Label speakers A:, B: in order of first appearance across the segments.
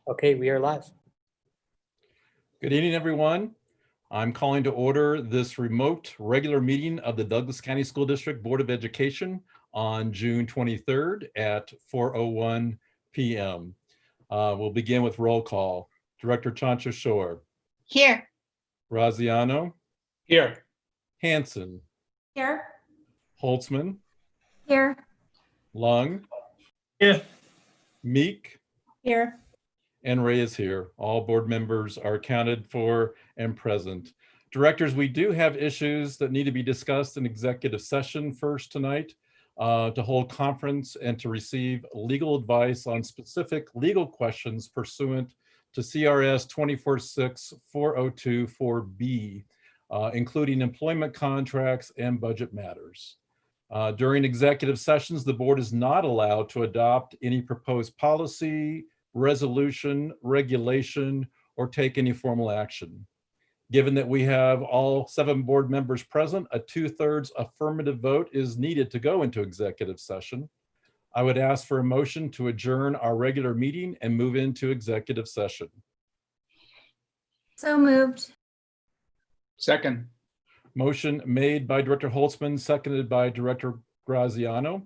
A: Okay, we are live.
B: Good evening, everyone. I'm calling to order this remote regular meeting of the Douglas County School District Board of Education on June 23rd at 4:01 p.m. We'll begin with roll call. Director Chancho Shore.
C: Here.
B: Graziano.
A: Here.
B: Hanson.
C: Here.
B: Holtzman.
C: Here.
B: Lung.
A: Here.
B: Meek.
C: Here.
B: And Ray is here. All board members are accounted for and present. Directors, we do have issues that need to be discussed in executive session first tonight to hold conference and to receive legal advice on specific legal questions pursuant to CRS 24-6-4024B, including employment contracts and budget matters. During executive sessions, the board is not allowed to adopt any proposed policy, resolution, regulation, or take any formal action. Given that we have all 7 board members present, a 2/3 affirmative vote is needed to go into executive session. I would ask for a motion to adjourn our regular meeting and move into executive session.
C: So moved.
A: Second.
B: Motion made by Director Holtzman, seconded by Director Graziano.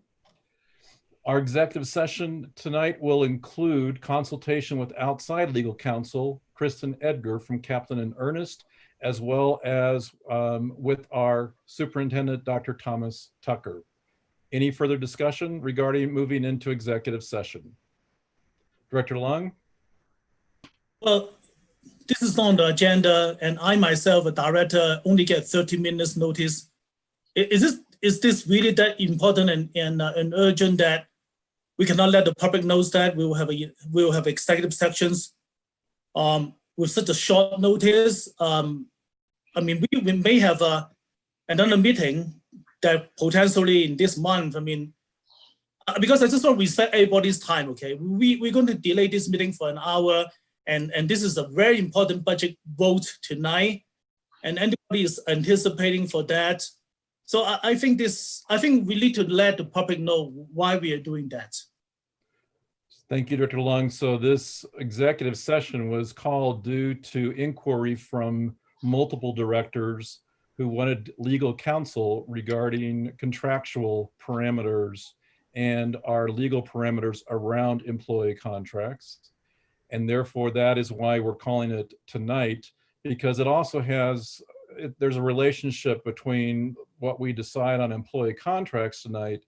B: Our executive session tonight will include consultation with outside legal counsel, Kristen Edgar from Kaplan and Ernest, as well as with our superintendent, Dr. Thomas Tucker. Any further discussion regarding moving into executive session? Director Lung?
D: Well, this is on the agenda, and I myself, a director, only get 30 minutes notice. Is this really that important and urgent that we cannot let the public know that we will have executive sections with such a short notice? I mean, we may have another meeting that potentially in this month. I mean, because I just want to respect everybody's time. Okay, we're going to delay this meeting for an hour, and this is a very important budget vote tonight, and anybody is anticipating for that. So I think we need to let the public know why we are doing that.
B: Thank you, Director Lung. So this executive session was called due to inquiry from multiple directors who wanted legal counsel regarding contractual parameters and our legal parameters around employee contracts. And therefore, that is why we're calling it tonight, because it also has, there's a relationship between what we decide on employee contracts tonight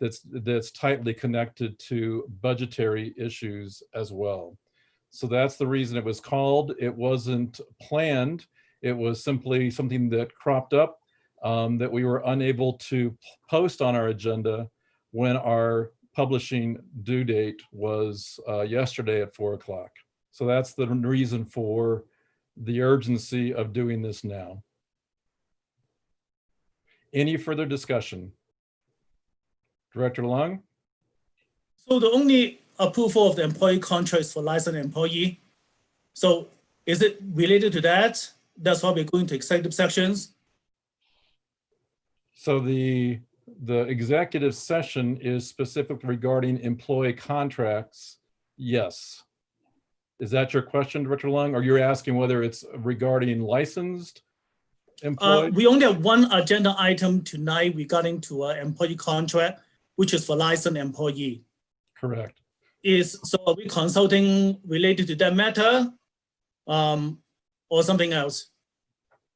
B: that's tightly connected to budgetary issues as well. So that's the reason it was called. It wasn't planned. It was simply something that cropped up that we were unable to post on our agenda when our publishing due date was yesterday at 4 o'clock. So that's the reason for the urgency of doing this now. Any further discussion? Director Lung?
D: So the only approval of the employee contracts for licensed employee. So is it related to that? That's why we're going to executive sections.
B: So the executive session is specific regarding employee contracts. Yes. Is that your question, Director Lung? Or you're asking whether it's regarding licensed employees?
D: We only have one agenda item tonight regarding to an employee contract, which is for licensed employee.
B: Correct.
D: So are we consulting related to that matter or something else?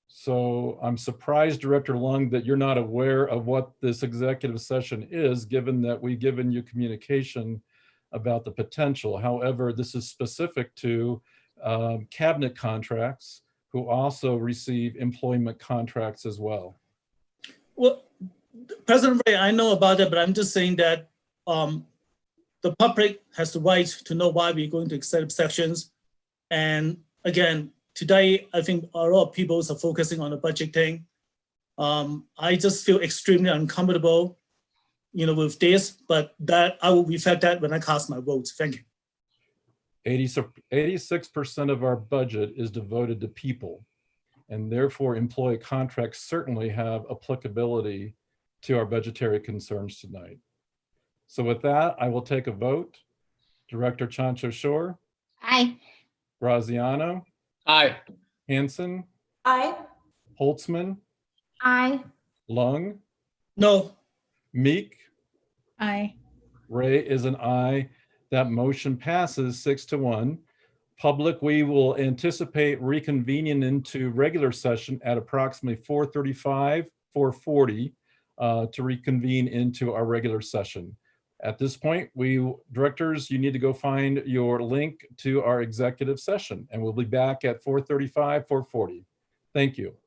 B: So I'm surprised, Director Lung, that you're not aware of what this executive session is, given that we've given you communication about the potential. However, this is specific to cabinet contracts who also receive employment contracts as well.
D: Well, President Ray, I know about it, but I'm just saying that the public has the right to know why we're going to executive sections. And again, today, I think a lot of people are focusing on the budgeting. I just feel extremely uncomfortable, with this, but that I will reflect that when I cast my vote. Thank you.
B: 86% of our budget is devoted to people, and therefore employee contracts certainly have applicability to our budgetary concerns tonight. So with that, I will take a vote. Director Chancho Shore?
C: Aye.
B: Graziano,
A: Aye.
B: Hanson,
C: Aye.
B: Holtzman,
C: Aye.
B: Lung,
D: No.
B: Meek,
C: Aye.
B: Ray is an aye. That motion passes 6-1. Public, we will anticipate reconvening into regular session at approximately 4:35, 4:40 to reconvene into our regular session. At this point, directors, you need to go find your link to our executive session, and we'll be back at 4:35, 4:40. Thank you.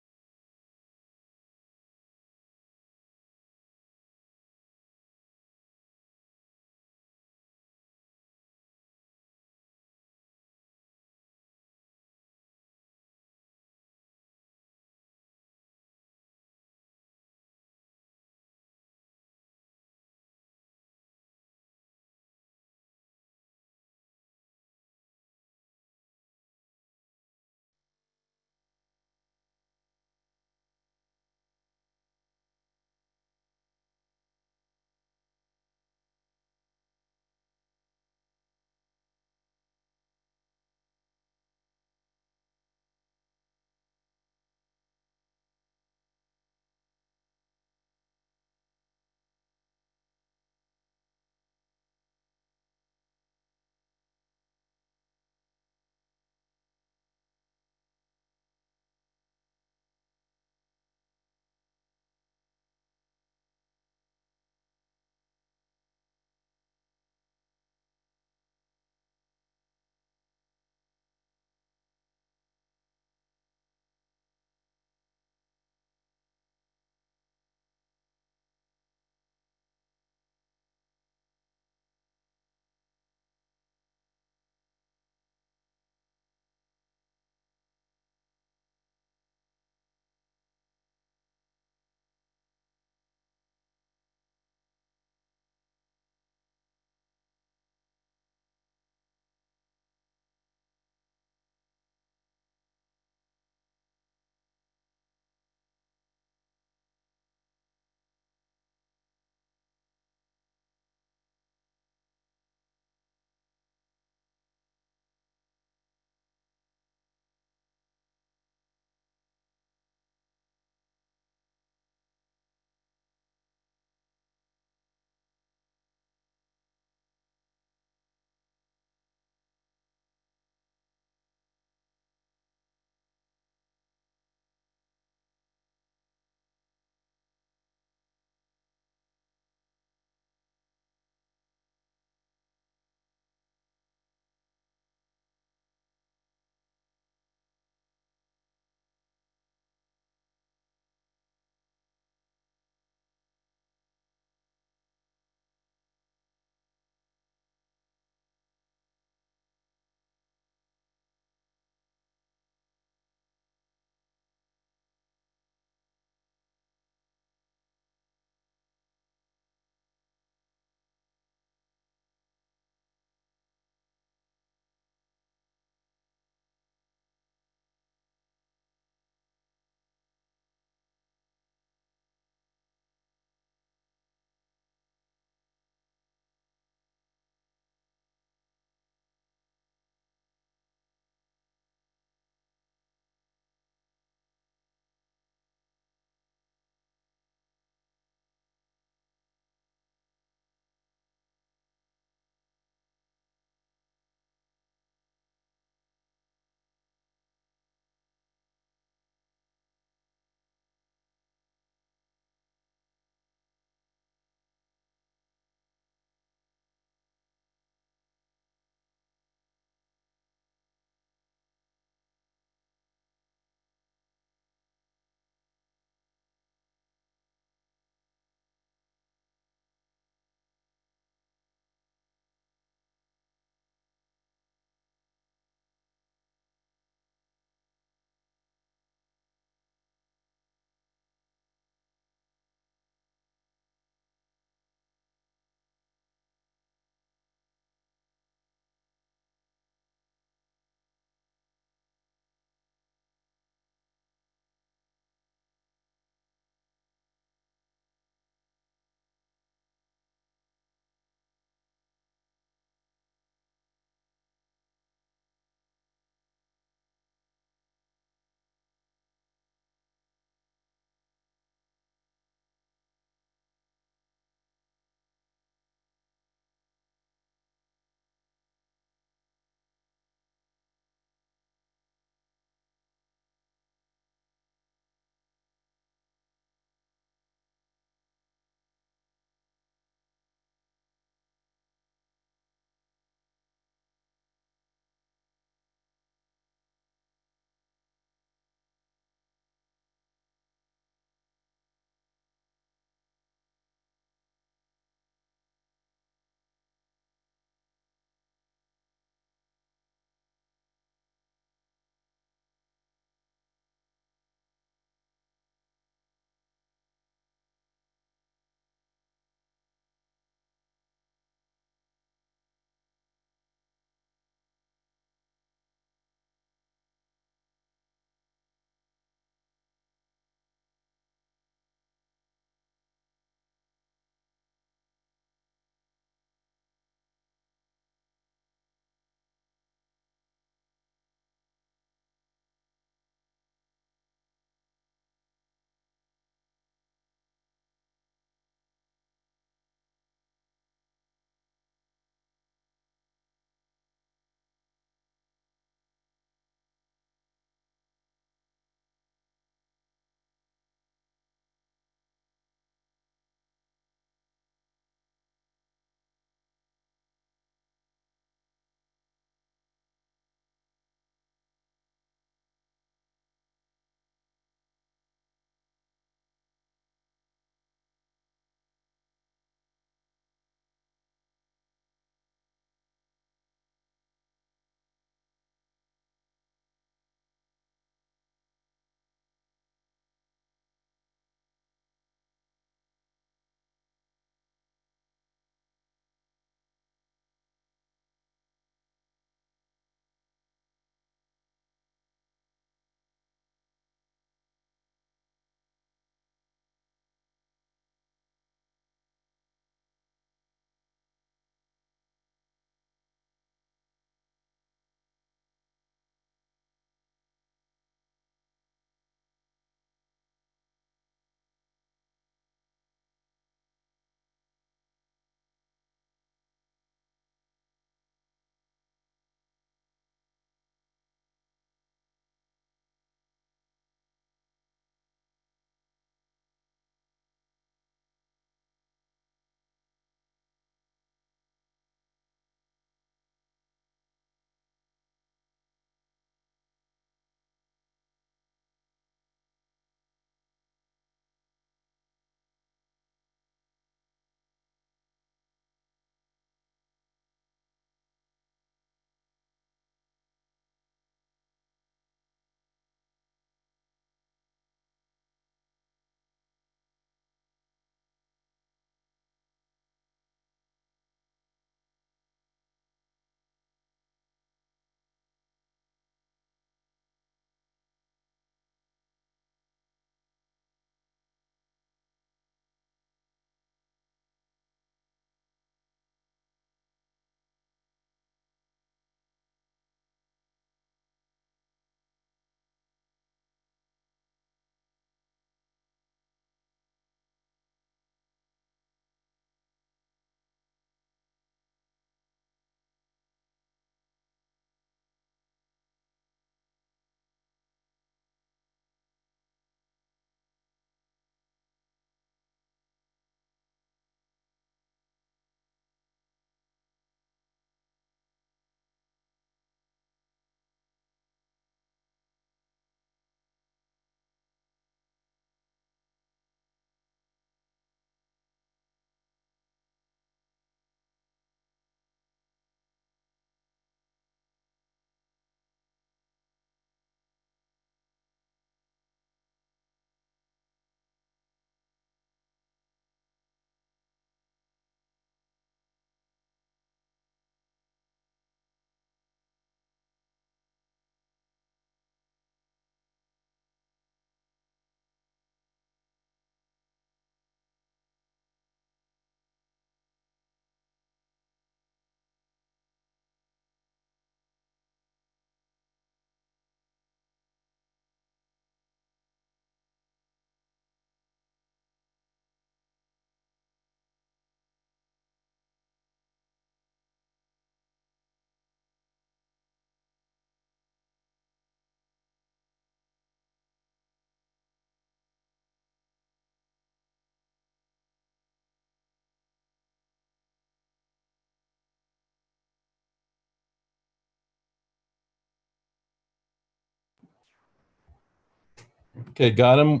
B: Okay, got him.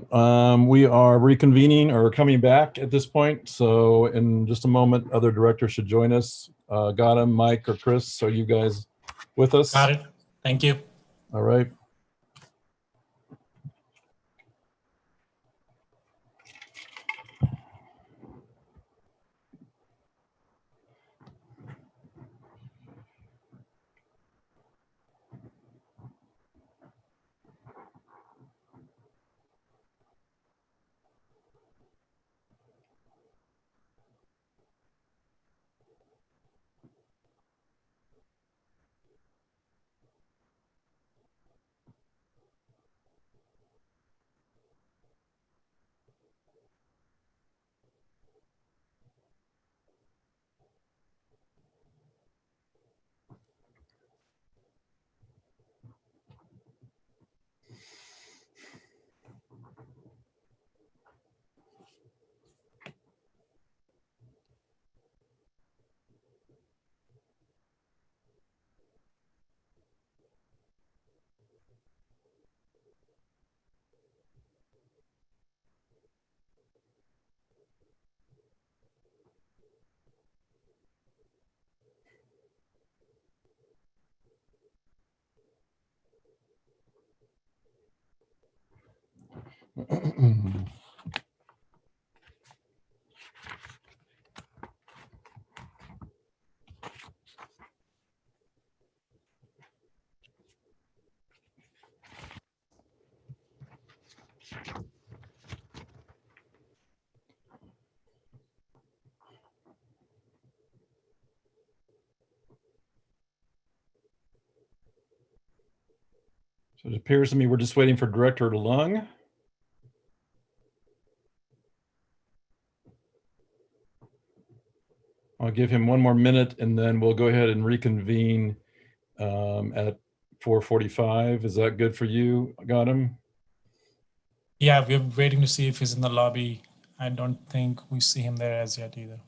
B: We are reconvening or coming back at this point. So in just a moment, other directors should join us. Got him, Mike or Chris, are you guys with us?
E: Got it. Thank you.
B: All right. So it appears to me we're just waiting for Director Lung. I'll give him one more minute and then we'll go ahead and reconvene at 4:45. Is that good for you? Got him?
E: Yeah, we're waiting to see if he's in the lobby. I don't think we see him there as yet either.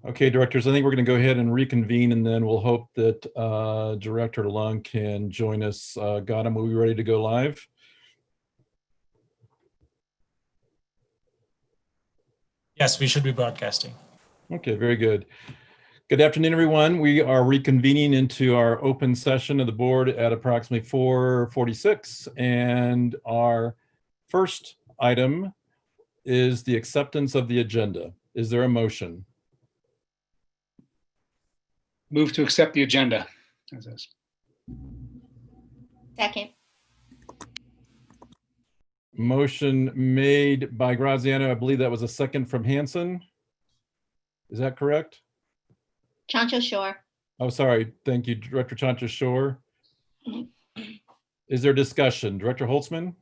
B: Okay, directors, I think we're going to go ahead and reconvene and then we'll hope that Director Lung can join us. Got him, are we ready to go live?
E: Yes, we should be broadcasting.
B: Okay, very good. Good afternoon, everyone. We are reconvening into our open session of the board at approximately 4:46. And our first item is the acceptance of the agenda. Is there a motion?
A: Move to accept the agenda.
C: Second.
B: Motion made by Graziano. I believe that was a second from Hanson. Is that correct?
C: Chancho Shore.
B: Oh, sorry. Thank you, Director Chancha Shore. Is there discussion? Director Holtzman?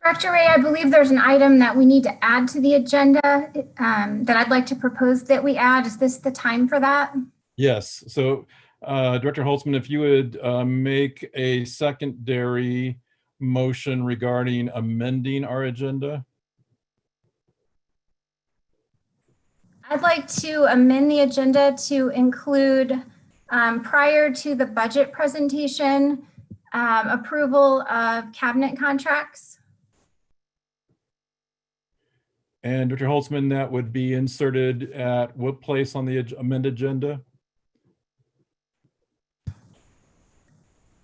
F: Director Ray, I believe there's an item that we need to add to the agenda that I'd like to propose that we add. Is this the time for that?
B: Yes. So Director Holtzman, if you would make a secondary motion regarding amending our agenda.
F: I'd like to amend the agenda to include, prior to the budget presentation, approval of cabinet contracts.
B: And Director Holtzman, that would be inserted at what place on the amended agenda?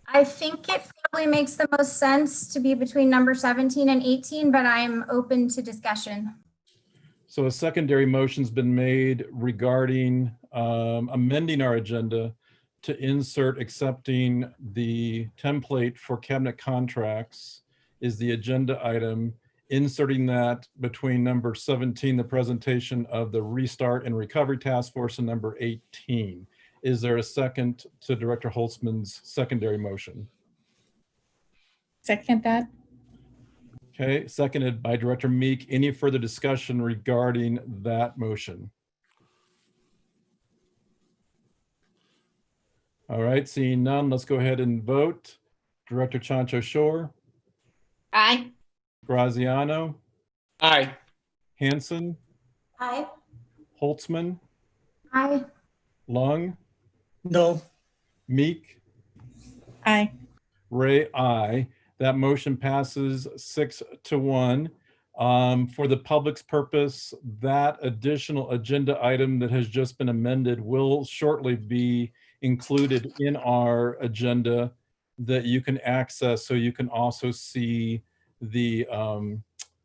F: I think it probably makes the most sense to be between number 17 and 18, but I'm open to discussion.
B: So a secondary motion's been made regarding amending our agenda to insert accepting the template for cabinet contracts is the agenda item, inserting that between number 17, the presentation of the Restart and Recovery Task Force, and number 18. Is there a second to Director Holtzman's secondary motion?
G: Second that.
B: Okay, seconded by Director Meek. Any further discussion regarding that motion? All right, seeing none, let's go ahead and vote. Director Chancho Shore,
C: Aye.
B: Graziano,
A: Aye.
B: Hanson,
C: Aye.
B: Holtzman,
F: Aye.
B: Lung,
D: No.
B: Meek,
G: Aye.
B: Ray, aye. That motion passes 6-1. For the public's purpose, that additional agenda item that has just been amended will shortly be included in our agenda that you can access, so you can also see the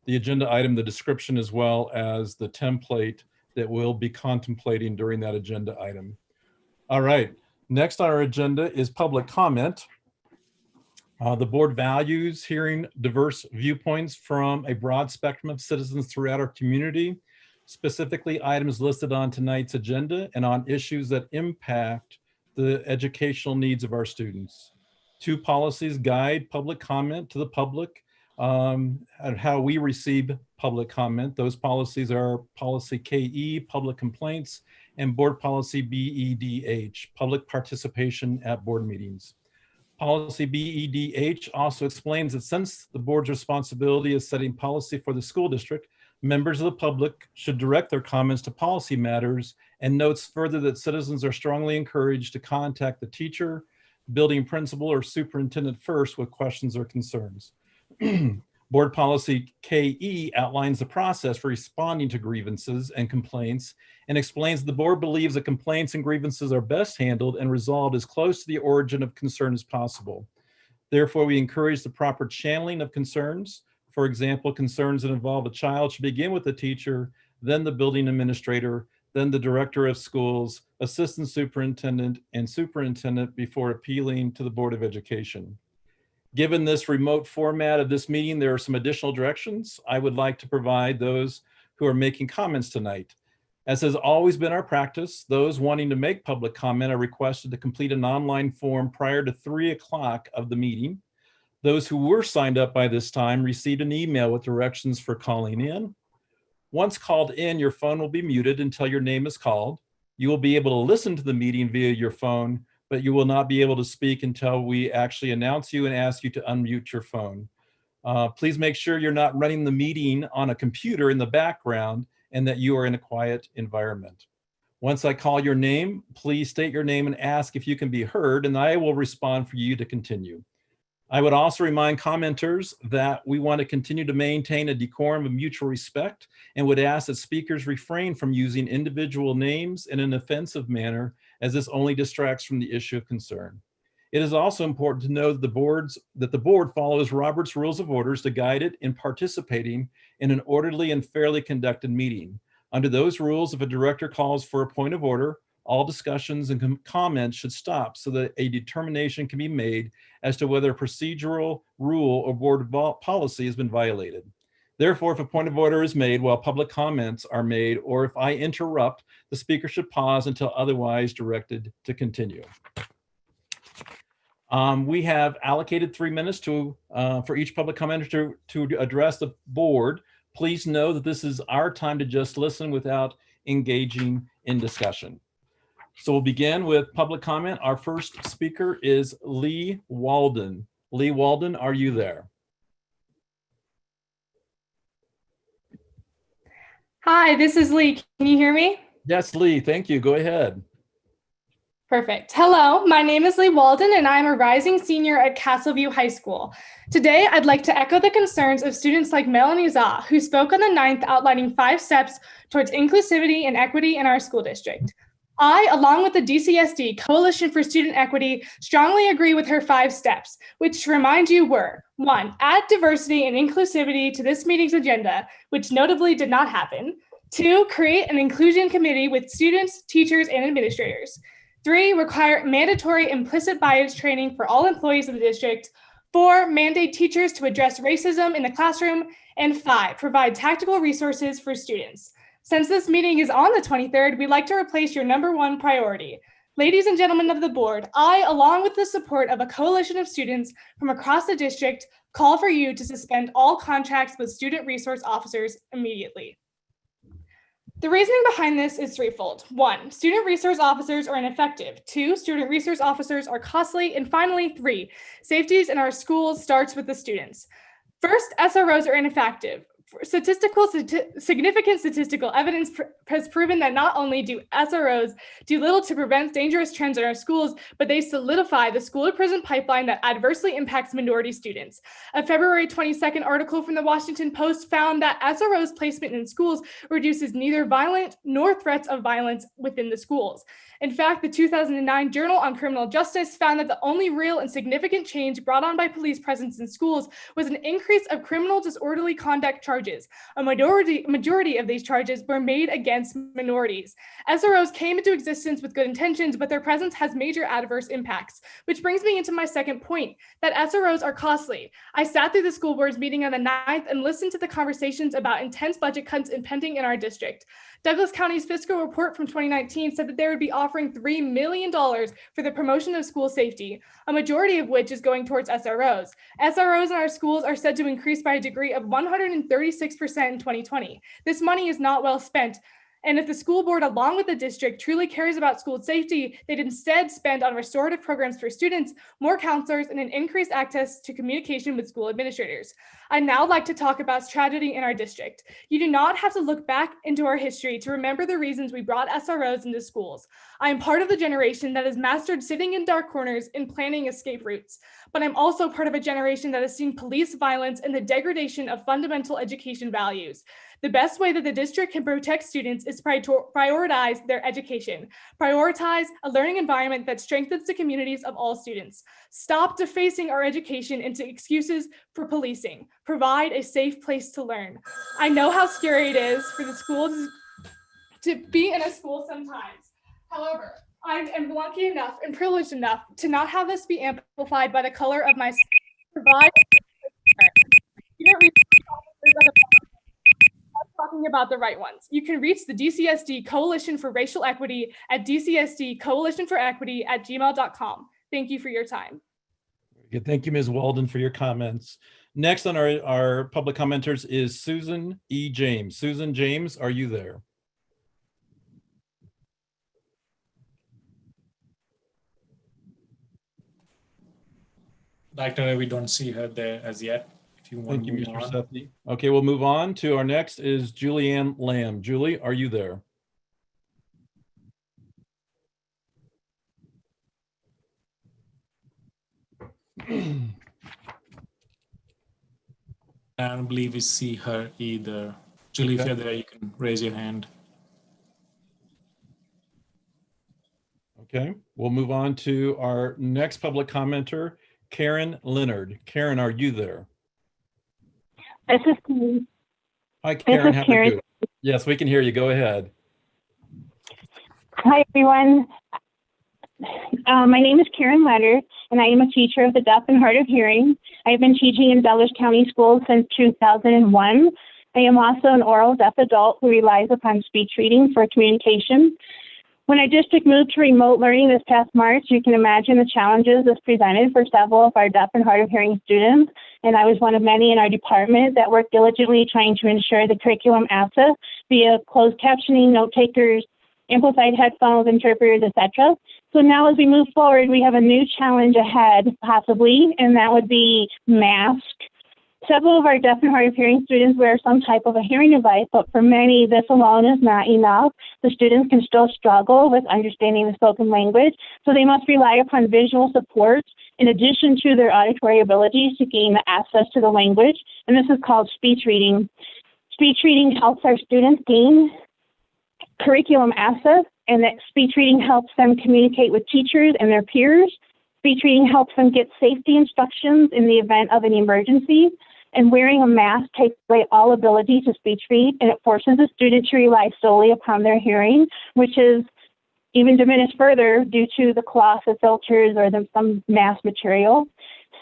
B: agenda item, the description, as well as the template that we'll be contemplating during that agenda item. All right, next on our agenda is public comment. The board values hearing diverse viewpoints from a broad spectrum of citizens throughout our community, specifically items listed on tonight's agenda and on issues that impact the educational needs of our students. 2 policies guide public comment to the public and how we receive public comment. Those policies are Policy KE, Public Complaints, and Board Policy BEDH, Public Participation at Board Meetings. Policy BEDH also explains that since the board's responsibility is setting policy for the school district, members of the public should direct their comments to policy matters, and notes further that citizens are strongly encouraged to contact the teacher, building principal, or superintendent first with questions or concerns. Board Policy KE outlines the process for responding to grievances and complaints and explains that the board believes that complaints and grievances are best handled and resolved as close to the origin of concern as possible. Therefore, we encourage the proper channeling of concerns. For example, concerns that involve a child should begin with the teacher, then the building administrator, then the director of schools, assistant superintendent, and superintendent before appealing to the Board of Education. Given this remote format of this meeting, there are some additional directions I would like to provide those who are making comments tonight. As has always been our practice, those wanting to make public comment are requested to complete an online form prior to 3 o'clock of the meeting. Those who were signed up by this time received an email with directions for calling in. Once called in, your phone will be muted until your name is called. You will be able to listen to the meeting via your phone, but you will not be able to speak until we actually announce you and ask you to unmute your phone. Please make sure you're not running the meeting on a computer in the background and that you are in a quiet environment. Once I call your name, please state your name and ask if you can be heard, and I will respond for you to continue. I would also remind commenters that we want to continue to maintain a decorum of mutual respect and would ask that speakers refrain from using individual names in an offensive manner, as this only distracts from the issue of concern. It is also important to know that the board follows Robert's Rules of Orders to guide it in participating in an orderly and fairly conducted meeting. Under those rules, if a director calls for a point of order, all discussions and comments should stop so that a determination can be made as to whether a procedural rule or board policy has been violated. Therefore, if a point of order is made while public comments are made, or if I interrupt, the speaker should pause until otherwise directed to continue. We have allocated 3 minutes for each public commenter to address the board. Please know that this is our time to just listen without engaging in discussion. So we'll begin with public comment. Our first speaker is Lee Walden. Lee Walden, are you there?
G: Hi, this is Lee. Can you hear me?
B: Yes, Lee, thank you. Go ahead.
G: Perfect. Hello, my name is Lee Walden, and I'm a rising senior at Castleview High School. Today, I'd like to echo the concerns of students like Melanie Zah, who spoke on the 9th outlining 5 steps towards inclusivity and equity in our school district. I, along with the DCSD Coalition for Student Equity, strongly agree with her 5 steps, which to remind you were: 1, add diversity and inclusivity to this meeting's agenda, which notably did not happen. 2, create an inclusion committee with students, teachers, and administrators. 3, require mandatory implicit bias training for all employees of the district. 4, mandate teachers to address racism in the classroom. And 5, provide tactical resources for students. Since this meeting is on the 23rd, we'd like to replace your #1 priority. Ladies and gentlemen of the board, I, along with the support of a coalition of students from across the district, call for you to suspend all contracts with student resource officers immediately. The reasoning behind this is threefold. 1, student resource officers are ineffective. 2, student resource officers are costly. And finally, 3, safety in our schools starts with the students. First, SROs are ineffective. Significant statistical evidence has proven that not only do SROs do little to prevent dangerous trends in our schools, but they solidify the school-to-prison pipeline that adversely impacts minority students. A February 22nd article from the Washington Post found that SROs' placement in schools reduces neither violent nor threats of violence within the schools. In fact, the 2009 Journal on Criminal Justice found that the only real and significant change brought on by police presence in schools was an increase of criminal disorderly conduct charges. A majority of these charges were made against minorities. SROs came into existence with good intentions, but their presence has major adverse impacts, which brings me into my second point, that SROs are costly. I sat through the school board's meeting on the 9th and listened to the conversations about intense budget cuts impending in our district. Douglas County's fiscal report from 2019 said that they would be offering $3 million for the promotion of school safety, a majority of which is going towards SROs. SROs in our schools are said to increase by a degree of 136% in 2020. This money is not well spent. And if the school board, along with the district, truly cares about school safety, they'd instead spend on restorative programs for students, more counselors, and an increased access to communication with school administrators. I'd now like to talk about tragedy in our district. You do not have to look back into our history to remember the reasons we brought SROs into schools. I am part of the generation that has mastered sitting in dark corners and planning escape routes. But I'm also part of a generation that has seen police violence and the degradation of fundamental education values. The best way that the district can protect students is prioritize their education. Prioritize a learning environment that strengthens the communities of all students. Stop defacing our education into excuses for policing. Provide a safe place to learn. I know how scary it is for the schools to be in a school sometimes. However, I am lucky enough and privileged enough to not have this be amplified by the color of my skin. Provide talking about the right ones. You can reach the DCSD Coalition for Racial Equity at dcsdcoalitionforequity@gmail.com. Thank you for your time.
B: Good. Thank you, Ms. Walden, for your comments. Next on our public commenters is Susan E. James. Susan James, are you there?
E: Director, we don't see her there as yet. If you want
B: Thank you,
E: to move
B: Mr.
E: on.
B: Sethi. Okay, we'll move on to our next is Julianne Lamb. Julie, are you there?
E: I don't believe we see her either. Julie, if you're there, you can raise your hand.
B: Okay, we'll move on to our next public commenter, Karen Leonard. Karen, are you there?
H: This is Karen.
B: Hi, Karen.
H: This is Karen.
B: You? Yes, we can hear you. Go ahead.
H: Hi, everyone. My name is Karen Leonard, and I am a teacher of the deaf and hard of hearing. I have been teaching in Douglas County Schools since 2001. I am also an oral deaf adult who relies upon speech reading for communication. When our district moved to remote learning this past March, you can imagine the challenges this presented for several of our deaf and hard of hearing students, and I was one of many in our department that worked diligently trying to ensure the curriculum access via closed captioning, note takers, amplified headphones, interpreters, etc. So now as we move forward, we have a new challenge ahead, possibly, and that would be mask. Several of our deaf and hard of hearing students wear some type of a hearing device, but for many, this alone is not enough. The students can still struggle with understanding the spoken language, so they must rely upon visual supports in addition to their auditory abilities to gain access to the language, and this is called speech reading. Speech reading helps our students gain curriculum access, and that speech reading helps them communicate with teachers and their peers. Speech reading helps them get safety instructions in the event of an emergency. And wearing a mask takes away all ability to speech read, and it forces the student to rely solely upon their hearing, which is even diminished further due to the cloth, the filters, or some mask material.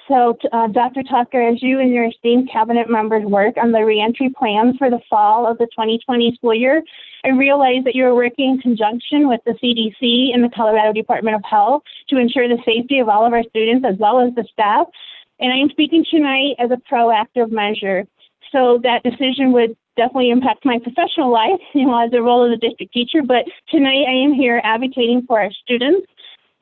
H: So, Dr. Tucker, as you and your esteemed cabinet members work on the reentry plans for the fall of the 2020 school year, I realize that you're working in conjunction with the CDC and the Colorado Department of Health to ensure the safety of all of our students as well as the staff. And I am speaking tonight as a proactive measure. So that decision would definitely impact my professional life, as a role as a district teacher. But tonight I am here advocating for our students.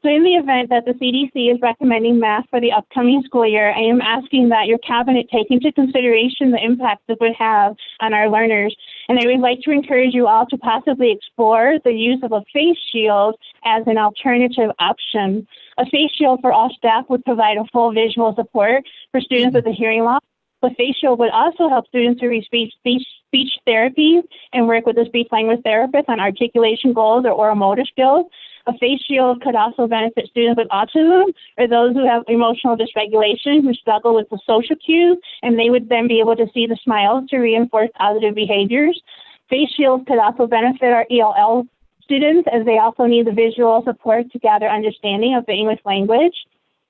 H: So in the event that the CDC is recommending masks for the upcoming school year, I am asking that your cabinet take into consideration the impact this would have on our learners. And I would like to encourage you all to possibly explore the use of a face shield as an alternative option. A face shield for all staff would provide a full visual support for students with a hearing loss. The face shield would also help students to reach speech therapy and work with a speech language therapist on articulation goals or oral motor skills. A face shield could also benefit students with autism or those who have emotional dysregulation who struggle with the social cues, and they would then be able to see the smiles to reinforce positive behaviors. Face shields could also benefit our ELL students as they also need the visual support to gather understanding of the English language.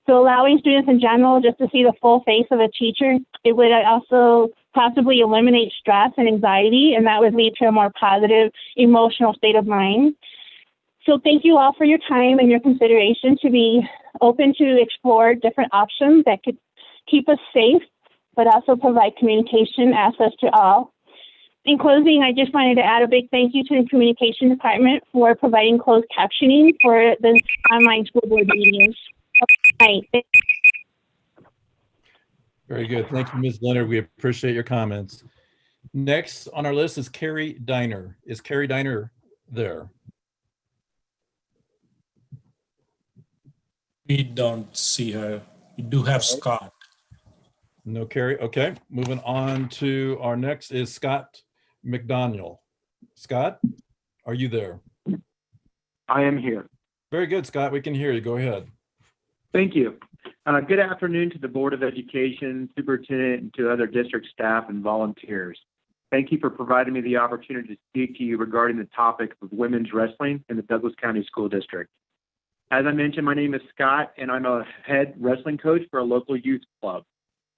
H: So allowing students in general just to see the full face of a teacher, it would also possibly eliminate stress and anxiety, and that would lead to a more positive emotional state of mind. So thank you all for your time and your consideration to be open to explore different options that could keep us safe, but also provide communication access to all. In closing, I just wanted to add a big thank you to the communication department for providing closed captioning for the online school board meetings.
B: Very good. Thank you, Ms. Leonard. We appreciate your comments. Next on our list is Carrie Diner. Is Carrie Diner there?
E: We don't see her. We do have Scott.
B: No Carrie. Okay. Moving on to our next is Scott McDaniel. Scott, are you there?
I: I am here.
B: Very good, Scott. We can hear you. Go ahead.
I: Thank you. Good afternoon to the Board of Education, Superintendent, and to other district staff and volunteers. Thank you for providing me the opportunity to speak to you regarding the topic of women's wrestling in the Douglas County School District. As I mentioned, my name is Scott, and I'm a head wrestling coach for a local youth club.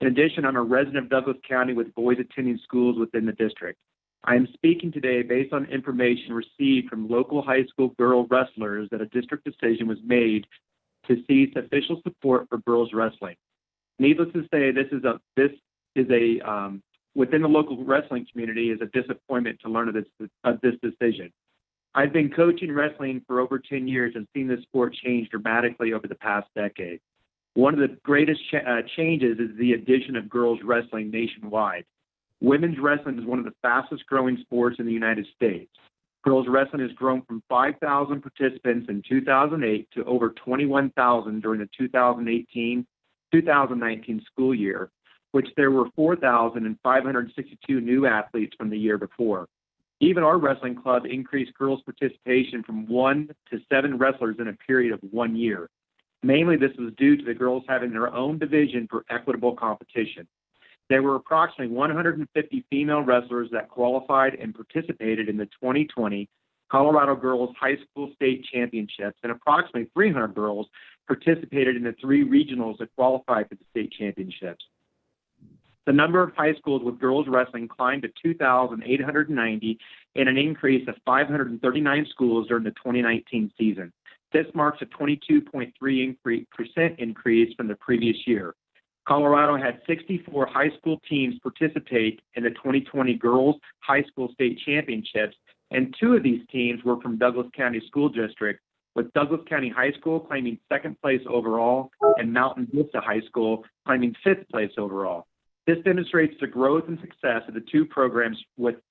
I: In addition, I'm a resident of Douglas County with boys attending schools within the district. I am speaking today based on information received from local high school girl wrestlers that a district decision was made to cease official support for girls wrestling. Needless to say, this is within the local wrestling community is a disappointment to learn of this decision. I've been coaching wrestling for over 10 years and seen this sport change dramatically over the past decade. One of the greatest changes is the addition of girls wrestling nationwide. Women's wrestling is one of the fastest growing sports in the United States. Girls wrestling has grown from 5,000 participants in 2008 to over 21,000 during the 2018-2019 school year, which there were 4,562 new athletes from the year before. Even our wrestling club increased girls' participation from 1 to 7 wrestlers in a period of 1 year. Mainly, this was due to the girls having their own division for equitable competition. There were approximately 150 female wrestlers that qualified and participated in the 2020 Colorado Girls High School State Championships, and approximately 300 girls participated in the 3 regionals that qualified for the state championships. The number of high schools with girls wrestling climbed to 2,890 and an increase of 539 schools during the 2019 season. This marks a 22.3% increase from the previous year. Colorado had 64 high school teams participate in the 2020 Girls High School State Championships, and 2 of these teams were from Douglas County School District, with Douglas County High School claiming 2nd place overall and Mountain Vista High School claiming 5th place overall. This demonstrates the growth and success of the 2 programs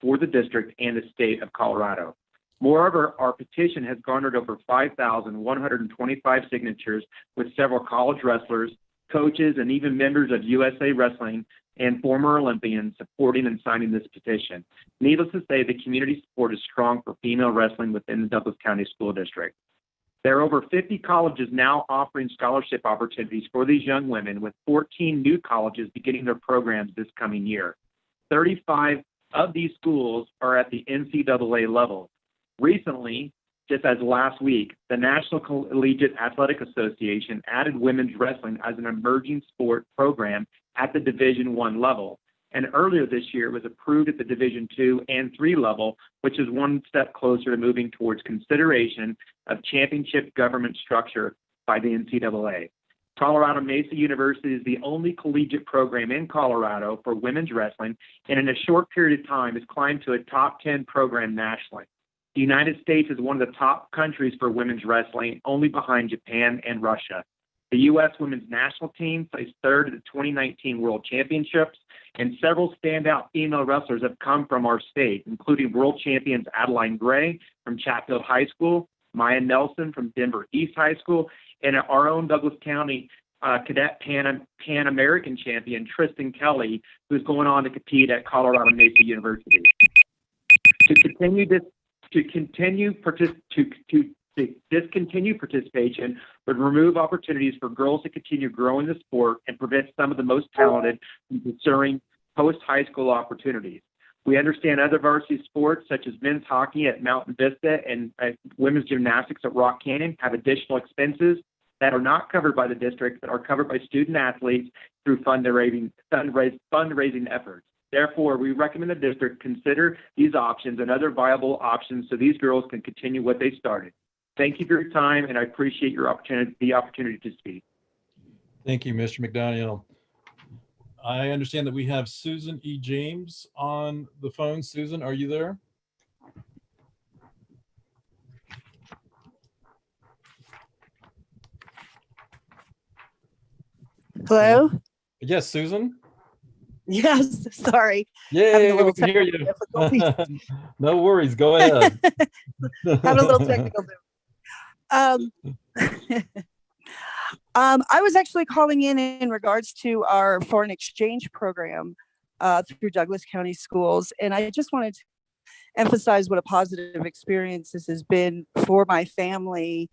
I: for the district and the state of Colorado. Moreover, our petition has garnered over 5,125 signatures, with several college wrestlers, coaches, and even members of USA Wrestling and former Olympians supporting and signing this petition. Needless to say, the community support is strong for female wrestling within the Douglas County School District. There are over 50 colleges now offering scholarship opportunities for these young women, with 14 new colleges beginning their programs this coming year. 35 of these schools are at the NCAA level. Recently, just as last week, the National Collegiate Athletic Association added women's wrestling as an emerging sport program at the Division I level. And earlier this year, it was approved at the Division II and III level, which is one step closer to moving towards consideration of championship government structure by the NCAA. Colorado Mesa University is the only collegiate program in Colorado for women's wrestling, and in a short period of time has climbed to a top 10 program nationally. The United States is one of the top countries for women's wrestling, only behind Japan and Russia. The U.S. women's national team placed 3rd at the 2019 World Championships, and several standout female wrestlers have come from our state, including world champions Adeline Gray from Chatfield High School, Maya Nelson from Denver East High School, and our own Douglas County cadet Pan American champion Tristan Kelly, who's going on to compete at Colorado Mesa University. Discontinue participation would remove opportunities for girls to continue growing the sport and prevent some of the most talented from pursuing post-high school opportunities. We understand other varsity sports, such as men's hockey at Mountain Vista and women's gymnastics at Rock Canyon, have additional expenses that are not covered by the district, but are covered by student athletes through fundraising efforts. Therefore, we recommend the district consider these options and other viable options so these girls can continue what they started. Thank you for your time, and I appreciate the opportunity to speak.
B: Thank you, Mr. McDaniel. I understand that we have Susan E. James on the phone. Susan, are you there?
J: Hello?
B: Yes, Susan?
J: Yes, sorry.
B: Yay,
J: Having a little
B: we can hear you.
J: technical difficulties.
B: No worries, go ahead.
J: Having a little technical I was actually calling in regards to our foreign exchange program through Douglas County Schools. And I just wanted to emphasize what a positive experience this has been for my family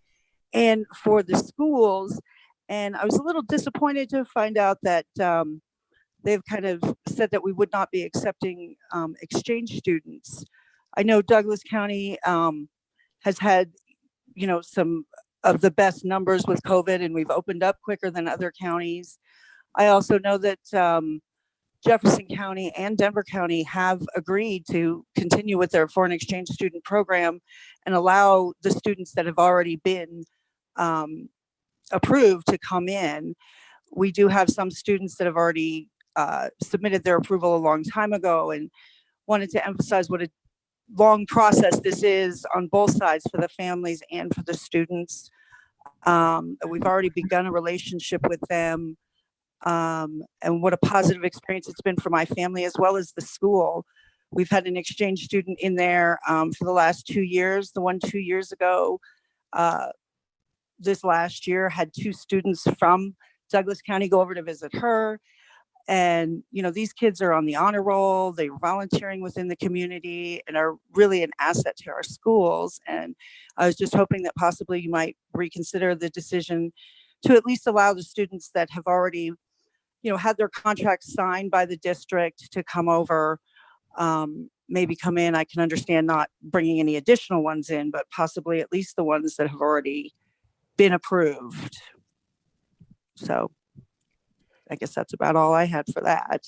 J: and for the schools. And I was a little disappointed to find out that they've kind of said that we would not be accepting exchange students. I know Douglas County has had, some of the best numbers with COVID, and we've opened up quicker than other counties. I also know that Jefferson County and Denver County have agreed to continue with their foreign exchange student program and allow the students that have already been approved to come in. We do have some students that have already submitted their approval a long time ago, and wanted to emphasize what a long process this is on both sides, for the families and for the students. We've already begun a relationship with them, and what a positive experience it's been for my family as well as the school. We've had an exchange student in there for the last 2 years. The one 2 years ago, this last year, had 2 students from Douglas County go over to visit her. And, these kids are on the honor roll. They're volunteering within the community and are really an asset to our schools. And I was just hoping that possibly you might reconsider the decision to at least allow the students that have already, had their contracts signed by the district to come over, maybe come in. I can understand not bringing any additional ones in, but possibly at least the ones that have already been approved. So I guess that's about all I had for that.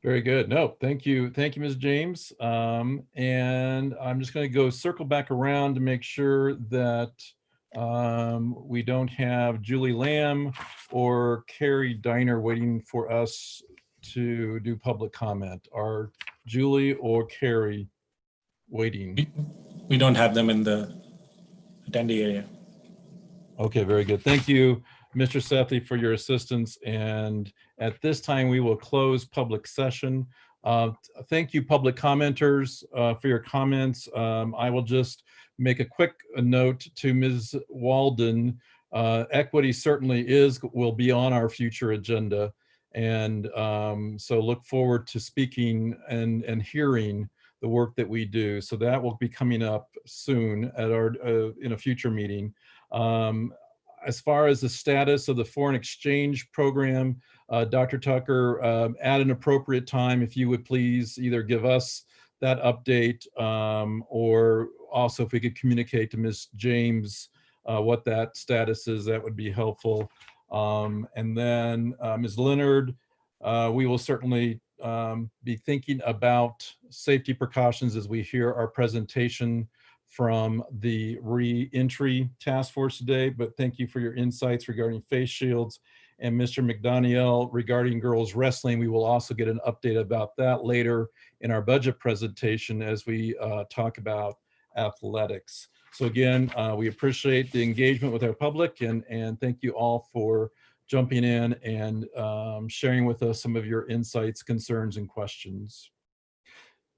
B: Very good. No, thank you. Thank you, Ms. James. And I'm just going to go circle back around to make sure that we don't have Julie Lamb or Carrie Diner waiting for us to do public comment. Are Julie or Carrie waiting?
E: We don't have them in the attendee area.
B: Okay, very good. Thank you, Mr. Sethi, for your assistance. And at this time, we will close public session. Thank you, public commenters, for your comments. I will just make a quick note to Ms. Walden. Equity certainly will be on our future agenda. And so look forward to speaking and hearing the work that we do. So that will be coming up soon at our in a future meeting. As far as the status of the foreign exchange program, Dr. Tucker, at an appropriate time, if you would please either give us that update or also if we could communicate to Ms. James what that status is, that would be helpful. And then Ms. Leonard, we will certainly be thinking about safety precautions as we hear our presentation from the re-entry task force today, but thank you for your insights regarding face shields. And Mr. McDaniel, regarding girls wrestling, we will also get an update about that later in our budget presentation as we talk about athletics. So again, we appreciate the engagement with our public and thank you all for jumping in and sharing with us some of your insights, concerns, and questions.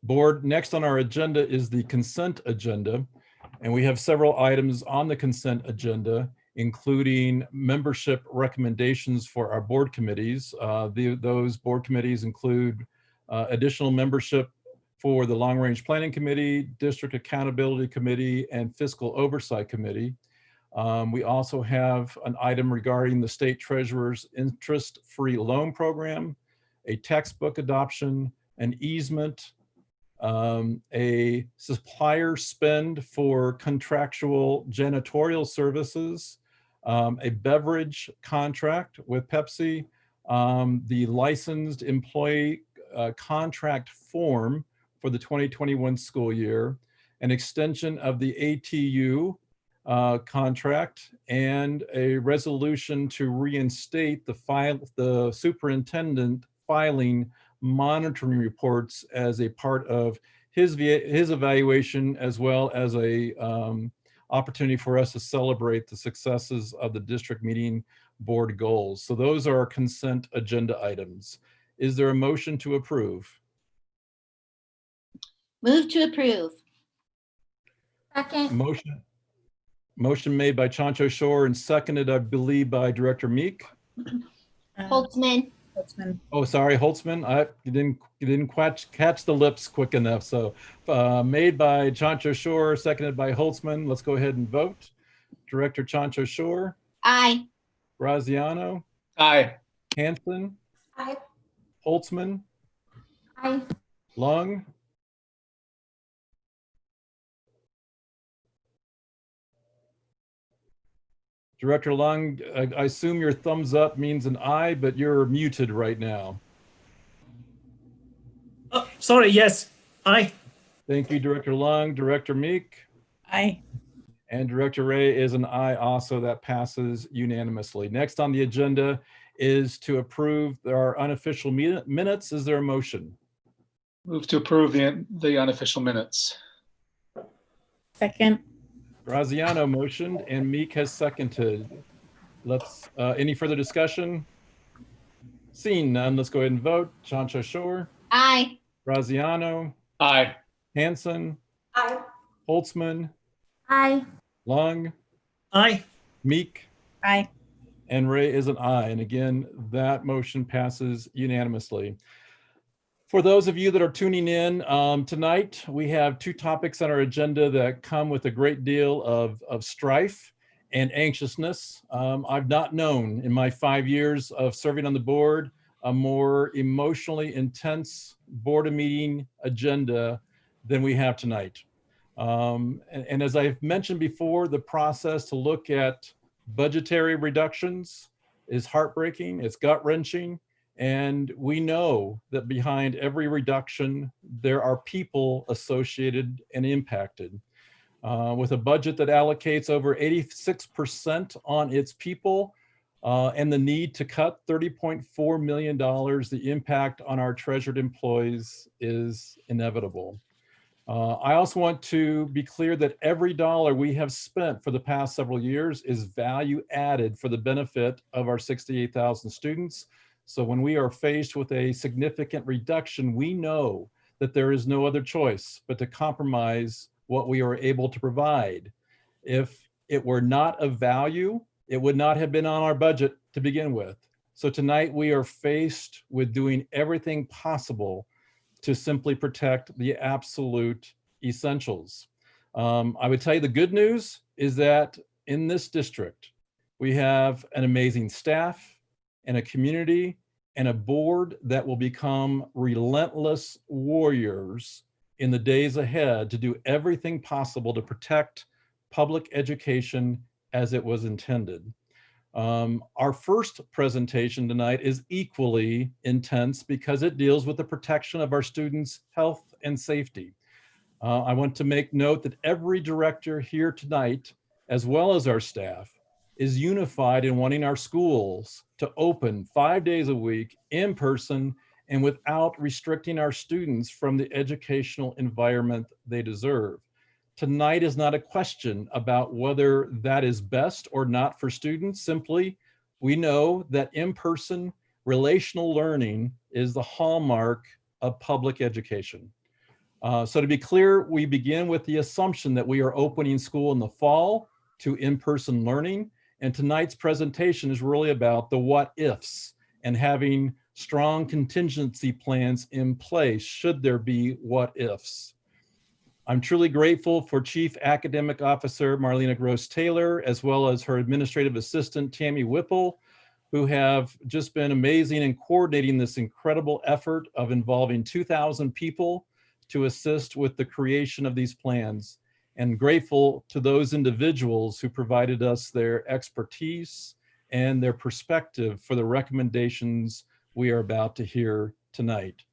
B: Board, next on our agenda is the consent agenda, and we have several items on the consent agenda, including membership recommendations for our board committees. Those board committees include additional membership for the Long Range Planning Committee, District Accountability Committee, and Fiscal Oversight Committee. We also have an item regarding the State Treasurer's interest-free loan program, a textbook adoption, an easement, a supplier spend for contractual janitorial services, a beverage contract with Pepsi, the licensed employee contract form for the 2021 school year, an extension of the ATU contract, and a resolution to reinstate the superintendent filing monitoring reports as a part of his evaluation, as well as a opportunity for us to celebrate the successes of the district meeting board goals. So those are our consent agenda items. Is there a motion to approve?
C: Move to approve.
F: Second.
B: Motion made by Chancho Shore and seconded, I believe, by Director Meek.
C: Holtzman.
B: Oh, sorry, Holtzman. You didn't catch the lips quick enough. So made by Chancho Shore, seconded by Holtzman. Let's go ahead and vote. Director Chancho Shore.
C: Aye.
B: Graziano.
A: Aye.
B: Hanson.
F: Aye.
B: Holtzman.
F: Aye.
B: Lung. Director Lung, I assume your thumbs up means an aye, but you're muted right now.
D: Oh, sorry, yes, aye.
B: Thank you, Director Lung. Director Meek.
J: Aye.
B: And Director Ray is an aye also. That passes unanimously. Next on the agenda is to approve our unofficial minutes. Is there a motion?
A: Move to approve the unofficial minutes.
J: Second.
B: Graziano motioned and Meek has seconded. Let's, any further discussion? Seeing none, let's go ahead and vote. Chancho Shore.
C: Aye.
B: Graziano.
A: Aye.
B: Hanson.
F: Aye.
B: Holtzman.
F: Aye.
B: Lung.
D: Aye.
B: Meek.
J: Aye.
B: And Ray is an aye. And again, that motion passes unanimously. For those of you that are tuning in tonight, we have two topics on our agenda that come with a great deal of strife and anxiousness. I've not known in my 5 years of serving on the board a more emotionally intense board meeting agenda than we have tonight. And as I've mentioned before, the process to look at budgetary reductions is heartbreaking, it's gut-wrenching. And we know that behind every reduction, there are people associated and impacted. With a budget that allocates over 86% on its people and the need to cut $30.4 million, the impact on our treasured employees is inevitable. I also want to be clear that every dollar we have spent for the past several years is value added for the benefit of our 68,000 students. So when we are faced with a significant reduction, we know that there is no other choice but to compromise what we are able to provide. If it were not of value, it would not have been on our budget to begin with. So tonight we are faced with doing everything possible to simply protect the absolute essentials. I would tell you the good news is that in this district, we have an amazing staff and a community and a board that will become relentless warriors in the days ahead to do everything possible to protect public education as it was intended. Our first presentation tonight is equally intense because it deals with the protection of our students' health and safety. I want to make note that every director here tonight, as well as our staff, is unified in wanting our schools to open 5 days a week in person and without restricting our students from the educational environment they deserve. Tonight is not a question about whether that is best or not for students. Simply, we know that in-person relational learning is the hallmark of public education. So to be clear, we begin with the assumption that we are opening school in the fall to in-person learning. And tonight's presentation is really about the what ifs and having strong contingency plans in place should there be what ifs. I'm truly grateful for Chief Academic Officer Marlena Gross-Taylor, as well as her administrative assistant, Tammy Whipple, who have just been amazing in coordinating this incredible effort of involving 2,000 people to assist with the creation of these plans. And grateful to those individuals who provided us their expertise and their perspective for the recommendations we are about to hear tonight.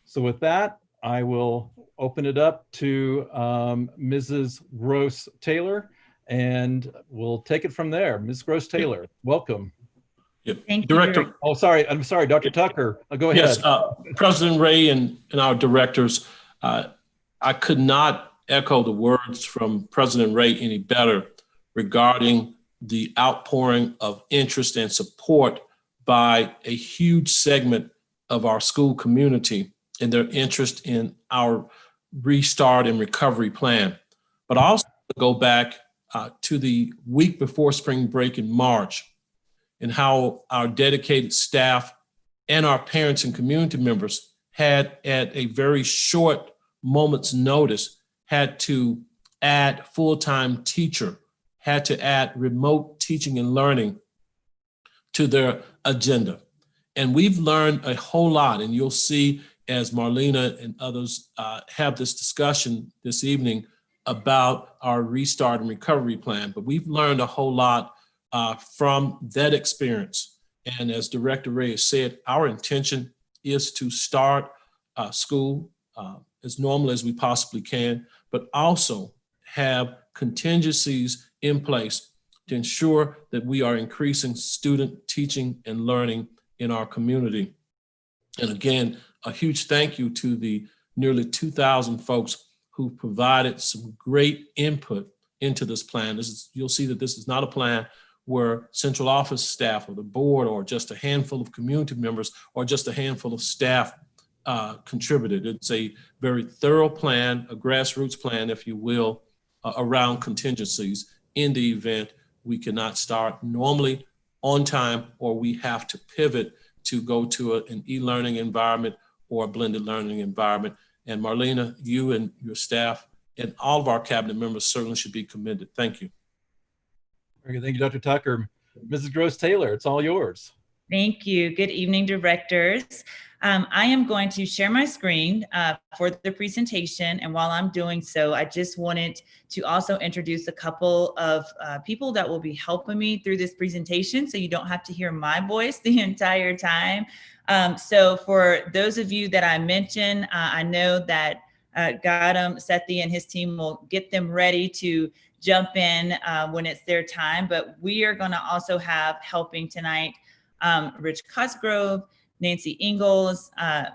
B: So with that, I will open it up to Mrs. Gross-Taylor, and we'll take it from there. Ms. Gross-Taylor, welcome.
K: Yep.
L: Thank
K: Director.
L: you.
B: Oh, sorry. I'm sorry, Dr. Tucker. Go ahead.
K: Yes, President Ray and our directors, I could not echo the words from President Ray any better regarding the outpouring of interest and support by a huge segment of our school community and their interest in our restart and recovery plan. But I also go back to the week before spring break in March and how our dedicated staff and our parents and community members had at a very short moment's notice had to add full-time teacher, had to add remote teaching and learning to their agenda. And we've learned a whole lot, and you'll see as Marlena and others have this discussion this evening about our restart and recovery plan, but we've learned a whole lot from that experience. And as Director Ray has said, our intention is to start school as normal as we possibly can, but also have contingencies in place to ensure that we are increasing student teaching and learning in our community. And again, a huge thank you to the nearly 2,000 folks who provided some great input into this plan. You'll see that this is not a plan where central office staff or the board or just a handful of community members or just a handful of staff contributed. It's a very thorough plan, a grassroots plan, if you will, around contingencies in the event we cannot start normally on time or we have to pivot to go to an e-learning environment or a blended learning environment. And Marlena, you and your staff and all of our cabinet members certainly should be commended. Thank you.
B: Very good. Thank you, Dr. Tucker. Mrs. Gross-Taylor, it's all yours.
L: Thank you. Good evening, directors. I am going to share my screen for the presentation. And while I'm doing so, I just wanted to also introduce a couple of people that will be helping me through this presentation so you don't have to hear my voice the entire time. So for those of you that I mentioned, I know that Gautam Sethi and his team will get them ready to jump in when it's their time, but we are going to also have helping tonight Rich Cosgrove, Nancy Ingalls,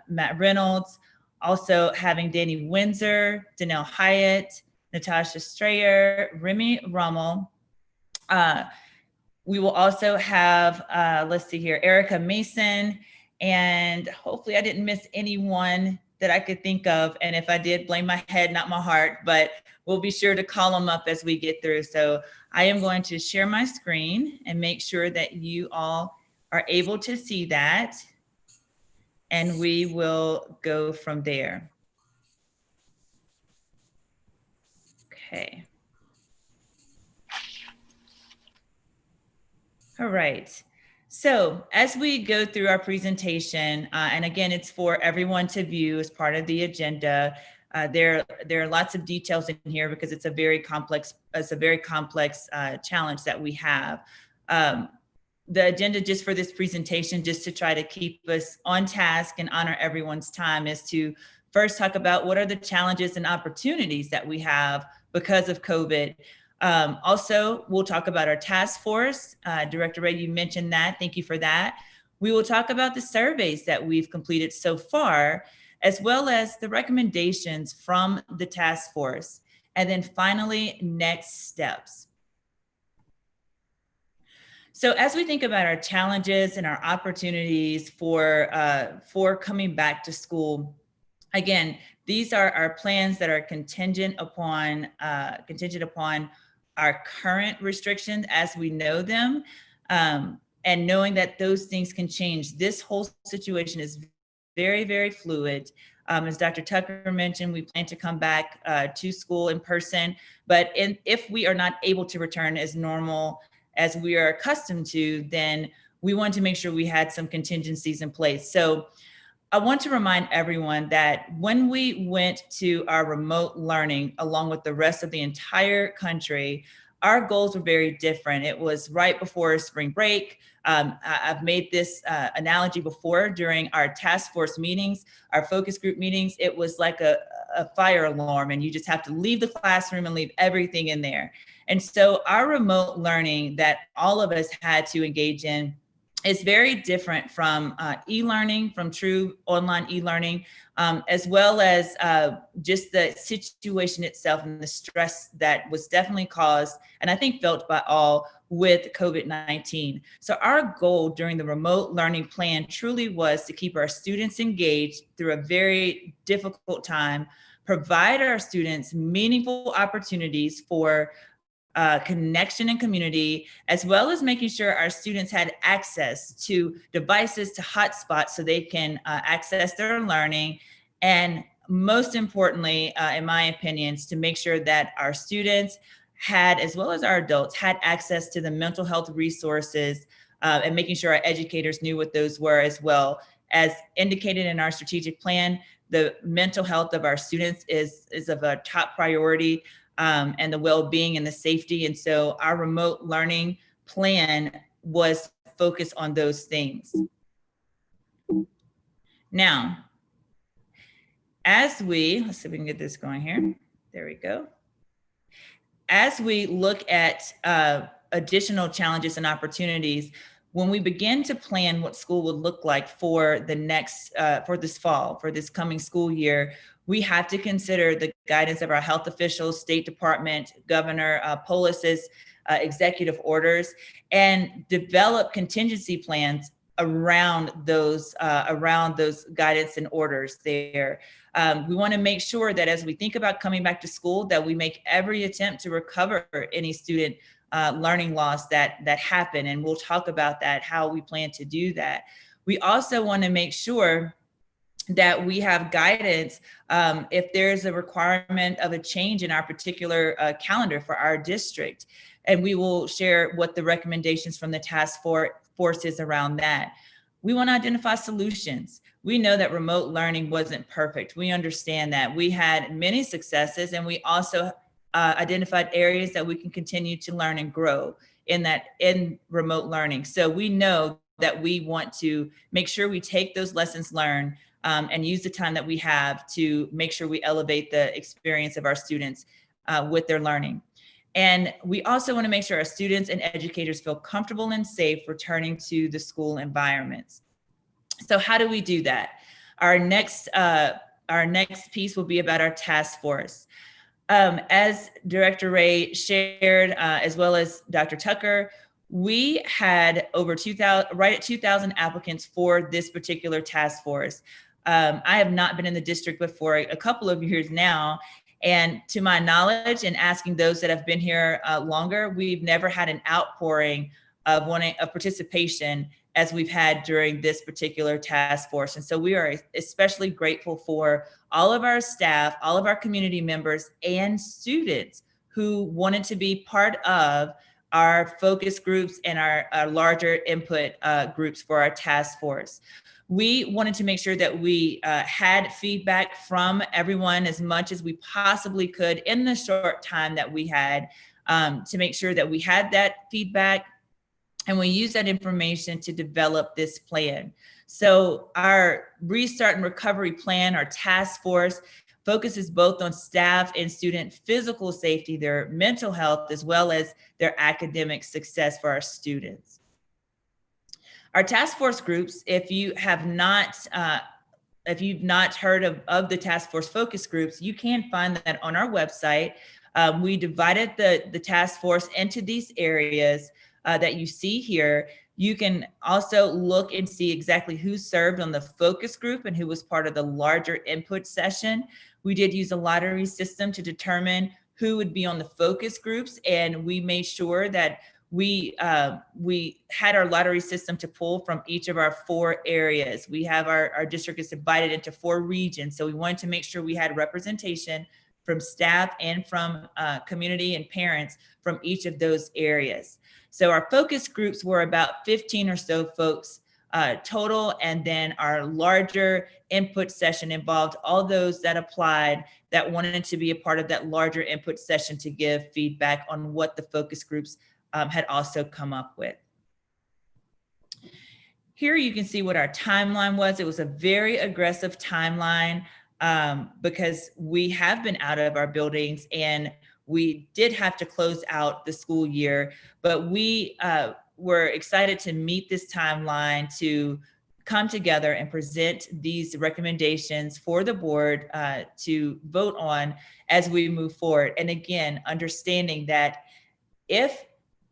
L: Matt Reynolds, Also having Danny Windsor, Danelle Hyatt, Natasha Strayer, Remy Rommel. We will also have, let's see here, Erica Mason, and hopefully I didn't miss anyone that I could think of. And if I did, blame my head, not my heart, but we'll be sure to call them up as we get through. So I am going to share my screen and make sure that you all are able to see that. And we will go from there. Okay. All right. So as we go through our presentation, and again, it's for everyone to view as part of the agenda. There are lots of details in here because it's a very complex challenge that we have. The agenda just for this presentation, just to try to keep us on task and honor everyone's time, is to first talk about what are the challenges and opportunities that we have because of COVID. Also, we'll talk about our task force. Director Ray, you mentioned that. Thank you for that. We will talk about the surveys that we've completed so far, as well as the recommendations from the task force. And then finally, next steps. So as we think about our challenges and our opportunities for coming back to school, again, these are our plans that are contingent upon our current restrictions as we know them, and knowing that those things can change. This whole situation is very, very fluid. As Dr. Tucker mentioned, we plan to come back to school in person, but if we are not able to return as normal as we are accustomed to, then we want to make sure we had some contingencies in place. So I want to remind everyone that when we went to our remote learning, along with the rest of the entire country, our goals were very different. It was right before spring break. I've made this analogy before during our task force meetings, our focus group meetings. It was like a fire alarm, and you just have to leave the classroom and leave everything in there. And so our remote learning that all of us had to engage in is very different from e-learning, from true online e-learning, as well as just the situation itself and the stress that was definitely caused, and I think felt by all, with COVID-19. So our goal during the remote learning plan truly was to keep our students engaged through a very difficult time, provide our students meaningful opportunities for connection and community, as well as making sure our students had access to devices, to hotspots, so they can access their learning. And most importantly, in my opinions, to make sure that our students had, as well as our adults, had access to the mental health resources, and making sure our educators knew what those were as well. As indicated in our strategic plan, the mental health of our students is of a top priority. And the well-being and the safety. And so our remote learning plan was focused on those things. Now, let's see if we can get this going here. There we go. As we look at additional challenges and opportunities, when we begin to plan what school would look like for the next, for this fall, for this coming school year, we have to consider the guidance of our health officials, State Department, Governor Polis's executive orders, and develop contingency plans around those guidance and orders there. We want to make sure that as we think about coming back to school, that we make every attempt to recover any student learning loss that happened, and we'll talk about that, how we plan to do that. We also want to make sure that we have guidance if there's a requirement of a change in our particular calendar for our district. And we will share what the recommendations from the task force is around that. We want to identify solutions. We know that remote learning wasn't perfect. We understand that. We had many successes, and we also identified areas that we can continue to learn and grow in remote learning. So we know that we want to make sure we take those lessons learned and use the time that we have to make sure we elevate the experience of our students with their learning. And we also want to make sure our students and educators feel comfortable and safe returning to the school environments. So how do we do that? Our next our next piece will be about our task force. As Director Ray shared, as well as Dr. Tucker, we had over 2,000, right at 2,000 applicants for this particular task force. I have not been in the district but for a couple of years now. And to my knowledge, and asking those that have been here longer, we've never had an outpouring of participation as we've had during this particular task force. And so we are especially grateful for all of our staff, all of our community members and students who wanted to be part of our focus groups and our larger input groups for our task force. We wanted to make sure that we had feedback from everyone as much as we possibly could in the short time that we had, to make sure that we had that feedback and we use that information to develop this plan. So our restart and recovery plan, our task force, focuses both on staff and student physical safety, their mental health, as well as their academic success for our students. Our task force groups, if you've not heard of the task force focus groups, you can find that on our website. We divided the task force into these areas that you see here. You can also look and see exactly who served on the focus group and who was part of the larger input session. We did use a lottery system to determine who would be on the focus groups, and we made sure that we had our lottery system to pull from each of our 4 areas. We have our district is divided into 4 regions, so we wanted to make sure we had representation from staff and from community and parents from each of those areas. So our focus groups were about 15 or so folks total, and then our larger input session involved all those that applied that wanted to be a part of that larger input session to give feedback on what the focus groups had also come up with. Here you can see what our timeline was. It was a very aggressive timeline because we have been out of our buildings and we did have to close out the school year, but we were excited to meet this timeline to come together and present these recommendations for the board to vote on as we move forward. And again, understanding that if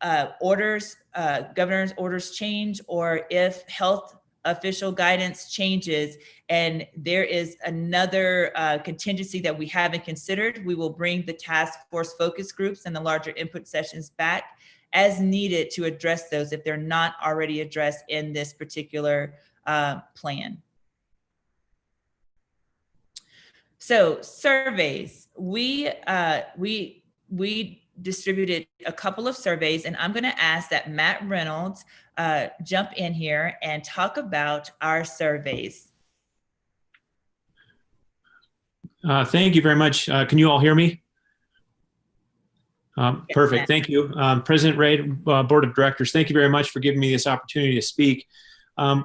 L: governor's orders change, or if health official guidance changes and there is another contingency that we haven't considered, we will bring the task force focus groups and the larger input sessions back as needed to address those if they're not already addressed in this particular plan. So surveys, we distributed a couple of surveys, and I'm going to ask that Matt Reynolds jump in here and talk about our surveys.
M: Thank you very much. Can you all hear me? Perfect. Thank you. President Ray, Board of Directors, thank you very much for giving me this opportunity to speak.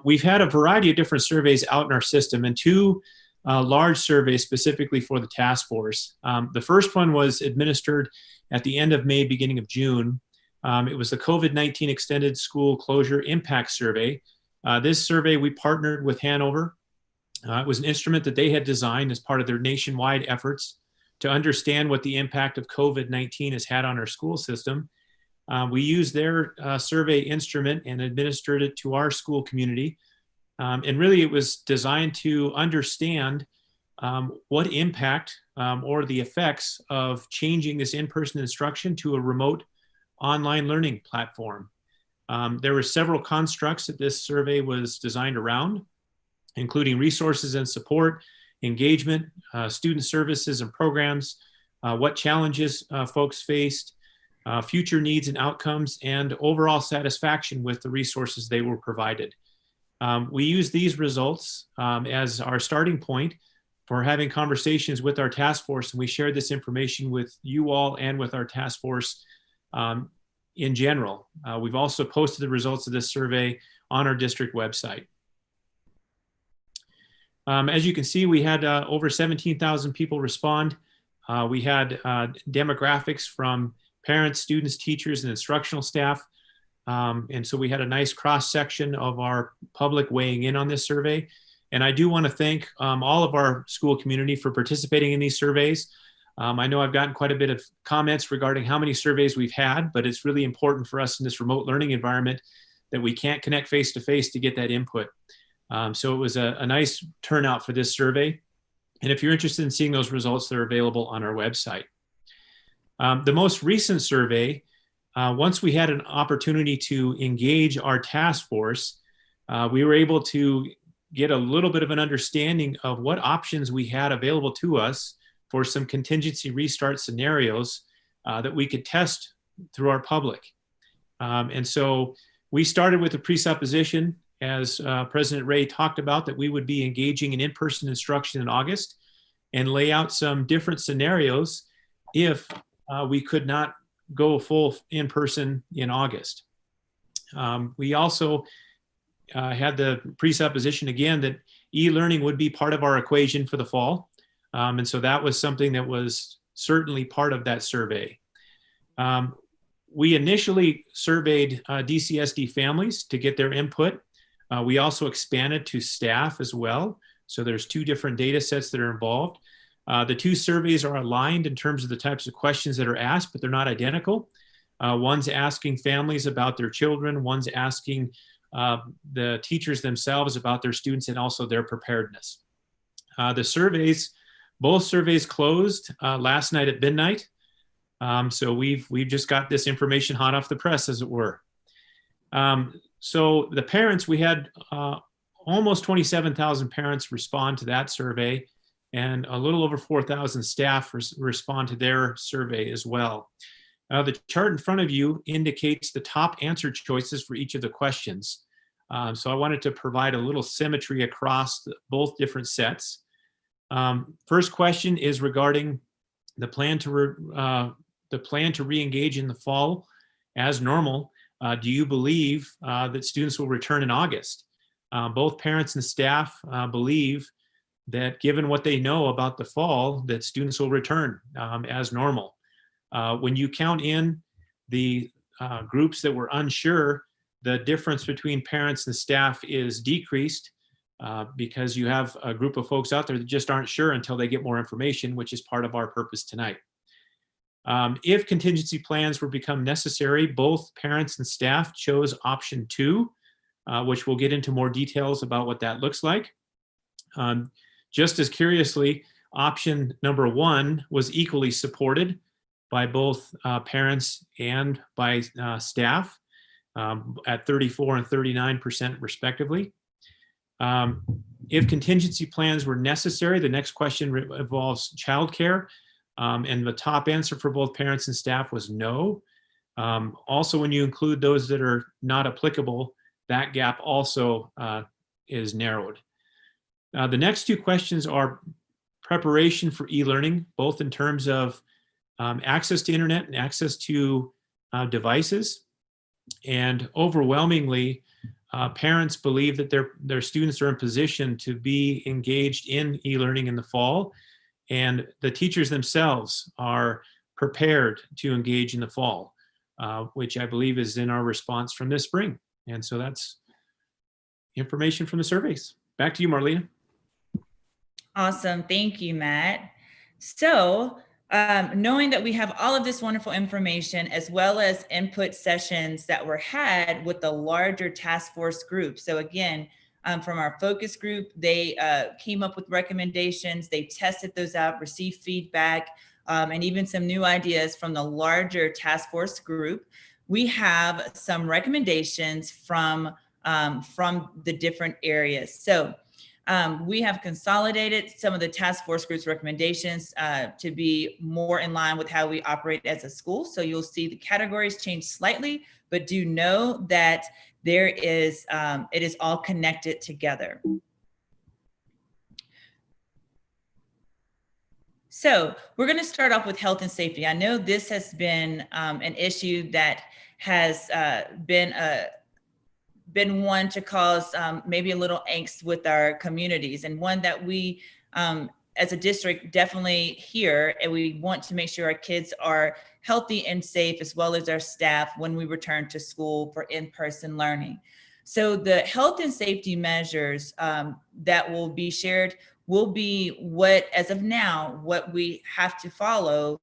M: We've had a variety of different surveys out in our system, and 2 large surveys specifically for the task force. The first one was administered at the end of May, beginning of June. It was the COVID-19 Extended School Closure Impact Survey. This survey, we partnered with Hanover. It was an instrument that they had designed as part of their nationwide efforts to understand what the impact of COVID-19 has had on our school system. We used their survey instrument and administered it to our school community. And really it was designed to understand what impact or the effects of changing this in-person instruction to a remote online learning platform. There were several constructs that this survey was designed around, including resources and support, engagement, student services and programs, what challenges folks faced, future needs and outcomes, and overall satisfaction with the resources they were provided. We use these results as our starting point for having conversations with our task force, and we shared this information with you all and with our task force in general. We've also posted the results of this survey on our district website. As you can see, we had over 17,000 people respond. We had demographics from parents, students, teachers, and instructional staff. And so we had a nice cross section of our public weighing in on this survey. And I do want to thank all of our school community for participating in these surveys. I know I've gotten quite a bit of comments regarding how many surveys we've had, but it's really important for us in this remote learning environment that we can't connect face-to-face to get that input. So it was a nice turnout for this survey. And if you're interested in seeing those results, they're available on our website. The most recent survey, once we had an opportunity to engage our task force, we were able to get a little bit of an understanding of what options we had available to us for some contingency restart scenarios that we could test through our public. And so we started with a presupposition, as President Ray talked about, that we would be engaging in in-person instruction in August and lay out some different scenarios if we could not go full in-person in August. We also had the presupposition again that e-learning would be part of our equation for the fall. And so that was something that was certainly part of that survey. We initially surveyed DCSD families to get their input. We also expanded to staff as well. So there's 2 different data sets that are involved. The 2 surveys are aligned in terms of the types of questions that are asked, but they're not identical. One's asking families about their children, one's asking the teachers themselves about their students and also their preparedness. Both surveys closed last night at midnight. So we've just got this information hot off the press, as it were. So the parents, we had almost 27,000 parents respond to that survey, and a little over 4,000 staff respond to their survey as well. The chart in front of you indicates the top answer choices for each of the questions. So I wanted to provide a little symmetry across both different sets. First question is regarding the plan to re-engage in the fall as normal. Do you believe that students will return in August? Both parents and staff believe that given what they know about the fall, that students will return as normal. When you count in the groups that were unsure, the difference between parents and staff is decreased because you have a group of folks out there that just aren't sure until they get more information, which is part of our purpose tonight. If contingency plans were become necessary, both parents and staff chose option 2, which we'll get into more details about what that looks like. Just as curiously, option number 1 was equally supported by both parents and by staff at 34% and 39% respectively. If contingency plans were necessary, the next question involves childcare. And the top answer for both parents and staff was no. Also, when you include those that are not applicable, that gap also is narrowed. The next 2 questions are preparation for e-learning, both in terms of access to internet and access to devices. And overwhelmingly, parents believe that their students are in position to be engaged in e-learning in the fall, and the teachers themselves are prepared to engage in the fall, which I believe is in our response from this spring. And so that's information from the surveys. Back to you, Marlena.
L: Awesome. Thank you, Matt. So knowing that we have all of this wonderful information, as well as input sessions that were had with the larger task force group. So again, from our focus group, they came up with recommendations, they tested those out, received feedback, and even some new ideas from the larger task force group. We have some recommendations from the different areas. So we have consolidated some of the task force group's recommendations to be more in line with how we operate as a school. So you'll see the categories change slightly, but do know that there is, it is all connected together. So we're going to start off with health and safety. I know this has been an issue that has been one to cause maybe a little angst with our communities, and one that we as a district definitely hear, and we want to make sure our kids are healthy and safe, as well as our staff when we return to school for in-person learning. So the health and safety measures that will be shared will be what, as of now, what we have to follow,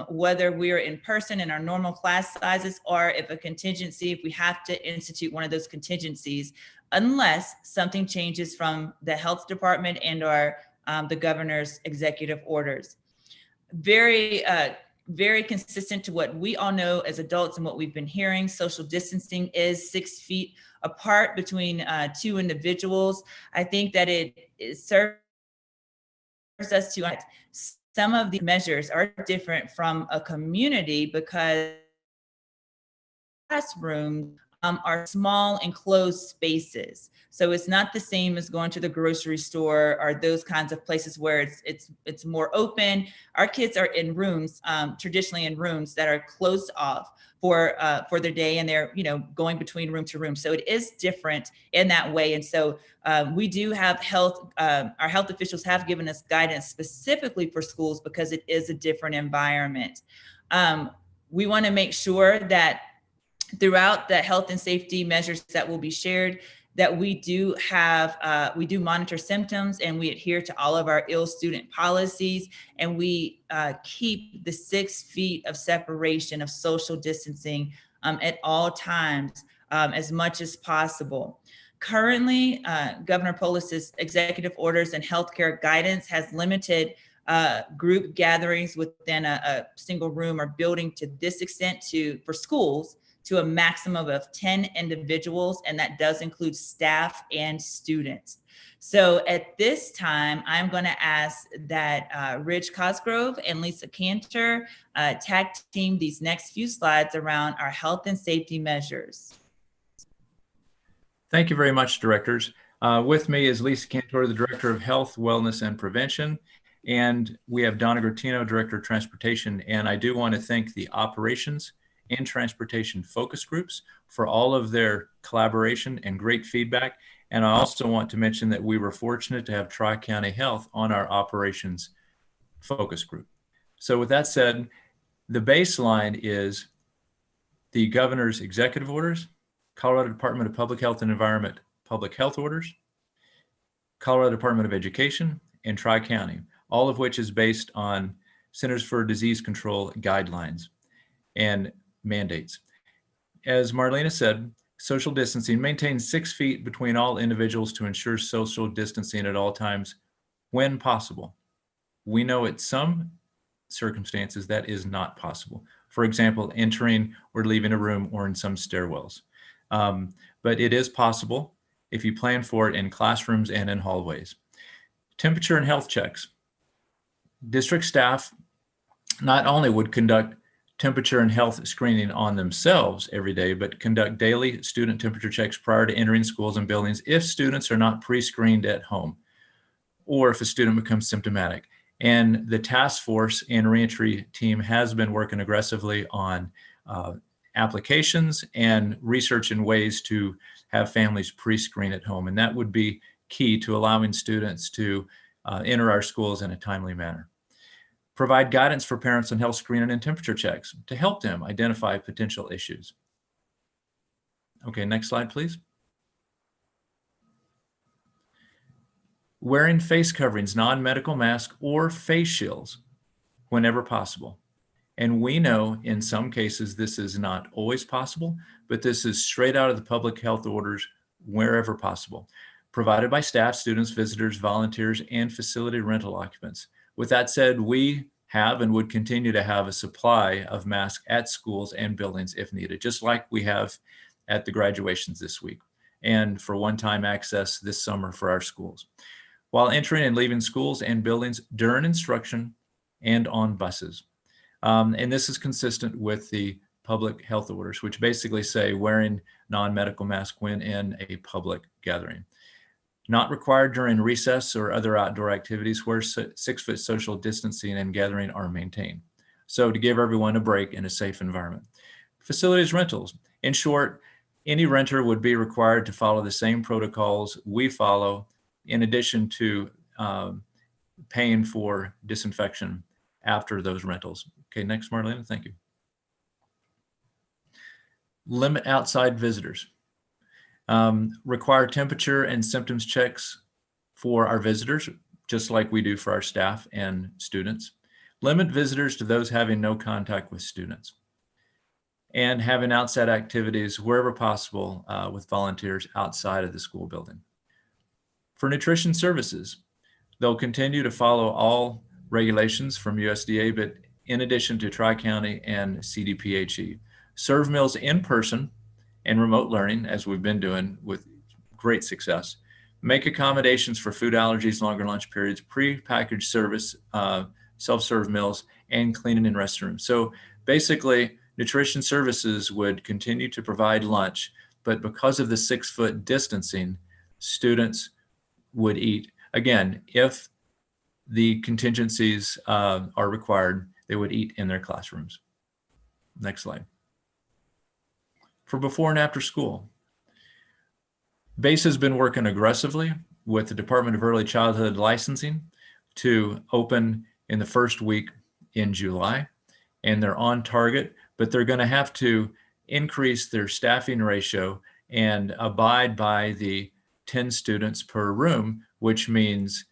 L: whether we're in person in our normal class sizes, or if a contingency, if we have to institute one of those contingencies, unless something changes from the health department and or the governor's executive orders. Very consistent to what we all know as adults and what we've been hearing. Social distancing is 6 feet apart between two individuals. I think that it serves us to some of the measures are different from a community because classrooms are small enclosed spaces. So it's not the same as going to the grocery store or those kinds of places where it's more open. Our kids are in rooms, traditionally in rooms that are closed off for their day, and they're going between room to room. So it is different in that way. And so we do have our health officials have given us guidance specifically for schools because it is a different environment. We want to make sure that throughout the health and safety measures that will be shared, that we do monitor symptoms and we adhere to all of our ill student policies, and we keep the 6 feet of separation of social distancing at all times as much as possible. Currently, Governor Polis's executive orders and healthcare guidance has limited group gatherings within a single room or building to this extent for schools to a maximum of 10 individuals, and that does include staff and students. So at this time, I'm going to ask that Ridge Cosgrove and Lisa Cantor tag team these next few slides around our health and safety measures.
N: Thank you very much, directors. With me is Lisa Cantor, the Director of Health, Wellness, and Prevention. And we have Donna Grattino, Director of Transportation. And I do want to thank the Operations and Transportation focus groups for all of their collaboration and great feedback. And I also want to mention that we were fortunate to have Tri-County Health on our Operations focus group. So with that said, the baseline is the governor's executive orders, Colorado Department of Public Health and Environment public health orders, Colorado Department of Education, and Tri-County, all of which is based on Centers for Disease Control guidelines and mandates. As Marlena said, social distancing, maintain 6 feet between all individuals to ensure social distancing at all times when possible. We know at some circumstances that is not possible. For example, entering or leaving a room or in some stairwells. But it is possible if you plan for it in classrooms and in hallways. Temperature and health checks. District staff not only would conduct temperature and health screening on themselves every day, but conduct daily student temperature checks prior to entering schools and buildings if students are not pre-screened at home or if a student becomes symptomatic. And the task force and reentry team has been working aggressively on applications and research in ways to have families pre-screen at home. And that would be key to allowing students to enter our schools in a timely manner. Provide guidance for parents on health screening and temperature checks to help them identify potential issues. Okay, next slide, please. Wearing face coverings, non-medical mask, or face shields whenever possible. And we know in some cases this is not always possible, but this is straight out of the public health orders wherever possible. Provided by staff, students, visitors, volunteers, and facility rental occupants. With that said, we have and would continue to have a supply of masks at schools and buildings if needed, just like we have at the graduations this week and for one-time access this summer for our schools. While entering and leaving schools and buildings during instruction and on buses. And this is consistent with the public health orders, which basically say wearing non-medical mask when in a public gathering. Not required during recess or other outdoor activities where 6 foot social distancing and gathering are maintained. So to give everyone a break in a safe environment. Facilities rentals. In short, any renter would be required to follow the same protocols we follow in addition to paying for disinfection after those rentals. Okay, next, Marlena, thank you. Limit outside visitors. Require temperature and symptoms checks for our visitors, just like we do for our staff and students. Limit visitors to those having no contact with students. And having outside activities wherever possible with volunteers outside of the school building. For nutrition services, they'll continue to follow all regulations from USDA, but in addition to Tri-County and CDPHE. Serve meals in person and remote learning, as we've been doing with great success. Make accommodations for food allergies, longer lunch periods, pre-packaged service, self-serve meals, and cleaning in restrooms. So basically, nutrition services would continue to provide lunch, but because of the 6-foot distancing, students would eat. Again, if the contingencies are required, they would eat in their classrooms. Next slide. For before and after school, BASE has been working aggressively with the Department of Early Childhood Licensing to open in the first week in July, and they're on target, but they're going to have to increase their staffing ratio and abide by the 10 students per room, which means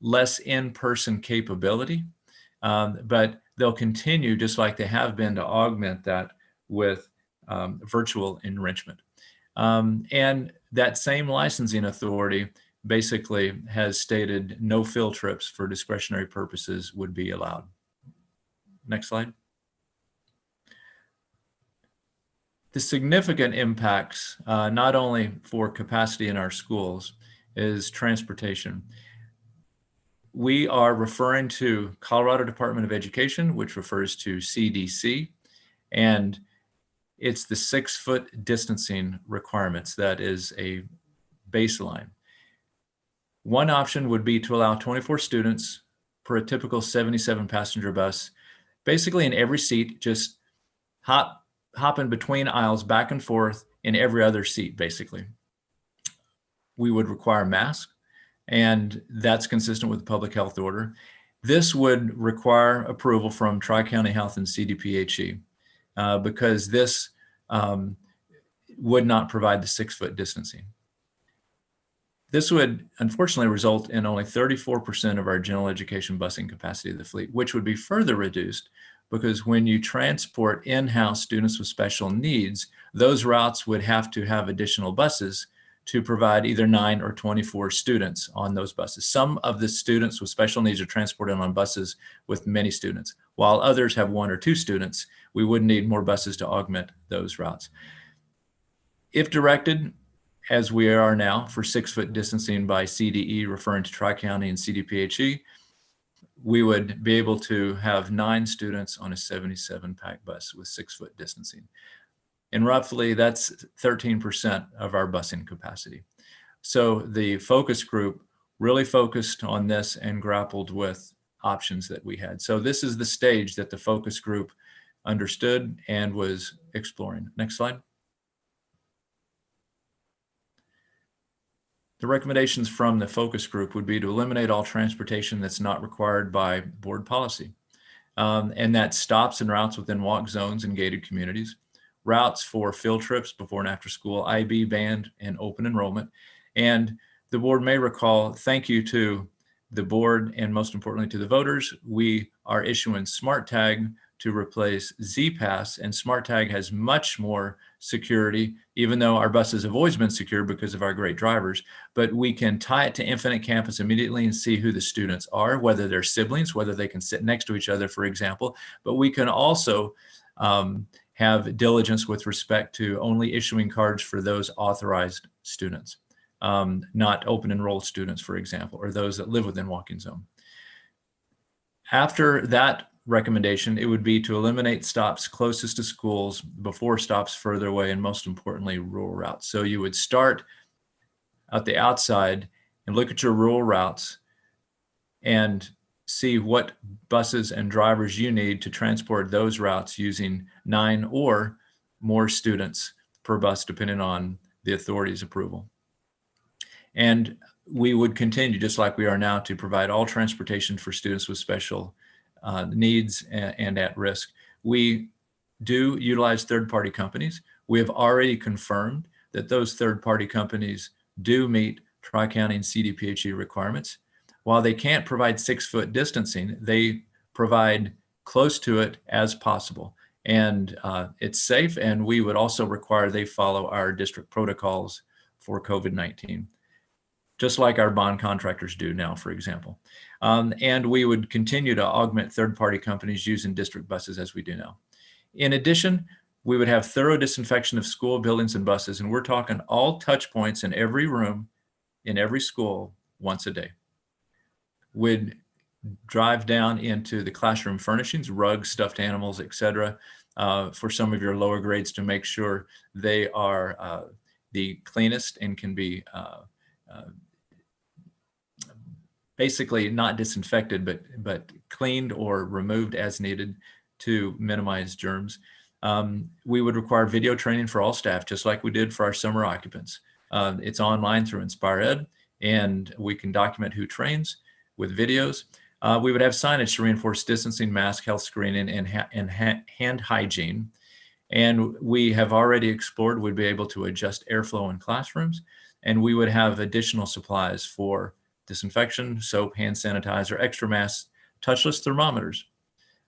N: less in-person capability, but they'll continue just like they have been to augment that with virtual enrichment. And that same licensing authority basically has stated no field trips for discretionary purposes would be allowed. Next slide. The significant impacts, not only for capacity in our schools, is transportation. We are referring to Colorado Department of Education, which refers to CDC, and it's the 6-foot distancing requirements that is a baseline. One option would be to allow 24 students per a typical 77 passenger bus, basically in every seat, just hopping between aisles back and forth in every other seat, basically. We would require masks, and that's consistent with the public health order. This would require approval from Tri-County Health and CDPHE because this would not provide the 6-foot distancing. This would unfortunately result in only 34% of our general education busing capacity of the fleet, which would be further reduced because when you transport in-house students with special needs, those routes would have to have additional buses to provide either 9 or 24 students on those buses. Some of the students with special needs are transported on buses with many students, while others have 1 or 2 students. We would need more buses to augment those routes. If directed, as we are now, for 6-foot distancing by CDE, referring to Tri-County and CDPHE, we would be able to have 9 students on a 77-pack bus with 6-foot distancing. And roughly that's 13% of our busing capacity. So the focus group really focused on this and grappled with options that we had. So this is the stage that the focus group understood and was exploring. Next slide. The recommendations from the focus group would be to eliminate all transportation that's not required by board policy. And that stops and routes within walk zones and gated communities, routes for field trips before and after school, IB, band, and open enrollment. And the board may recall, thank you to the board and most importantly to the voters, we are issuing Smart Tag to replace Z-Pass, and Smart Tag has much more security, even though our buses have always been secure because of our great drivers, but we can tie it to Infinite Campus immediately and see who the students are, whether they're siblings, whether they can sit next to each other, for example, but we can also have diligence with respect to only issuing cards for those authorized students, not open enrolled students, for example, or those that live within walking zone. After that recommendation, it would be to eliminate stops closest to schools before stops further away, and most importantly, rural routes. So you would start at the outside and look at your rural routes and see what buses and drivers you need to transport those routes using 9 or more students per bus, depending on the authority's approval. And we would continue, just like we are now, to provide all transportation for students with special needs and at risk. We do utilize third-party companies. We have already confirmed that those third-party companies do meet Tri-County and CDPHE requirements. While they can't provide 6-foot distancing, they provide close to it as possible. And it's safe, and we would also require they follow our district protocols for COVID-19, just like our bond contractors do now, for example. And we would continue to augment third-party companies using district buses as we do now. In addition, we would have thorough disinfection of school buildings and buses, and we're talking all touch points in every room, in every school, once a day. We'd drive down into the classroom furnishings, rugs, stuffed animals, etc., for some of your lower grades to make sure they are the cleanest and can be basically not disinfected, but cleaned or removed as needed to minimize germs. We would require video training for all staff, just like we did for our summer occupants. It's online through Inspire Ed, and we can document who trains with videos. We would have signage to reinforce distancing, mask, health screening, and hand hygiene. And we have already explored, we'd be able to adjust airflow in classrooms, and we would have additional supplies for disinfection, soap, hand sanitizer, extra masks, touchless thermometers,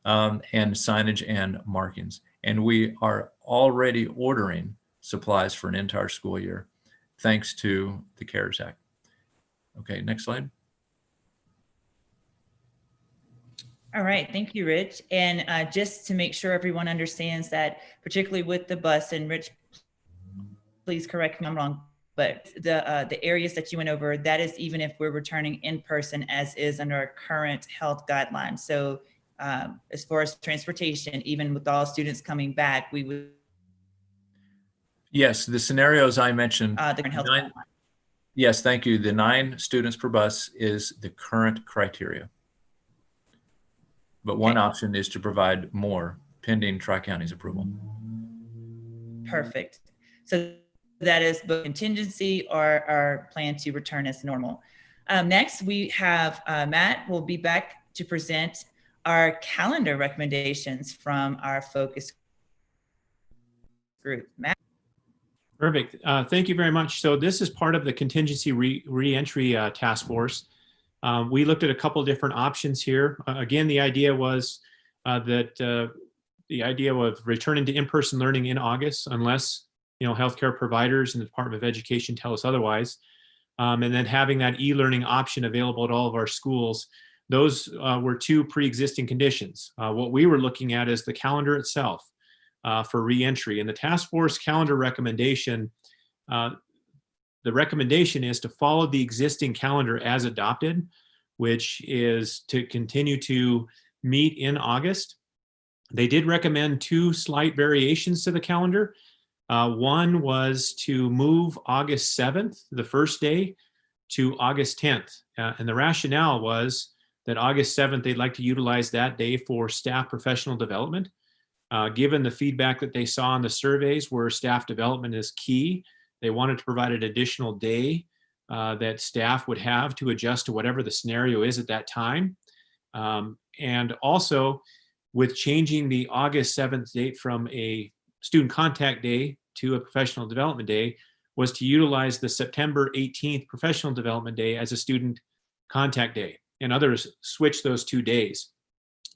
N: and signage and markings. And we are already ordering supplies for an entire school year, thanks to the CARES Act. Okay, next slide.
L: All right, thank you, Rich. And just to make sure everyone understands that, particularly with the bus, and Rich, please correct me if I'm wrong, but the areas that you went over, that is even if we're returning in person as is under our current health guidelines. So as far as transportation, even with all students coming back, we would.
N: Yes, the scenarios I mentioned.
L: The current health guidelines.
N: Yes, thank you. The 9 students per bus is the current criteria. But one option is to provide more pending Tri-County's approval.
L: Perfect. So that is both contingency or our plan to return as normal. Next, we have Matt will be back to present our calendar recommendations from our focus group. Matt.
M: Perfect. Thank you very much. So this is part of the contingency re-entry task force. We looked at a couple different options here. Again, the idea was that the idea of returning to in-person learning in August, unless healthcare providers and the Department of Education tell us otherwise, and then having that e-learning option available at all of our schools. Those were 2 pre-existing conditions. What we were looking at is the calendar itself for re-entry, and the task force calendar recommendation. The recommendation is to follow the existing calendar as adopted, which is to continue to meet in August. They did recommend 2 slight variations to the calendar. One was to move August 7th, the first day, to August 10th. And the rationale was that August 7th, they'd like to utilize that day for staff professional development. Given the feedback that they saw in the surveys where staff development is key, they wanted to provide an additional day that staff would have to adjust to whatever the scenario is at that time. And also, with changing the August 7th date from a student contact day to a professional development day, was to utilize the September 18th professional development day as a student contact day. And others switch those 2 days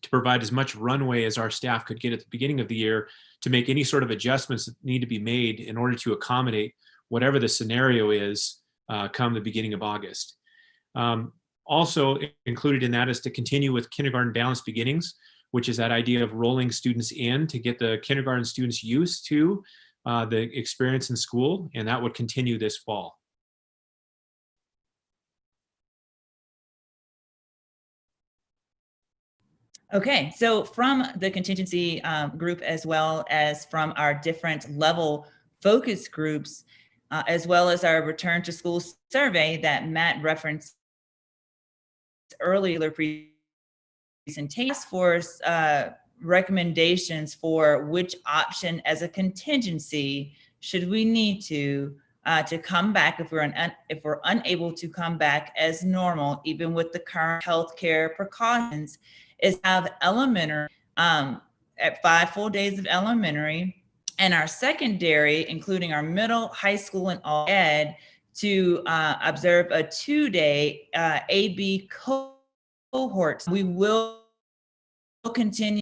M: to provide as much runway as our staff could get at the beginning of the year to make any sort of adjustments that need to be made in order to accommodate whatever the scenario is come the beginning of August. Also included in that is to continue with kindergarten balanced beginnings, which is that idea of rolling students in to get the kindergarten students used to the experience in school, and that would continue this fall.
L: Okay, so from the contingency group, as well as from our different level focus groups, as well as our return to school survey that Matt referenced earlier, presentation force recommendations for which option as a contingency should we need to come back if we're unable to come back as normal, even with the current healthcare precautions, is have elementary at 5 full days of elementary, and our secondary, including our middle, high school, and all ed, to observe a 2-day AB cohort. We will continue,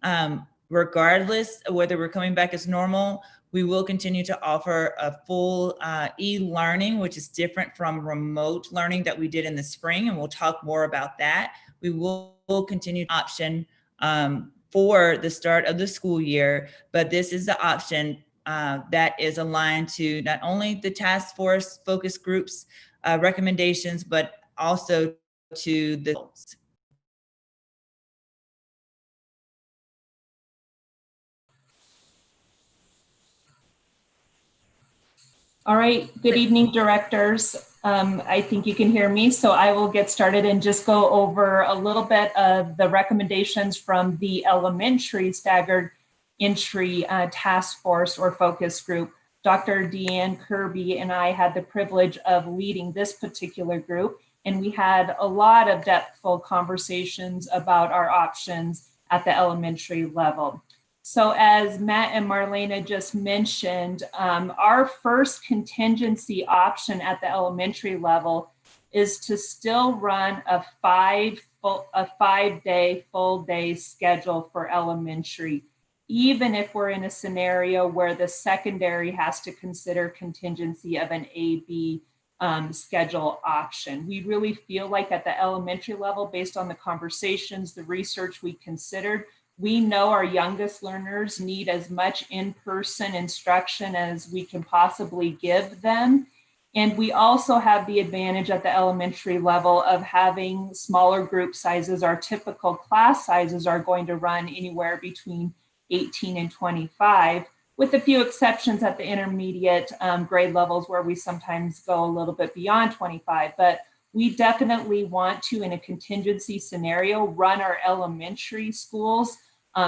L: regardless of whether we're coming back as normal, we will continue to offer a full e-learning, which is different from remote learning that we did in the spring, and we'll talk more about that. We will continue option for the start of the school year, but this is the option that is aligned to not only the task force focus groups recommendations, but also to the adults.
O: All right, good evening, directors. I think you can hear me, so I will get started and just go over a little bit of the recommendations from the elementary staggered entry task force or focus group. Dr. Deanne Kirby and I had the privilege of leading this particular group, and we had a lot of depthful conversations about our options at the elementary level. So as Matt and Marlena just mentioned, our first contingency option at the elementary level is to still run a 5-day full day schedule for elementary, even if we're in a scenario where the secondary has to consider contingency of an AB schedule option. We really feel like at the elementary level, based on the conversations, the research we considered, we know our youngest learners need as much in-person instruction as we can possibly give them. And we also have the advantage at the elementary level of having smaller group sizes. Our typical class sizes are going to run anywhere between 18 and 25, with a few exceptions at the intermediate grade levels where we sometimes go a little bit beyond 25. But we definitely want to, in a contingency scenario, run our elementary schools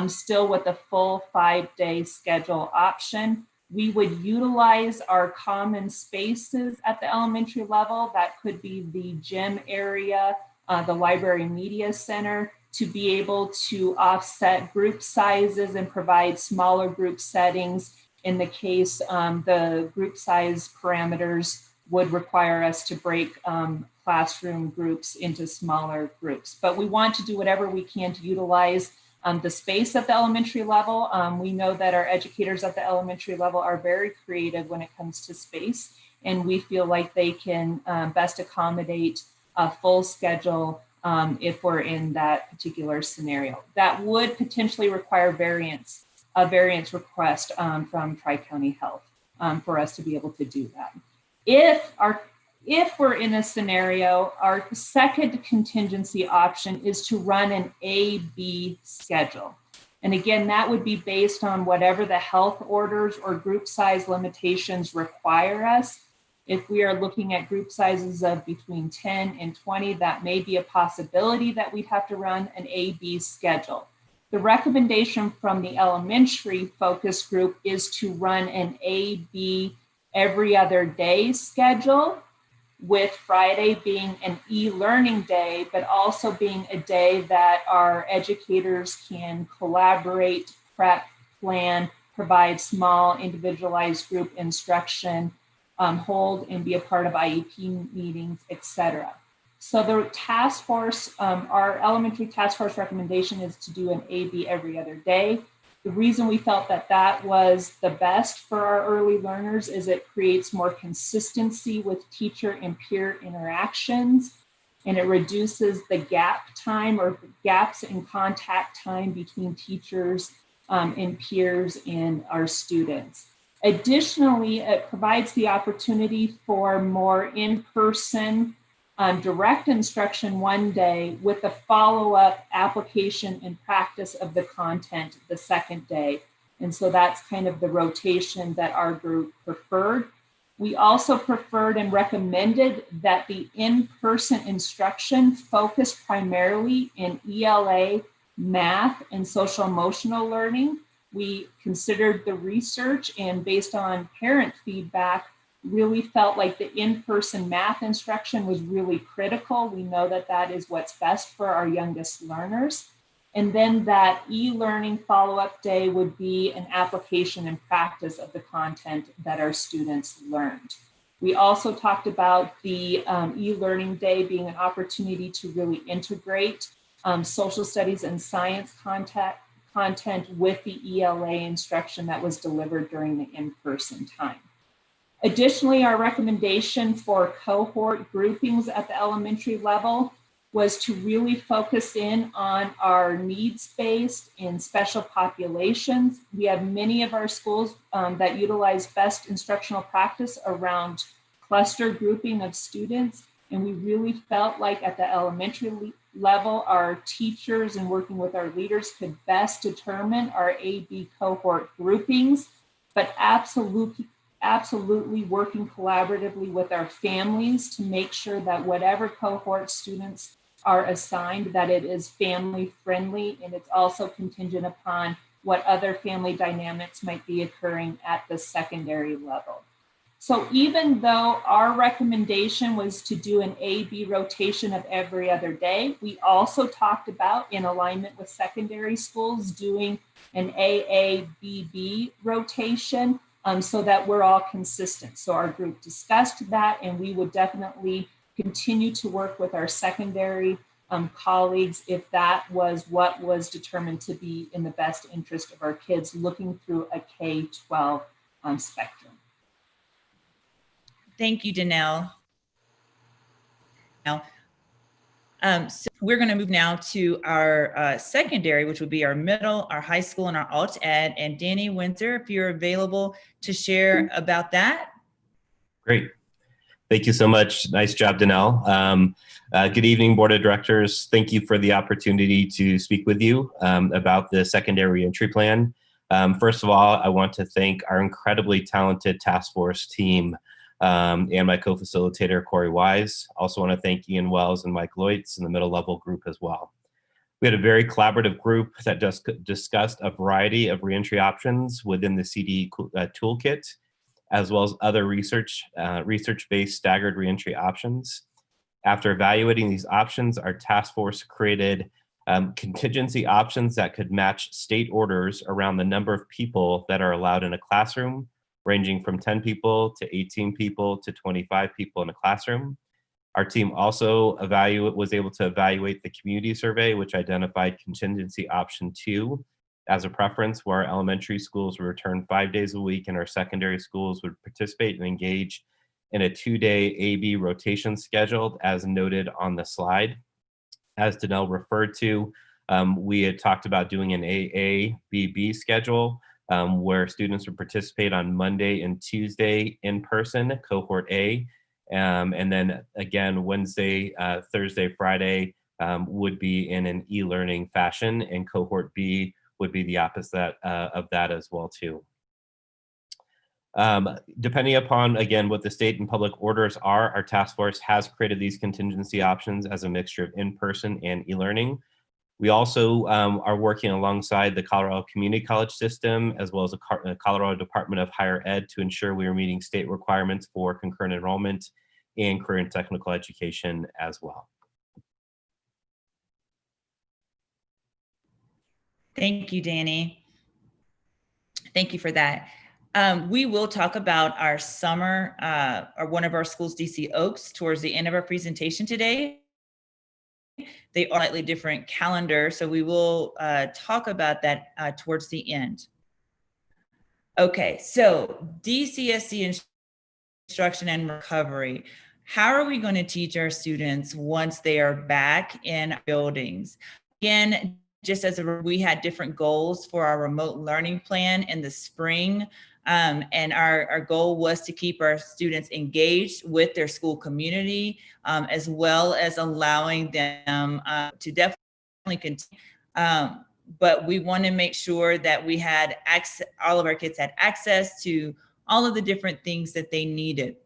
O: still with a full 5-day schedule option. We would utilize our common spaces at the elementary level. That could be the gym area, the library media center, to be able to offset group sizes and provide smaller group settings in the case the group size parameters would require us to break classroom groups into smaller groups. But we want to do whatever we can to utilize the space at the elementary level. We know that our educators at the elementary level are very creative when it comes to space, and we feel like they can best accommodate a full schedule if we're in that particular scenario. That would potentially require a variance request from Tri-County Health for us to be able to do that. If we're in a scenario, our second contingency option is to run an A-B schedule. And again, that would be based on whatever the health orders or group size limitations require us. If we are looking at group sizes of between 10 and 20, that may be a possibility that we'd have to run an A-B schedule. The recommendation from the elementary focus group is to run an A-B every other day schedule, with Friday being an e-learning day, but also being a day that our educators can collaborate, prep, plan, provide small individualized group instruction, hold and be a part of IEP meetings, etc. So the task force, our elementary task force recommendation is to do an AB every other day. The reason we felt that that was the best for our early learners is it creates more consistency with teacher and peer interactions, and it reduces the gap time or gaps in contact time between teachers and peers and our students. Additionally, it provides the opportunity for more in-person direct instruction one day with a follow-up application and practice of the content the second day. And so that's kind of the rotation that our group preferred. We also preferred and recommended that the in-person instruction focus primarily in ELA, math, and social emotional learning. We considered the research and based on parent feedback, really felt like the in-person math instruction was really critical. We know that that is what's best for our youngest learners. And then that e-learning follow-up day would be an application and practice of the content that our students learned. We also talked about the e-learning day being an opportunity to really integrate social studies and science content with the ELA instruction that was delivered during the in-person time. Additionally, our recommendation for cohort groupings at the elementary level was to really focus in on our needs-based and special populations. We have many of our schools that utilize best instructional practice around cluster grouping of students. And we really felt like at the elementary level, our teachers and working with our leaders could best determine our AB cohort groupings, but absolutely working collaboratively with our families to make sure that whatever cohort students are assigned, that it is family friendly, and it's also contingent upon what other family dynamics might be occurring at the secondary level. So even though our recommendation was to do an A-B rotation of every other day, we also talked about, in alignment with secondary schools, doing an AA-BB rotation so that we're all consistent. So our group discussed that, and we would definitely continue to work with our secondary colleagues if that was what was determined to be in the best interest of our kids looking through a K-12 spectrum.
L: Thank you, Danelle. So we're going to move now to our secondary, which would be our middle, our high school, and our alt ed. And Danny Windsor, if you're available to share about that.
P: Great. Thank you so much. Nice job, Danelle. Good evening, Board of Directors. Thank you for the opportunity to speak with you about the secondary entry plan. First of all, I want to thank our incredibly talented task force team and my co-facilitator, Corey Wise. Also want to thank Ian Wells and Mike Leutz in the middle level group as well. We had a very collaborative group that just discussed a variety of reentry options within the CD toolkit, as well as other research-based staggered reentry options. After evaluating these options, our task force created contingency options that could match state orders around the number of people that are allowed in a classroom, ranging from 10 people to 18 people to 25 people in a classroom. Our team also was able to evaluate the community survey, which identified contingency option 2 as a preference, where our elementary schools would return 5 days a week and our secondary schools would participate and engage in a 2-day AB rotation scheduled as noted on the slide. As Danelle referred to, we had talked about doing an AA-BB schedule where students would participate on Monday and Tuesday in person, cohort A, and then again, Wednesday, Thursday, Friday would be in an e-learning fashion, and cohort B would be the opposite of that as well too. Depending upon, again, what the state and public orders are, our task force has created these contingency options as a mixture of in-person and e-learning. We also are working alongside the Colorado Community College system, as well as the Colorado Department of Higher Ed, to ensure we are meeting state requirements for concurrent enrollment and career and technical education as well.
L: Thank you, Danny. Thank you for that. We will talk about our summer, or one of our schools, DC Oaks, towards the end of our presentation today. They are slightly different calendar, so we will talk about that towards the end. Okay, so DCSD instruction and recovery. How are we going to teach our students once they are back in buildings? Again, just as we had different goals for our remote learning plan in the spring, and our goal was to keep our students engaged with their school community, as well as allowing them to definitely continue. But we want to make sure that we had access, all of our kids had access to all of the different things that they needed.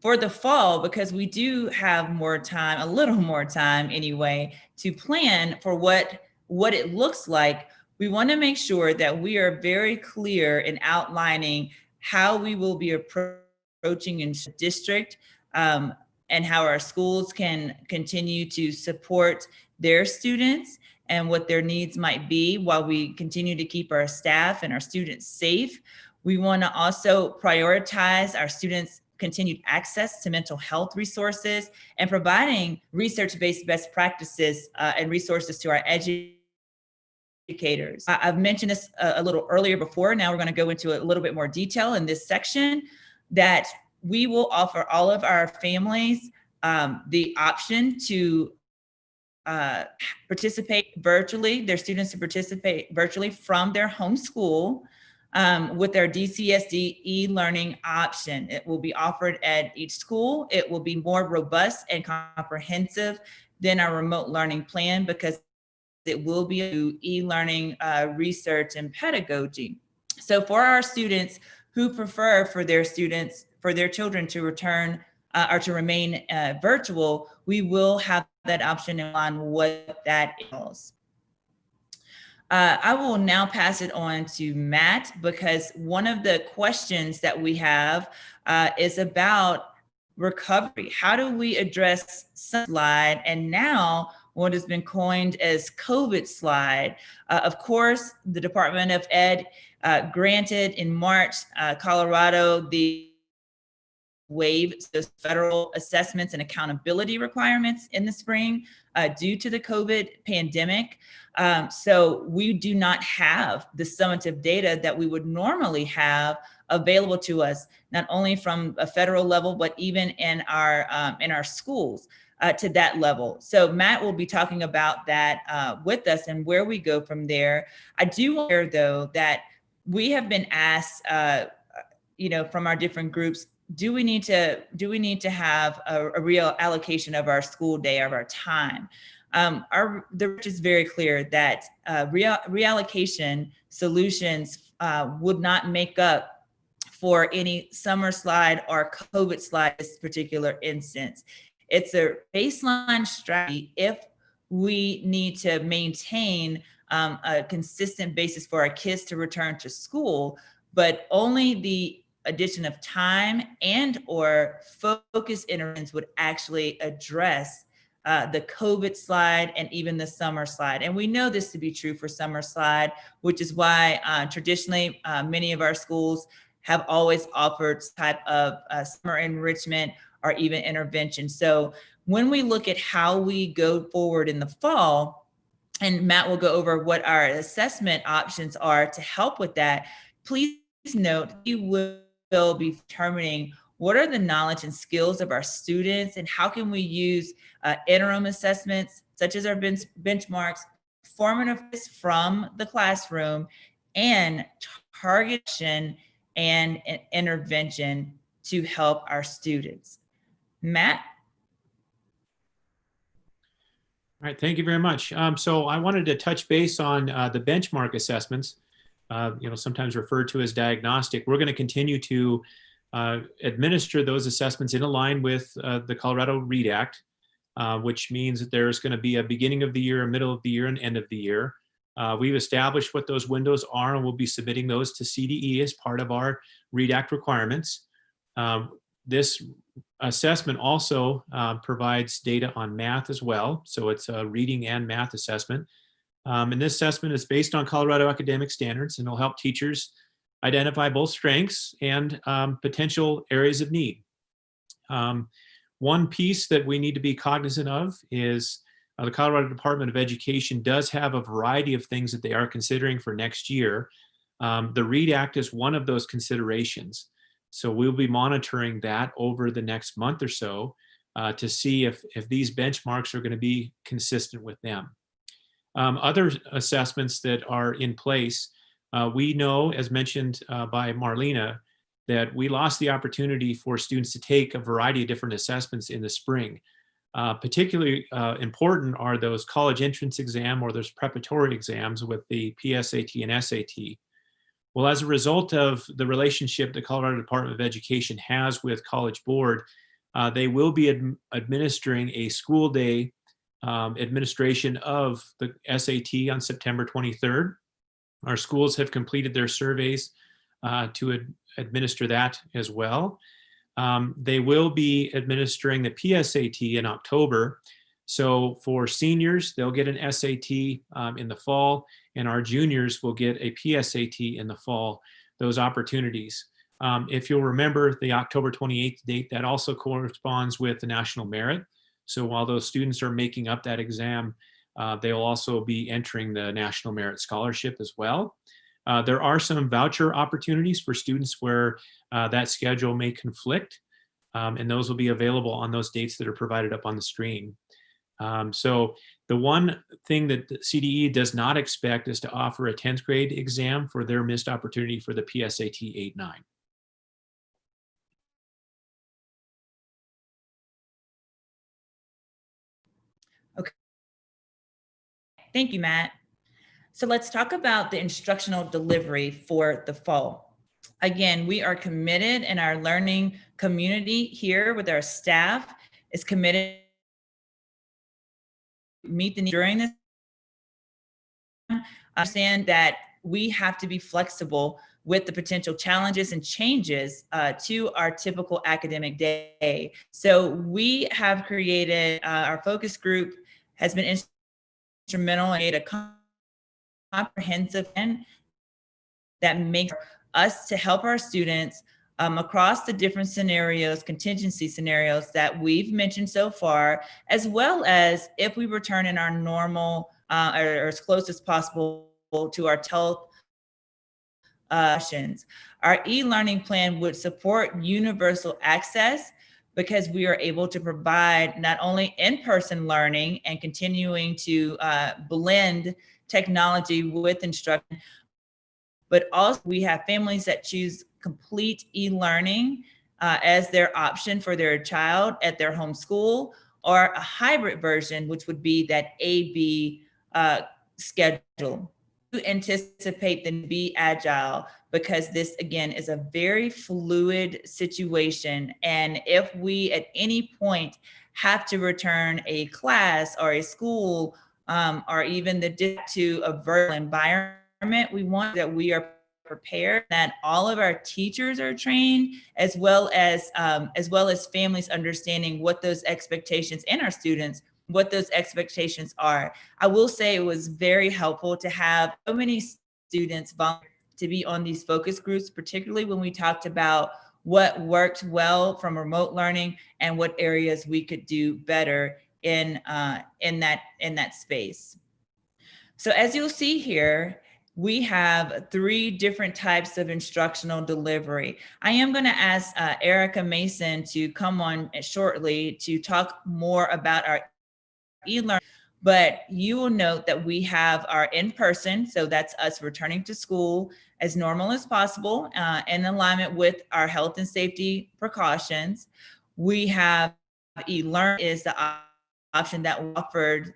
L: For the fall, because we do have more time, a little more time anyway, to plan for what it looks like, we want to make sure that we are very clear in outlining how we will be approaching in district, and how our schools can continue to support their students, and what their needs might be while we continue to keep our staff and our students safe. We want to also prioritize our students' continued access to mental health resources and providing research-based best practices and resources to our educators. I've mentioned this a little earlier before. Now we're going to go into a little bit more detail in this section, that we will offer all of our families the option to participate virtually, their students to participate virtually from their home school with their DCSD e-learning option. It will be offered at each school. It will be more robust and comprehensive than our remote learning plan because it will be e-learning research and pedagogy. So for our students who prefer for their children to return or to remain virtual, we will have that option on what that is. I will now pass it on to Matt, because one of the questions that we have is about recovery. How do we address slide and now what has been coined as COVID slide? Of course, the Department of Ed granted in March, Colorado, the waive those federal assessments and accountability requirements in the spring due to the COVID pandemic. So we do not have the summative data that we would normally have available to us, not only from a federal level, but even in our schools to that level. So Matt will be talking about that with us and where we go from there. I do want to share, though, that we have been asked, from our different groups, do we need to have a real allocation of our school day, of our time? The research is very clear that reallocation solutions would not make up for any summer slide or COVID slide in this particular instance. It's a baseline strategy if we need to maintain a consistent basis for our kids to return to school, but only the addition of time and or focus interventions would actually address the COVID slide and even the summer slide. And we know this to be true for summer slide, which is why traditionally many of our schools have always offered type of summer enrichment or even intervention. So when we look at how we go forward in the fall, and Matt will go over what our assessment options are to help with that, please note we will be determining what are the knowledge and skills of our students and how can we use interim assessments such as our benchmarks, formative from the classroom, and targeting and intervention to help our students. Matt?
M: All right, thank you very much. So I wanted to touch base on the benchmark assessments, sometimes referred to as diagnostic. We're going to continue to administer those assessments in line with the Colorado READ Act, which means that there's going to be a beginning of the year, a middle of the year, and end of the year. We've established what those windows are, and we'll be submitting those to CDE as part of our READ Act requirements. This assessment also provides data on math as well. So it's a reading and math assessment. And this assessment is based on Colorado academic standards, and it'll help teachers identify both strengths and potential areas of need. One piece that we need to be cognizant of is the Colorado Department of Education does have a variety of things that they are considering for next year. The READ Act is one of those considerations. So we'll be monitoring that over the next month or so to see if these benchmarks are going to be consistent with them. Other assessments that are in place, we know, as mentioned by Marlena, that we lost the opportunity for students to take a variety of different assessments in the spring. Particularly important are those college entrance exam or those preparatory exams with the PSAT and SAT. Well, as a result of the relationship the Colorado Department of Education has with College Board, they will be administering a school day administration of the SAT on September 23rd. Our schools have completed their surveys to administer that as well. They will be administering the PSAT in October. So for seniors, they'll get an SAT in the fall, and our juniors will get a PSAT in the fall, those opportunities. If you'll remember the October 28th date, that also corresponds with the national merit. So while those students are making up that exam, they'll also be entering the National Merit Scholarship as well. There are some voucher opportunities for students where that schedule may conflict, and those will be available on those dates that are provided up on the screen. So the one thing that the CDE does not expect is to offer a 10th grade exam for their missed opportunity for the PSAT 8-9.
L: Thank you, Matt. So let's talk about the instructional delivery for the fall. Again, we are committed, and our learning community here with our staff is committed to meet the need during this. Understand that we have to be flexible with the potential challenges and changes to our typical academic day. So we have created, our focus group has been instrumental in a comprehensive plan that makes us to help our students across the different scenarios, contingency scenarios that we've mentioned so far, as well as if we return in our normal or as close as possible to our health sessions. Our e-learning plan would support universal access because we are able to provide not only in-person learning and continuing to blend technology with instruction, but also we have families that choose complete e-learning as their option for their child at their home school, or a hybrid version, which would be that A-B schedule. To anticipate and be agile, because this again is a very fluid situation. And if we at any point have to return a class or a school or even to a virtual environment, we want that we are prepared, that all of our teachers are trained, as well as families understanding what those expectations, and our students what those expectations are. I will say it was very helpful to have so many students volunteer to be on these focus groups, particularly when we talked about what worked well from remote learning and what areas we could do better in that space. So as you'll see here, we have 3 different types of instructional delivery. I am going to ask Erica Mason to come on shortly to talk more about our e-learning, but you will note that we have our in-person, so that's us returning to school as normal as possible in alignment with our health and safety precautions. We have e-learn is the option that we offered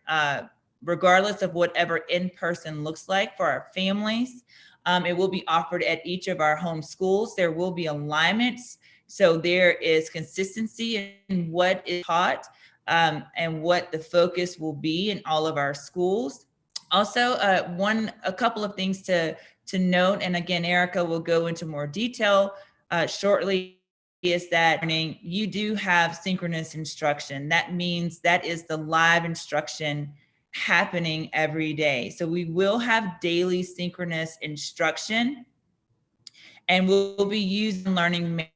L: regardless of whatever in-person looks like for our families. It will be offered at each of our home schools. There will be alignments, so there is consistency in what is taught and what the focus will be in all of our schools. Also, a couple of things to note, and again, Erica will go into more detail shortly, is that you do have synchronous instruction. That means that is the live instruction happening every day. So we will have daily synchronous instruction, and we'll be using learning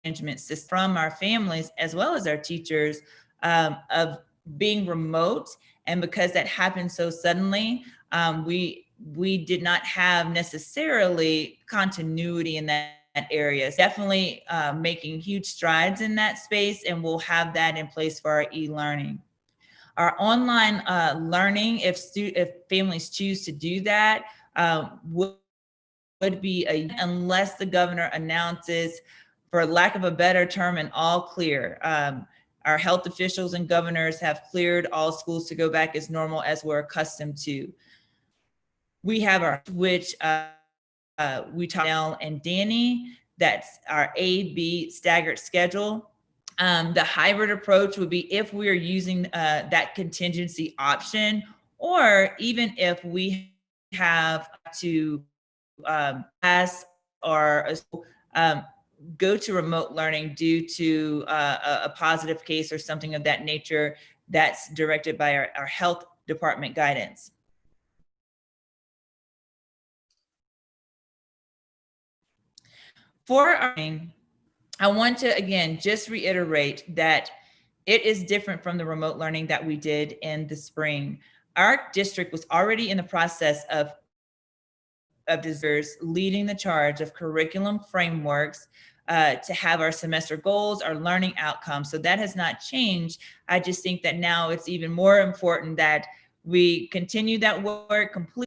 L: management system from our families as well as our teachers of being remote. And because that happened so suddenly, we did not have necessarily continuity in that area. It's definitely making huge strides in that space, and we'll have that in place for our e-learning. Our online learning, if families choose to do that, would be unless the governor announces, for lack of a better term, an all clear. Our health officials and governors have cleared all schools to go back as normal as we're accustomed to. We have our, which we talked Nell and Danny, that's our A-B staggered schedule. The hybrid approach would be if we are using that contingency option, or even if we have to pass or go to remote learning due to a positive case or something of that nature, that's directed by our health department guidance. For our, I want to again just reiterate that it is different from the remote learning that we did in the spring. Our district was already in the process of leading the charge of curriculum frameworks to have our semester goals, our learning outcomes. So that has not changed. I just think that now it's even more important that we continue that work completely.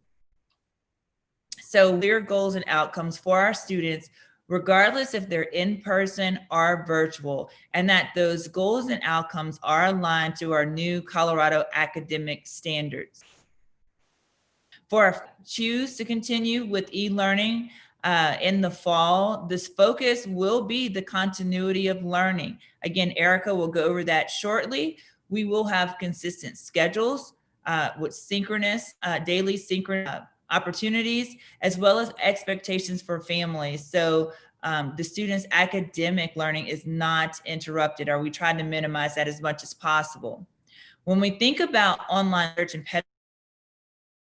L: So clear goals and outcomes for our students, regardless if they're in person or virtual, and that those goals and outcomes are aligned to our new Colorado academic standards. For our choose to continue with e-learning in the fall, this focus will be the continuity of learning. Again, Erica will go over that shortly. We will have consistent schedules with synchronous, daily synchronous opportunities, as well as expectations for families. So the students' academic learning is not interrupted, or we try to minimize that as much as possible. When we think about online research and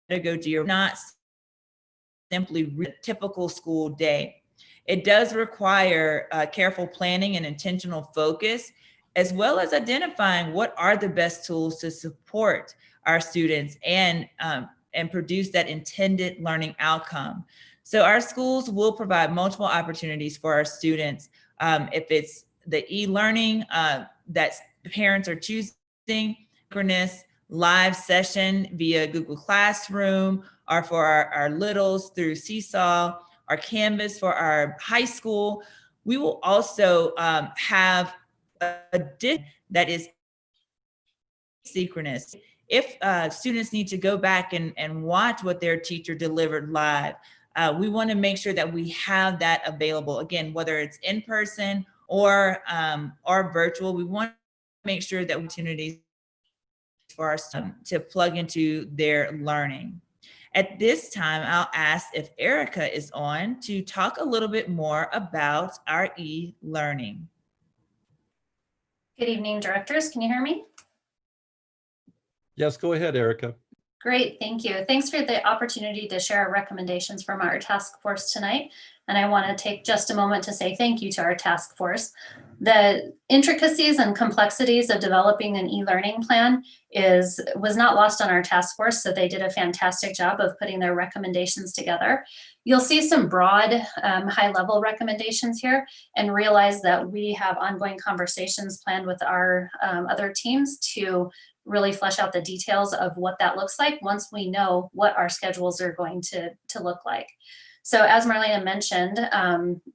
L: pedagogy, are not simply a typical school day. It does require careful planning and intentional focus, as well as identifying what are the best tools to support our students and produce that intended learning outcome. So our schools will provide multiple opportunities for our students. If it's the e-learning that parents are choosing, synchronous live session via Google Classroom, or for our littles through Seesaw, our Canvas for our high school. We will also have a that is synchronous. If students need to go back and watch what their teacher delivered live, we want to make sure that we have that available. Again, whether it's in person or virtual, we want to make sure that opportunities for us to plug into their learning. At this time, I'll ask if Erica is on to talk a little bit more about our e-learning.
Q: Good evening, directors. Can you hear me?
B: Yes, go ahead, Erica.
Q: Great, thank you. Thanks for the opportunity to share our recommendations from our task force tonight. And I want to take just a moment to say thank you to our task force. The intricacies and complexities of developing an e-learning plan was not lost on our task force, so they did a fantastic job of putting their recommendations together. You'll see some broad, high-level recommendations here, and realize that we have ongoing conversations planned with our other teams to really flesh out the details of what that looks like once we know what our schedules are going to look like. So as Marlena mentioned,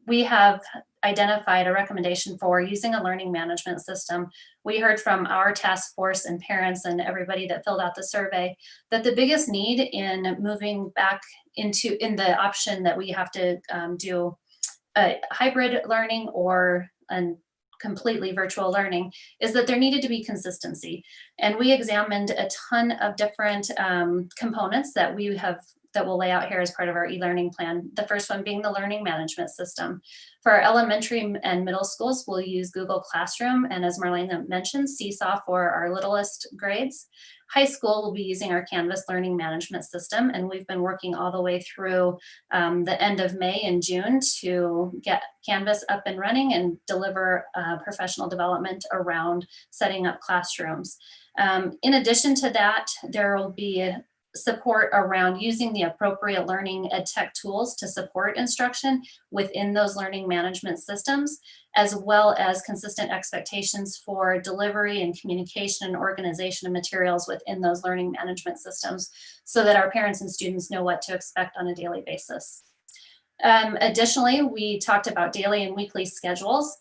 Q: we have identified a recommendation for using a learning management system. We heard from our task force and parents and everybody that filled out the survey that the biggest need in moving back in the option that we have to do a hybrid learning or completely virtual learning is that there needed to be consistency. And we examined a ton of different components that we'll lay out here as part of our e-learning plan. The first one being the learning management system. For our elementary and middle schools, we'll use Google Classroom, and as Marlena mentioned, Seesaw for our littlest grades. High school will be using our Canvas learning management system, and we've been working all the way through the end of May and June to get Canvas up and running and deliver professional development around setting up classrooms. In addition to that, there will be support around using the appropriate learning ed tech tools to support instruction within those learning management systems, as well as consistent expectations for delivery and communication and organization of materials within those learning management systems so that our parents and students know what to expect on a daily basis. Additionally, we talked about daily and weekly schedules.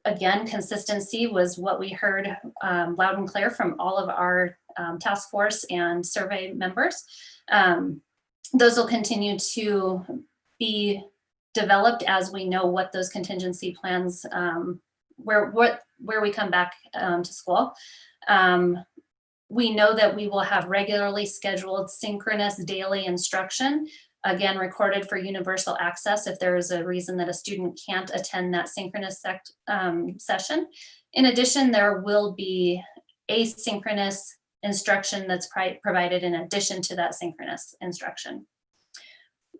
Q: Again, consistency was what we heard loud and clear from all of our task force and survey members. Those will continue to be developed as we know what those contingency plans, where we come back to school. We know that we will have regularly scheduled synchronous daily instruction, again, recorded for universal access if there is a reason that a student can't attend that synchronous session. In addition, there will be asynchronous instruction that's provided in addition to that synchronous instruction.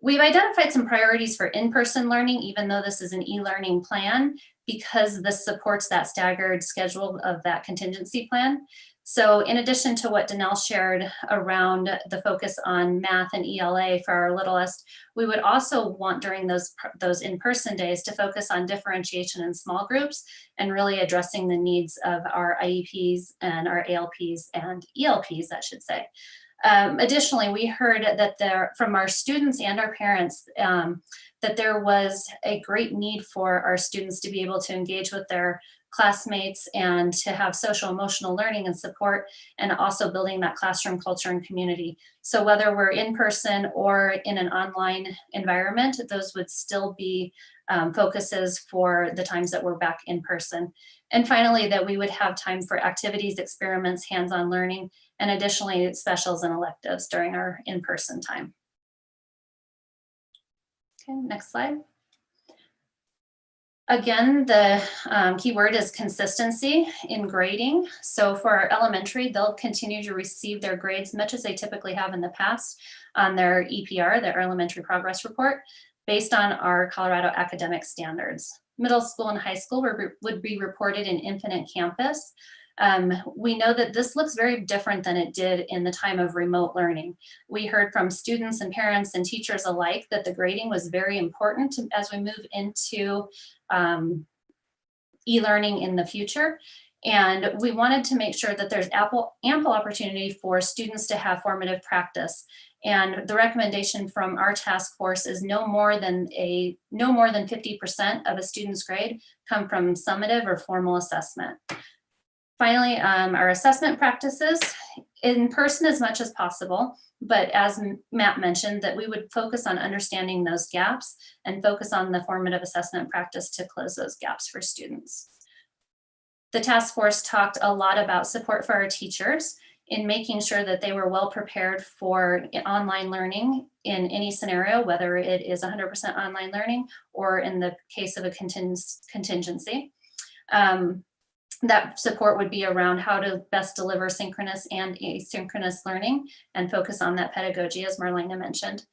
Q: We've identified some priorities for in-person learning, even though this is an e-learning plan, because this supports that staggered schedule of that contingency plan. So in addition to what Danelle shared around the focus on math and ELA for our littlest, we would also want during those in-person days to focus on differentiation in small groups and really addressing the needs of our IEPs and our ALPs and ELPs, I should say. Additionally, we heard that from our students and our parents that there was a great need for our students to be able to engage with their classmates and to have social emotional learning and support, and also building that classroom culture and community. So whether we're in person or in an online environment, those would still be focuses for the times that we're back in person. And finally, that we would have time for activities, experiments, hands-on learning, and additionally specials and electives during our in-person time. Okay, next slide. Again, the key word is consistency in grading. So for our elementary, they'll continue to receive their grades much as they typically have in the past on their EPR, their Elementary Progress Report, based on our Colorado academic standards. Middle school and high school would be reported in Infinite Campus. We know that this looks very different than it did in the time of remote learning. We heard from students and parents and teachers alike that the grading was very important as we move into e-learning in the future. And we wanted to make sure that there's ample opportunity for students to have formative practice. And the recommendation from our task force is no more than 50% of a student's grade come from summative or formal assessment. Finally, our assessment practices in person as much as possible, but as Matt mentioned, that we would focus on understanding those gaps and focus on the formative assessment practice to close those gaps for students. The task force talked a lot about support for our teachers in making sure that they were well prepared for online learning in any scenario, whether it is 100% online learning or in the case of a contingency. That support would be around how to best deliver synchronous and asynchronous learning and focus on that pedagogy, as Marlena mentioned.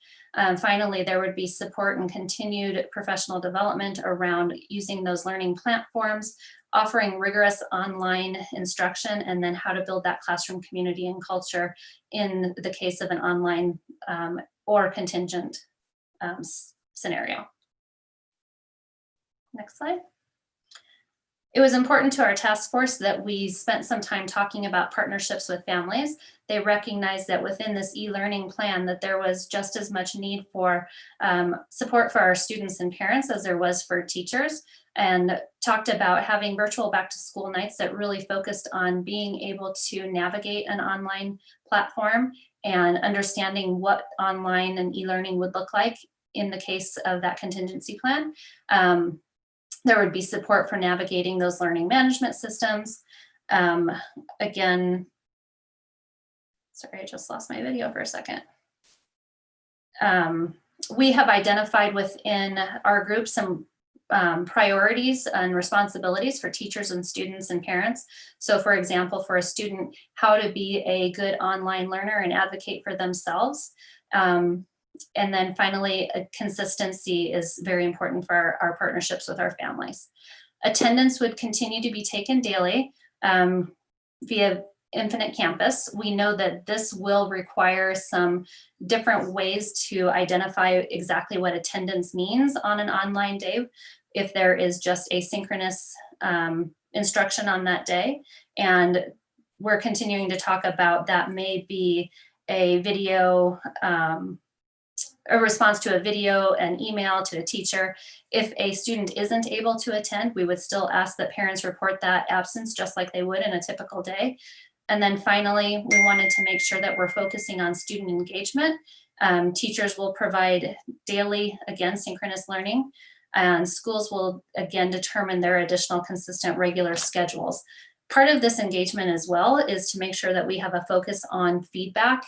Q: Finally, there would be support and continued professional development around using those learning platforms, offering rigorous online instruction, and then how to build that classroom community and culture in the case of an online or contingent scenario. Next slide. It was important to our task force that we spent some time talking about partnerships with families. They recognized that within this e-learning plan that there was just as much need for support for our students and parents as there was for teachers, and talked about having virtual back to school nights that really focused on being able to navigate an online platform and understanding what online and e-learning would look like in the case of that contingency plan. There would be support for navigating those learning management systems. Again, sorry, I just lost my video for a second. We have identified within our group some priorities and responsibilities for teachers and students and parents. So for example, for a student, how to be a good online learner and advocate for themselves. And then finally, consistency is very important for our partnerships with our families. Attendance would continue to be taken daily via Infinite Campus. We know that this will require some different ways to identify exactly what attendance means on an online day, if there is just asynchronous instruction on that day. And we're continuing to talk about that may be a video, a response to a video, an email to a teacher. If a student isn't able to attend, we would still ask that parents report that absence just like they would in a typical day. And then finally, we wanted to make sure that we're focusing on student engagement. Teachers will provide daily, again, synchronous learning, and schools will again determine their additional consistent regular schedules. Part of this engagement as well is to make sure that we have a focus on feedback.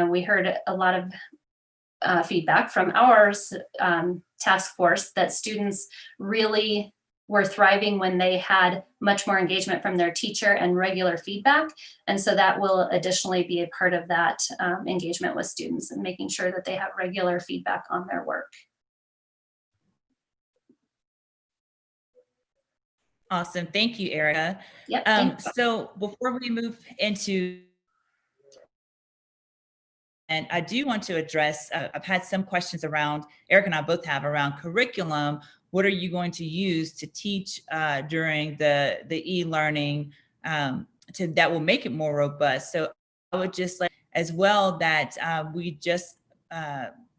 Q: We heard a lot of feedback from our task force that students really were thriving when they had much more engagement from their teacher and regular feedback. And so that will additionally be a part of that engagement with students and making sure that they have regular feedback on their work.
L: Awesome. Thank you, Erica.
Q: Yep.
L: So before we move into, and I do want to address, I've had some questions around, Erica and I both have, around curriculum. What are you going to use to teach during the e-learning that will make it more robust? So I would just like as well that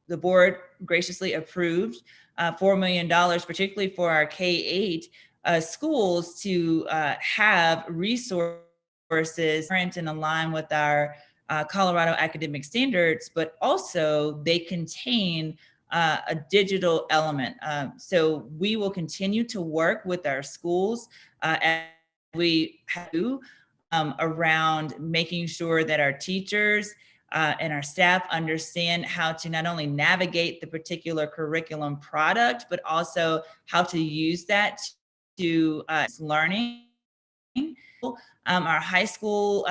L: the board graciously approved $4 million, particularly for our K-8 schools to have resources current and align with our Colorado academic standards, but also they contain a digital element. So we will continue to work with our schools as we do around making sure that our teachers and our staff understand how to not only navigate the particular curriculum product, but also how to use that to learning. Our high school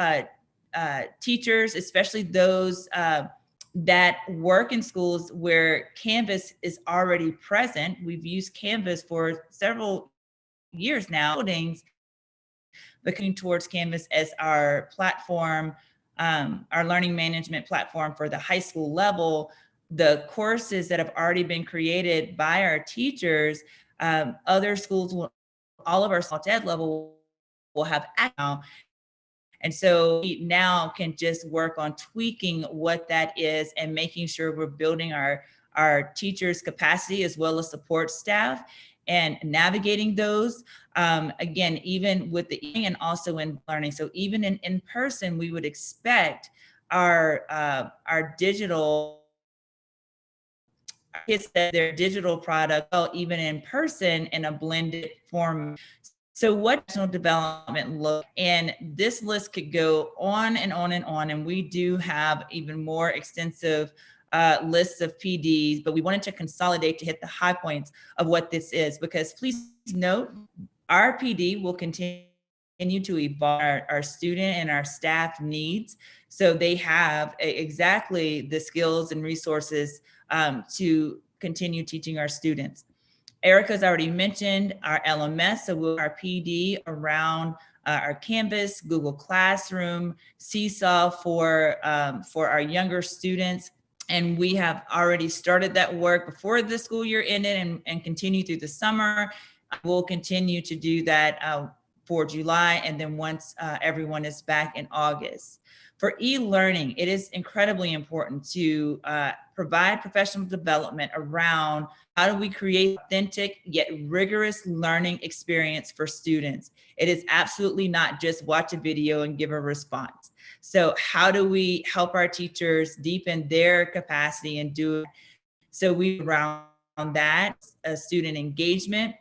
L: teachers, especially those that work in schools where Canvas is already present. We've used Canvas for several years now, looking towards Canvas as our platform, our learning management platform for the high school level. The courses that have already been created by our teachers, other schools will, all of our SALT Ed level will have now. And so we now can just work on tweaking what that is and making sure we're building our teachers' capacity as well as support staff and navigating those. Again, even with the and also in learning. So even in person, we would expect our digital kids that their digital product, well, even in person in a blended form. So what professional development look, and this list could go on and on and on, and we do have even more extensive lists of PDs, but we wanted to consolidate to hit the high points of what this is, because please note, our PD will continue to evolve our student and our staff needs, so they have exactly the skills and resources to continue teaching our students. Erica's already mentioned our LMS, so our PD around our Canvas, Google Classroom, Seesaw for our younger students. And we have already started that work before the school year ended and continue through the summer. We'll continue to do that for July, and then once everyone is back in August. For e-learning, it is incredibly important to provide professional development around how do we create authentic yet rigorous learning experience for students. It is absolutely not just watch a video and give a response. So how do we help our teachers deepen their capacity and do it? So we around that, student engagement,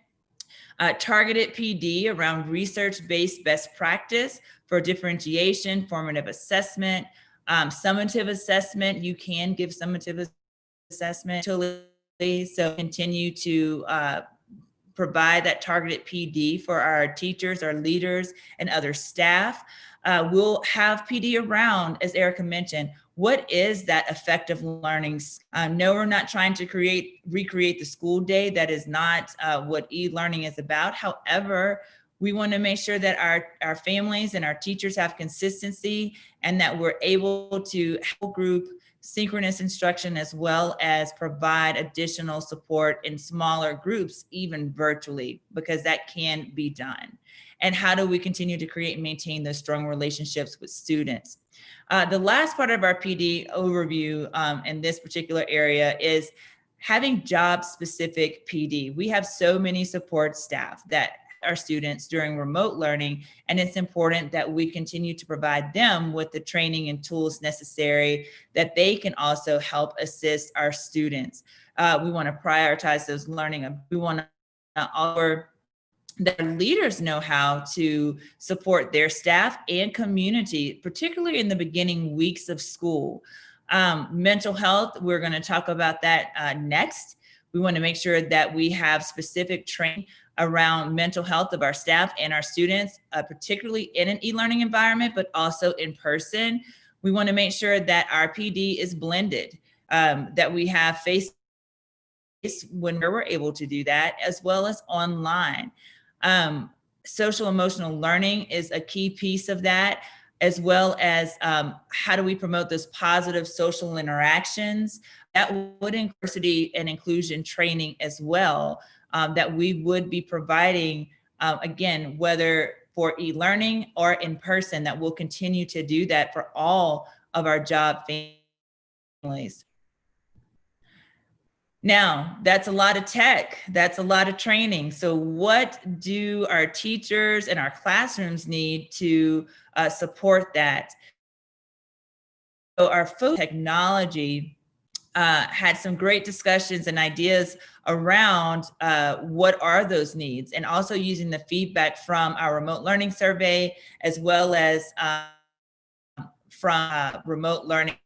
L: targeted PD around research-based best practice for differentiation, formative assessment, summative assessment. You can give summative assessment, so continue to provide that targeted PD for our teachers, our leaders, and other staff. We'll have PD around, as Erica mentioned, what is that effective learning? No, we're not trying to recreate the school day. That is not what e-learning is about. However, we want to make sure that our families and our teachers have consistency and that we're able to help group synchronous instruction as well as provide additional support in smaller groups, even virtually, because that can be done. And how do we continue to create and maintain those strong relationships with students? The last part of our PD overview in this particular area is having job-specific PD. We have so many support staff that our students during remote learning, and it's important that we continue to provide them with the training and tools necessary that they can also help assist our students. We want to prioritize those learning. We want to offer that leaders know how to support their staff and community, particularly in the beginning weeks of school. Mental health, we're going to talk about that next. We want to make sure that we have specific training around mental health of our staff and our students, particularly in an e-learning environment, but also in person. We want to make sure that our PD is blended, that we have face when we're able to do that, as well as online. Social emotional learning is a key piece of that, as well as how do we promote those positive social interactions. That would include diversity and inclusion training as well, that we would be providing, again, whether for e-learning or in person, that we'll continue to do that for all of our job families. Now, that's a lot of tech, that's a lot of training. So what do our teachers and our classrooms need to support that? So our technology had some great discussions and ideas around what are those needs, and also using the feedback from our remote learning survey, as well as from remote learning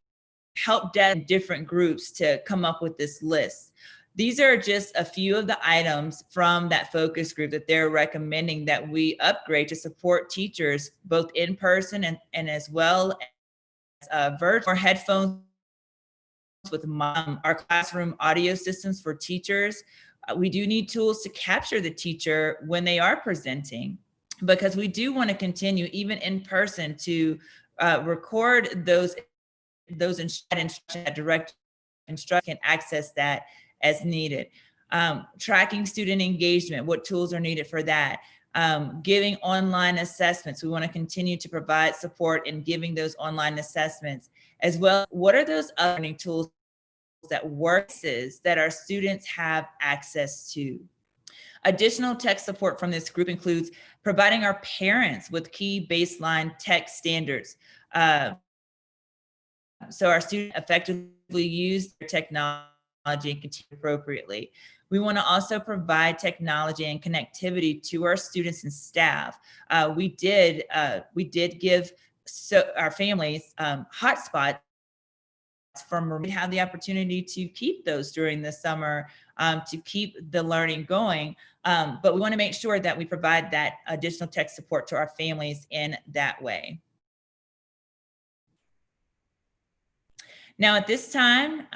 L: help different groups to come up with this list. These are just a few of the items from that focus group that they're recommending that we upgrade to support teachers, both in person and as well as virtual, headphones with our classroom audio systems for teachers. We do need tools to capture the teacher when they are presenting, because we do want to continue, even in person, to record those instructions that direct instruction can access that as needed. Tracking student engagement, what tools are needed for that? Giving online assessments. We want to continue to provide support in giving those online assessments. As well, what are those learning tools that that our students have access to? Additional tech support from this group includes providing our parents with key baseline tech standards, so our students effectively use their technology and continue appropriately. We want to also provide technology and connectivity to our students and staff. We did give our families hotspots from. We have the opportunity to keep those during the summer to keep the learning going. But we want to make sure that we provide that additional tech support to our families in that way. Now, at this time,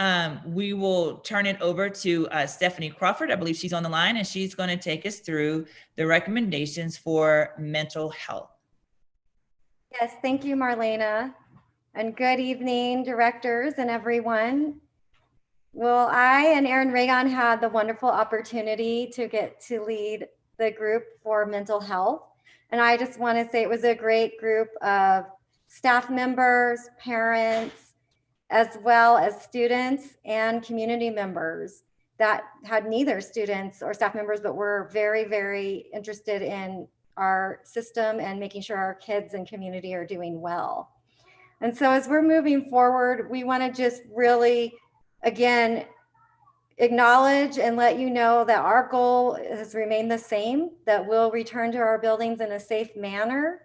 L: we will turn it over to Stephanie Crawford. I believe she's on the line, and she's going to take us through the recommendations for mental health.
R: Yes, thank you, Marlena. And good evening, directors and everyone. Well, I and Erin Reagan had the wonderful opportunity to get to lead the group for mental health. And I just want to say it was a great group of staff members, parents, as well as students and community members that had neither students or staff members, but were very, very interested in our system and making sure our kids and community are doing well. And so as we're moving forward, we want to just really, again, acknowledge and let you know that our goal has remained the same, that we'll return to our buildings in a safe manner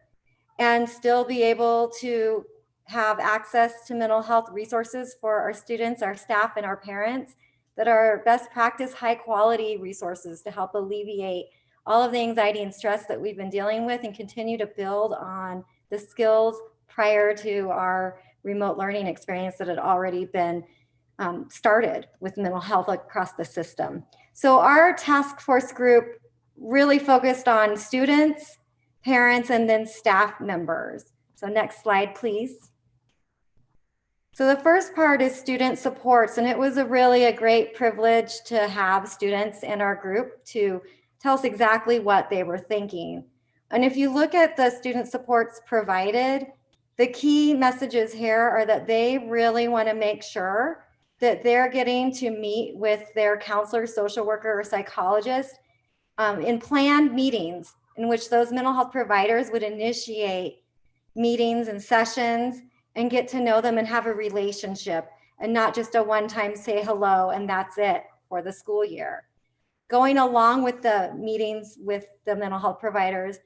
R: and still be able to have access to mental health resources for our students, our staff, and our parents that are best practice, high quality resources to help alleviate all of the anxiety and stress that we've been dealing with and continue to build on the skills prior to our remote learning experience that had already been started with mental health across the system. So our task force group really focused on students, parents, and then staff members. So next slide, please. So the first part is student supports, and it was really a great privilege to have students in our group to tell us exactly what they were thinking. And if you look at the student supports provided, the key messages here are that they really want to make sure that they're getting to meet with their counselor, social worker, or psychologist in planned meetings in which those mental health providers would initiate meetings and sessions and get to know them and have a relationship, and not just a one-time say hello and that's it for the school year. Going along with the meetings with the mental health providers,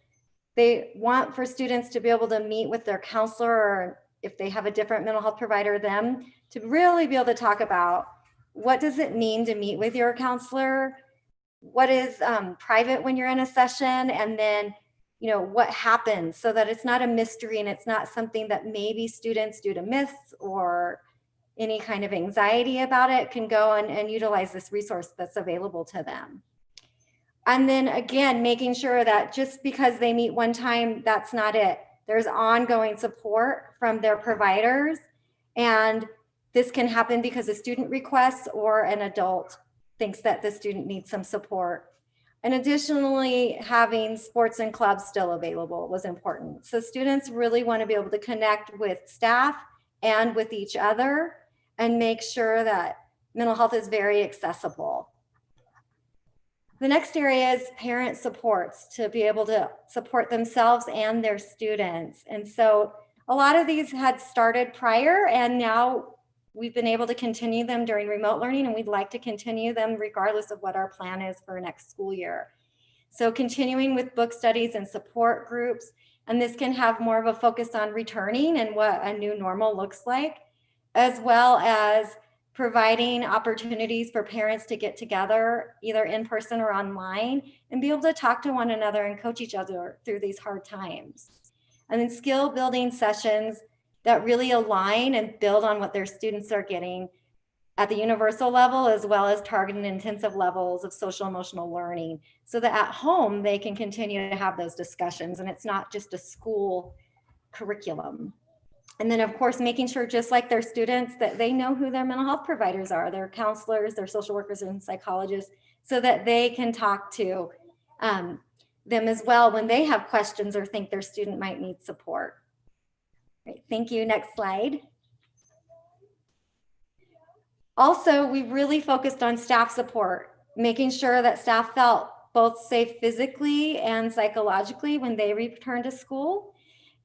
R: they want for students to be able to meet with their counselor, or if they have a different mental health provider, them to really be able to talk about what does it mean to meet with your counselor? what is private when you're in a session, and then, you know, what happens, so that it's not a mystery and it's not something that maybe students, due to myths or any kind of anxiety about it, can go and utilize this resource that's available to them. And then again, making sure that just because they meet one time, that's not it. There's ongoing support from their providers. And this can happen because a student requests or an adult thinks that the student needs some support. And additionally, having sports and clubs still available was important. So students really want to be able to connect with staff and with each other and make sure that mental health is very accessible. The next area is parent supports, to be able to support themselves and their students. And so a lot of these had started prior, and now we've been able to continue them during remote learning, and we'd like to continue them regardless of what our plan is for next school year. So continuing with book studies and support groups, and this can have more of a focus on returning and what a new normal looks like, as well as providing opportunities for parents to get together either in person or online and be able to talk to one another and coach each other through these hard times. And then skill building sessions that really align and build on what their students are getting at the universal level, as well as targeted intensive levels of social emotional learning, so that at home they can continue to have those discussions and it's not just a school curriculum. And then of course, making sure, just like their students, that they know who their mental health providers are, their counselors, their social workers and psychologists, so that they can talk to them as well when they have questions or think their student might need support. Great, thank you. Next slide. Also, we really focused on staff support, making sure that staff felt both safe physically and psychologically when they returned to school.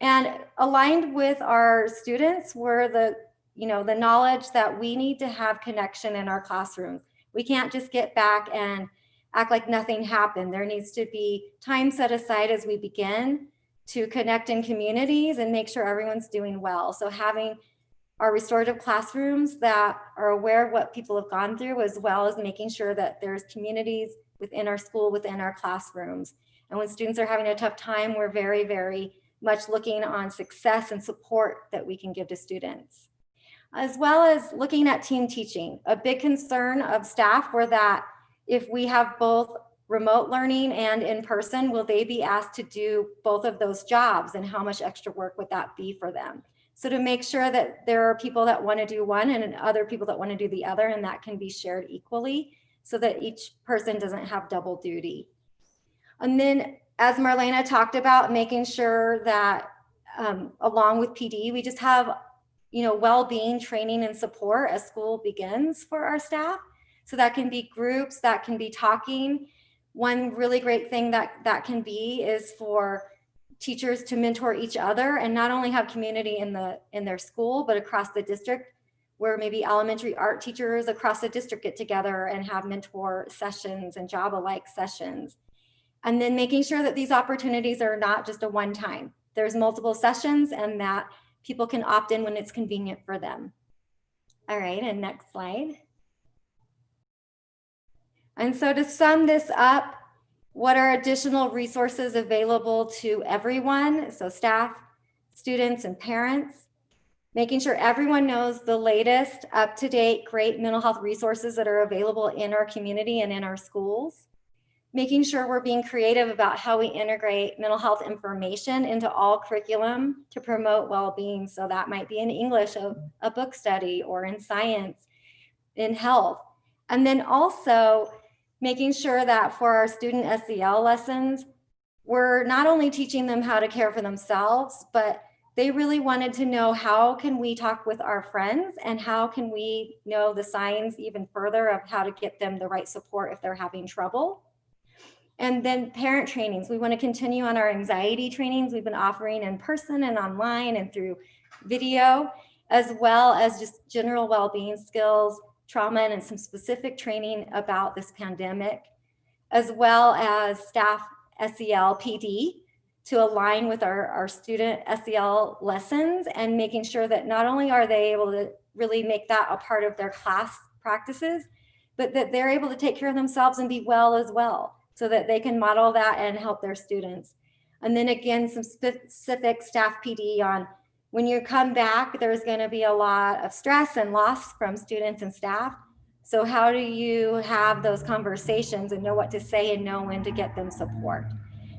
R: And aligned with our students were the knowledge that we need to have connection in our classrooms. We can't just get back and act like nothing happened. There needs to be time set aside as we begin to connect in communities and make sure everyone's doing well. So having our restorative classrooms that are aware of what people have gone through, as well as making sure that there's communities within our school, within our classrooms. And when students are having a tough time, we're very, very much looking on success and support that we can give to students. As well as looking at team teaching. A big concern of staff were that if we have both remote learning and in person, will they be asked to do both of those jobs, and how much extra work would that be for them? So to make sure that there are people that want to do one and other people that want to do the other, and that can be shared equally so that each person doesn't have double duty. And then, as Marlena talked about, making sure that along with PD, we just have well-being training and support as school begins for our staff. So that can be groups, that can be talking. One really great thing that can be is for teachers to mentor each other and not only have community in their school, but across the district, where maybe elementary art teachers across the district get together and have mentor sessions and job-alike sessions. And then making sure that these opportunities are not just a one-time. There's multiple sessions and that people can opt in when it's convenient for them. All right, and next slide. And so to sum this up, what are additional resources available to everyone? So staff, students, and parents. Making sure everyone knows the latest, up-to-date, great mental health resources that are available in our community and in our schools. Making sure we're being creative about how we integrate mental health information into all curriculum to promote well-being. So that might be in English, a book study, or in science, in health. And then also making sure that for our student SEL lessons, we're not only teaching them how to care for themselves, but they really wanted to know, how can we talk with our friends and how can we know the signs even further of how to get them the right support if they're having trouble. And then parent trainings. We want to continue on our anxiety trainings we've been offering in person and online and through video, as well as just general well-being skills, trauma, and some specific training about this pandemic, as well as staff SEL PD to align with our student SEL lessons, and making sure that not only are they able to really make that a part of their class practices, but that they're able to take care of themselves and be well as well, so that they can model that and help their students. And then again, some specific staff PD on when you come back, there's going to be a lot of stress and loss from students and staff. So how do you have those conversations and know what to say and know when to get them support?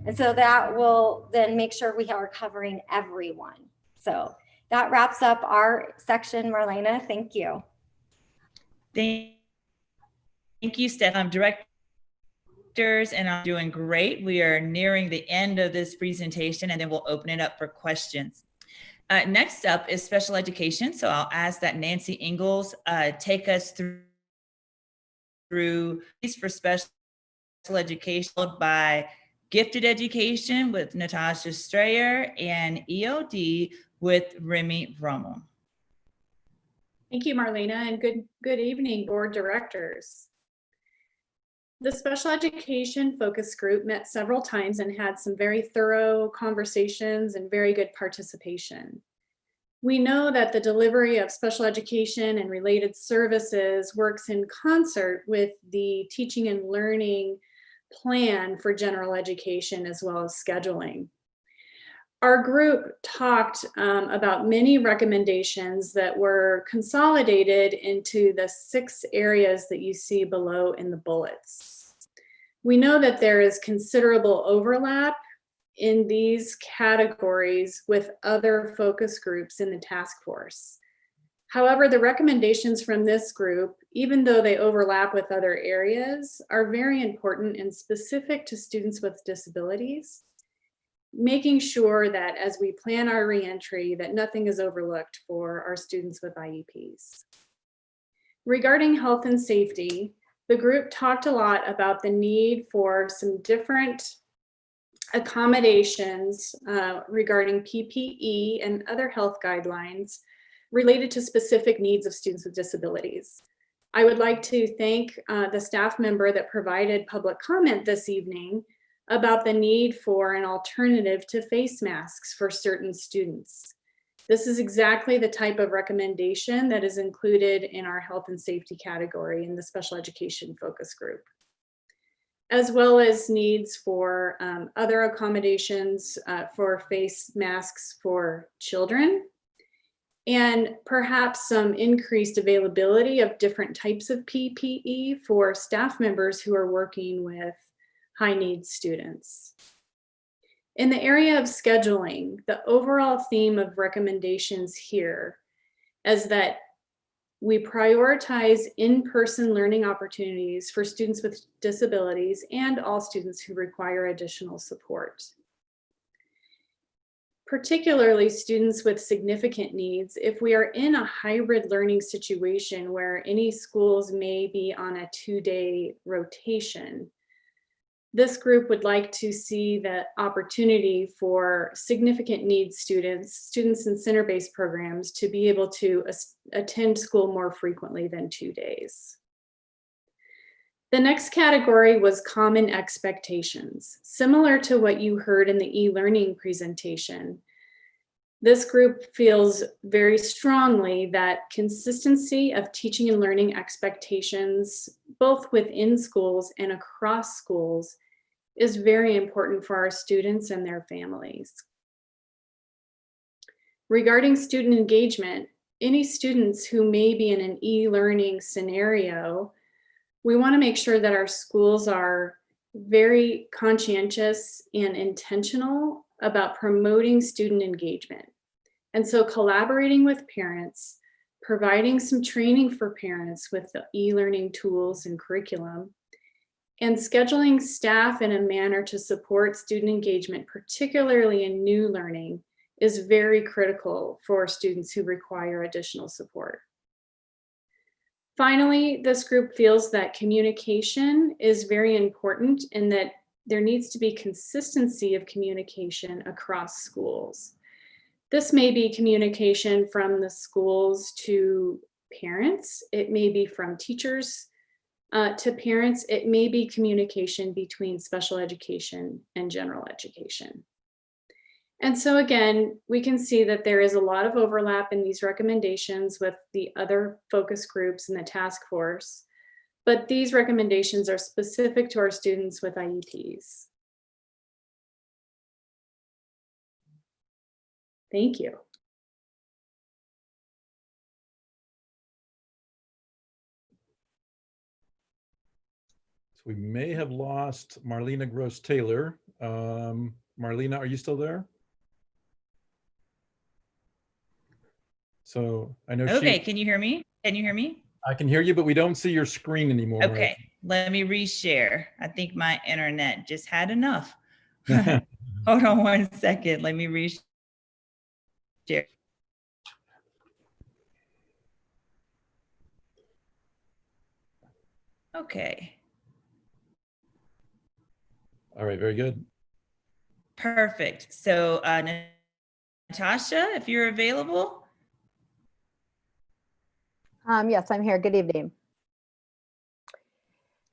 R: And so that will then make sure we are covering everyone. So that wraps up our section, Marlena. Thank you.
L: Thank you, Steph. I'm directors and I'm doing great. We are nearing the end of this presentation and then we'll open it up for questions. Next up is special education. So I'll ask that Nancy Ingalls take us through for special education, followed by gifted education with Natasha Strayer and EOD with Remy Rommel.
S: Thank you, Marlena, and good evening, board directors. The special education focus group met several times and had some very thorough conversations and very good participation. We know that the delivery of special education and related services works in concert with the teaching and learning plan for general education as well as scheduling. Our group talked about many recommendations that were consolidated into the 6 areas that you see below in the bullets. We know that there is considerable overlap in these categories with other focus groups in the task force. However, the recommendations from this group, even though they overlap with other areas, are very important and specific to students with disabilities, making sure that as we plan our reentry, that nothing is overlooked for our students with IEPs. Regarding health and safety, the group talked a lot about the need for some different accommodations regarding PPE and other health guidelines related to specific needs of students with disabilities. I would like to thank the staff member that provided public comment this evening about the need for an alternative to face masks for certain students. This is exactly the type of recommendation that is included in our health and safety category in the special education focus group, as well as needs for other accommodations for face masks for children, and perhaps some increased availability of different types of PPE for staff members who are working with high needs students. In the area of scheduling, the overall theme of recommendations here is that we prioritize in-person learning opportunities for students with disabilities and all students who require additional support. Particularly students with significant needs, if we are in a hybrid learning situation where any schools may be on a 2-day rotation, this group would like to see the opportunity for significant needs students in center-based programs to be able to attend school more frequently than 2 days. The next category was common expectations. Similar to what you heard in the e-learning presentation, this group feels very strongly that consistency of teaching and learning expectations, both within schools and across schools, is very important for our students and their families. Regarding student engagement, any students who may be in an e-learning scenario, we want to make sure that our schools are very conscientious and intentional about promoting student engagement. And so collaborating with parents, providing some training for parents with the e-learning tools and curriculum, and scheduling staff in a manner to support student engagement, particularly in new learning, is very critical for students who require additional support. Finally, this group feels that communication is very important and that there needs to be consistency of communication across schools. This may be communication from the schools to parents. It may be from teachers to parents. It may be communication between special education and general education. And so again, we can see that there is a lot of overlap in these recommendations with the other focus groups in the task force. but these recommendations are specific to our students with IEPs. Thank you.
B: So we may have lost Marlena Gross-Taylor. Marlena, are you still there? So I know
L: Okay, can you hear me? Can you hear me?
B: I can hear you, but we don't see your screen anymore.
L: Okay, let me reshare. I think my internet just had enough. Hold on 1 second. Let me reshare. Okay.
B: All right, very good.
L: Perfect. So Natasha, if you're available.
T: Yes, I'm here. Good evening.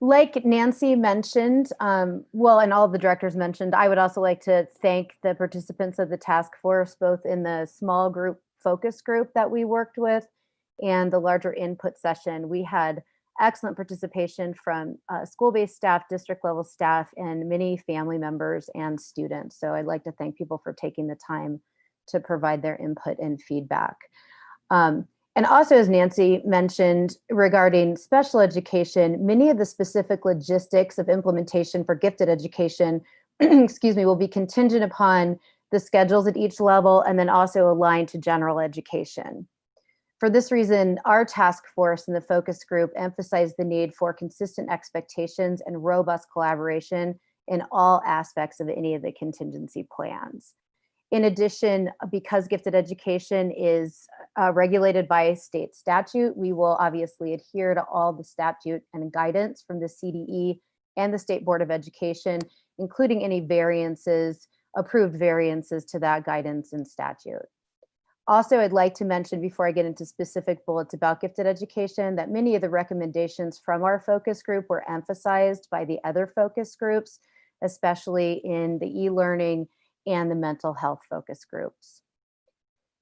T: Like Nancy mentioned, well, and all the directors mentioned, I would also like to thank the participants of the task force, both in the small group focus group that we worked with and the larger input session. We had excellent participation from school-based staff, district level staff, and many family members and students. So I'd like to thank people for taking the time to provide their input and feedback. And also, as Nancy mentioned, regarding special education, many of the specific logistics of implementation for gifted education, excuse me, will be contingent upon the schedules at each level and then also aligned to general education. For this reason, our task force and the focus group emphasized the need for consistent expectations and robust collaboration in all aspects of any of the contingency plans. In addition, because gifted education is regulated by state statute, we will obviously adhere to all the statute and guidance from the CDE and the State Board of Education, including any variances, approved variances to that guidance and statute. Also, I'd like to mention before I get into specific bullets about gifted education that many of the recommendations from our focus group were emphasized by the other focus groups, especially in the e-learning and the mental health focus groups.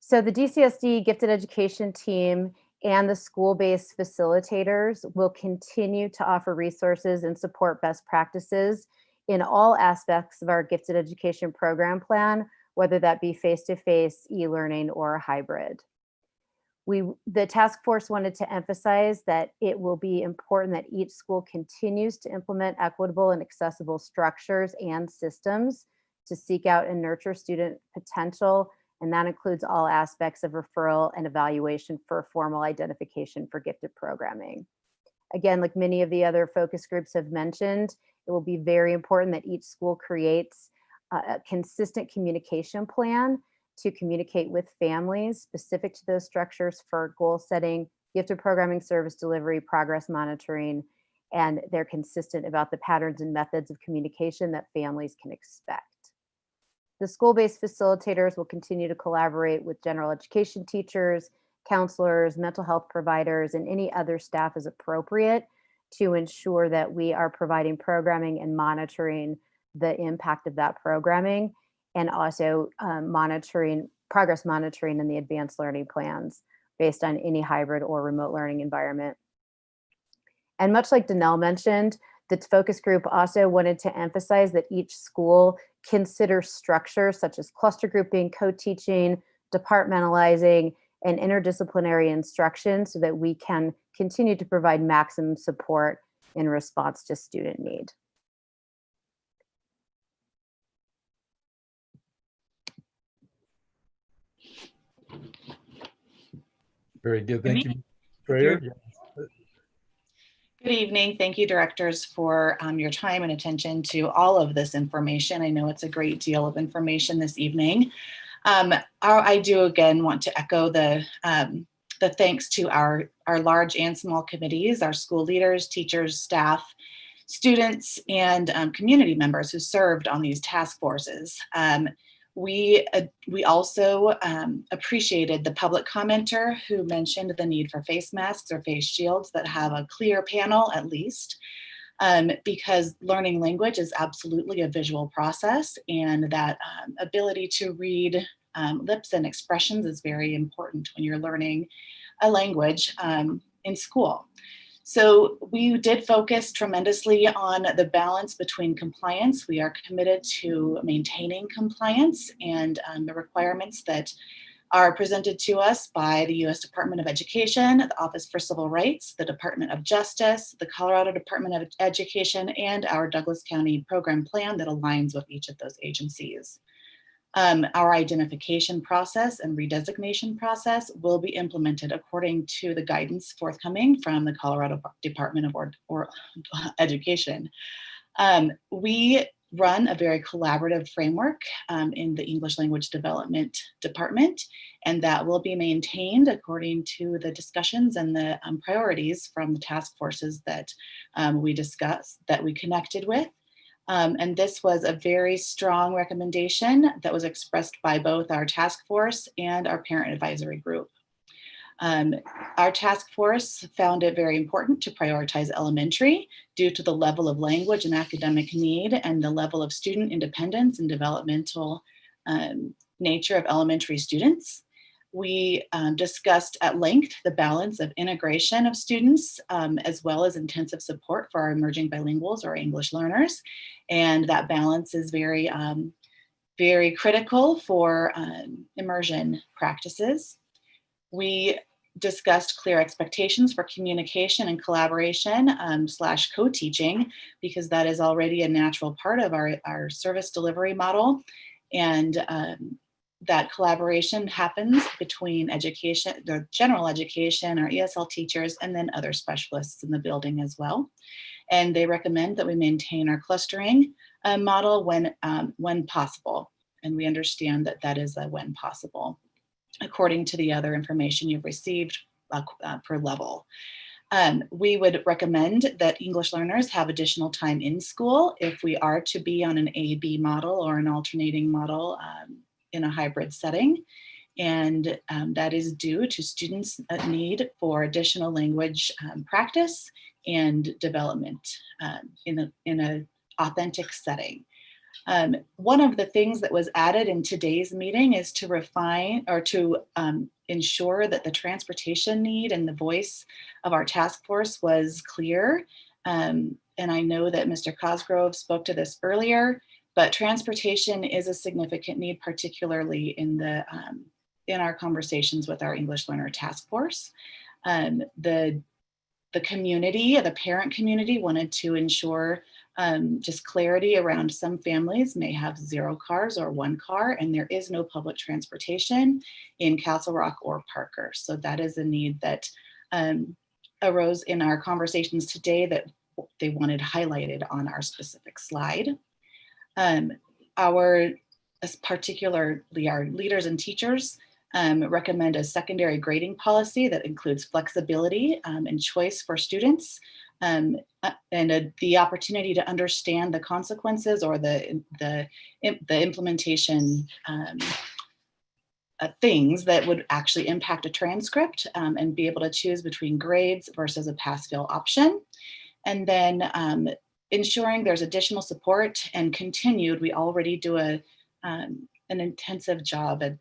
T: So the DCSD gifted education team and the school-based facilitators will continue to offer resources and support best practices in all aspects of our gifted education program plan, whether that be face-to-face, e-learning, or hybrid. The task force wanted to emphasize that it will be important that each school continues to implement equitable and accessible structures and systems to seek out and nurture student potential, and that includes all aspects of referral and evaluation for formal identification for gifted programming. Again, like many of the other focus groups have mentioned, it will be very important that each school creates a consistent communication plan to communicate with families specific to those structures for goal setting, gifted programming, service delivery, progress monitoring, and they're consistent about the patterns and methods of communication that families can expect. The school-based facilitators will continue to collaborate with general education teachers, counselors, mental health providers, and any other staff as appropriate to ensure that we are providing programming and monitoring the impact of that programming, and also progress monitoring in the advanced learning plans based on any hybrid or remote learning environment. And much like Danelle mentioned, the focus group also wanted to emphasize that each school consider structures such as cluster grouping, co-teaching, departmentalizing, and interdisciplinary instruction so that we can continue to provide maximum support in response to student need.
B: Very good. Thank you. Strayer?
U: Good evening. Thank you, directors, for your time and attention to all of this information. I know it's a great deal of information this evening. I do again want to echo the thanks to our large and small committees, our school leaders, teachers, staff, students, and community members who served on these task forces. We also appreciated the public commenter who mentioned the need for face masks or face shields that have a clear panel at least, because learning language is absolutely a visual process, and that ability to read lips and expressions is very important when you're learning a language in school. So we did focus tremendously on the balance between compliance. We are committed to maintaining compliance and the requirements that are presented to us by the U.S. Department of Education, the Office for Civil Rights, the Department of Justice, the Colorado Department of Education, and our Douglas County program plan that aligns with each of those agencies. Our identification process and redesignation process will be implemented according to the guidance forthcoming from the Colorado Department of Education. We run a very collaborative framework in the English Language Development Department, and that will be maintained according to the discussions and the priorities from the task forces that we discussed, that we connected with. And this was a very strong recommendation that was expressed by both our task force and our parent advisory group. Our task force found it very important to prioritize elementary due to the level of language and academic need and the level of student independence and developmental nature of elementary students. We discussed at length the balance of integration of students as well as intensive support for our emerging bilinguals or English learners. And that balance is very, very critical for immersion practices. We discussed clear expectations for communication and collaboration / co-teaching, because that is already a natural part of our service delivery model. And that collaboration happens between education, the general education, our ESL teachers, and then other specialists in the building as well. And they recommend that we maintain our clustering model when possible. And we understand that that is a when possible, according to the other information you've received per level. We would recommend that English learners have additional time in school if we are to be on an A-B model or an alternating model in a hybrid setting. And that is due to students' need for additional language practice and development in an authentic setting. One of the things that was added in today's meeting is to refine or to ensure that the transportation need and the voice of our task force was clear. And I know that Mr. Cosgrove spoke to this earlier, but transportation is a significant need, particularly in our conversations with our English learner task force. The community, the parent community, wanted to ensure just clarity around some families may have 0 cars or 1 car, and there is no public transportation in Castle Rock or Parker. So that is a need that arose in our conversations today that they wanted highlighted on our specific slide. Particularly our leaders and teachers recommend a secondary grading policy that includes flexibility and choice for students, and the opportunity to understand the consequences or the implementation things that would actually impact a transcript, and be able to choose between grades versus a pass-fail option. And then ensuring there's additional support and continued, we already do an intensive job at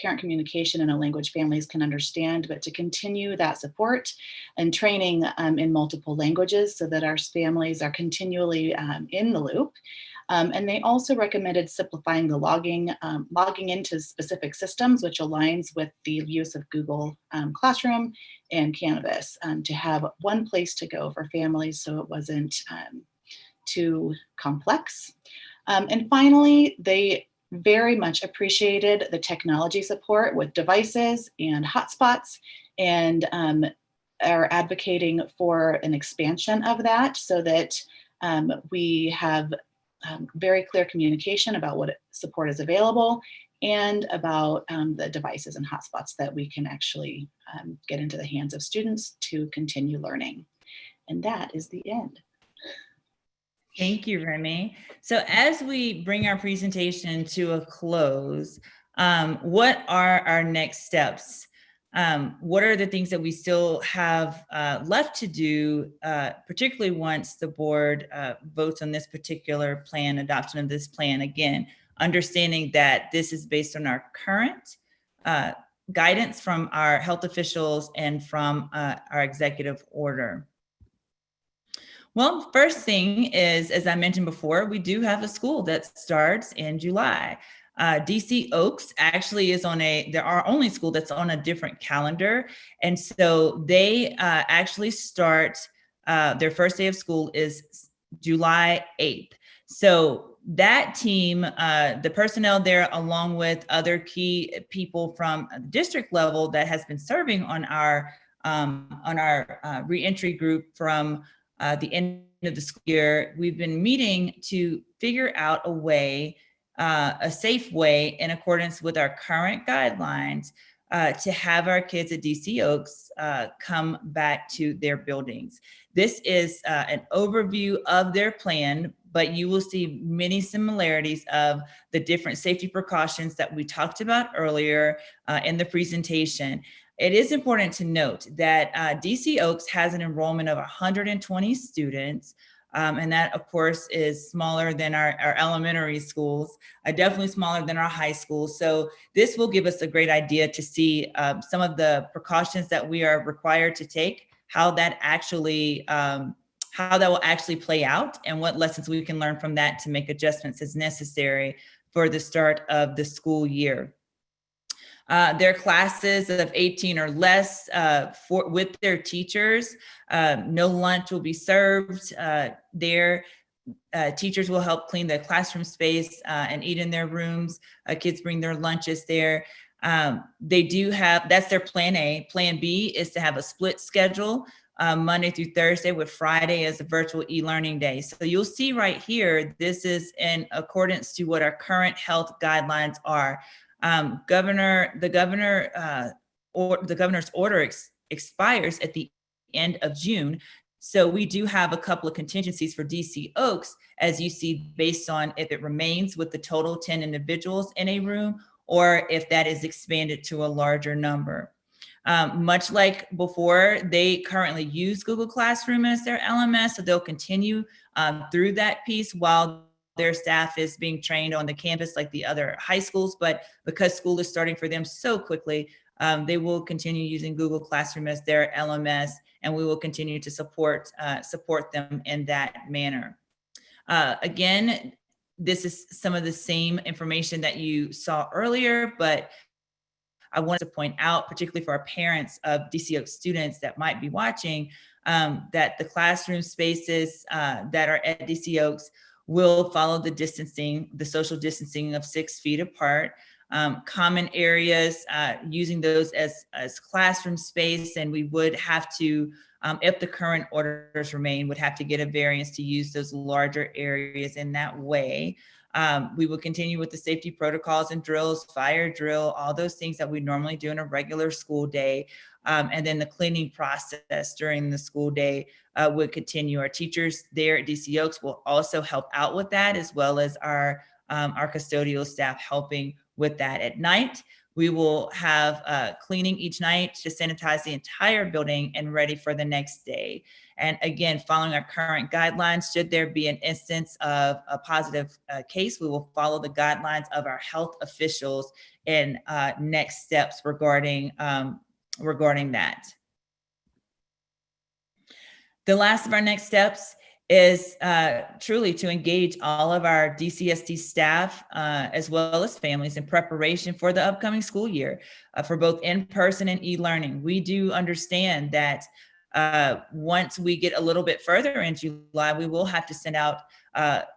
U: parent communication in a language families can understand, but to continue that support and training in multiple languages so that our families are continually in the loop. And they also recommended simplifying the logging into specific systems, which aligns with the use of Google Classroom and Canvas to have one place to go for families so it wasn't too complex. And finally, they very much appreciated the technology support with devices and hotspots, and are advocating for an expansion of that so that we have very clear communication about what support is available and about the devices and hotspots that we can actually get into the hands of students to continue learning. And that is the end.
L: Thank you, Remy. So as we bring our presentation to a close, what are our next steps? What are the things that we still have left to do, particularly once the board votes on this particular plan, adoption of this plan? Again, understanding that this is based on our current guidance from our health officials and from our executive order. Well, first thing is, as I mentioned before, we do have a school that starts in July. DC Oaks actually is they're our only school that's on a different calendar. And so they actually start, their first day of school is July 8th. So that team, the personnel there, along with other key people from the district level that has been serving on our reentry group from the end of the school year, we've been meeting to figure out a way, a safe way in accordance with our current guidelines to have our kids at DC Oaks come back to their buildings. This is an overview of their plan, but you will see many similarities of the different safety precautions that we talked about earlier in the presentation. It is important to note that DC Oaks has an enrollment of 120 students, and that, of course, is smaller than our elementary schools, definitely smaller than our high schools. So this will give us a great idea to see some of the precautions that we are required to take, how that will actually play out, and what lessons we can learn from that to make adjustments as necessary for the start of the school year. Their classes of 18 or less with their teachers. No lunch will be served. Their teachers will help clean the classroom space and eat in their rooms. Kids bring their lunches there. They do have, that's their plan A. Plan B is to have a split schedule, Monday through Thursday, with Friday as a virtual e-learning day. So you'll see right here, this is in accordance to what our current health guidelines are. The governor's order expires at the end of June. So we do have a couple of contingencies for DC Oaks, as you see, based on if it remains with the total 10 individuals in a room, or if that is expanded to a larger number. Much like before, they currently use Google Classroom as their LMS, so they'll continue through that piece while their staff is being trained on the campus like the other high schools. But because school is starting for them so quickly, they will continue using Google Classroom as their LMS, and we will continue to support them in that manner. Again, this is some of the same information that you saw earlier, but I wanted to point out, particularly for our parents of DC Oaks students that might be watching, that the classroom spaces that are at DC Oaks will follow the distancing, the social distancing of 6 feet apart. Common areas, using those as classroom space, and we would have to, if the current orders remain, would have to get a variance to use those larger areas in that way. We will continue with the safety protocols and drills, fire drill, all those things that we normally do in a regular school day. And then the cleaning process during the school day would continue. Our teachers there at DC Oaks will also help out with that, as well as our custodial staff helping with that. At night, we will have cleaning each night to sanitize the entire building and ready for the next day. And again, following our current guidelines, should there be an instance of a positive case, we will follow the guidelines of our health officials in next steps regarding that. The last of our next steps is truly to engage all of our DCSD staff as well as families in preparation for the upcoming school year for both in-person and e-learning. We do understand that once we get a little bit further in July, we will have to send out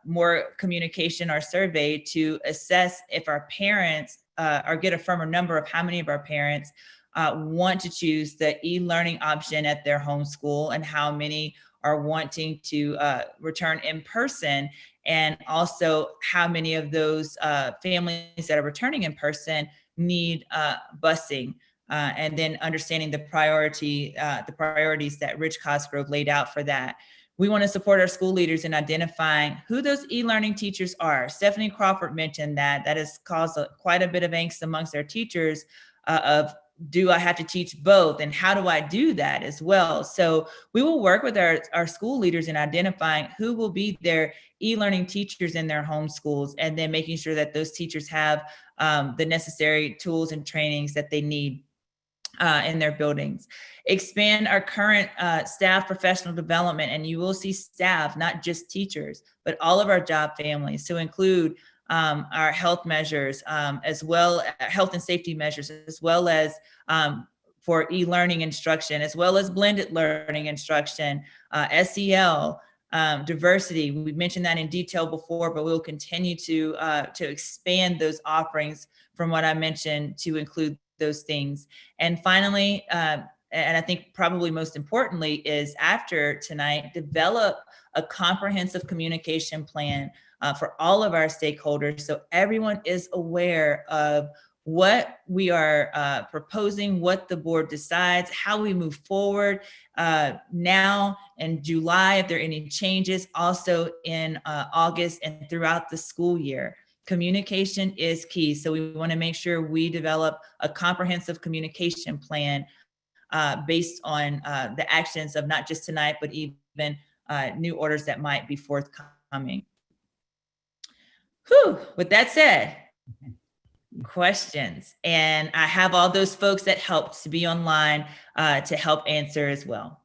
L: more communication or survey to assess if our parents or get a firmer number of how many of our parents want to choose the e-learning option at their home school, and how many are wanting to return in person, and also how many of those families that are returning in person need busing, and then understanding the priorities that Rich Cosgrove laid out for that. We want to support our school leaders in identifying who those e-learning teachers are. Stephanie Crawford mentioned that has caused quite a bit of angst amongst our teachers of do I have to teach both? And how do I do that as well? So we will work with our school leaders in identifying who will be their e-learning teachers in their home schools, and then making sure that those teachers have the necessary tools and trainings that they need in their buildings. Expand our current staff professional development, and you will see staff, not just teachers, but all of our job families, to include our health measures, as well health and safety measures, as well as for e-learning instruction, as well as blended learning instruction, SEL, diversity. We mentioned that in detail before, but we'll continue to expand those offerings from what I mentioned to include those things. And finally, and I think probably most importantly, is after tonight, develop a comprehensive communication plan for all of our stakeholders, so everyone is aware of what we are proposing, what the board decides, how we move forward now in July, if there are any changes, also in August and throughout the school year. Communication is key. So we want to make sure we develop a comprehensive communication plan based on the actions of not just tonight, but even new orders that might be forthcoming. Whew. With that said, questions. And I have all those folks that helped to be online to help answer as well.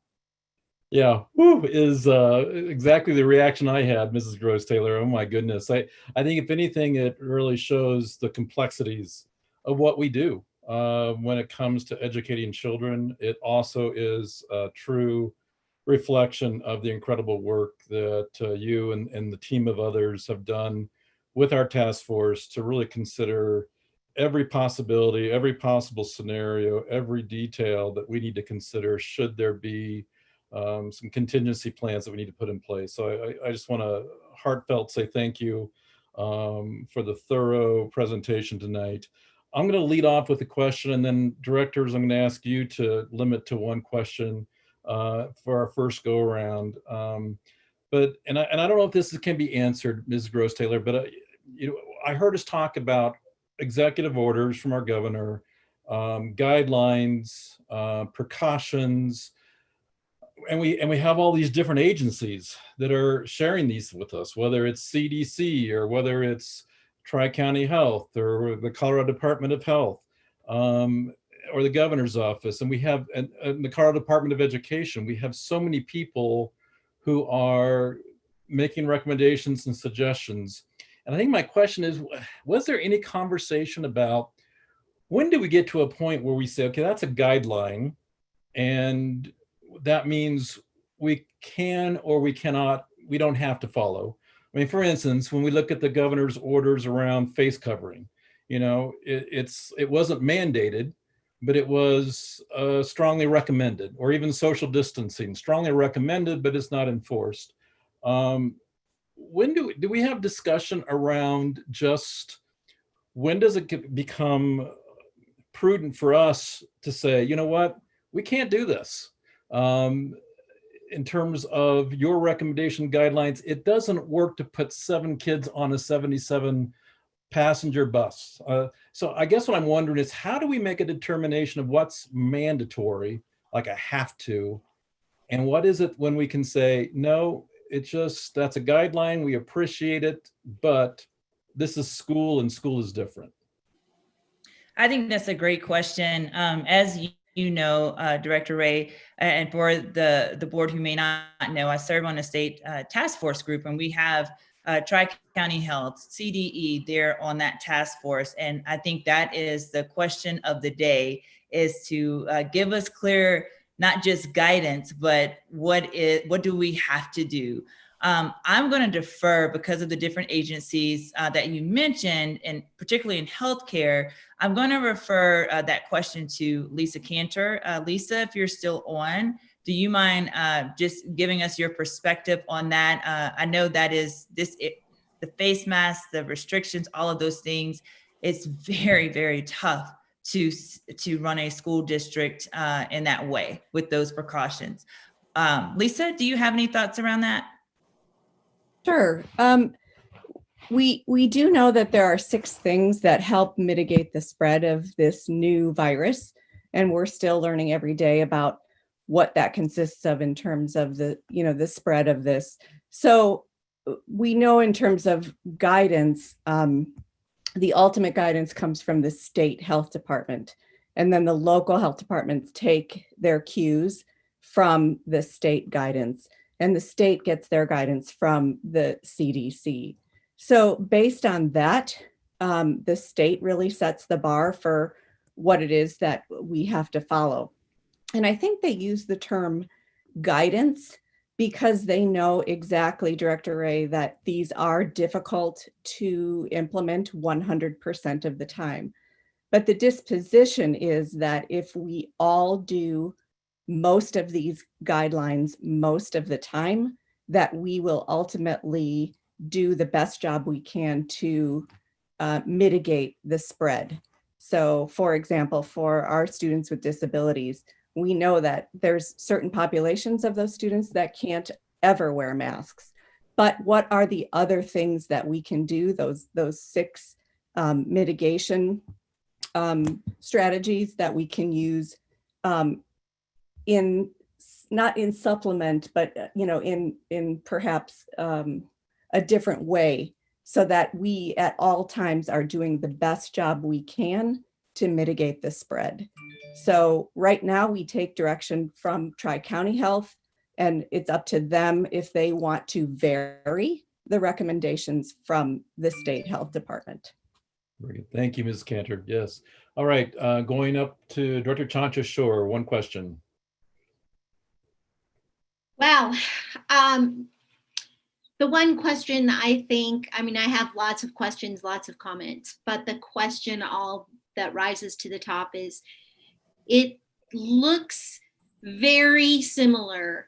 B: Yeah, is exactly the reaction I had, Mrs. Gross Taylor. Oh my goodness. I think if anything, it really shows the complexities of what we do when it comes to educating children. It also is a true reflection of the incredible work that you and the team of others have done with our task force to really consider every possibility, every possible scenario, every detail that we need to consider should there be some contingency plans that we need to put in place. So I just want to heartfelt say thank you for the thorough presentation tonight. I'm going to lead off with a question, and then directors, I'm going to ask you to limit to one question for our first go around. But I don't know if this can be answered, Ms. Gross Taylor, but I heard us talk about executive orders from our governor, guidelines, precautions, and we have all these different agencies that are sharing these with us, whether it's CDC or whether it's Tri-County Health or the Colorado Department of Health or the governor's office. And we have and the Colorado Department of Education. We have so many people who are making recommendations and suggestions. And I think my question is, was there any conversation about when do we get to a point where we say, okay, that's a guideline, and that means we can or we cannot, we don't have to follow. I mean, for instance, when we look at the governor's orders around face covering, it wasn't mandated, but it was strongly recommended, or even social distancing, strongly recommended, but it's not enforced. When do we have discussion around just when does it become prudent for us to say, you know what, we can't do this? In terms of your recommendation guidelines, it doesn't work to put 7 kids on a 77 passenger bus. So I guess what I'm wondering is, how do we make a determination of what's mandatory, like I have to, and what is it when we can say, no, it's just, that's a guideline, we appreciate it, but this is school and school is different?
L: I think that's a great question. As you know, Director Ray, and for the board who may not know, I serve on a state task force group, and we have Tri-County Health, CDE, they're on that task force. And I think that is the question of the day, is to give us clear, not just guidance, but what do we have to do? I'm going to defer, because of the different agencies that you mentioned, and particularly in healthcare, I'm going to refer that question to Lisa Cantor. Lisa, if you're still on, do you mind just giving us your perspective on that? I know that is the face masks, the restrictions, all of those things. It's very, very tough to run a school district in that way with those precautions. Lisa, do you have any thoughts around that?
G: Sure. We do know that there are 6 things that help mitigate the spread of this new virus. And we're still learning every day about what that consists of in terms of the, the spread of this. So we know in terms of guidance, the ultimate guidance comes from the state health department. And then the local health departments take their cues from the state guidance, and the state gets their guidance from the CDC. So based on that, the state really sets the bar for what it is that we have to follow. And I think they use the term guidance because they know exactly, Director Ray, that these are difficult to implement 100% of the time. But the disposition is that if we all do most of these guidelines most of the time, that we will ultimately do the best job we can to mitigate the spread. So for example, for our students with disabilities, we know that there's certain populations of those students that can't ever wear masks. But what are the other things that we can do, those 6 mitigation strategies that we can use not in supplement, but in perhaps a different way, so that we at all times are doing the best job we can to mitigate the spread. So right now we take direction from Tri-County Health, and it's up to them if they want to vary the recommendations from the state health department.
B: Very good. Thank you, Ms. Cantor. Yes. All right, going up to Director Chancha Shore, one question.
C: Wow. The one question I have lots of questions, lots of comments, but the question that rises to the top is, it looks very similar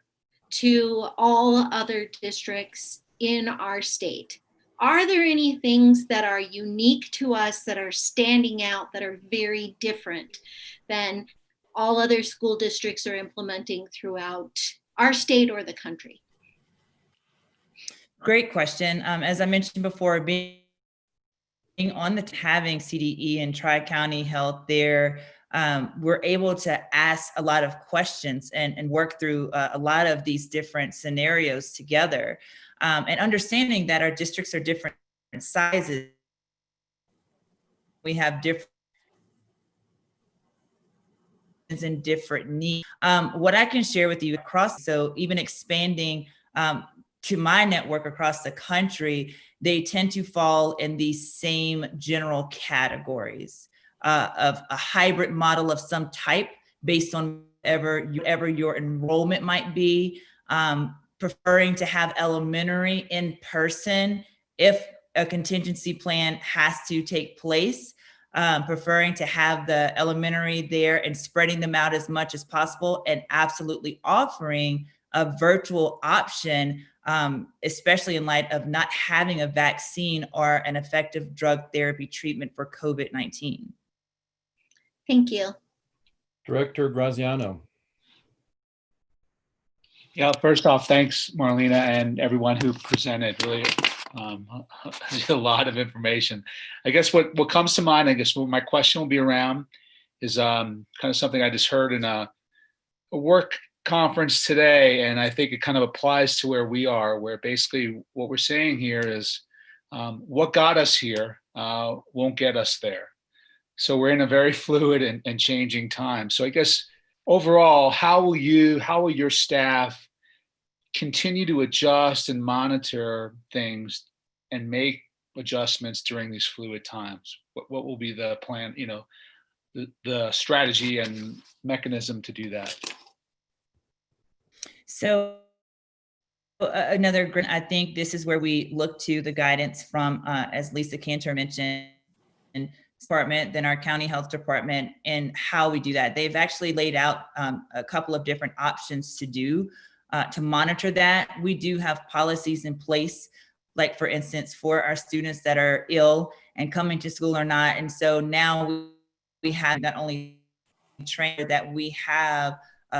C: to all other districts in our state. Are there any things that are unique to us, that are standing out, that are very different than all other school districts are implementing throughout our state or the country?
L: Great question. As I mentioned before, being on having CDE and Tri-County Health there, we're able to ask a lot of questions and work through a lot of these different scenarios together, and understanding that our districts are different sizes. We have different and different needs. What I can share with you across, so even expanding to my network across the country, they tend to fall in these same general categories of a hybrid model of some type based on whatever your enrollment might be, preferring to have elementary in person if a contingency plan has to take place, preferring to have the elementary there and spreading them out as much as possible, and absolutely offering a virtual option, especially in light of not having a vaccine or an effective drug therapy treatment for COVID-19.
C: Thank you.
B: Director Graziano.
A: Yeah, first off, thanks, Marlena, and everyone who presented. Really a lot of information. I guess what comes to mind, what my question will be around is kind of something I just heard in a work conference today, and I think it kind of applies to where we are, where basically what we're saying here is what got us here won't get us there. So we're in a very fluid and changing time. So I guess overall, how will your staff continue to adjust and monitor things and make adjustments during these fluid times? What will be the plan, the strategy and mechanism to do that?
L: So I think this is where we look to the guidance from, as Lisa Cantor mentioned, department, then our county health department, and how we do that. They've actually laid out a couple of different options to do to monitor that. We do have policies in place, like for instance, for our students that are ill and coming to school or not. And so now we have not only trained, that we have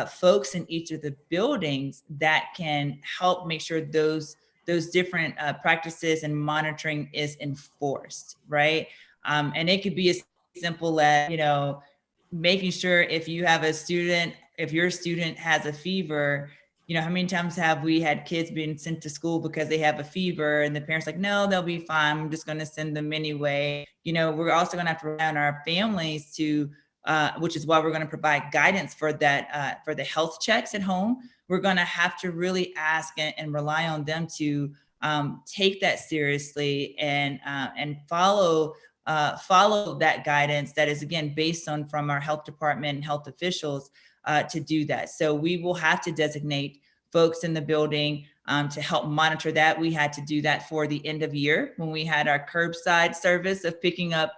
L: folks in each of the buildings that can help make sure those different practices and monitoring is enforced, right? And it could be as simple as, making sure if you have a student, if your student has a fever, you know, how many times have we had kids being sent to school because they have a fever and the parents like, no, they'll be fine. I'm just going to send them anyway. You know, we're also going to have to rely on our families to, which is why we're going to provide guidance for that, for the health checks at home. We're going to have to really ask and rely on them to take that seriously and follow that guidance that is, again, based on from our health department and health officials to do that. So we will have to designate folks in the building to help monitor that. We had to do that for the end of year when we had our curbside service of picking up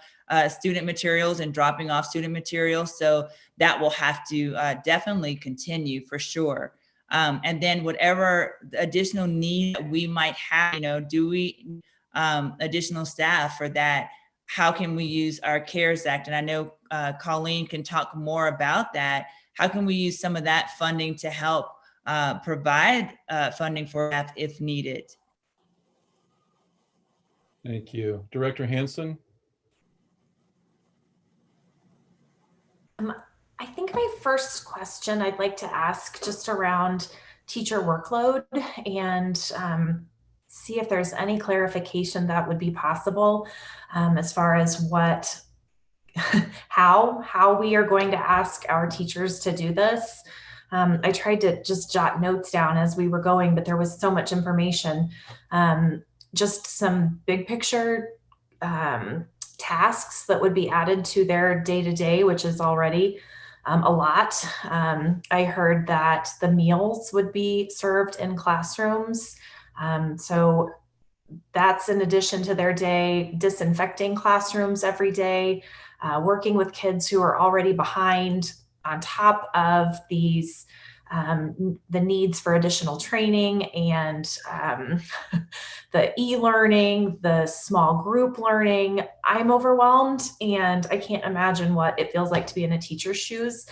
L: student materials and dropping off student materials. So that will have to definitely continue for sure. And then whatever additional need we might have, you know, do we additional staff for that? How can we use our CARES Act? And I know Colleen can talk more about that. How can we use some of that funding to help provide funding for that if needed?
B: Thank you. Director Hansen?
H: I think my first question I'd like to ask just around teacher workload and see if there's any clarification that would be possible as far as what, how we are going to ask our teachers to do this. I tried to just jot notes down as we were going, but there was so much information. Just some big picture tasks that would be added to their day-to-day, which is already a lot. I heard that the meals would be served in classrooms. So that's in addition to their day, disinfecting classrooms every day, working with kids who are already behind on top of these, the needs for additional training and the e-learning, the small group learning. I'm overwhelmed and I can't imagine what it feels like to be in a teacher's shoes.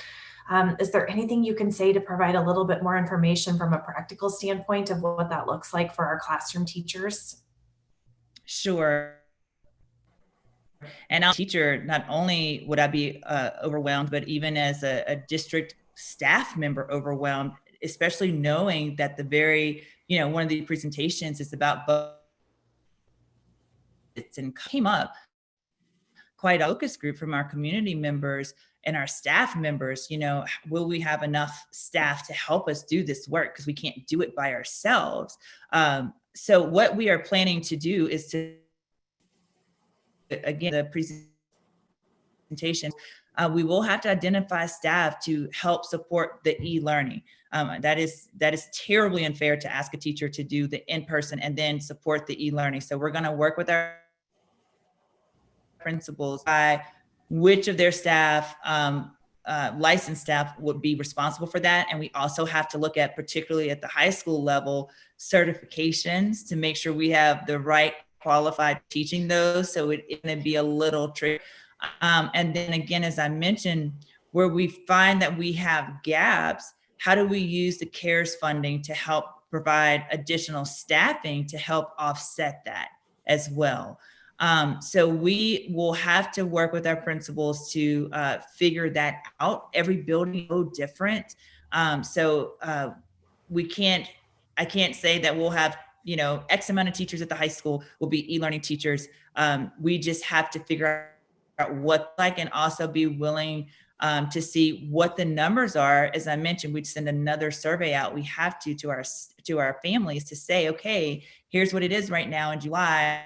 H: Is there anything you can say to provide a little bit more information from a practical standpoint of what that looks like for our classroom teachers?
L: Sure. And as a teacher, not only would I be overwhelmed, but even as a district staff member overwhelmed, especially knowing that the very, you know, one of the presentations is about budgets and came up quite a focus group from our community members and our staff members, you know, will we have enough staff to help us do this work? Because we can't do it by ourselves. So what we are planning to do is to, again, the presentation, we will have to identify staff to help support the e-learning. That is terribly unfair to ask a teacher to do the in-person and then support the e-learning. So we're going to work with our principals by which of their staff, licensed staff, would be responsible for that. And we also have to look at, particularly at the high school level, certifications to make sure we have the right qualified teaching those. So it's going to be a little tricky. And then again, as I mentioned, where we find that we have gaps, how do we use the CARES funding to help provide additional staffing to help offset that as well? So we will have to work with our principals to figure that out. Every building is so different. I can't say that we'll have, you know, X amount of teachers at the high school will be e-learning teachers. We just have to figure out what like, and also be willing to see what the numbers are. As I mentioned, we'd send another survey out. We have to our families to say, okay, here's what it is right now in July,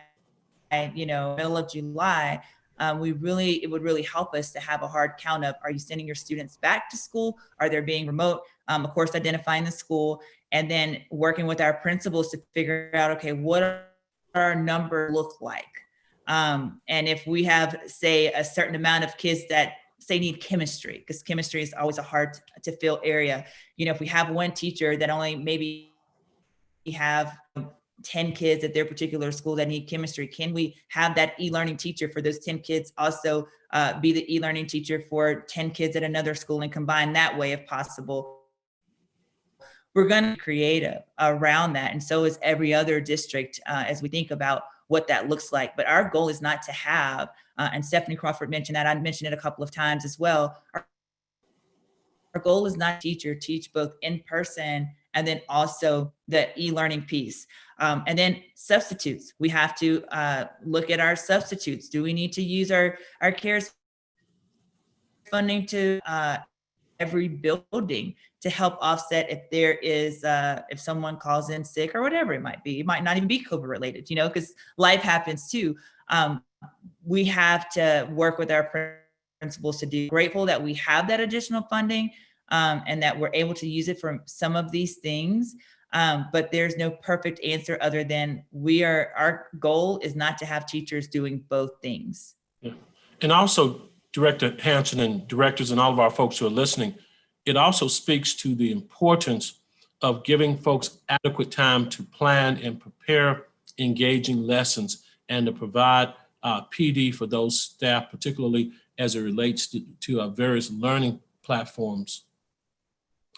L: you know, middle of July. It would really help us to have a hard count of, are you sending your students back to school? Are they being remote? Of course, identifying the school and then working with our principals to figure out, okay, what are our numbers look like? And if we have, say, a certain amount of kids that say need chemistry, because chemistry is always a hard to fill area. You know, if we have one teacher that only maybe have 10 kids at their particular school that need chemistry, can we have that e-learning teacher for those 10 kids also be the e-learning teacher for 10 kids at another school and combine that way if possible? We're going to be creative around that. And so is every other district as we think about what that looks like. But our goal is not to have, and Stephanie Crawford mentioned that, I mentioned it a couple of times as well. Our goal is not to teach both in person and then also the e-learning piece. And then substitutes. We have to look at our substitutes. Do we need to use our CARES funding to every building to help offset if there is, if someone calls in sick or whatever it might be? It might not even be COVID related, you know, because life happens too. We have to work with our principals to do. Grateful that we have that additional funding and that we're able to use it for some of these things. But there's no perfect answer other than our goal is not to have teachers doing both things.
K: Yeah. And also, Director Hanson and directors and all of our folks who are listening, it also speaks to the importance of giving folks adequate time to plan and prepare engaging lessons and to provide PD for those staff, particularly as it relates to our various learning platforms.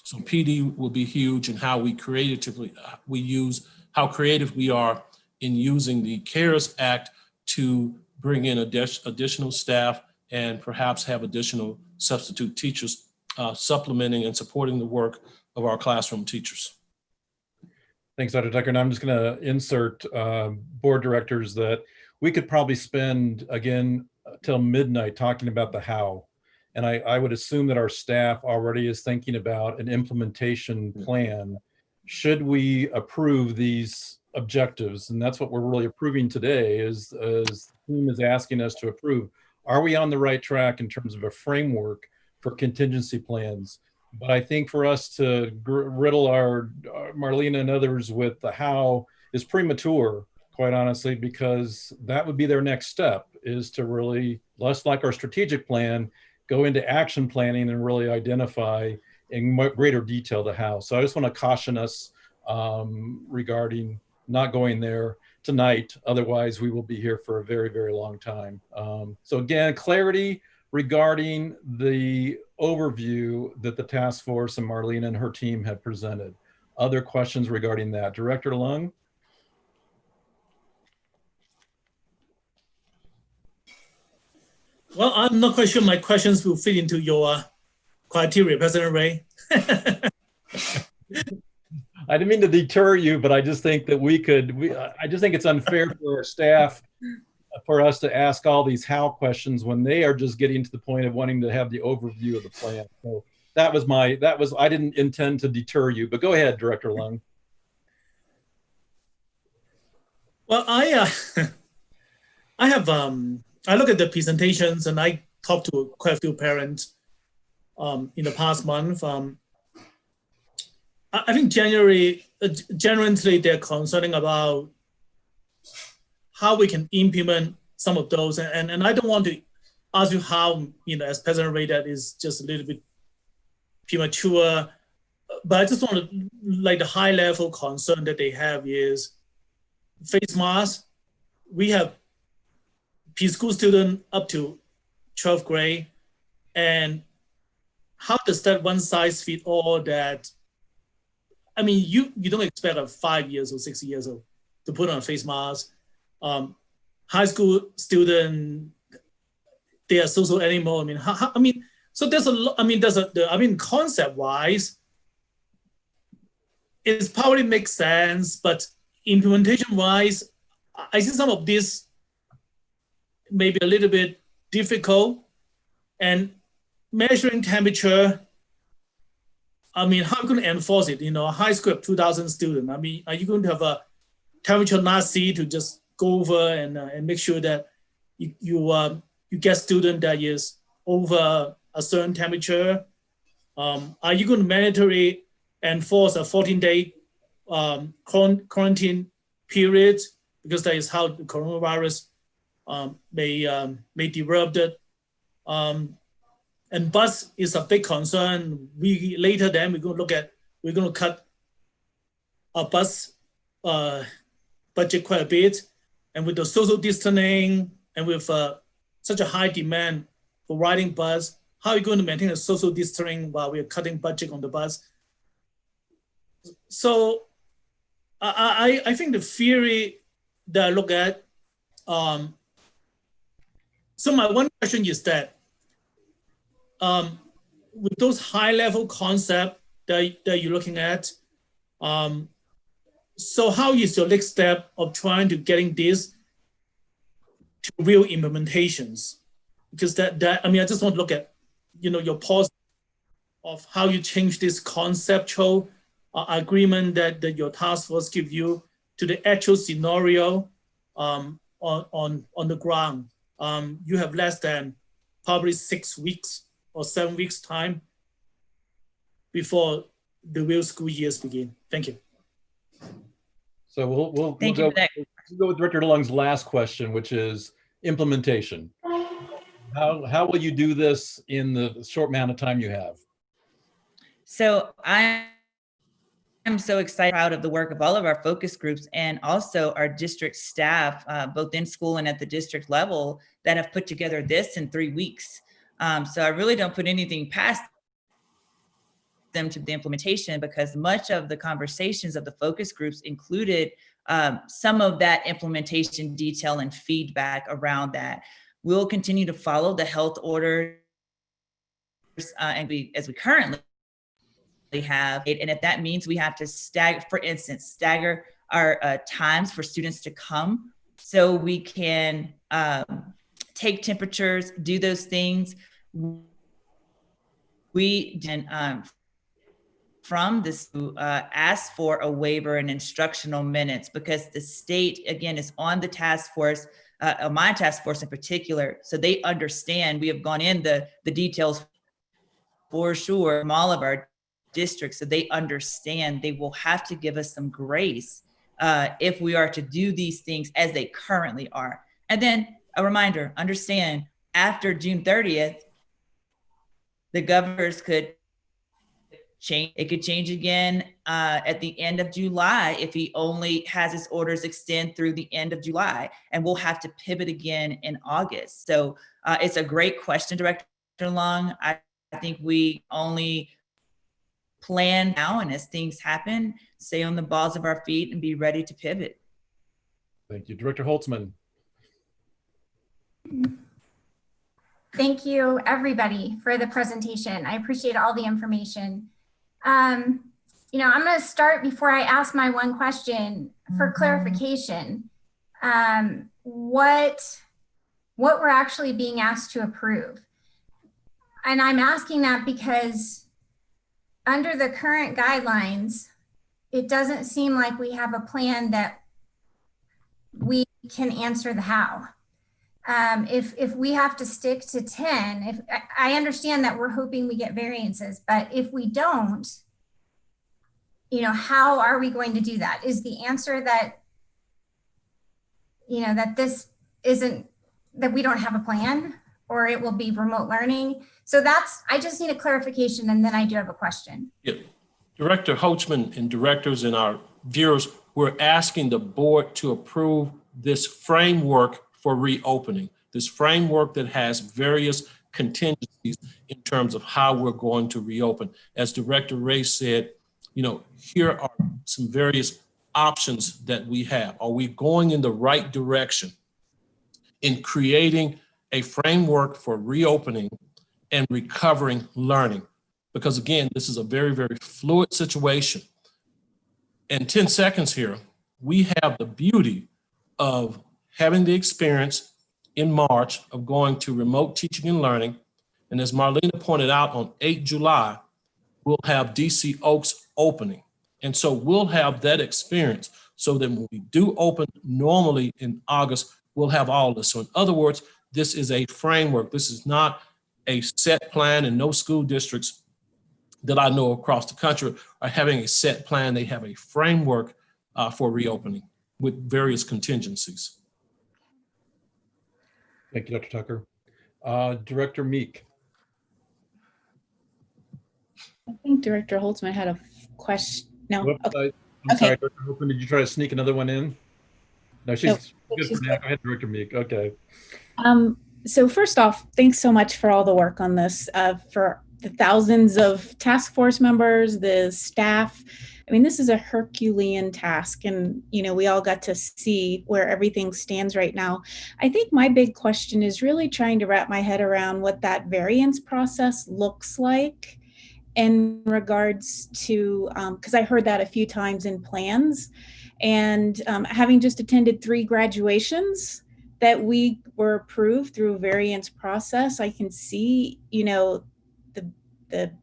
K: So PD will be huge in how we creatively, how creative we are in using the CARES Act to bring in additional staff and perhaps have additional substitute teachers supplementing and supporting the work of our classroom teachers.
B: Thanks, Dr. Tucker. And I'm just going to insert board directors that we could probably spend, again, till midnight talking about the how. And I would assume that our staff already is thinking about an implementation plan. Should we approve these objectives? And that's what we're really approving today, is the team is asking us to approve. Are we on the right track in terms of a framework for contingency plans? But I think for us to riddle our Marlena and others with the how is premature, quite honestly, because that would be their next step, is to really, less like our strategic plan, go into action planning and really identify in greater detail the how. So I just want to caution us regarding not going there tonight. Otherwise, we will be here for a very, very long time. So again, clarity regarding the overview that the task force and Marlene and her team have presented. Other questions regarding that? Director Lung?
D: Well, I'm not quite sure my questions will fit into your criteria, President Ray.
B: I didn't mean to deter you, but I just think that I just think it's unfair for our staff for us to ask all these how questions when they are just getting to the point of wanting to have the overview of the plan. So I didn't intend to deter you, but go ahead, Director Lung.
D: Well, I look at the presentations and I talked to quite a few parents in the past month. I think generally they're concerning about how we can implement some of those. And I don't want to ask you how, as President Ray, that is just a little bit premature, but I just want to, like, the high level concern that they have is face masks. We have preschool students up to 12th grade. And how does that one size fit all that? I mean, you don't expect a 5 years or 6 years old to put on a face mask. High school student, they are social animal. I mean, so there's a lot. Concept wise, it probably makes sense, but implementation wise, I see some of this maybe a little bit difficult. And measuring temperature, how are you going to enforce it? A high school of 2,000 students. Are you going to have a temperature Nazi to just go over and make sure that you get student that is over a certain temperature? Are you going to mandatorily enforce a 14-day quarantine period, because that is how the coronavirus may develop it? And bus is a big concern. We're going to cut our bus budget quite a bit. And with the social distancing and with such a high demand for riding bus, how are you going to maintain a social distancing while we're cutting budget on the bus? So I think the theory that I look at So my one question is that with those high-level concepts that you're looking at, so how is your next step of trying to getting this to real implementations? Because I mean, I just want to look at, your pause of how you change this conceptual agreement that your task force give you to the actual scenario on the ground. You have less than probably 6 weeks or 7 weeks time before the real school years begin. Thank you.
B: So we'll go with Director DeLong's last question, which is implementation. How will you do this in the short amount of time you have?
L: So I am so excited, proud of the work of all of our focus groups and also our district staff, both in school and at the district level, that have put together this in 3 weeks. So I really don't put anything past them to the implementation, because much of the conversations of the focus groups included some of that implementation detail and feedback around that. We'll continue to follow the health orders as we currently have, and if that means we have to stagger our times for students to come so we can take temperatures, do those things. We can from this ask for a waiver in instructional minutes, because the state, again, is on the task force, my task force in particular, so they understand. We have gone in the details for sure from all of our districts, so they understand they will have to give us some grace if we are to do these things as they currently are. And then a reminder, understand, after June 30th, the governors could change. It could change again at the end of July if he only has his orders extend through the end of July, and we'll have to pivot again in August. So it's a great question, Director Long. I think we only plan now, and as things happen, stay on the balls of our feet and be ready to pivot.
B: Thank you. Director Holtzman.
F: Thank you, everybody, for the presentation. I appreciate all the information. I'm going to start before I ask my one question for clarification. What we're actually being asked to approve. And I'm asking that because under the current guidelines, it doesn't seem like we have a plan that we can answer the how. If we have to stick to 10, if I understand that we're hoping we get variances, but if we don't, how are we going to do that? Is the answer that, that this isn't, that we don't have a plan, or it will be remote learning? So I just need a clarification, and then I do have a question.
K: Yeah. Director Holtzman and directors and our viewers, we're asking the board to approve this framework for reopening, this framework that has various contingencies in terms of how we're going to reopen. As Director Ray said, here are some various options that we have. Are we going in the right direction in creating a framework for reopening and recovering learning? Because again, this is a very, very fluid situation. In 10 seconds here, we have the beauty of having the experience in March of going to remote teaching and learning. And as Marlena pointed out, on 8 July, we'll have DC Oaks opening. And so we'll have that experience so that when we do open normally in August, we'll have all this. So in other words, this is a framework. This is not a set plan, and no school districts that I know across the country are having a set plan. They have a framework for reopening with various contingencies.
B: Thank you, Dr. Tucker. Director Meek.
I: I think Director Holtzman had a question. No.
B: Whoops,
I: Okay.
B: I'm sorry, Dr. Holtzman, did you try to sneak another one in? No, she's good for now. Go ahead, Director Meek. Okay.
I: So first off, thanks so much for all the work on this, for the thousands of task force members, the staff, I mean, this is a Herculean task, and we all got to see where everything stands right now. I think my big question is really trying to wrap my head around what that variance process looks like in regards to, because I heard that a few times in plans, and having just attended 3 graduations that we were approved through a variance process, I can see, the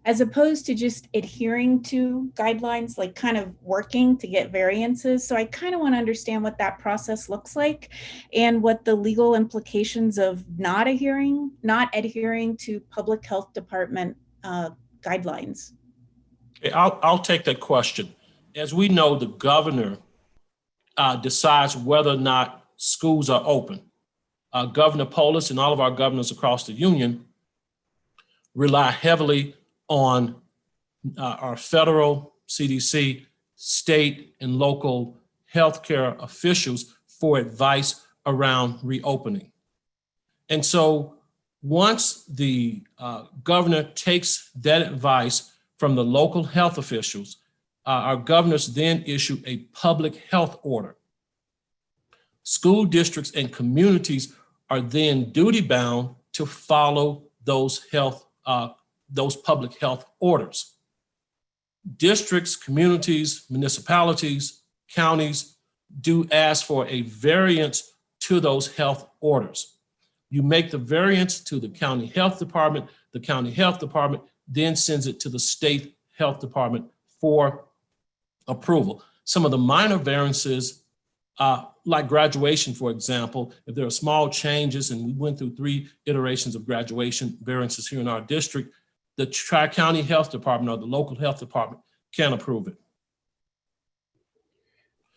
I: as opposed to just adhering to guidelines, like kind of working to get variances. So I kind of want to understand what that process looks like and what the legal implications of not adhering to public health department guidelines.
K: Okay, I'll take that question. As we know, the governor decides whether or not schools are open. Governor Polis and all of our governors across the union rely heavily on our federal CDC, state and local healthcare officials for advice around reopening. And so once the governor takes that advice from the local health officials, our governors then issue a public health order. School districts and communities are then duty bound to follow those public health orders. Districts, communities, municipalities, counties do ask for a variance to those health orders. You make the variance to the county health department. The county health department then sends it to the state health department for approval. Some of the minor variances, like graduation, for example, if there are small changes, and we went through 3 iterations of graduation variances here in our district, the Tri-County Health Department or the local health department can approve it.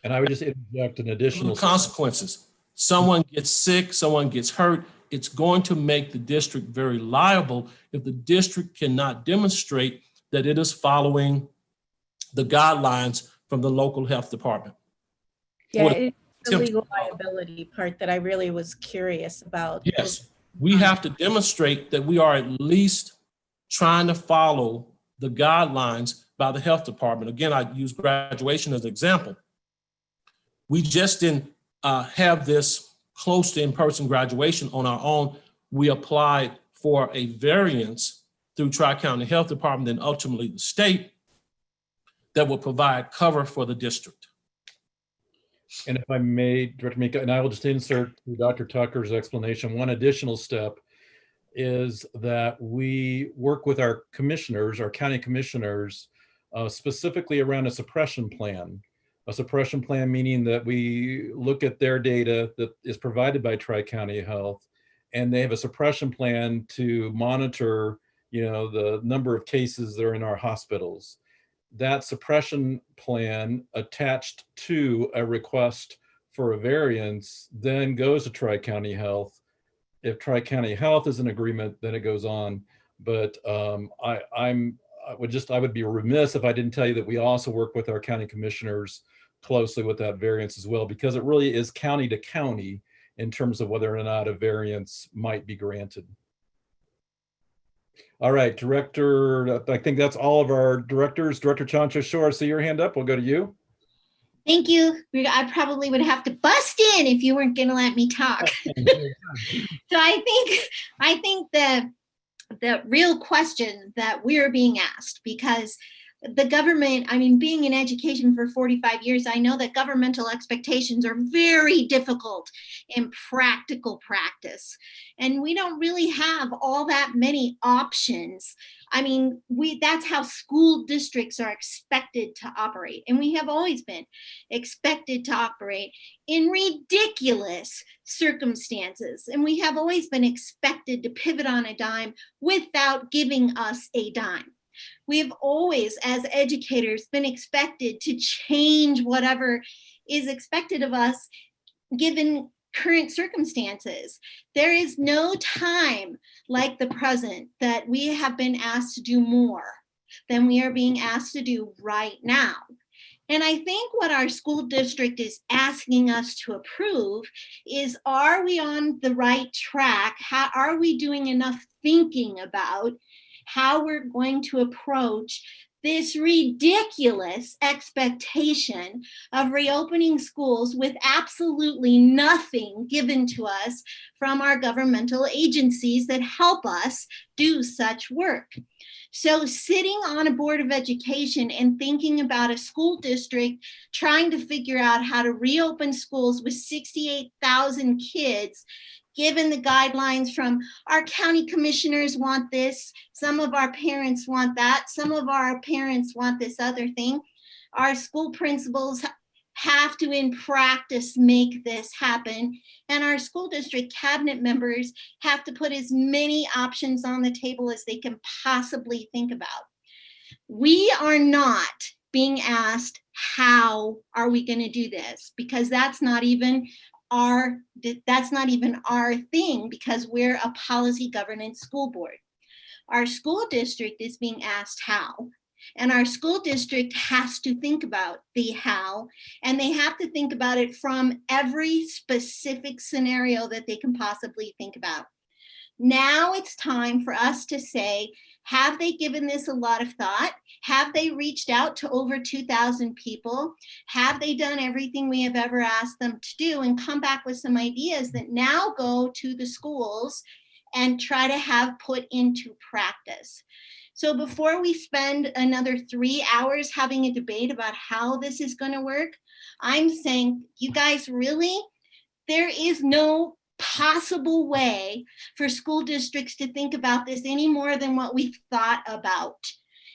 B: And I would just interject an additional
K: consequences. Someone gets sick, someone gets hurt, it's going to make the district very liable if the district cannot demonstrate that it is following the guidelines from the local health department.
I: Yeah, it's the legal liability part that I really was curious about.
K: Yes, we have to demonstrate that we are at least trying to follow the guidelines by the health department. Again, I use graduation as an example. We just didn't have this close to in-person graduation on our own. We applied for a variance through Tri-County Health Department and ultimately the state that will provide cover for the district.
B: And if I may, Director Mika, and I will just insert Dr. Tucker's explanation, one additional step is that we work with our commissioners, our county commissioners, specifically around a suppression plan. A suppression plan meaning that we look at their data that is provided by Tri-County Health, and they have a suppression plan to monitor, the number of cases that are in our hospitals. That suppression plan attached to a request for a variance then goes to Tri-County Health. If Tri-County Health is in agreement, then it goes on. But I would be remiss if I didn't tell you that we also work with our county commissioners closely with that variance as well, because it really is county to county in terms of whether or not a variance might be granted. All right, Director, I think that's all of our directors. Director Chancho Shore, I see your hand up. We'll go to you.
C: Thank you. I probably would have to bust in if you weren't going to let me talk. So I think the real question that we're being asked, because the government, being in education for 45 years, I know that governmental expectations are very difficult in practical practice. And we don't really have all that many options. That's how school districts are expected to operate. And we have always been expected to operate in ridiculous circumstances. And we have always been expected to pivot on a dime without giving us a dime. We have always, as educators, been expected to change whatever is expected of us given current circumstances. There is no time like the present that we have been asked to do more than we are being asked to do right now. And I think what our school district is asking us to approve is, are we on the right track? How are we doing enough thinking about how we're going to approach this ridiculous expectation of reopening schools with absolutely nothing given to us from our governmental agencies that help us do such work. So sitting on a Board of Education and thinking about a school district trying to figure out how to reopen schools with 68,000 kids, given the guidelines from our county commissioners want this, some of our parents want that, some of our parents want this other thing. Our school principals have to, in practice, make this happen. And our school district cabinet members have to put as many options on the table as they can possibly think about. We are not being asked, how are we going to do this? Because that's not even our thing, because we're a policy governance school board. Our school district is being asked how, and our school district has to think about the how, and they have to think about it from every specific scenario that they can possibly think about. Now it's time for us to say, have they given this a lot of thought? Have they reached out to over 2,000 people? Have they done everything we have ever asked them to do, and come back with some ideas that now go to the schools and try to have put into practice? So before we spend another 3 hours having a debate about how this is going to work, I'm saying, you guys, really, there is no possible way for school districts to think about this any more than what we've thought about.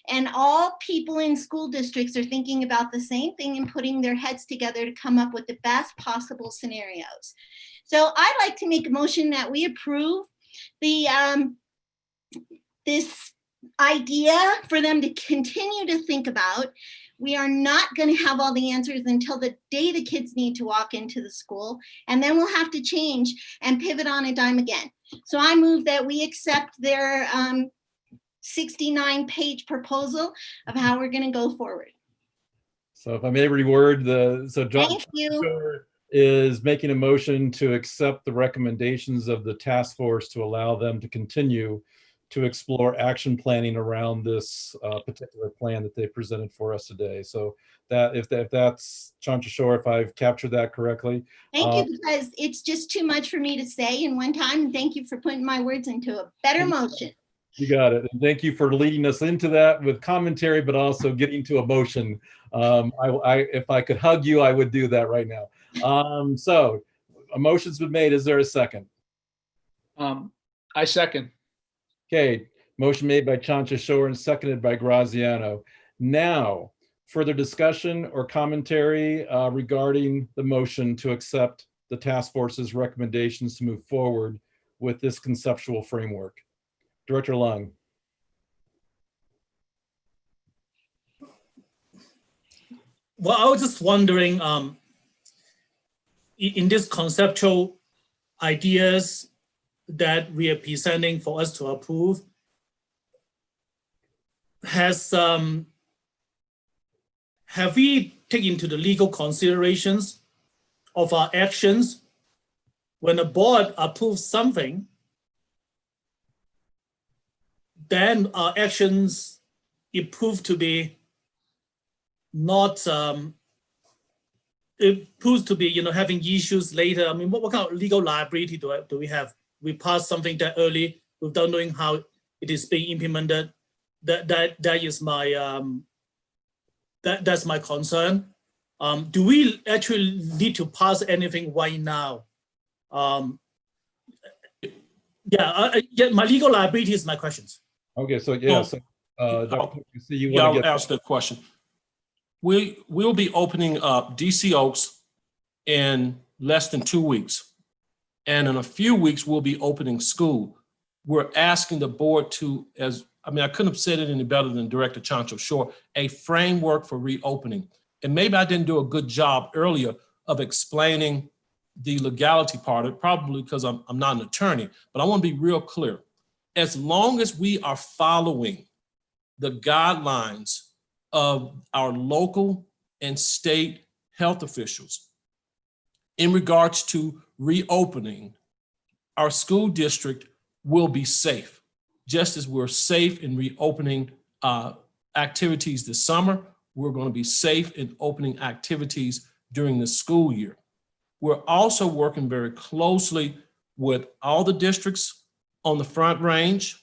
C: And all people in school districts are thinking about the same thing and putting their heads together to come up with the best possible scenarios. So I'd like to make a motion that we approve the this idea for them to continue to think about. We are not going to have all the answers until the day the kids need to walk into the school, and then we'll have to change and pivot on a dime again. So I move that we accept their 69-page proposal of how we're going to go forward.
B: So if I may reword John
C: Thank you.
B: is making a motion to accept the recommendations of the task force to allow them to continue to explore action planning around this particular plan that they presented for us today. So that if that's Chanchashore, if I've captured that correctly.
C: Thank you, because it's just too much for me to say in one time. And thank you for putting my words into a better motion.
B: You got it. And thank you for leading us into that with commentary, but also getting to emotion. If I could hug you, I would do that right now. So a motion's been made. Is there a second?
A: I second.
B: Okay, motion made by Chanchashore and seconded by Graziano. Now, further discussion or commentary regarding the motion to accept the task force's recommendations to move forward with this conceptual framework. Director Lung.
D: Well, I was just wondering, in this conceptual ideas that we are presenting for us to approve, have we taken into the legal considerations of our actions when the board approves something? Then our actions, it proved to be not, it proves to be, having issues later. I mean, what kind of legal liability do we have? We passed something that early without knowing how it is being implemented. That is my that's my concern. Do we actually need to pass anything right now? Yeah, my legal liability is my questions.
B: Okay, so yeah,
K: I'll ask the question. We'll be opening up DC Oaks in less than 2 weeks. And in a few weeks, we'll be opening school. We're asking the board to, I couldn't have said it any better than Director Chanchashore, a framework for reopening. And maybe I didn't do a good job earlier of explaining the legality part of it, probably because I'm not an attorney, but I want to be real clear. As long as we are following the guidelines of our local and state health officials in regards to reopening, our school district will be safe, just as we're safe in reopening activities this summer. We're going to be safe in opening activities during the school year. We're also working very closely with all the districts on the Front Range.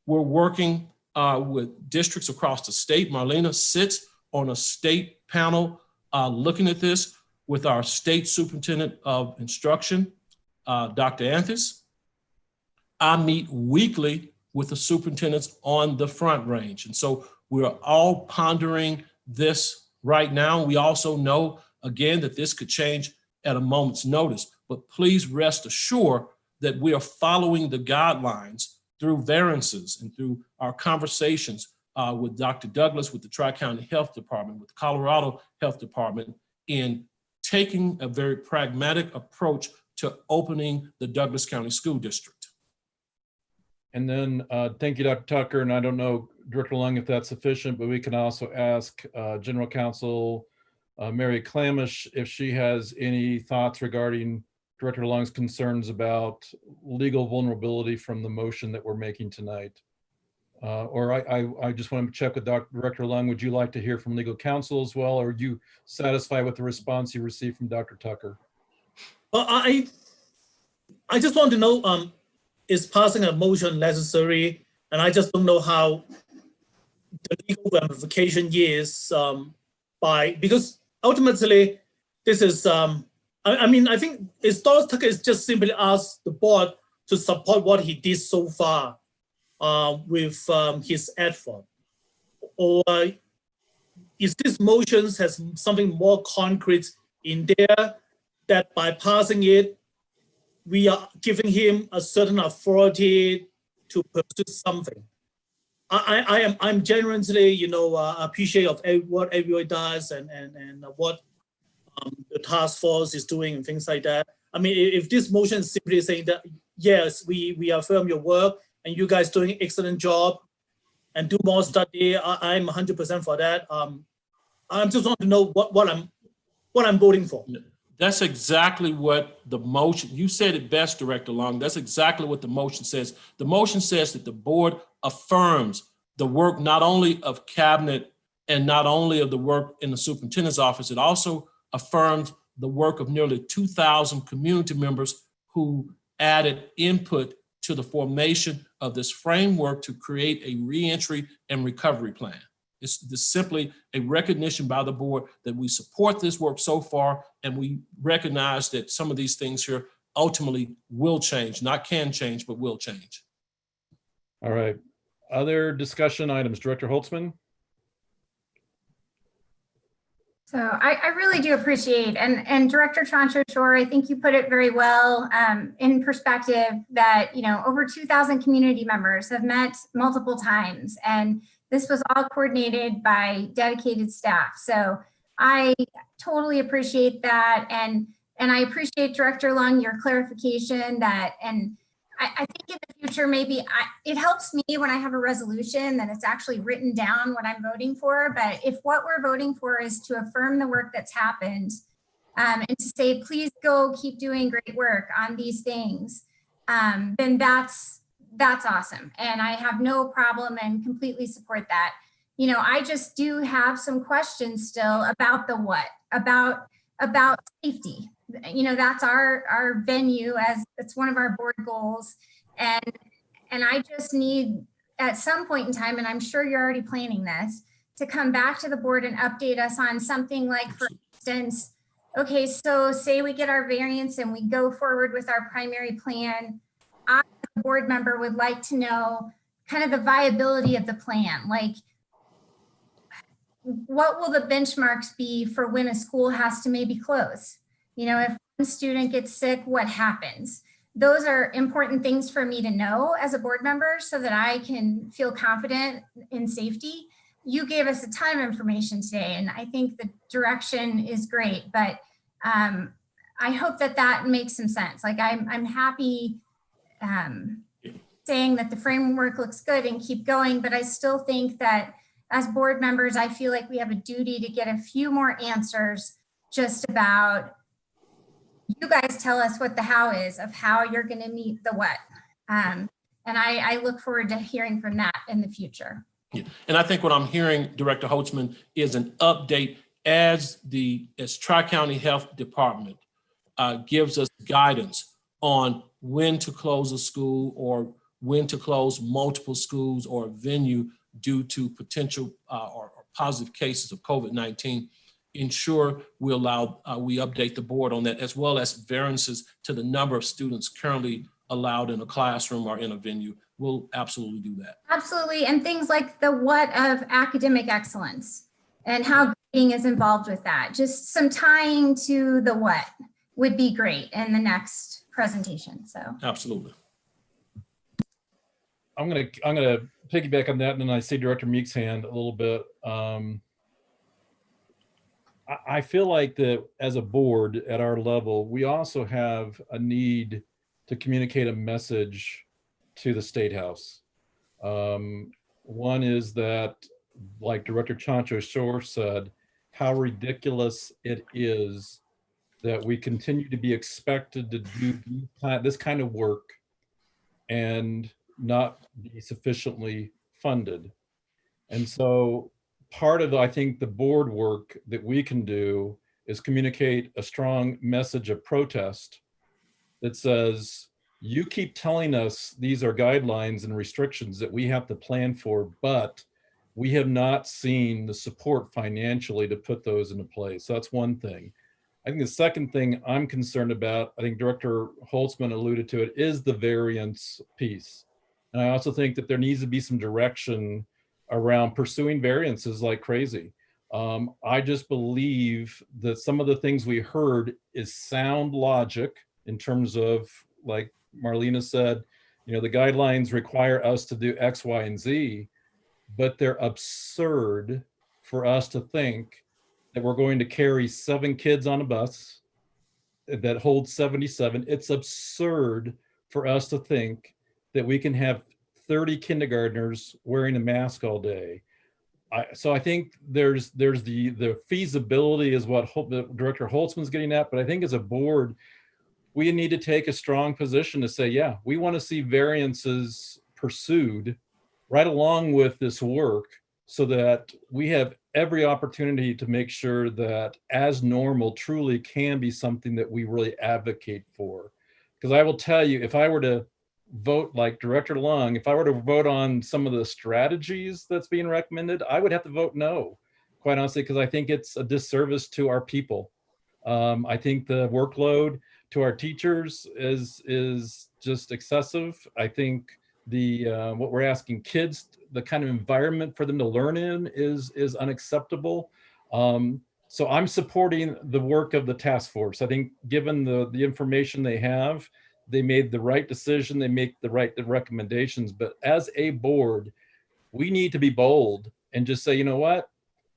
K: We're working with districts across the state. Marlena sits on a state panel looking at this with our state superintendent of instruction, Dr. Anthis. I meet weekly with the superintendents on the Front Range. And so we're all pondering this right now. We also know, again, that this could change at a moment's notice, but please rest assured that we are following the guidelines through variances and through our conversations with Dr. Douglas, with the Tri-County Health Department, with the Colorado Health Department, in taking a very pragmatic approach to opening the Douglas County School District.
B: And then thank you, Dr. Tucker. And I don't know, Director Lung, if that's sufficient, but we can also ask General Counsel Mary Clamish if she has any thoughts regarding Director Lung's concerns about legal vulnerability from the motion that we're making tonight. Or I just want to check with Director Lung. Would you like to hear from legal counsel as well, or are you satisfied with the response you received from Dr. Tucker?
D: Well, I just want to know, is passing a motion necessary? And I just don't know how the legal ramification is because ultimately this is, I mean, I think Dr. Tucker is just simply asked the board to support what he did so far with his effort. Or is this motion has something more concrete in there that by passing it, we are giving him a certain authority to pursue something? I'm genuinely, appreciative of what everybody does and what the task force is doing and things like that. I mean, if this motion is simply saying that, yes, we affirm your work and you guys doing an excellent job and do more study, I'm 100% for that. I just want to know what I'm voting for.
K: That's exactly what the motion, you said it best, Director Long. That's exactly what the motion says. The motion says that the board affirms the work not only of cabinet and not only of the work in the superintendent's office, it also affirms the work of nearly 2,000 community members who added input to the formation of this framework to create a reentry and recovery plan. It's simply a recognition by the board that we support this work so far, and we recognize that some of these things here ultimately will change, not can change, but will change.
B: All right. Other discussion items, Director Holtzman?
F: So I really do appreciate, and Director Chancho-Shore, I think you put it very well in perspective that, over 2,000 community members have met multiple times, and this was all coordinated by dedicated staff. So I totally appreciate that. And I appreciate, Director Lung, your clarification that, and I think in the future, maybe it helps me when I have a resolution that it's actually written down what I'm voting for. But if what we're voting for is to affirm the work that's happened and to say, please go keep doing great work on these things, then that's awesome. And I have no problem and completely support that. I just do have some questions still about the what, about safety. That's our venue, as it's one of our board goals. And I just need at some point in time, and I'm sure you're already planning this, to come back to the board and update us on something like, for instance, okay, so say we get our variance and we go forward with our primary plan. I, as a board member, would like to know kind of the viability of the plan. Like, what will the benchmarks be for when a school has to maybe close? If one student gets sick, what happens? Those are important things for me to know as a board member so that I can feel confident in safety. You gave us a ton of information today, and I think the direction is great, but I hope that makes some sense. Like, I'm happy saying that the framework looks good and keep going, but I still think that as board members, I feel like we have a duty to get a few more answers just about, you guys tell us what the how is of how you're going to meet the what. And I look forward to hearing from that in the future.
K: Yeah. And I think what I'm hearing, Director Holtzman, is an update as Tri-County Health Department gives us guidance on when to close a school or when to close multiple schools or a venue due to potential or positive cases of COVID-19. Ensure we update the board on that, as well as variances to the number of students currently allowed in a classroom or in a venue. We'll absolutely do that.
F: Absolutely. And things like the what of academic excellence and how grading is involved with that. Just some tying to the what would be great in the next presentation. So
K: absolutely.
B: I'm gonna piggyback on that, and then I see Director Meek's hand a little bit. I feel like that as a board at our level, we also have a need to communicate a message to the State House. One is that, like Director Chancho Shore said, how ridiculous it is that we continue to be expected to do this kind of work and not be sufficiently funded. And so part of, I think, the board work that we can do is communicate a strong message of protest that says, you keep telling us these are guidelines and restrictions that we have to plan for, but we have not seen the support financially to put those into place. So that's one thing. I think the second thing I'm concerned about, I think Director Holtzman alluded to it, is the variance piece. And I also think that there needs to be some direction around pursuing variances like crazy. I just believe that some of the things we heard is sound logic in terms of, like Marlena said, you know, the guidelines require us to do X, Y, and Z, but they're absurd for us to think that we're going to carry 7 kids on a bus that holds 77. It's absurd for us to think that we can have 30 kindergartners wearing a mask all day. So I think there's the feasibility is what Director Holtzman's getting at, but I think as a board, we need to take a strong position to say, yeah, we want to see variances pursued right along with this work so that we have every opportunity to make sure that as normal truly can be something that we really advocate for. Because I will tell you, if I were to vote like Director Long, if I were to vote on some of the strategies that's being recommended, I would have to vote no, quite honestly, because I think it's a disservice to our people. I think the workload to our teachers is just excessive. I think the what we're asking kids, the kind of environment for them to learn in is unacceptable. So I'm supporting the work of the task force. I think given the information they have, they made the right decision, they make the right recommendations, but as a board, we need to be bold and just say, you know what?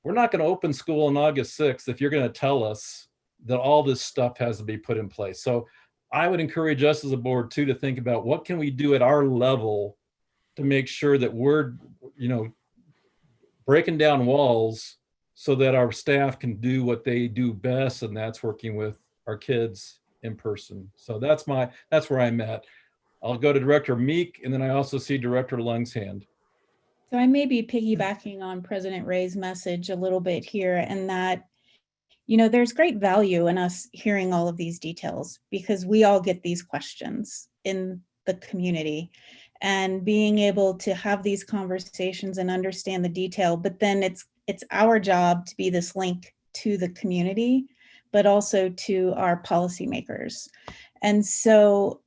B: We're not gonna open school on August 6th if you're gonna tell us that all this stuff has to be put in place. So I would encourage us as a board too to think about what can we do at our level to make sure that we're, you know, breaking down walls so that our staff can do what they do best, and that's working with our kids in person. So that's where I'm at. I'll go to Director Meek, and then I also see Director Lung's hand.
I: So I may be piggybacking on President Ray's message a little bit here, and that, you know, there's great value in us hearing all of these details because we all get these questions in the community, and being able to have these conversations and understand the detail, but then it's our job to be this link to the community, but also to our policymakers. And so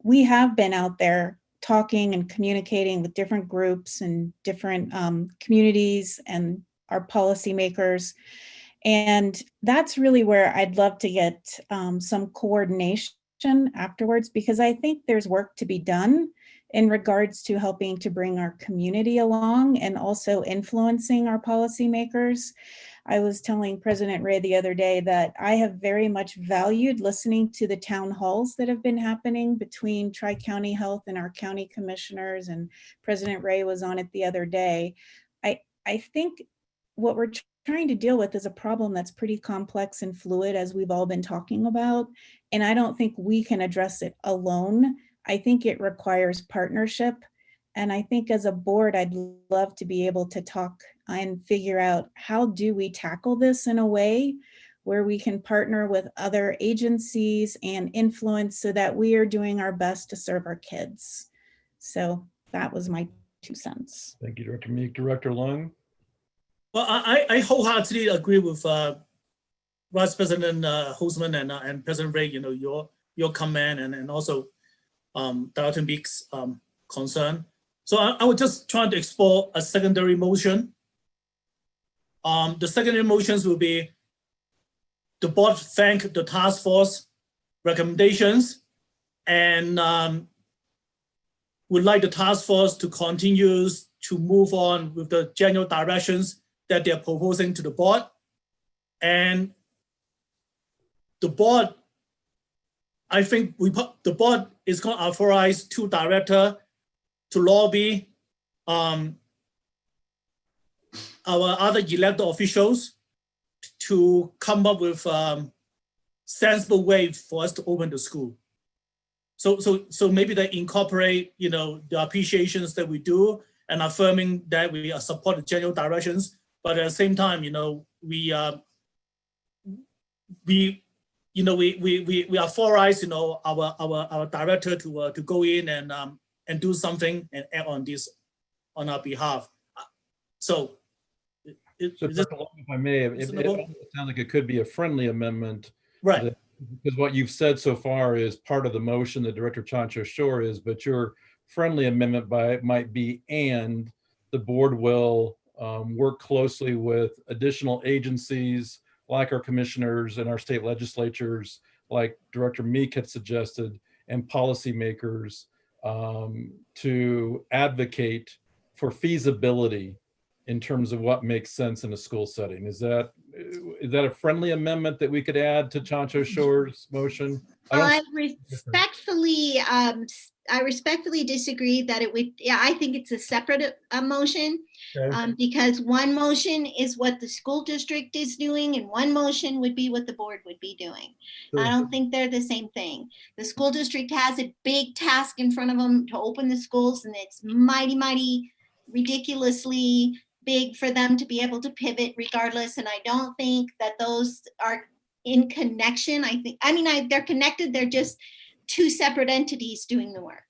I: we have been out there talking and communicating with different groups and different communities and our policymakers. And that's really where I'd love to get some coordination afterwards, because I think there's work to be done in regards to helping to bring our community along and also influencing our policymakers. I was telling President Ray the other day that I have very much valued listening to the town halls that have been happening between Tri-County Health and our county commissioners, and President Ray was on it the other day. I think what we're trying to deal with is a problem that's pretty complex and fluid, as we've all been talking about. And I don't think we can address it alone. I think it requires partnership And I think as a board, I'd love to be able to talk and figure out how do we tackle this in a way where we can partner with other agencies and influence so that we are doing our best to serve our kids. So that was my 2 cents.
B: Thank you, Director Meek. Director Long?
D: Well, I wholeheartedly agree with Vice President Husman and President Ray, your comment and also Director Meek's concern. So I was just trying to explore a secondary motion. The secondary motions will be the board thank the task force recommendations and would like the task force to continue to move on with the general directions that they're proposing to the board. And the board, I think the board is going to authorize 2 directors to lobby our other elected officials to come up with sensible way for us to open the school. So maybe they incorporate, the appreciations that we do and affirming that we support the general directions, but at the same time, we authorize, our director to go in and do something and act on this on our behalf. So,
B: if I may, it sounds like it could be a friendly amendment.
D: Right.
B: Because what you've said so far is part of the motion that Director Chancho Shore is, but your friendly amendment might be, and the board will work closely with additional agencies like our commissioners and our state legislatures, like Director Meek had suggested, and policymakers to advocate for feasibility in terms of what makes sense in a school setting. Is that a friendly amendment that we could add to Chancho Shore's motion?
C: I respectfully disagree that it would. Yeah, I think it's a separate motion.
D: Okay.
C: Because one motion is what the school district is doing and one motion would be what the board would be doing.
D: Sure.
C: I don't think they're the same thing. The school district has a big task in front of them to open the schools, and it's mighty, ridiculously big for them to be able to pivot regardless. And I don't think that those are in connection. They're connected. They're just 2 separate entities doing the work.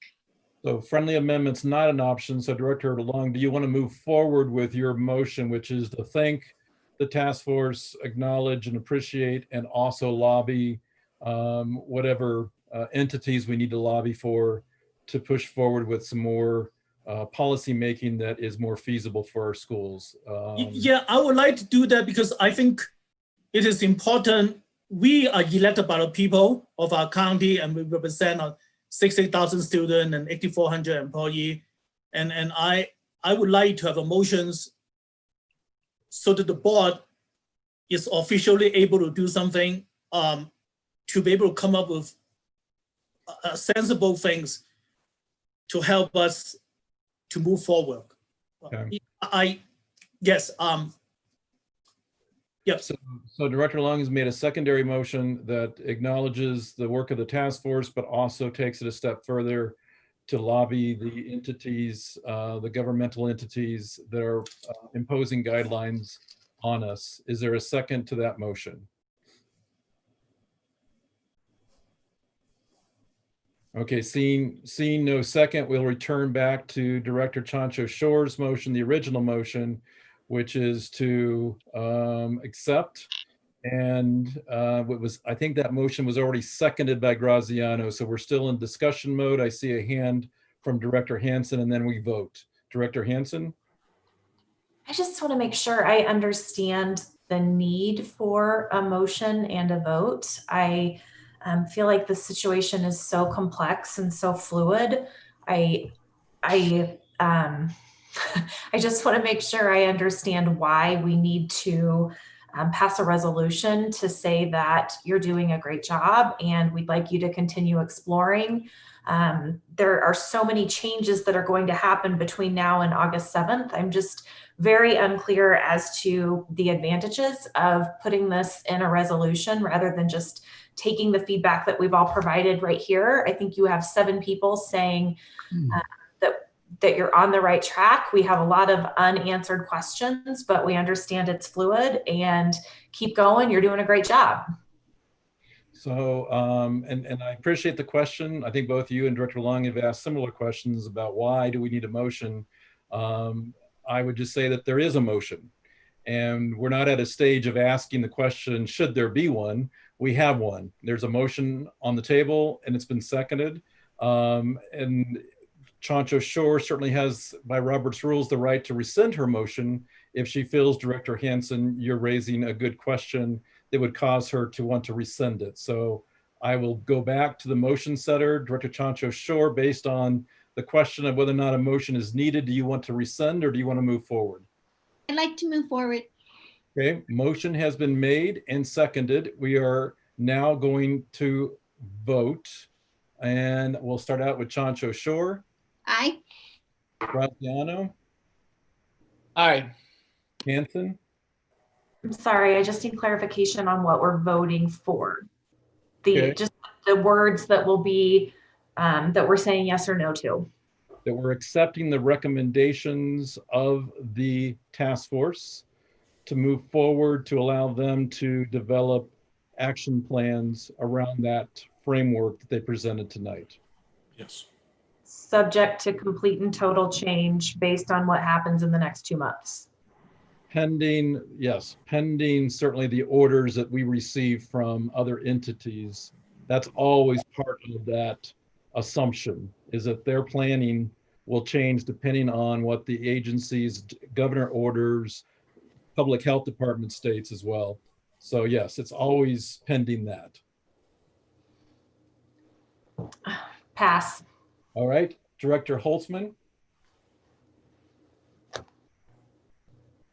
B: So friendly amendment's not an option. So Director Long, do you want to move forward with your motion, which is to thank the task force, acknowledge and appreciate, and also lobby whatever entities we need to lobby for to push forward with some more policy making that is more feasible for our schools?
D: Yeah, I would like to do that because I think it is important. We are elected by the people of our county and we represent 60,000 students and 8,400 employees. And I would like to have a motions so that the board is officially able to do something to be able to come up with sensible things to help us to move forward.
B: Okay.
D: Yes.
B: So Director Long has made a secondary motion that acknowledges the work of the task force, but also takes it a step further to lobby the entities, the governmental entities that are imposing guidelines on us. Is there a second to that motion? Okay, seeing no second, we'll return back to Director Chancho Shore's motion, the original motion, which is to accept. And I think that motion was already seconded by Graziano. So we're still in discussion mode. I see a hand from Director Hansen and then we vote. Director Hansen?
H: I just want to make sure I understand the need for a motion and a vote. I feel like the situation is so complex and so fluid. I just want to make sure I understand why we need to pass a resolution to say that you're doing a great job and we'd like you to continue exploring. There are so many changes that are going to happen between now and August 7th. I'm just very unclear as to the advantages of putting this in a resolution rather than just taking the feedback that we've all provided right here. I think you have 7 people saying that you're on the right track. We have a lot of unanswered questions, but we understand it's fluid, and keep going. You're doing a great job.
B: So, and I appreciate the question. I think both you and Director Long have asked similar questions about why do we need a motion. I would just say that there is a motion, and we're not at a stage of asking the question, should there be one? We have one. There's a motion on the table, and it's been seconded. And Chancho Shore certainly has, by Robert's rules, the right to rescind her motion if she feels, Director Hansen, you're raising a good question that would cause her to want to rescind it. So I will go back to the motion setter, Director Chancho Shore, based on the question of whether or not a motion is needed. Do you want to rescind or do you want to move forward?
C: I'd like to move forward.
B: Okay, motion has been made and seconded. We are now going to vote, and we'll start out with Chancho Shore.
C: Aye.
B: Graziano.
A: Aye.
B: Hansen.
H: I'm sorry, I just need clarification on what we're voting for. Just the words that will be, that we're saying yes or no to.
B: That we're accepting the recommendations of the task force to move forward to allow them to develop action plans around that framework that they presented tonight.
K: Yes.
H: Subject to complete and total change based on what happens in the next 2 months.
B: Pending, yes, pending certainly the orders that we receive from other entities. That's always part of that assumption, is that their planning will change depending on what the agency's governor orders, public health department states as well. So yes, it's always pending that.
H: Pass.
B: All right, Director Holtzman.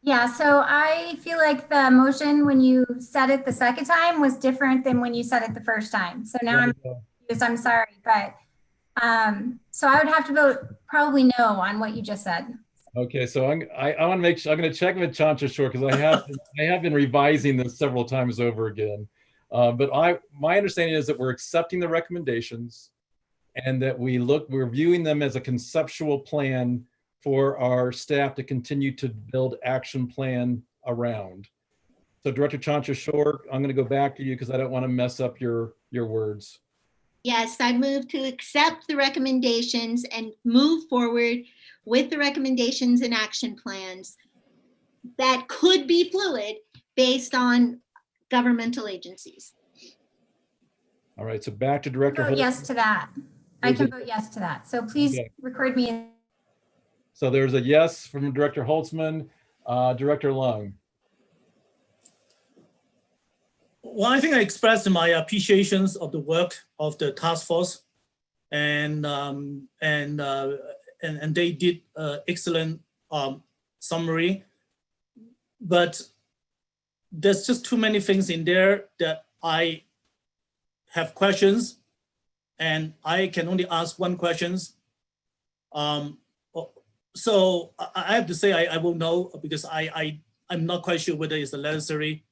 F: Yeah, so I feel like the motion when you said it the second time was different than when you said it the first time. So now I'm sorry, but so I would have to vote probably no on what you just said.
B: Okay, so I want to make sure, I'm going to check with Chancho Shore because I have been revising this several times over again. But my understanding is that we're accepting the recommendations and that we're viewing them as a conceptual plan for our staff to continue to build action plan around. So Director Chancho Shore, I'm going to go back to you because I don't want to mess up your words.
C: Yes, I move to accept the recommendations and move forward with the recommendations and action plans that could be fluid based on governmental agencies.
B: All right, so back to Director
F: Vote
B: Holtzman.
F: yes to that. I can vote yes to that. So please record me in.
B: So there's a yes from Director Holtzman. Director Long.
D: Well, I think I expressed my appreciations of the work of the task force, and they did excellent summary. But there's just too many things in there that I have questions, and I can only ask one questions. So I have to say I will know because I'm not quite sure whether it's necessary.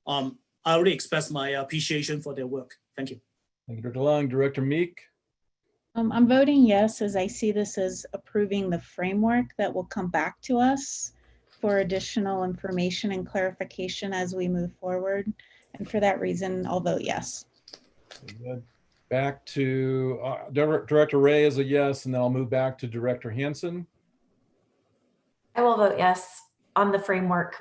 D: I already expressed my appreciation for their work. Thank you.
B: Thank you, Director Long. Director Meek.
I: I'm voting yes, as I see this as approving the framework that will come back to us for additional information and clarification as we move forward. And for that reason, I'll vote yes.
B: Good. Back to Director Ray is a yes, and then I'll move back to Director Hansen.
H: I will vote yes on the framework.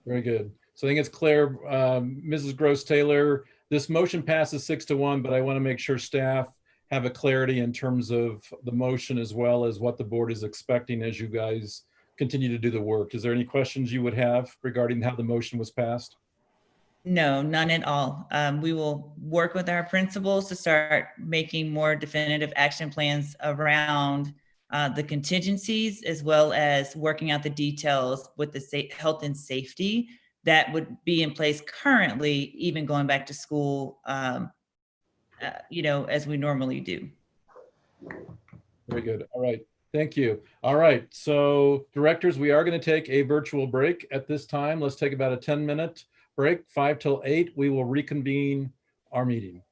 B: Very good. So I think it's clear, Mrs. Gross Taylor, this motion passes 6-1, but I want to make sure staff have a clarity in terms of the motion as well as what the board is expecting as you guys continue to do the work. Is there any questions you would have regarding how the motion was passed?
L: No, none at all. We will work with our principals to start making more definitive action plans around the contingencies, as well as working out the details with the health and safety that would be in place currently, even going back to school, as we normally do.
B: Very good. All right. Thank you. All right. So directors, we are going to take a virtual break at this time. Let's take about a 10-minute break, 5 till 8. We will reconvene our meeting.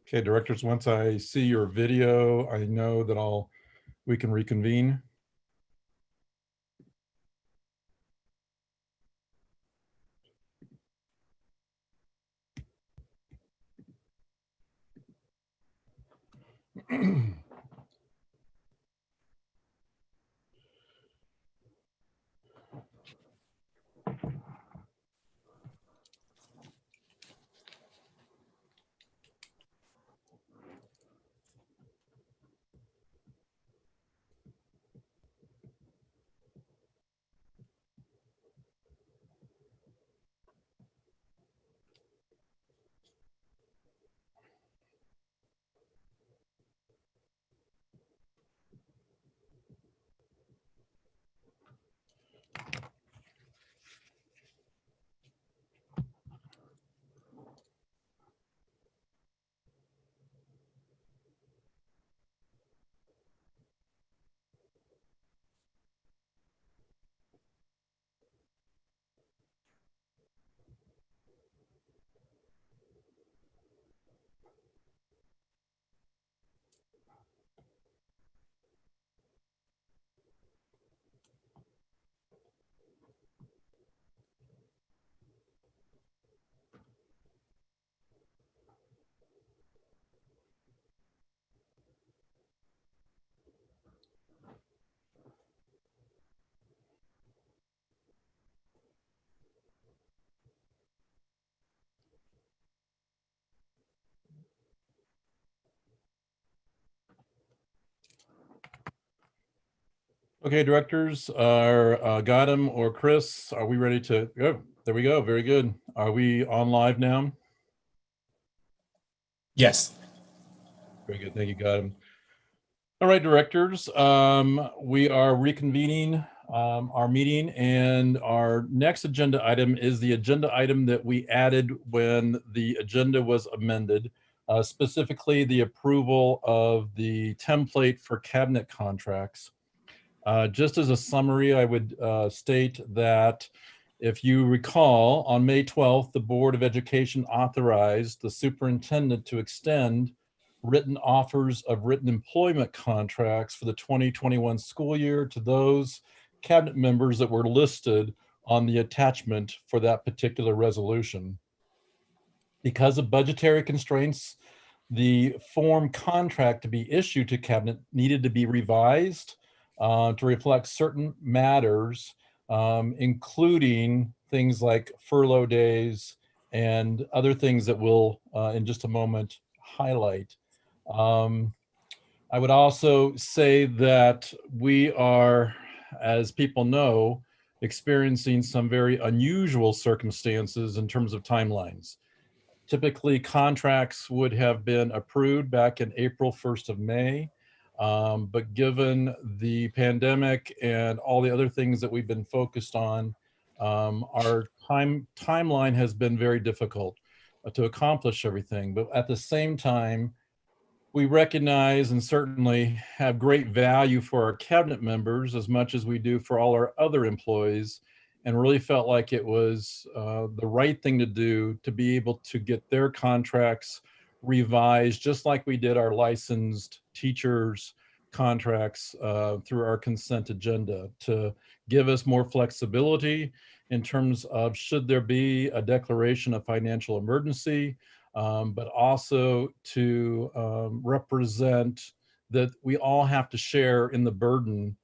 B: Okay, directors, once I see your video, I know that we can reconvene. Okay, directors, are Gautam or Chris, are we ready to go? There we go. Very good. Are we on live now?
E: Yes.
B: Very good. Thank you, Gautam. All right, directors, we are reconvening our meeting, and our next agenda item is the agenda item that we added when the agenda was amended, specifically the approval of the template for cabinet contracts. Just as a summary, I would state that if you recall, on May 12th, the Board of Education authorized the superintendent to extend written offers of written employment contracts for the 2021 school year to those cabinet members that were listed on the attachment for that particular resolution. Because of budgetary constraints, the form contract to be issued to cabinet needed to be revised to reflect certain matters, including things like furlough days and other things that we'll, in just a moment, highlight. I would also say that we are, as people know, experiencing some very unusual circumstances in terms of timelines. Typically, contracts would have been approved back in April 1st of May. But given the pandemic and all the other things that we've been focused on, our timeline has been very difficult to accomplish everything. But at the same time, we recognize and certainly have great value for our cabinet members as much as we do for all our other employees, and really felt like it was the right thing to do to be able to get their contracts revised, just like we did our licensed teachers' contracts through our consent agenda, to give us more flexibility in terms of should there be a declaration of financial emergency, but also to represent that we all have to share in the burden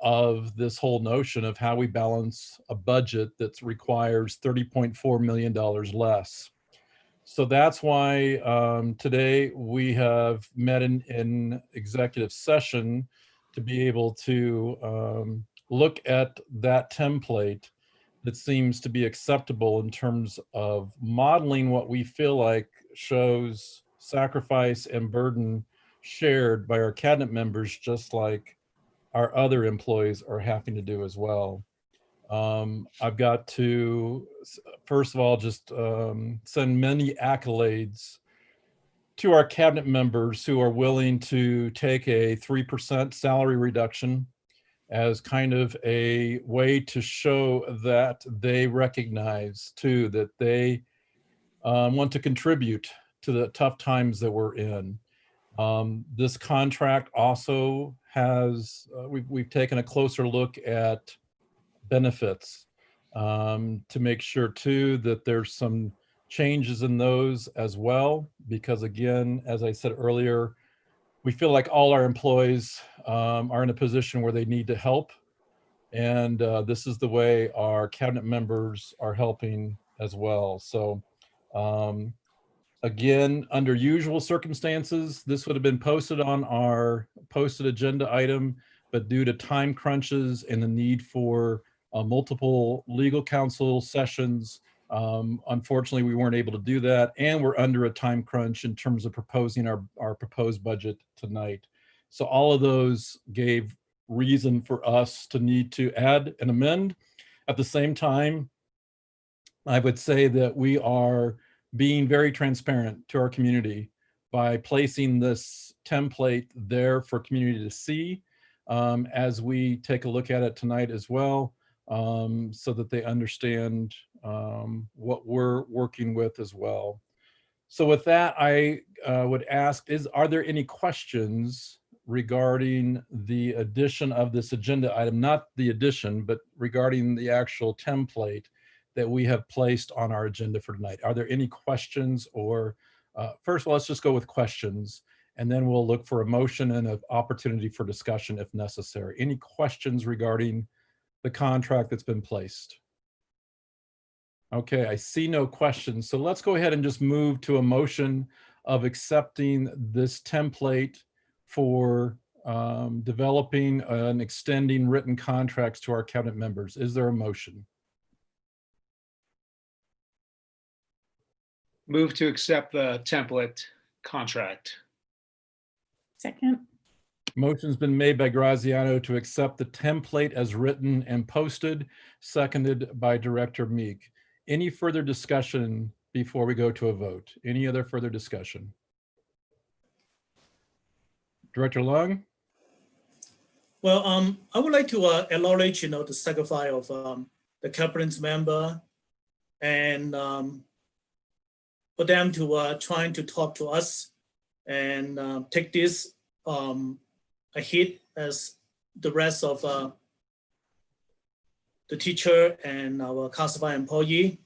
B: of this whole notion of how we balance a budget that requires $30.4 million less. So that's why today we have met in executive session to be able to look at that template that seems to be acceptable in terms of modeling what we feel like shows sacrifice and burden shared by our cabinet members, just like our other employees are having to do as well. I've got to, first of all, just send many accolades to our cabinet members who are willing to take a 3% salary reduction as kind of a way to show that they recognize too that they want to contribute to the tough times that we're in. This contract also has, we've taken a closer look at benefits to make sure too that there's some changes in those as well, because again, as I said earlier, we feel like all our employees are in a position where they need to help. And this is the way our cabinet members are helping as well. So again, under usual circumstances, this would have been posted on our posted agenda item, but due to time crunches and the need for multiple legal counsel sessions, unfortunately, we weren't able to do that. And we're under a time crunch in terms of proposing our proposed budget tonight. So all of those gave reason for us to need to add and amend. At the same time, I would say that we are being very transparent to our community by placing this template there for community to see as we take a look at it tonight as well, so that they understand what we're working with as well. So with that, I would ask, are there any questions regarding the addition of this agenda item, not the addition, but regarding the actual template that we have placed on our agenda for tonight? Are there any questions? Or first of all, let's just go with questions, and then we'll look for a motion and an opportunity for discussion if necessary. Any questions regarding the contract that's been placed? Okay, I see no questions. So let's go ahead and just move to a motion of accepting this template for developing and extending written contracts to our cabinet members. Is there a motion?
A: Move to accept the template contract.
I: Second.
B: Motion's been made by Graziano to accept the template as written and posted, seconded by Director Meek. Any further discussion before we go to a vote? Any other further discussion? Director Long?
D: Well, I would like to acknowledge, the sacrifice of the cabinet member, and for them to trying to talk to us and take this a hit as the rest of the teacher and our classified employee.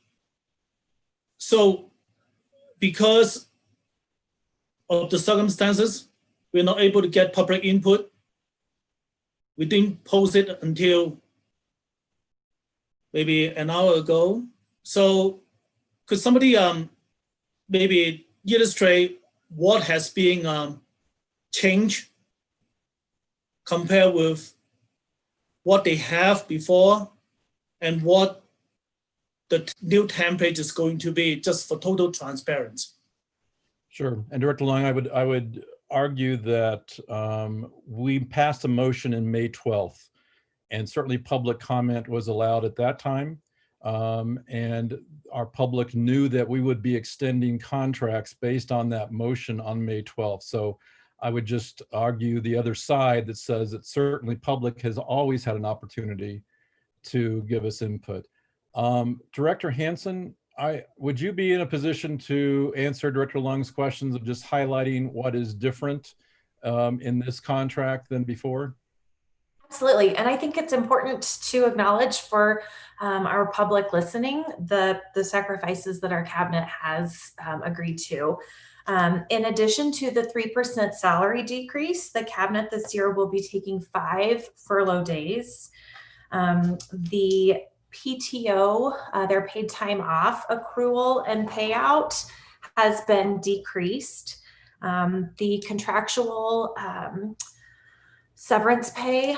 D: So because of the circumstances, we're not able to get public input. We didn't post it until maybe an hour ago. So could somebody maybe illustrate what has been changed compared with what they have before and what the new template is going to be, just for total transparency?
B: Sure. And Director Long, I would argue that we passed a motion in May 12th, and certainly public comment was allowed at that time. And our public knew that we would be extending contracts based on that motion on May 12th. So I would just argue the other side that says that certainly public has always had an opportunity to give us input. Director Hansen, would you be in a position to answer Director Long's questions of just highlighting what is different in this contract than before?
H: Absolutely. And I think it's important to acknowledge for our public listening the sacrifices that our cabinet has agreed to. In addition to the 3% salary decrease, the cabinet this year will be taking 5 furlough days. The PTO, their paid time off accrual and payout, has been decreased. The contractual severance pay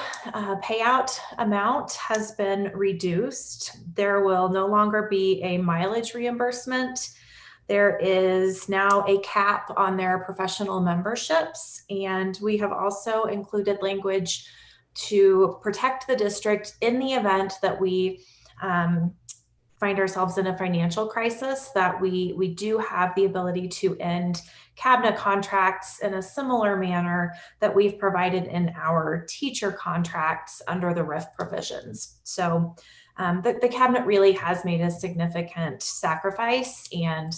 H: payout amount has been reduced. There will no longer be a mileage reimbursement. There is now a cap on their professional memberships, and we have also included language to protect the district in the event that we find ourselves in a financial crisis, that we do have the ability to end cabinet contracts in a similar manner that we've provided in our teacher contracts under the RIF provisions. So the cabinet really has made a significant sacrifice, and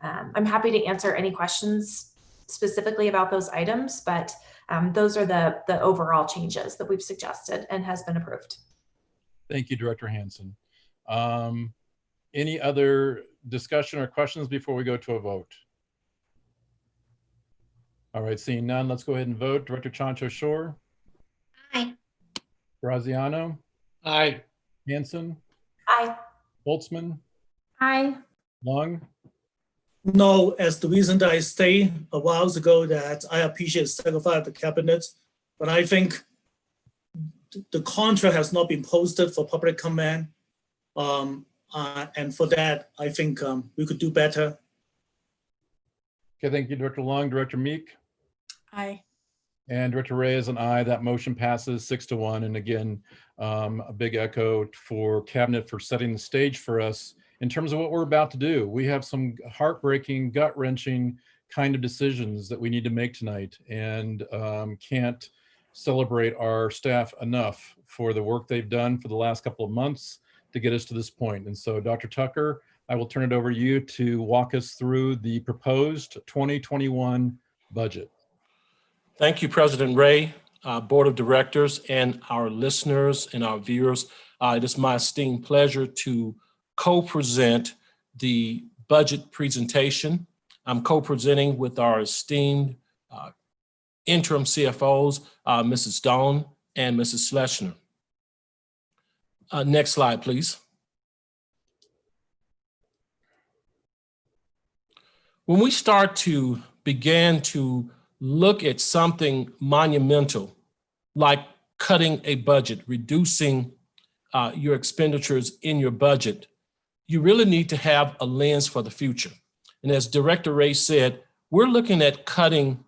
H: I'm happy to answer any questions specifically about those items, but those are the overall changes that we've suggested and has been approved.
B: Thank you, Director Hansen. Any other discussion or questions before we go to a vote? All right, seeing none, let's go ahead and vote. Director Chancho Shore?
C: Aye.
B: Graziano?
A: Aye.
B: Hansen?
H: Aye.
B: Boltzmann?
F: Aye.
B: Long?
D: No, as the reason that I stated a while ago that I appreciate the sacrifice of the cabinet, but I think the contract has not been posted for public comment. And for that, I think we could do better.
B: Okay, thank you, Director Long. Director Meek?
I: Aye.
B: And Director Ray is an aye. That motion passes 6-1. And again, a big echo for Cabinet for setting the stage for us in terms of what we're about to do. We have some heartbreaking, gut-wrenching kind of decisions that we need to make tonight, and can't celebrate our staff enough for the work they've done for the last couple of months to get us to this point. And so, Dr. Tucker, I will turn it over to you to walk us through the proposed 2021 budget.
K: Thank you, President Ray, Board of Directors, and our listeners and our viewers. It is my esteemed pleasure to co-present the budget presentation. I'm co-presenting with our esteemed interim CFOs, Mrs. Dawn and Mrs. Schlesinger. Next slide, please. When we start to begin to look at something monumental, like cutting a budget, reducing your expenditures in your budget, you really need to have a lens for the future. And as Director Ray said, we're looking at cutting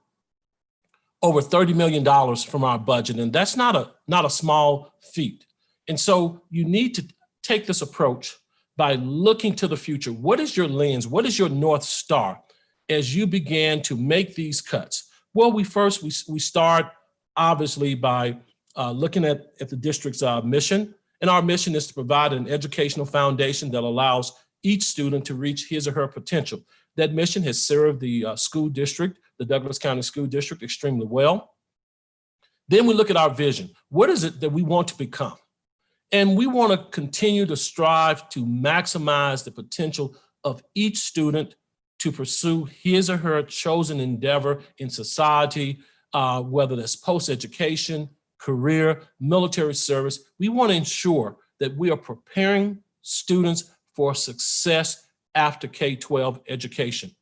K: over $30 million from our budget, and that's not a small feat. And so you need to take this approach by looking to the future. What is your lens? What is your North Star as you begin to make these cuts? Well, we start obviously by looking at the district's mission. And our mission is to provide an educational foundation that allows each student to reach his or her potential. That mission has served the school district, the Douglas County School District, extremely well. Then we look at our vision. What is it that we want to become? And we want to continue to strive to maximize the potential of each student to pursue his or her chosen endeavor in society, whether that's post-education, career, military service. We want to ensure that we are preparing students for success after K-12 education.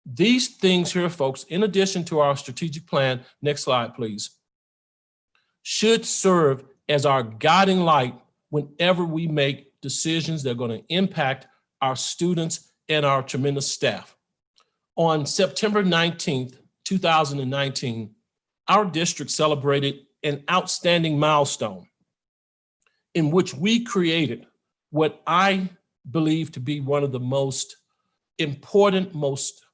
K: These things here, folks, in addition to our strategic plan, next slide, please, should serve as our guiding light whenever we make decisions that are going to impact our students and our tremendous staff. On September 19th, 2019, our district celebrated an outstanding milestone in which we created what I believe to be one of the most important, most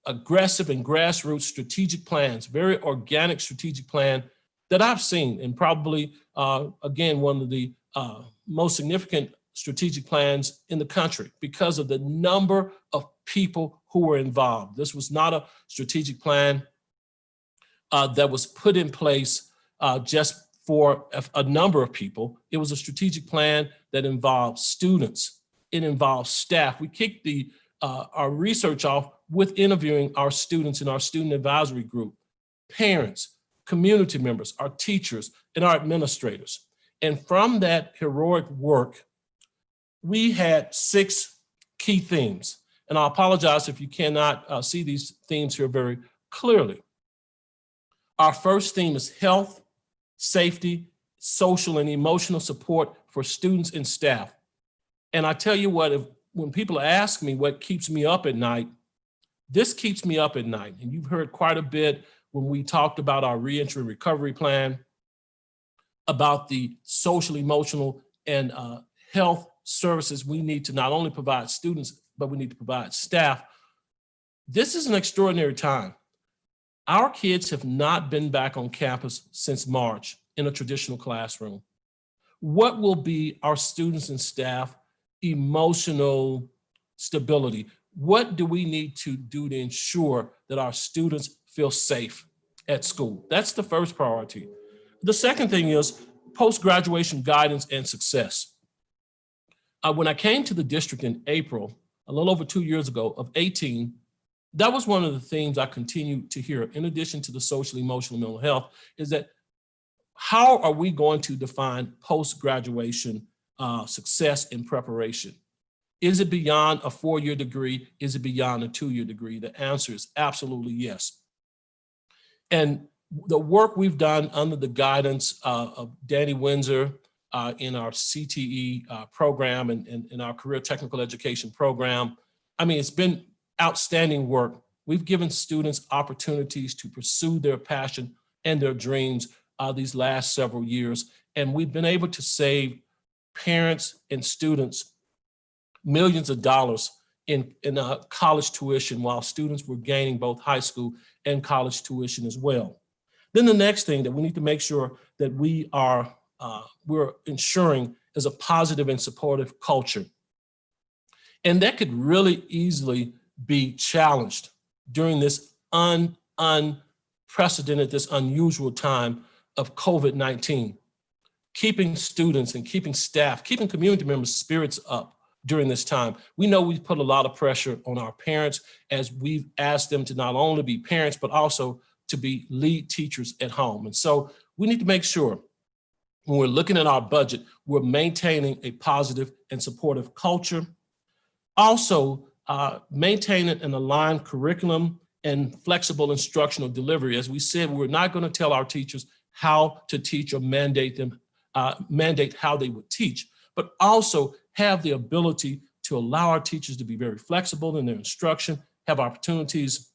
K: aggressive and grassroots strategic plans, very organic strategic plan that I've seen, and probably, again, one of the most significant strategic plans in the country because of the number of people who were involved. This was not a strategic plan that was put in place just for a number of people. It was a strategic plan that involved students. It involved staff. We kicked our research off with interviewing our students in our student advisory group, parents, community members, our teachers, and our administrators. And from that heroic work, we had 6 key themes. And I apologize if you cannot see these themes here very clearly. Our first theme is health, safety, social and emotional support for students and staff. And I tell you what, when people ask me what keeps me up at night, this keeps me up at night. And you've heard quite a bit when we talked about our reentry and recovery plan, about the social, emotional, and health services we need to not only provide students, but we need to provide staff. This is an extraordinary time. Our kids have not been back on campus since March in a traditional classroom. What will be our students and staff emotional stability? what do we need to do to ensure that our students feel safe at school? That's the first priority. The second thing is post-graduation guidance and success. When I came to the district in April, a little over 2 years ago of 18, that was one of the themes I continued to hear, in addition to the social, emotional, mental health, is that how are we going to define post-graduation success and preparation? Is it beyond a 4-year degree? Is it beyond a 2-year degree? The answer is absolutely yes. And the work we've done under the guidance of Danny Windsor in our CTE program and in our career technical education program, I mean, it's been outstanding work. We've given students opportunities to pursue their passion and their dreams these last several years. And we've been able to save parents and students millions of dollars in college tuition while students were gaining both high school and college tuition as well. Then the next thing that we need to make sure that we're ensuring is a positive and supportive culture. And that could really easily be challenged during this unprecedented, this unusual time of COVID-19. Keeping students and keeping staff, keeping community members' spirits up during this time. We know we put a lot of pressure on our parents as we've asked them to not only be parents, but also to be lead teachers at home. And so we need to make sure when we're looking at our budget, we're maintaining a positive and supportive culture. Also, maintaining an aligned curriculum and flexible instructional delivery. As we said, we're not going to tell our teachers how to teach or mandate how they would teach, but also have the ability to allow our teachers to be very flexible in their instruction, have opportunities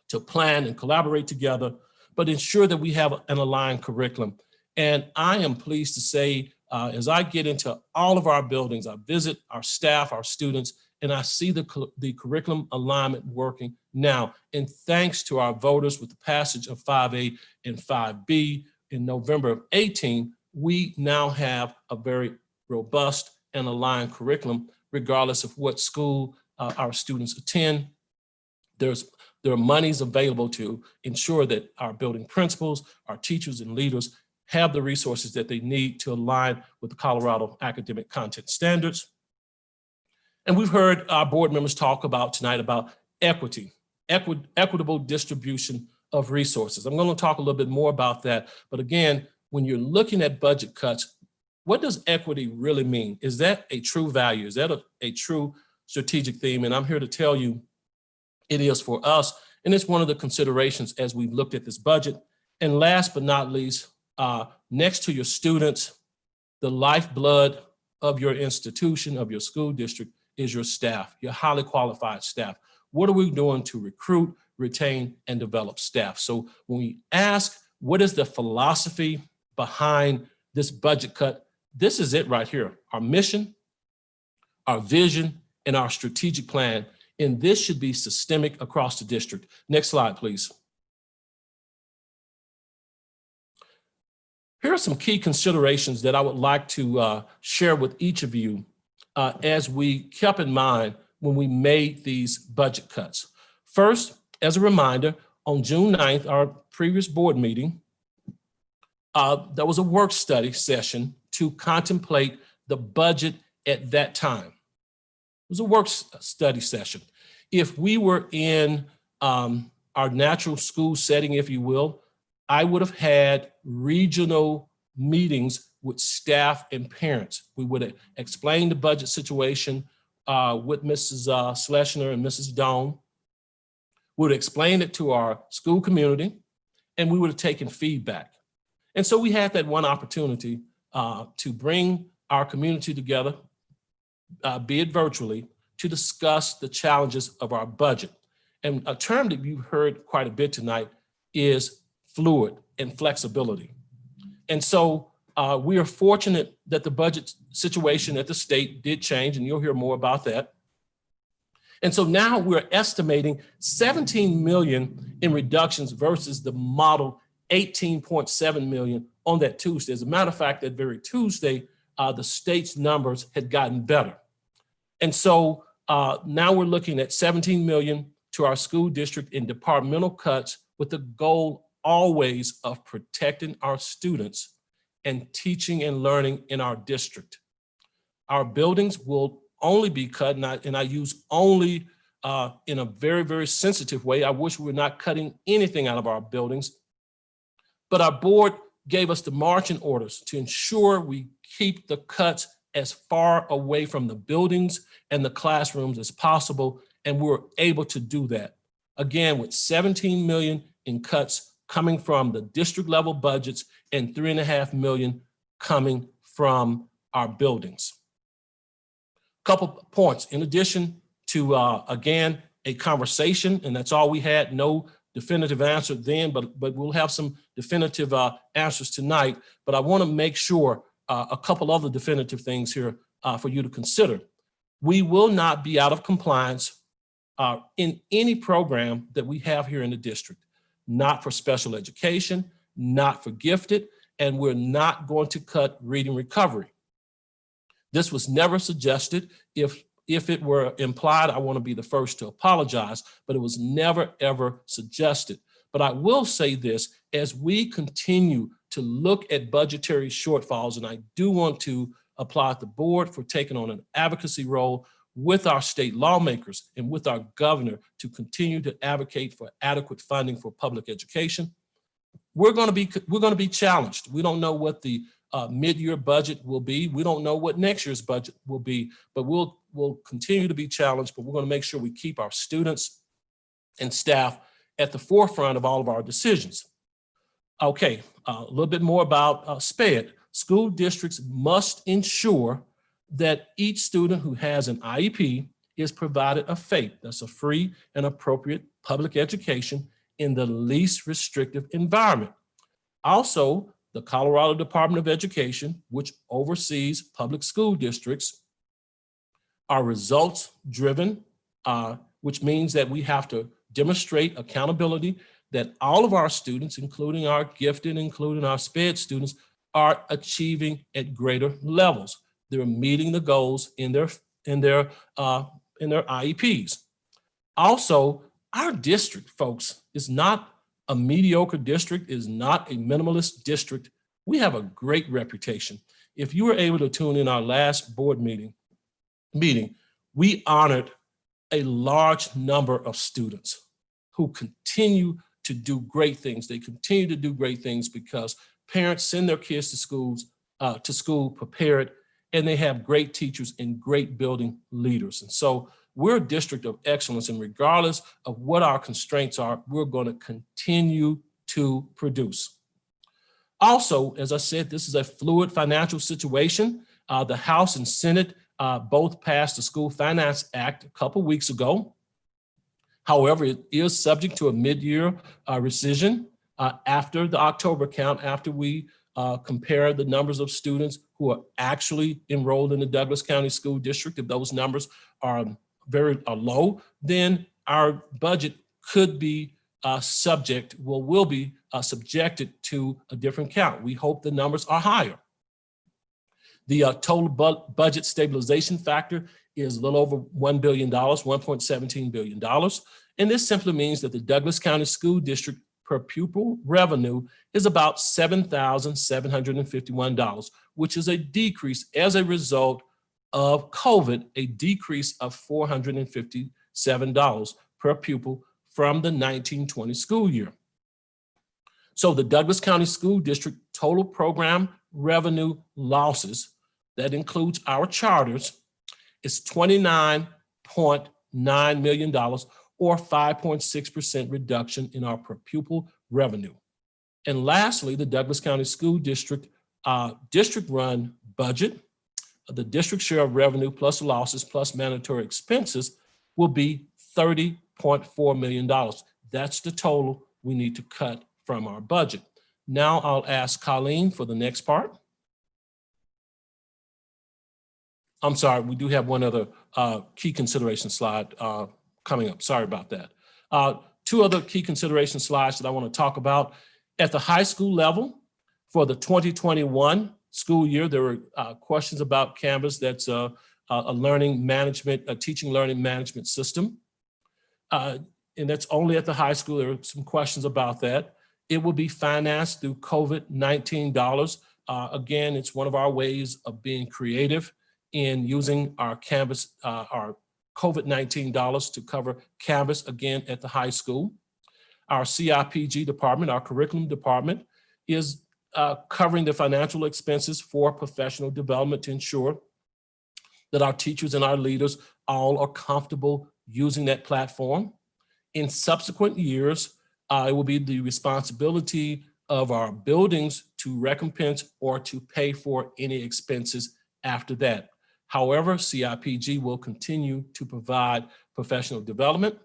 K: to plan and collaborate together, but ensure that we have an aligned curriculum. And I am pleased to say, as I get into all of our buildings, I visit our staff, our students, and I see the curriculum alignment working now. And thanks to our voters with the passage of 5A and 5B in November of 18, we now have a very robust and aligned curriculum, regardless of what school our students attend. There are monies available to ensure that our building principals, our teachers and leaders have the resources that they need to align with the Colorado academic content standards. And we've heard our board members talk about tonight about equity, equitable distribution of resources. I'm going to talk a little bit more about that. But again, when you're looking at budget cuts, what does equity really mean? Is that a true value? Is that a true strategic theme? And I'm here to tell you it is for us. And it's one of the considerations as we've looked at this budget. And last but not least, next to your students, the lifeblood of your institution, of your school district, is your staff, your highly qualified staff. What are we doing to recruit, retain, and develop staff? So when we ask, what is the philosophy behind this budget cut? This is it right here. Our mission, our vision, and our strategic plan. And this should be systemic across the district. Next slide, please. Here are some key considerations that I would like to share with each of you as we kept in mind when we made these budget cuts. First, as a reminder, on June 9th, our previous board meeting, there was a work study session to contemplate the budget at that time. It was a work study session. If we were in our natural school setting, if you will, I would have had regional meetings with staff and parents. We would have explained the budget situation with Mrs. Schlesinger and Mrs. Doan. We would have explained it to our school community, and we would have taken feedback. And so we had that one opportunity to bring our community together, be it virtually, to discuss the challenges of our budget. And a term that you've heard quite a bit tonight is fluid and flexibility. And so we are fortunate that the budget situation at the state did change, and you'll hear more about that. And so now we're estimating 17 million in reductions versus the model 18.7 million on that Tuesday. As a matter of fact, that very Tuesday, the state's numbers had gotten better. And so Now we're looking at 17 million to our school district in departmental cuts with the goal always of protecting our students and teaching and learning in our district. Our buildings will only be cut, and I use only in a very, very sensitive way. I wish we were not cutting anything out of our buildings, but our board gave us the marching orders to ensure we keep the cuts as far away from the buildings and the classrooms as possible, and we're able to do that. Again, with 17 million in cuts coming from the district level budgets and 3.5 million coming from our buildings. Couple points, in addition to, again, a conversation, and that's all we had, no definitive answer then, but we'll have some definitive answers tonight. But I want to make sure a couple other definitive things here for you to consider. We will not be out of compliance in any program that we have here in the district, not for special education, not for gifted, and we're not going to cut reading recovery. This was never suggested. If it were implied, I want to be the first to apologize, but it was never, ever suggested. But I will say this, as we continue to look at budgetary shortfalls, and I do want to applaud the board for taking on an advocacy role with our state lawmakers and with our governor to continue to advocate for adequate funding for public education. We're going to be challenged. We don't know what the mid-year budget will be. We don't know what next year's budget will be, but we'll continue to be challenged, but we're going to make sure we keep our students and staff at the forefront of all of our decisions. Okay, a little bit more about SPED. School districts must ensure that each student who has an IEP is provided a FAPE, that's a free and appropriate public education in the least restrictive environment. Also, the Colorado Department of Education, which oversees public school districts, are results driven, which means that we have to demonstrate accountability that all of our students, including our gifted, including our SPED students, are achieving at greater levels. They're meeting the goals in their IEPs. Also, our district, folks, is not a mediocre district, is not a minimalist district. We have a great reputation. If you were able to tune in our last board meeting, we honored a large number of students who continue to do great things. They continue to do great things because parents send their kids to school prepared, and they have great teachers and great building leaders. And so we're a district of excellence, and regardless of what our constraints are, we're going to continue to produce. Also, as I said, this is a fluid financial situation. The House and Senate both passed the School Finance Act a couple weeks ago. However, it is subject to a mid-year rescission after the October count, after we compare the numbers of students who are actually enrolled in the Douglas County School District. If those numbers are low, then our budget could be will be subjected to a different count. We hope the numbers are higher. The total budget stabilization factor is a little over $1 billion, $1.17 billion. And this simply means that the Douglas County School District per pupil revenue is about $7,751, which is a decrease as a result of COVID, a decrease of $457 per pupil from the 1920 school year. So the Douglas County School District total program revenue losses, that includes our charters, is $29.9 million, or 5.6% reduction in our per pupil revenue. And lastly, the Douglas County School District district-run budget, the district share of revenue plus losses plus mandatory expenses will be $30.4 million. That's the total we need to cut from our budget. Now I'll ask Colleen for the next part. I'm sorry, we do have one other key consideration slide coming up. Sorry about that. Two other key consideration slides that I want to talk about. At the high school level, for the 2021 school year, there were questions about Canvas that's a learning management, a teaching learning management system. And that's only at the high school. There are some questions about that. It will be financed through COVID-19 dollars. Again, it's one of our ways of being creative in using our Canvas, our COVID-19 dollars to cover Canvas again at the high school. Our CIPG department, our curriculum department, is covering the financial expenses for professional development to ensure that our teachers and our leaders all are comfortable using that platform. In subsequent years, it will be the responsibility of our buildings to recompense or to pay for any expenses after that. However, CIPG will continue to provide professional development.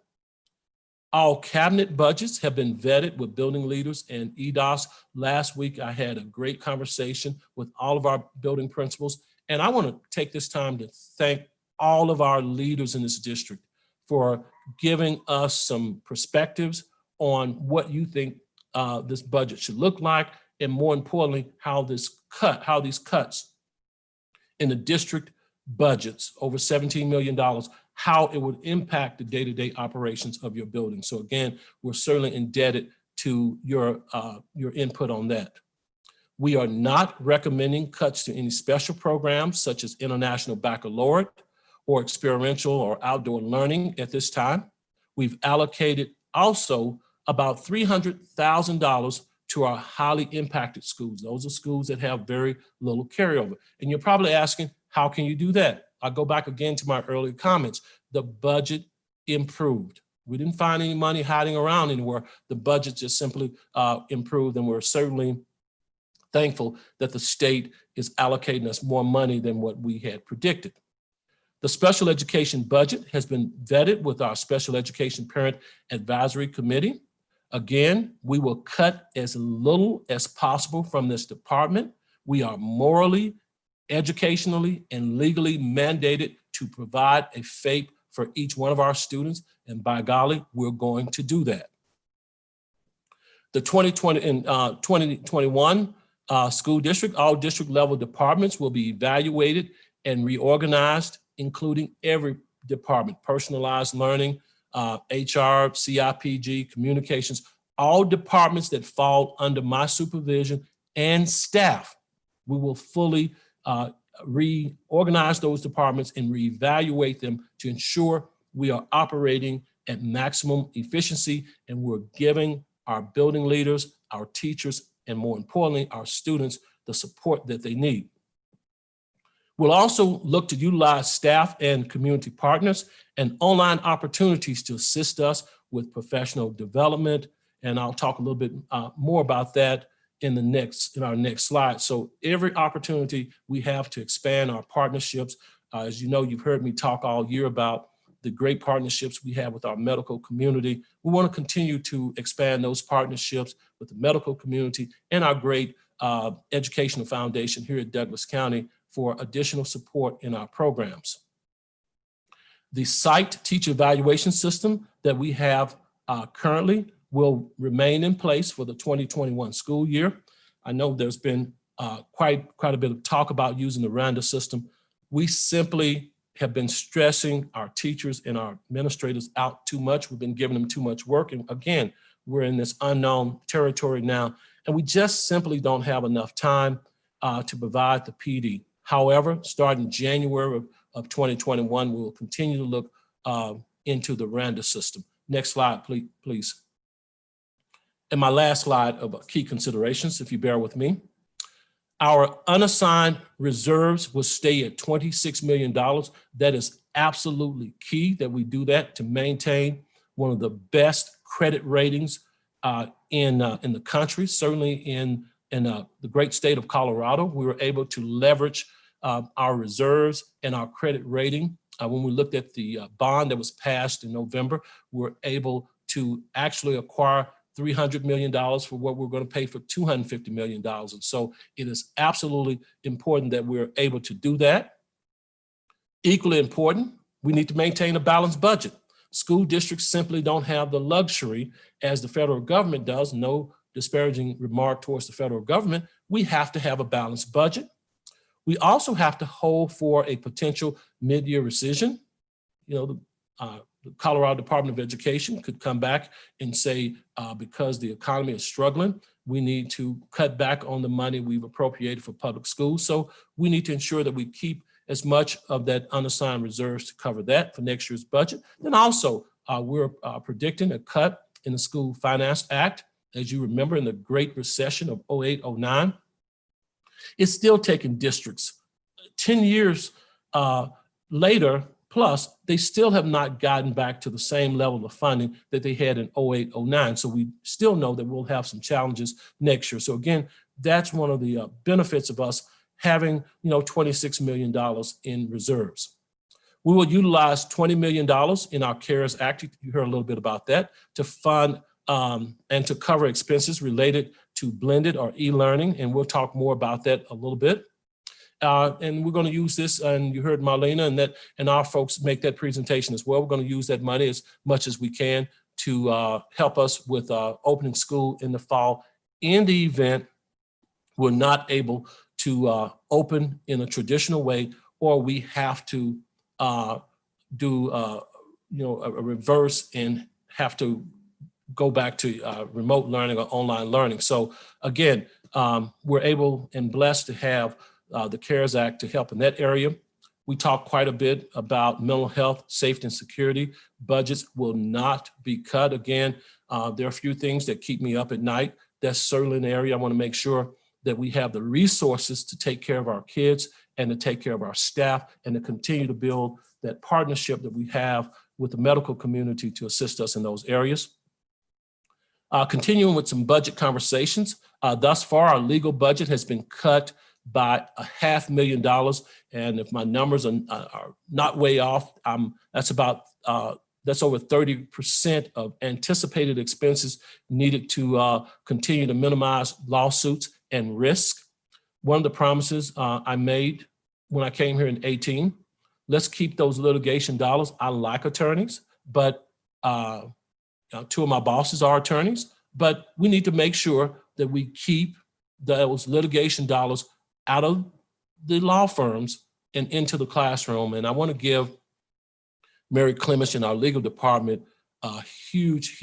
K: All cabinet budgets have been vetted with building leaders and EDOS. Last week, I had a great conversation with all of our building principals. And I want to take this time to thank all of our leaders in this district for giving us some perspectives on what you think this budget should look like, and more importantly, how these cuts in the district budgets, over $17 million, how it would impact the day-to-day operations of your building. So again, we're certainly indebted to your input on that. We are not recommending cuts to any special programs such as International Baccalaureate or experiential or outdoor learning at this time. We've allocated also about $300,000 to our highly impacted schools. Those are schools that have very little carryover. And you're probably asking, how can you do that? I go back again to my earlier comments. The budget improved. We didn't find any money hiding around anywhere. The budget just simply improved, and we're certainly thankful that the state is allocating us more money than what we had predicted. The special education budget has been vetted with our Special Education Parent Advisory Committee. Again, we will cut as little as possible from this department. We are morally, educationally, and legally mandated to provide a FAPE for each one of our students, and by golly, we're going to do that. The 2020 and 2021 school district, all district level departments will be evaluated and reorganized, including every department, personalized learning, HR, CIPG, communications, all departments that fall under my supervision and staff. We will fully reorganize those departments and reevaluate them to ensure we are operating at maximum efficiency, and we're giving our building leaders, our teachers, and more importantly, our students the support that they need. We'll also look to utilize staff and community partners and online opportunities to assist us with professional development. And I'll talk a little bit more about that in our next slide. So every opportunity we have to expand our partnerships. As you know, you've heard me talk all year about the great partnerships we have with our medical community. We want to continue to expand those partnerships with the medical community and our great educational foundation here at Douglas County for additional support in our programs. The site teacher evaluation system that we have currently will remain in place for the 2021 school year. I know there's been quite a bit of talk about using the RANDA system. We simply have been stressing our teachers and our administrators out too much. We've been giving them too much work. And again, we're in this unknown territory now, and we just simply don't have enough time to provide the PD. However, starting January of 2021, we will continue to look into the RANDA system. Next slide, please. And my last slide of key considerations, if you bear with me. Our unassigned reserves will stay at $26 million. That is absolutely key that we do that to maintain one of the best credit ratings in the country, certainly in the great state of Colorado. We were able to leverage our reserves and our credit rating. When we looked at the bond that was passed in November, we were able to actually acquire $300 million for what we're going to pay for $250 million. And so it is absolutely important that we're able to do that. Equally important, we need to maintain a balanced budget. School districts simply don't have the luxury as the federal government does. No disparaging remark towards the federal government. We have to have a balanced budget. We also have to hold for a potential mid-year rescission. You know, the Colorado Department of Education could come back and say, because the economy is struggling, we need to cut back on the money we've appropriated for public schools. So we need to ensure that we keep as much of that unassigned reserves to cover that for next year's budget. Then also, we're predicting a cut in the School Finance Act. As you remember, in the Great Recession of 08, 09, it's still taking districts 10 years later, plus they still have not gotten back to the same level of funding that they had in 08, 09. So we still know that we'll have some challenges next year. So again, that's one of the benefits of us having, you know, $26 million in reserves. We will utilize $20 million in our CARES Act. You heard a little bit about that, to fund and to cover expenses related to blended or e-learning. And we'll talk more about that a little bit. And we're going to use this, and you heard Marlena and our folks make that presentation as well. We're going to use that money as much as we can to help us with opening school in the fall. In the event we're not able to open in a traditional way, or we have to do a reverse and have to go back to remote learning or online learning. So again, we're able and blessed to have the CARES Act to help in that area. We talk quite a bit about mental health, safety, and security. Budgets will not be cut. Again, there are a few things that keep me up at night. That's certainly an area I want to make sure that we have the resources to take care of our kids and to take care of our staff and to continue to build that partnership that we have with the medical community to assist us in those areas. Continuing with some budget conversations. Thus far, our legal budget has been cut by $500,000. And if my numbers are not way off, that's over 30% of anticipated expenses needed to continue to minimize lawsuits and risk. One of the promises I made when I came here in 2018, let's keep those litigation dollars. I like attorneys, but two of my bosses are attorneys, but we need to make sure that we keep those litigation dollars out of the law firms and into the classroom. And I want to give Mary Clemish and our legal department a huge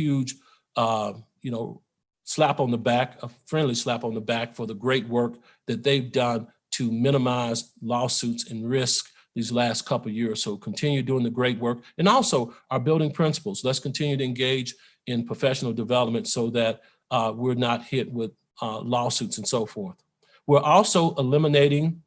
K: slap on the back, a friendly slap on the back for the great work that they've done to minimize lawsuits and risk these last couple of years. So continue doing the great work. And also our building principals. Let's continue to engage in professional development so that we're not hit with lawsuits and so forth. We're also eliminating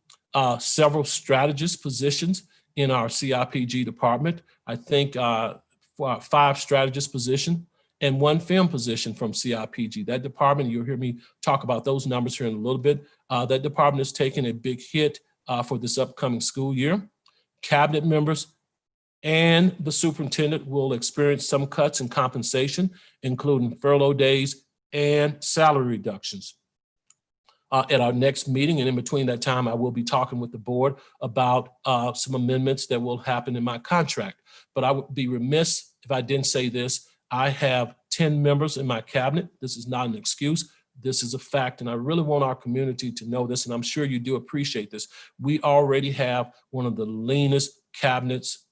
K: several strategist positions in our CIPG department. I think 5 strategist positions and 1 film position from CIPG. That department, you'll hear me talk about those numbers here in a little bit. That department is taking a big hit for this upcoming school year. Cabinet members and the superintendent will experience some cuts in compensation, including furlough days and salary reductions. At our next meeting, and in between that time, I will be talking with the board about some amendments that will happen in my contract. But I would be remiss if I didn't say this. I have 10 members in my cabinet. This is not an excuse. This is a fact, and I really want our community to know this, and I'm sure you do appreciate this. We already have one of the leanest cabinets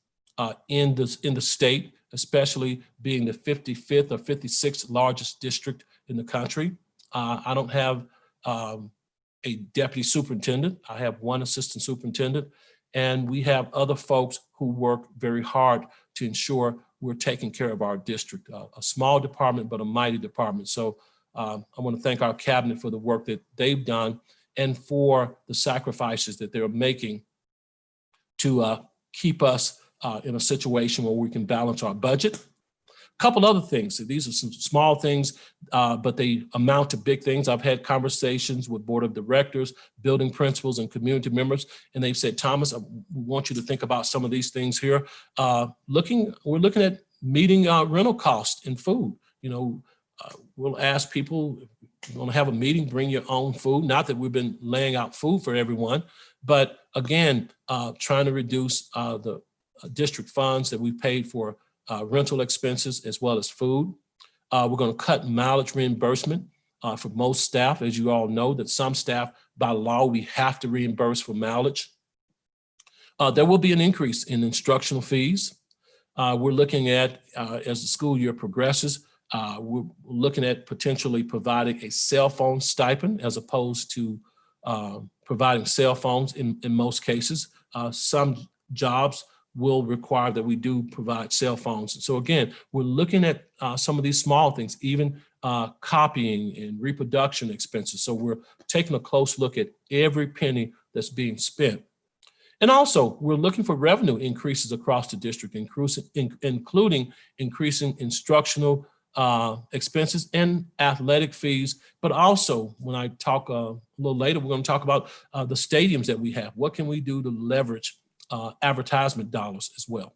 K: in the state, especially being the 55th or 56th largest district in the country. I don't have a deputy superintendent. I have 1 assistant superintendent, and we have other folks who work very hard to ensure we're taking care of our district. A small department, but a mighty department. So I want to thank our cabinet for the work that they've done and for the sacrifices that they're making to keep us in a situation where we can balance our budget. A couple other things. These are some small things, but they amount to big things. I've had conversations with board of directors, building principals, and community members, and they've said, Thomas, we want you to think about some of these things here. We're looking at meeting rental costs and food. We'll ask people, if you want to have a meeting, bring your own food. Not that we've been laying out food for everyone, but again, trying to reduce the district funds that we paid for rental expenses as well as food. We're going to cut mileage reimbursement for most staff. As you all know, that some staff by law, we have to reimburse for mileage. There will be an increase in instructional fees. We're looking at, as the school year progresses, we're looking at potentially providing a cell phone stipend as opposed to providing cell phones in most cases. Some jobs will require that we do provide cell phones. So again, we're looking at some of these small things, even copying and reproduction expenses. So we're taking a close look at every penny that's being spent. And also, we're looking for revenue increases across the district, including increasing instructional expenses and athletic fees. But also, when I talk a little later, we're going to talk about the stadiums that we have. What can we do to leverage advertisement dollars as well?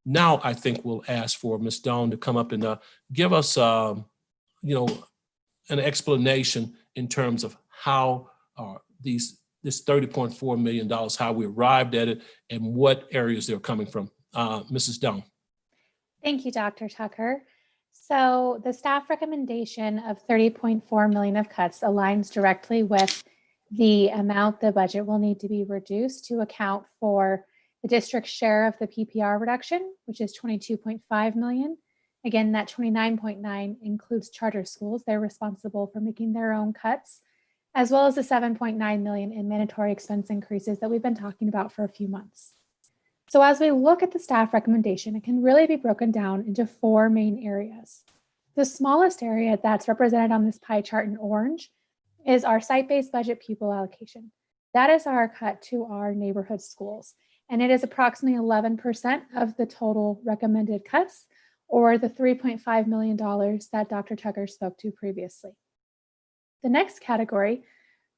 K: Now, I think we'll ask for Ms. Dawn to come up and give us, an explanation in terms of how this $30.4 million, how we arrived at it, and what areas they're coming from. Mrs. Dawn.
E: Thank you, Dr. Tucker. So the staff recommendation of 30.4 million of cuts aligns directly with the amount the budget will need to be reduced to account for the district's share of the PPR reduction, which is 22.5 million. Again, that 29.9 includes charter schools. They're responsible for making their own cuts, as well as the 7.9 million in mandatory expense increases that we've been talking about for a few months. So as we look at the staff recommendation, it can really be broken down into 4 main areas. The smallest area that's represented on this pie chart in orange is our site-based budget pupil allocation. That is our cut to our neighborhood schools, and it is approximately 11% of the total recommended cuts, or the $3.5 million that Dr. Tucker spoke to previously. The next category,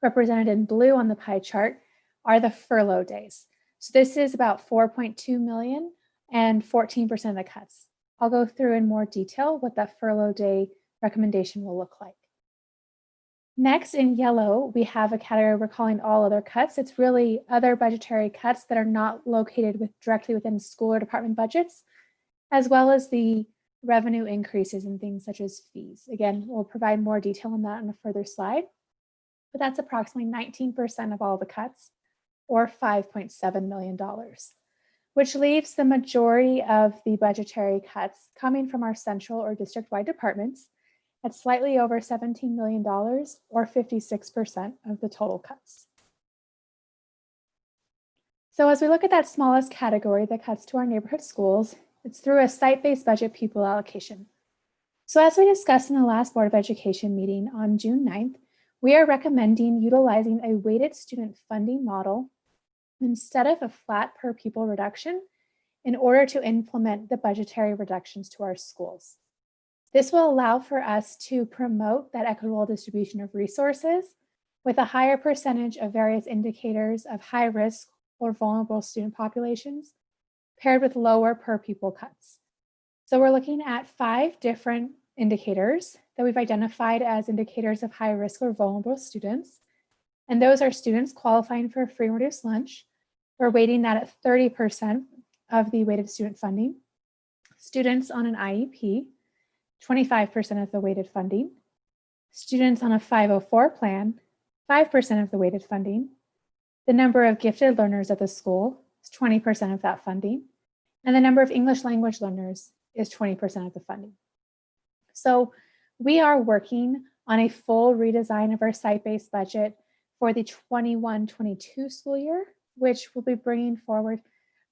E: represented in blue on the pie chart, are the furlough days. So this is about 4.2 million and 14% of the cuts. I'll go through in more detail what that furlough day recommendation will look like. Next, in yellow, we have a category we're calling all other cuts. It's really other budgetary cuts that are not located directly within school or department budgets, as well as the revenue increases in things such as fees. Again, we'll provide more detail on that on a further slide, but that's approximately 19% of all the cuts, or $5.7 million, which leaves the majority of the budgetary cuts coming from our central or district-wide departments at slightly over $17 million, or 56% of the total cuts. So as we look at that smallest category that cuts to our neighborhood schools, it's through a site-based budget pupil allocation. So as we discussed in the last Board of Education meeting on June 9th, we are recommending utilizing a weighted student funding model instead of a flat per pupil reduction in order to implement the budgetary reductions to our schools. This will allow for us to promote that equitable distribution of resources with a higher percentage of various indicators of high risk or vulnerable student populations paired with lower per pupil cuts. So we're looking at 5 different indicators that we've identified as indicators of high risk or vulnerable students. And those are students qualifying for a free and reduced lunch. We're weighting that at 30% of the weighted student funding. Students on an IEP, 25% of the weighted funding. Students on a 504 plan, 5% of the weighted funding. The number of gifted learners at the school is 20% of that funding. And the number of English language learners is 20% of the funding. So we are working on a full redesign of our site-based budget for the 21-22 school year, which will be bringing forward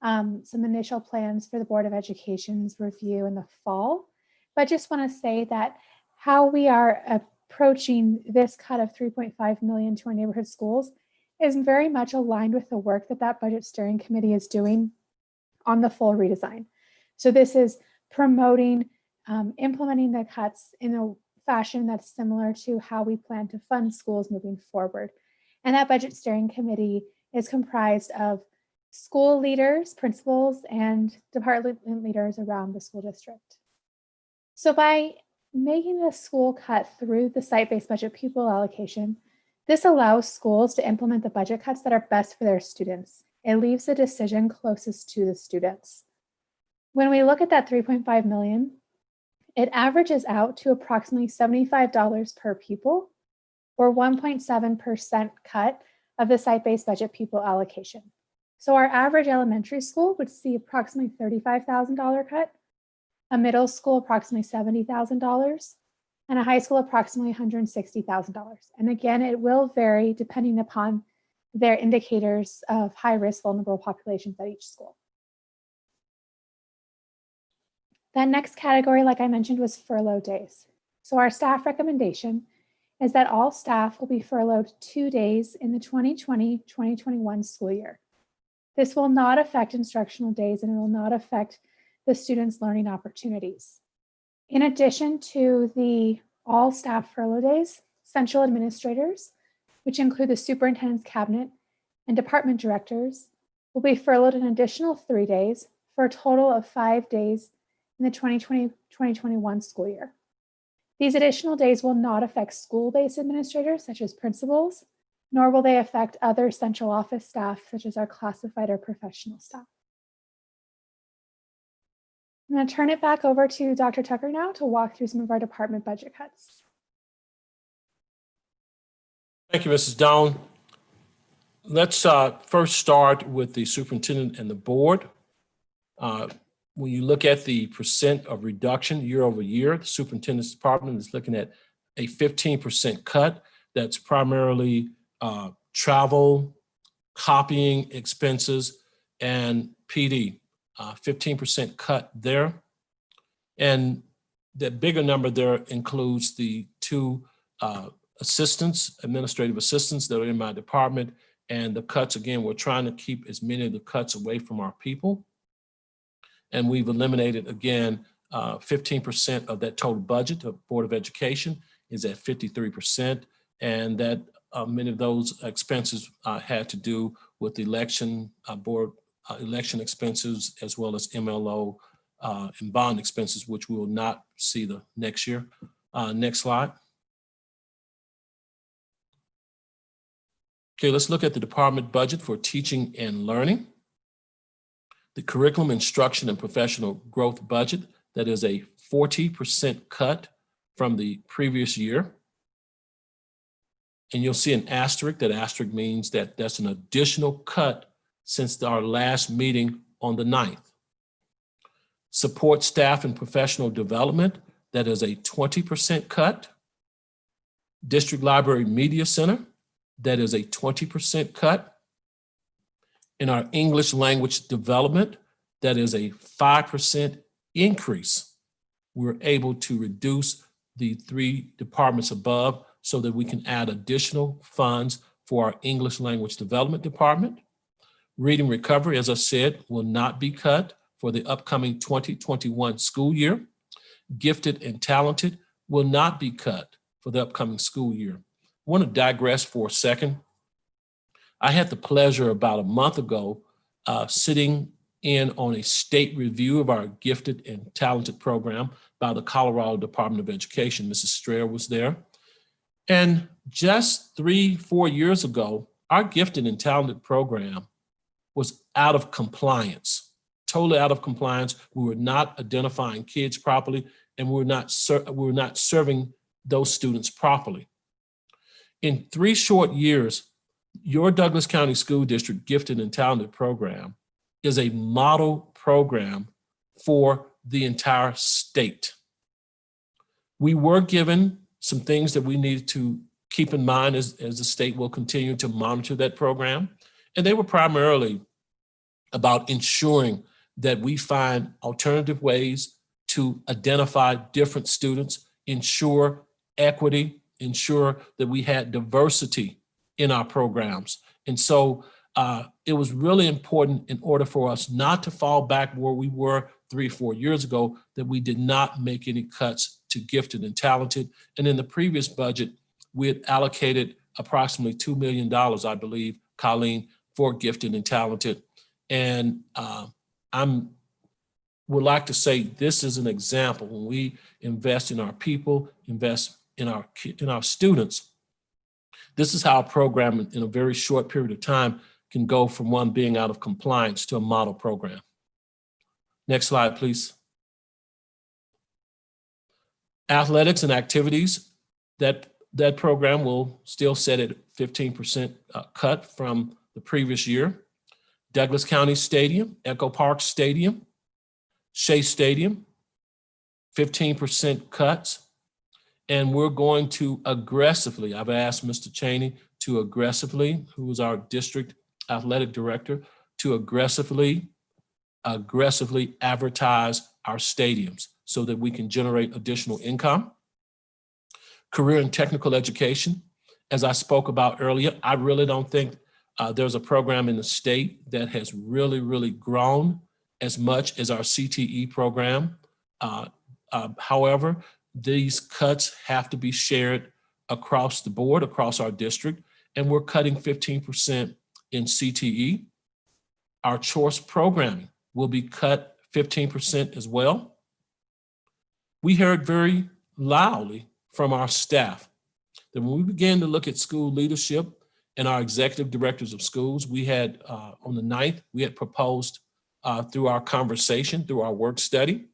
E: some initial plans for the Board of Education's review in the fall. But I just want to say that how we are approaching this cut of 3.5 million to our neighborhood schools is very much aligned with the work that budget steering committee is doing on the full redesign. So this is promoting, implementing the cuts in a fashion that's similar to how we plan to fund schools moving forward. And that budget steering committee is comprised of school leaders, principals, and department leaders around the school district. So by making the school cut through the site-based budget pupil allocation, this allows schools to implement the budget cuts that are best for their students. It leaves the decision closest to the students. When we look at that 3.5 million, it averages out to approximately $75 per pupil, or 1.7% cut of the site-based budget pupil allocation. So our average elementary school would see approximately $35,000 cut, a middle school approximately $70,000, and a high school approximately $160,000. And again, it will vary depending upon their indicators of high-risk vulnerable populations at each school. That next category, like I mentioned, was furlough days. So our staff recommendation is that all staff will be furloughed 2 days in the 2020-2021 school year. This will not affect instructional days and it will not affect the students' learning opportunities. In addition to the all staff furlough days, central administrators, which include the superintendent's cabinet and department directors, will be furloughed an additional 3 days for a total of 5 days in the 2020-2021 school year. These additional days will not affect school-based administrators, such as principals, nor will they affect other central office staff, such as our classified or professional staff. I'm going to turn it back over to Dr. Tucker now to walk through some of our department budget cuts.
K: Thank you, Mrs. Down. Let's first start with the superintendent and the board. When you look at the percent of reduction year over year, the superintendent's department is looking at a 15% cut. That's primarily travel, copying expenses, and PD. 15% cut there. And the bigger number there includes the 2 assistants, administrative assistants that are in my department. And the cuts, again, we're trying to keep as many of the cuts away from our people. And we've eliminated, again, 15% of that total budget. The Board of Education is at 53%. And that many of those expenses had to do with election, board election expenses, as well as MLO and bond expenses, which we will not see the next year. Next slide. Okay, let's look at the department budget for teaching and learning. The curriculum, instruction, and professional growth budget, that is a 40% cut from the previous year. And you'll see an asterisk. That asterisk means that that's an additional cut since our last meeting on the 9th. Support staff and professional development, that is a 20% cut. District Library Media Center, that is a 20% cut. In our English language development, that is a 5% increase. We're able to reduce the 3 departments above so that we can add additional funds for our English language development department. Reading recovery, as I said, will not be cut for the upcoming 2021 school year. Gifted and talented will not be cut for the upcoming school year. I want to digress for a second. I had the pleasure about a month ago sitting in on a state review of our gifted and talented program by the Colorado Department of Education. Mrs. Strayer was there. And just 3-4 years ago, our gifted and talented program was out of compliance, totally out of compliance. We were not identifying kids properly, and we were not serving those students properly. In 3 short years, your Douglas County School District Gifted and Talented Program is a model program for the entire state. We were given some things that we needed to keep in mind as the state will continue to monitor that program. And they were primarily about ensuring that we find alternative ways to identify different students, ensure equity, ensure that we had diversity in our programs. And so it was really important in order for us not to fall back where we were 3-4 years ago, that we did not make any cuts to gifted and talented. And in the previous budget, we had allocated approximately $2 million, I believe, Colleen, for gifted and talented. And would like to say this is an example. When we invest in our people, invest in our students, this is how a program in a very short period of time can go from one being out of compliance to a model program. Next slide, please. Athletics and activities, that That program will still set at 15% cut from the previous year. Douglas County Stadium, Echo Park Stadium, Shea Stadium, 15% cuts. And we're going to aggressively, I've asked Mr. Cheney to aggressively, who is our district athletic director, to aggressively advertise our stadiums so that we can generate additional income. Career and technical education, as I spoke about earlier, I really don't think there's a program in the state that has really grown as much as our CTE program. However, these cuts have to be shared across the board, across our district, and we're cutting 15% in CTE. Our choice programming will be cut 15% as well. We heard very loudly from our staff that when we began to look at school leadership and our executive directors of schools, we had on the 9th, we had proposed through our conversation, through our work study,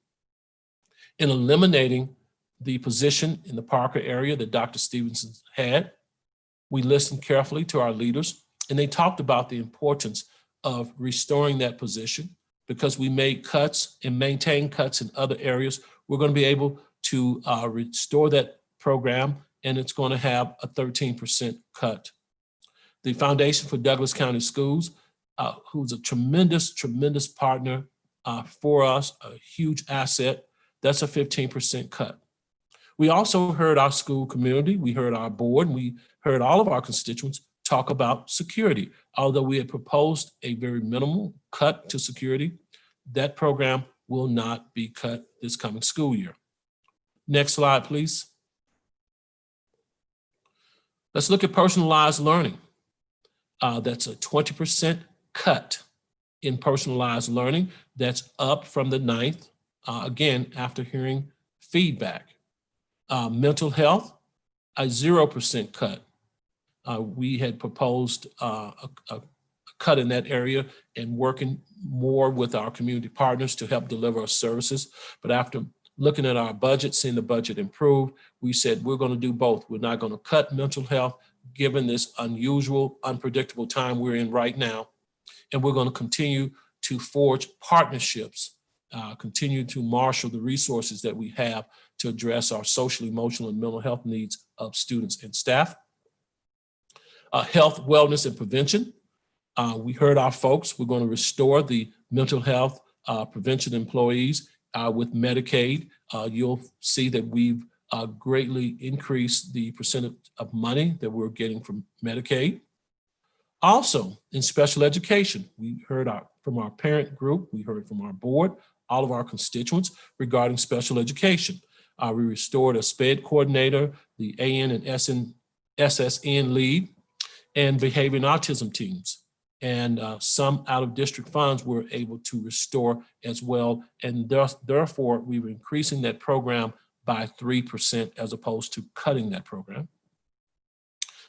K: in eliminating the position in the Parker area that Dr. Stevenson had. We listened carefully to our leaders, and they talked about the importance of restoring that position. Because we made cuts and maintained cuts in other areas, we're going to be able to restore that program, and it's going to have a 13% cut. The Foundation for Douglas County Schools, who's a tremendous partner for us, a huge asset, that's a 15% cut. We also heard our school community, we heard our board, and we heard all of our constituents talk about security. Although we had proposed a very minimal cut to security, that program will not be cut this coming school year. Next slide, please. Let's look at personalized learning. That's a 20% cut in personalized learning. That's up from the 9th, again, after hearing feedback. Mental health, a 0% cut. We had proposed a cut in that area and working more with our community partners to help deliver our services. But after looking at our budget, seeing the budget improve, we said we're going to do both. We're not going to cut mental health given this unusual, unpredictable time we're in right now. And we're going to continue to forge partnerships, continue to marshal the resources that we have to address our social, emotional, and mental health needs of students and staff. Health, wellness, and prevention. We heard our folks. We're going to restore the mental health prevention employees with Medicaid. You'll see that we've greatly increased the percentage of money that we're getting from Medicaid. Also, in special education, we heard from our parent group, we heard from our board, all of our constituents regarding special education. We restored a SPED coordinator, the AN and SSN lead, and behavior and autism teams. And some out-of-district funds we're able to restore as well. And therefore, we were increasing that program by 3% as opposed to cutting that program.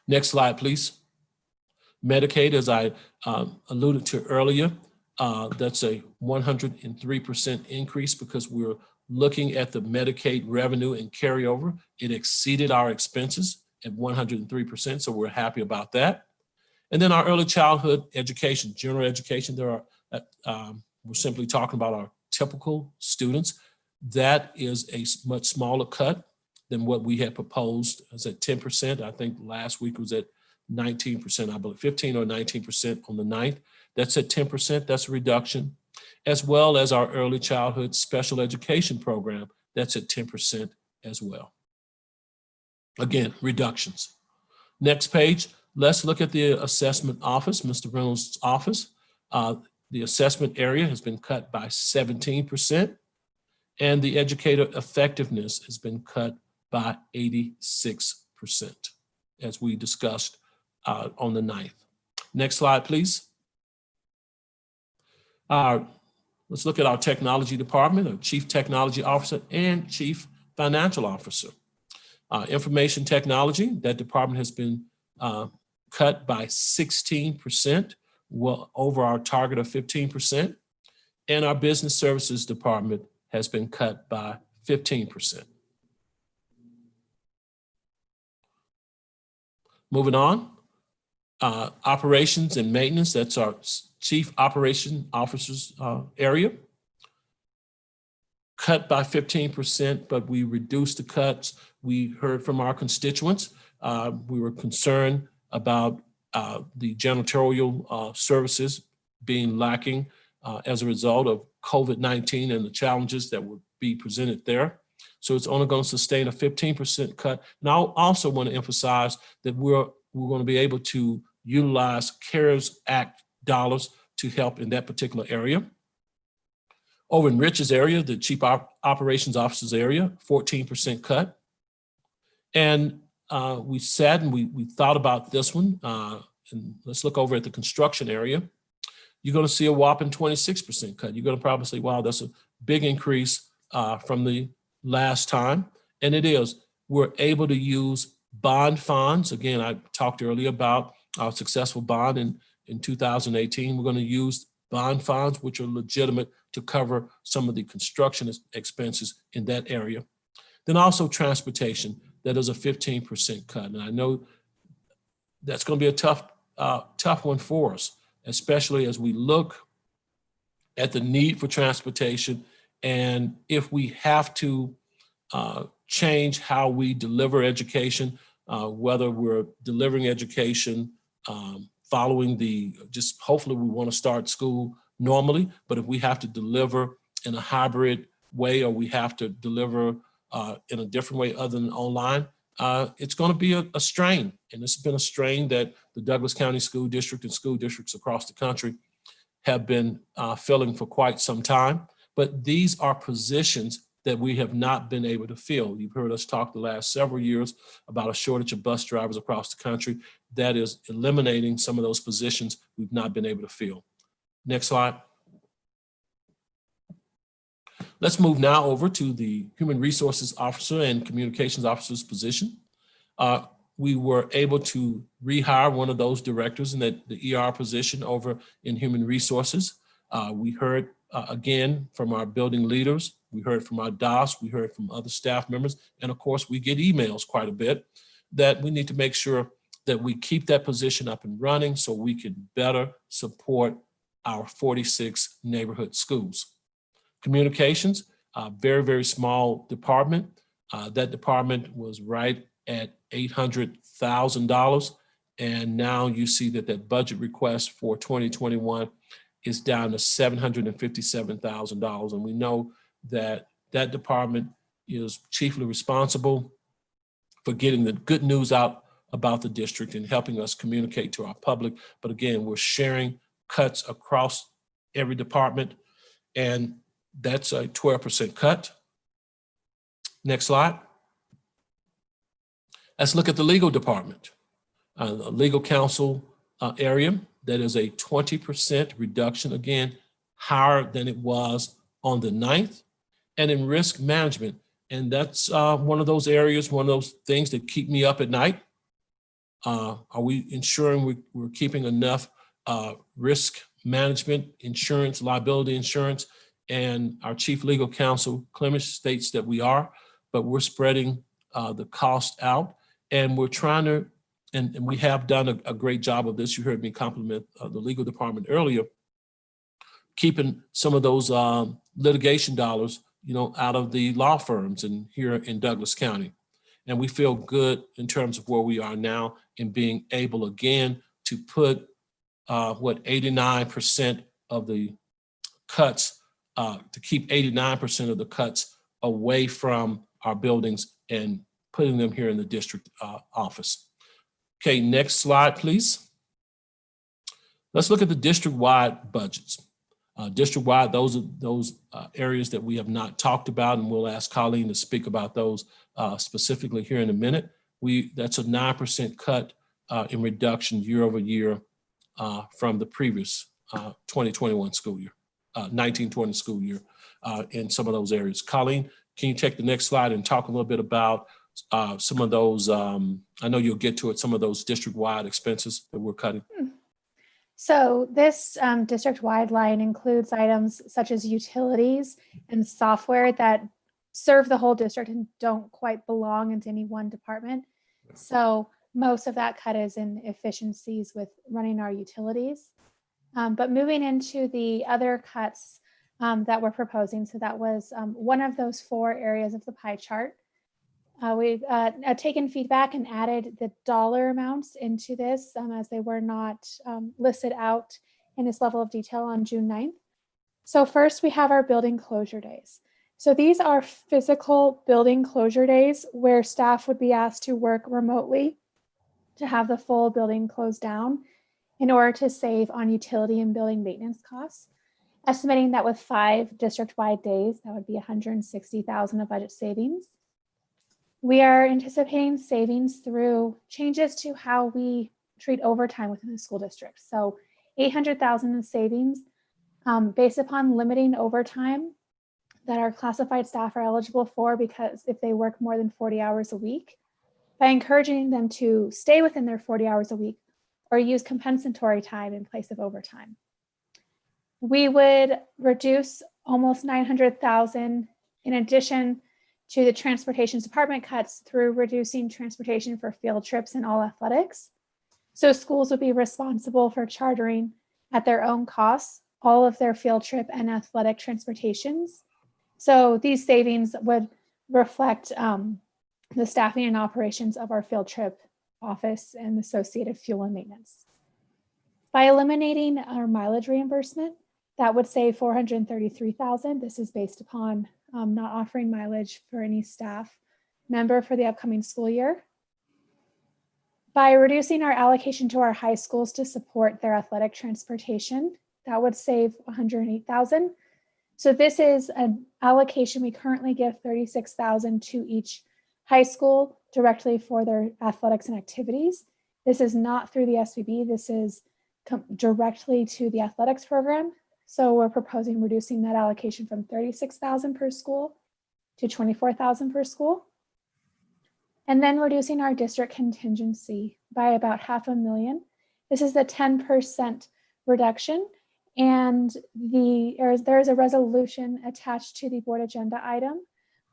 K: Next slide, please. Medicaid, as I alluded to earlier, that's a 103% increase because we're looking at the Medicaid revenue and carryover. It exceeded our expenses at 103%, so we're happy about that. And then our early childhood education, general education, we're simply talking about our typical students. That is a much smaller cut than what we had proposed. It was at 10%. I think last week was at 19%, I believe 15 or 19% on the 9th. That's at 10%, that's a reduction, as well as our early childhood special education program. That's at 10% as well. Again, reductions. Next page, let's look at the assessment office, Mr. Reynolds' office. The assessment area has been cut by 17%, and the educator effectiveness has been cut by 86%, as we discussed on the 9th. Next slide, please. Let's look at our technology department, our chief technology officer and chief financial officer. Information technology, that department has been cut by 16%, well over our target of 15%. And our business services department has been cut by 15%. Moving on, operations and maintenance, that's our Chief Operation Officer's area. Cut by 15%, but we reduced the cuts. We heard from our constituents. We were concerned about the janitorial services being lacking as a result of COVID-19 and the challenges that would be presented there. So it's only going to sustain a 15% cut. And I also want to emphasize that we're going to be able to utilize CARES Act dollars to help in that particular area. Over in Rich's area, the Chief Operations Officer's area, 14% cut. And we sat and we thought about this one. And let's look over at the construction area. You're going to see a whopping 26% cut. You're going to probably say, wow, that's a big increase from the last time. And it is. We're able to use bond funds. Again, I talked earlier about our successful bond in 2018. We're going to use bond funds, which are legitimate, to cover some of the construction expenses in that area. Then also transportation, that is a 15% cut. And I know that's going to be a tough one for us, especially as we look at the need for transportation. And if we have to change how we deliver education, whether we're delivering education following just hopefully we want to start school normally, but if we have to deliver in a hybrid way, or we have to deliver in a different way other than online, it's going to be a strain. And it's been a strain that the Douglas County School District and school districts across the country have been filling for quite some time. But these are positions that we have not been able to fill. You've heard us talk the last several years about a shortage of bus drivers across the country. That is eliminating some of those positions we've not been able to fill. Next slide. Let's move now over to the Human Resources Officer and Communications Officer's position. We were able to rehire one of those directors in the ER position over in Human Resources. We heard again from our building leaders, we heard from our DOS, we heard from other staff members, and of course we get emails quite a bit that we need to make sure that we keep that position up and running so we can better support our 46 neighborhood schools. Communications, very, very small department. That department was right at $800,000. And now you see that that budget request for 2021 is down to $757,000. And we know that that department is chiefly responsible for getting the good news out about the district and helping us communicate to our public. But again, we're sharing cuts across every department, and that's a 12% cut. Next slide. Let's look at the legal department. The legal counsel area, that is a 20% reduction, again, higher than it was on the 9th. And in risk management, and that's one of those areas, one of those things that keep me up at night. Are we ensuring we're keeping enough risk management, insurance, liability insurance? And our chief legal counsel, Clemish, states that we are, but we're spreading the cost out. And we're trying to, and we have done a great job of this. You heard me compliment the legal department earlier, keeping some of those litigation dollars, out of the law firms and here in Douglas County. And we feel good in terms of where we are now in being able again to put 89% of the cuts, to keep 89% of the cuts away from our buildings and putting them here in the district office. Okay, next slide, please. Let's look at the district-wide budgets. District-wide, those are those areas that we have not talked about, and we'll ask Colleen to speak about those specifically here in a minute. That's a 9% cut in reduction year over year from the previous 2021 school year, 1920 school year in some of those areas. Colleen, can you take the next slide and talk a little bit about some of those, I know you'll get to it, some of those district-wide expenses that we're cutting?
E: So this district-wide line includes items such as utilities and software that serve the whole district and don't quite belong into any one department. So most of that cut is in efficiencies with running our utilities. But moving into the other cuts that we're proposing, so that was one of those 4 areas of the pie chart. We've taken feedback and added the dollar amounts into this as they were not listed out in this level of detail on June 9th. So first we have our building closure days. So these are physical building closure days where staff would be asked to work remotely to have the full building closed down in order to save on utility and building maintenance costs. Estimating that with 5 district-wide days, that would be $160,000 of budget savings. We are anticipating savings through changes to how we treat overtime within the school district. So $800,000 in savings based upon limiting overtime that our classified staff are eligible for, because if they work more than 40 hours a week, by encouraging them to stay within their 40 hours a week or use compensatory time in place of overtime. We would reduce almost $900,000 in addition to the transportation department cuts through reducing transportation for field trips and all athletics. So schools would be responsible for chartering at their own costs all of their field trip and athletic transportations. So these savings would reflect the staffing and operations of our field trip office and associated fuel and maintenance. By eliminating our mileage reimbursement, that would save $433,000. This is based upon not offering mileage for any staff member for the upcoming school year. By reducing our allocation to our high schools to support their athletic transportation, that would save $108,000. So this is an allocation. We currently give $36,000 to each high school directly for their athletics and activities. This is not through the SVB. This is directly to the athletics program. So we're proposing reducing that allocation from $36,000 per school to $24,000 per school. And then reducing our district contingency by about $500,000. This is the 10% reduction. And there is a resolution attached to the board agenda item,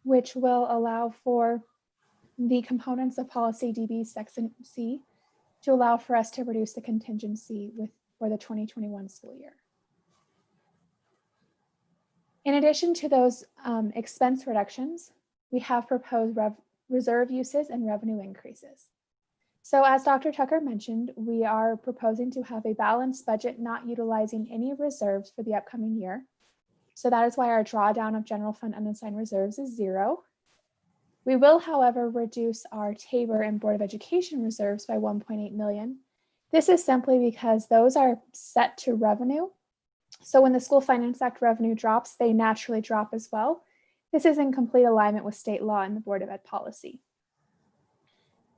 E: which will allow for the components of policy DB section C to allow for us to reduce the contingency for the 2021 school year. In addition to those expense reductions, we have proposed reserve uses and revenue increases. So as Dr. Tucker mentioned, we are proposing to have a balanced budget, not utilizing any reserves for the upcoming year. So that is why our drawdown of general fund unassigned reserves is 0. We will, however, reduce our Tabor and Board of Education reserves by $1.8 million. This is simply because those are set to revenue. So when the School Finance Act revenue drops, they naturally drop as well. This is in complete alignment with state law and the Board of Ed policy.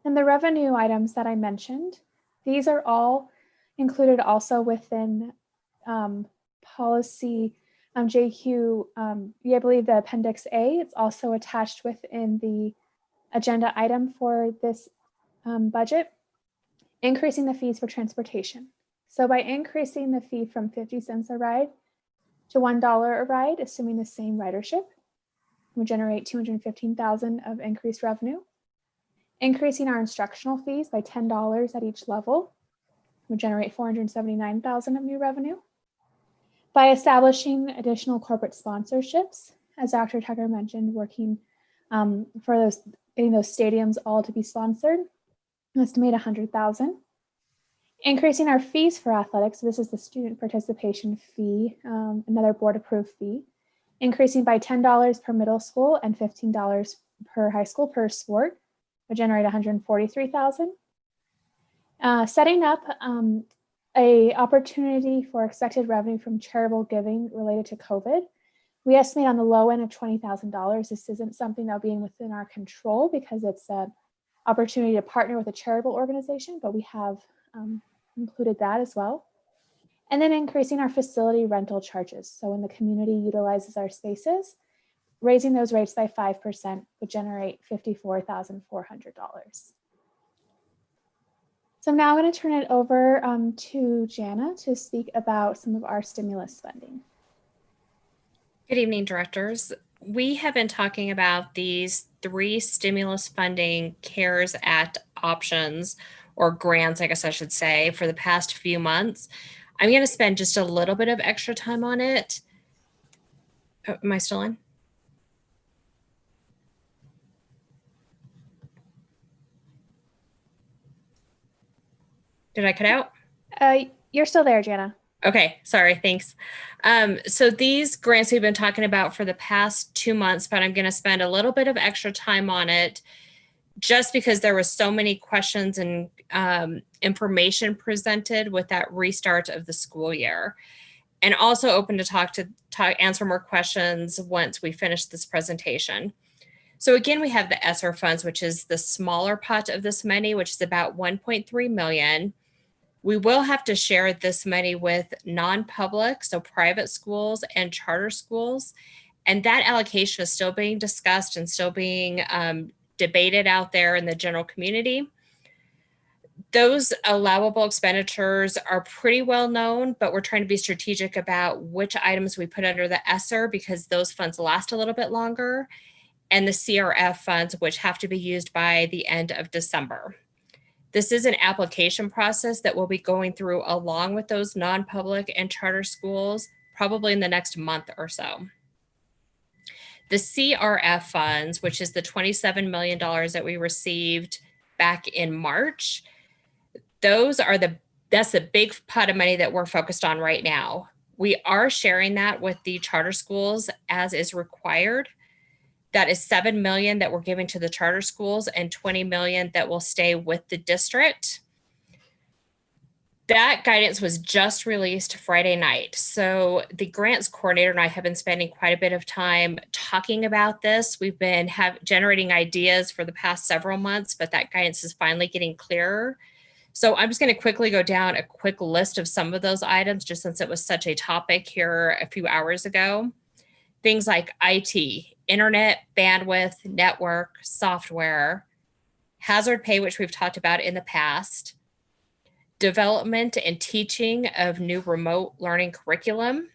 E: And the revenue items that I mentioned, these are all included also within policy JQ, I believe the Appendix A. It's also attached within the agenda item for this budget, increasing the fees for transportation. So by increasing the fee from 50 cents a ride to $1 a ride, assuming the same ridership, we generate $215,000 of increased revenue. Increasing our instructional fees by $10 at each level would generate $479,000 of new revenue. By establishing additional corporate sponsorships, as Dr. Tucker mentioned, working for getting those stadiums all to be sponsored, estimate $100,000. Increasing our fees for athletics, this is the student participation fee, another board approved fee, increasing by $10 per middle school and $15 per high school per sport, would generate $143,000. Setting up a opportunity for expected revenue from charitable giving related to COVID. We estimate on the low end of $20,000. This isn't something that'll be within our control because it's an opportunity to partner with a charitable organization, but we have included that as well. And then increasing our facility rental charges. So when the community utilizes our spaces, raising those rates by 5% would generate $54,400. So now I'm going to turn it over to Jana to speak about some of our stimulus funding.
J: Good evening, directors. We have been talking about these 3 stimulus funding CARES Act options, or grants, I guess I should say, for the past few months. I'm going to spend just a little bit of extra time on it. Oh, am I still in? Did I cut out?
E: You're still there, Jana.
J: Okay, sorry, thanks. So these grants we've been talking about for the past 2 months, but I'm going to spend a little bit of extra time on it just because there was so many questions and information presented with that restart of the school year. And also open to answer more questions once we finish this presentation. So again, we have the ESSER funds, which is the smaller pot of this money, which is about 1.3 million. We will have to share this money with non-public, so private schools and charter schools. And that allocation is still being discussed and still being debated out there in the general community. Those allowable expenditures are pretty well known, but we're trying to be strategic about which items we put under the ESSER because those funds last a little bit longer, and the CRF funds, which have to be used by the end of December. This is an application process that we'll be going through along with those non-public and charter schools, probably in the next month or so. The CRF funds, which is the $27 million that we received back in March, that's the big pot of money that we're focused on right now. We are sharing that with the charter schools as is required. That is $7 million that we're giving to the charter schools and $20 million that will stay with the district. That guidance was just released Friday night. So the grants coordinator and I have been spending quite a bit of time talking about this. We've been generating ideas for the past several months, but that guidance is finally getting clearer. So I'm just going to quickly go down a quick list of some of those items, just since it was such a topic here a few hours ago. Things like IT, internet, bandwidth, network, software, hazard pay, which we've talked about in the past, development and teaching of new remote learning curriculum,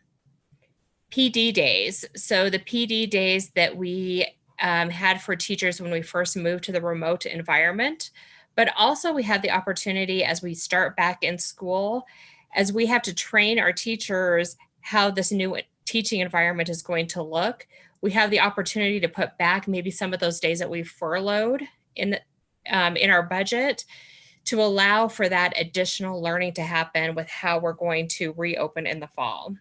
J: PD days. So the PD days that we had for teachers when we first moved to the remote environment, but also we have the opportunity as we start back in school, as we have to train our teachers how this new teaching environment is going to look. We have the opportunity to put back maybe some of those days that we furloughed in our budget to allow for that additional learning to happen with how we're going to reopen in the fall.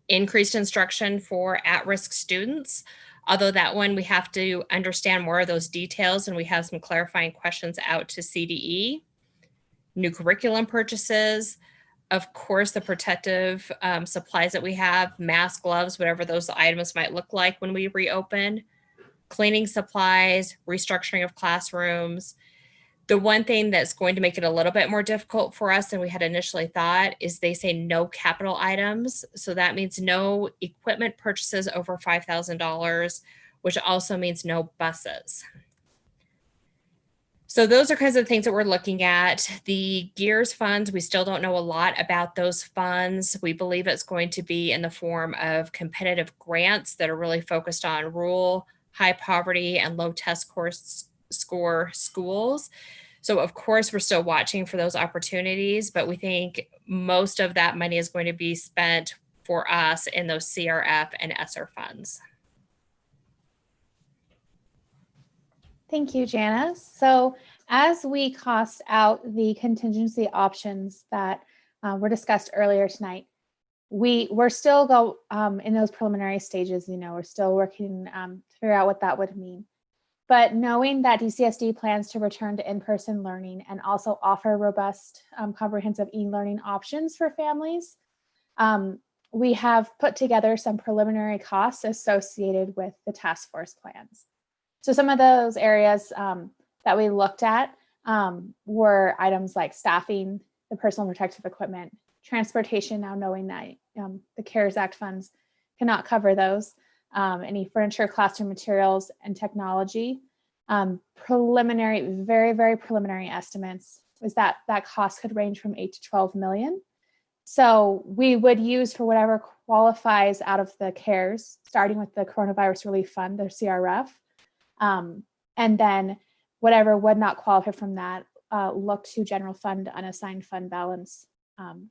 J: Increased instruction for at-risk students, although that one we have to understand more of those details and we have some clarifying questions out to CDE. New curriculum purchases, of course, the protective supplies that we have, masks, gloves, whatever those items might look like when we reopen, cleaning supplies, restructuring of classrooms. The one thing that's going to make it a little bit more difficult for us than we had initially thought is they say no capital items. So that means no equipment purchases over $5,000, which also means no buses. So those are kinds of things that we're looking at. The GEARS funds, we still don't know a lot about those funds. We believe it's going to be in the form of competitive grants that are really focused on rural, high poverty, and low test score schools. So of course, we're still watching for those opportunities, but we think most of that money is going to be spent for us in those CRF and ESSER funds.
E: Thank you, Janice. So as we cost out the contingency options that were discussed earlier tonight, we're still in those preliminary stages. We're still working to figure out what that would mean. But knowing that DCSD plans to return to in-person learning and also offer robust, comprehensive e-learning options for families, we have put together some preliminary costs associated with the task force plans. So some of those areas that we looked at were items like staffing, the personal protective equipment, transportation, now knowing that the CARES Act funds cannot cover those, any furniture, classroom materials, and technology. Preliminary, very, very preliminary estimates is that cost could range from 8 to 12 million. So we would use for whatever qualifies out of the CARES, starting with the Coronavirus Relief Fund, their CRF, and then whatever would not qualify from that, look to general fund unassigned fund balance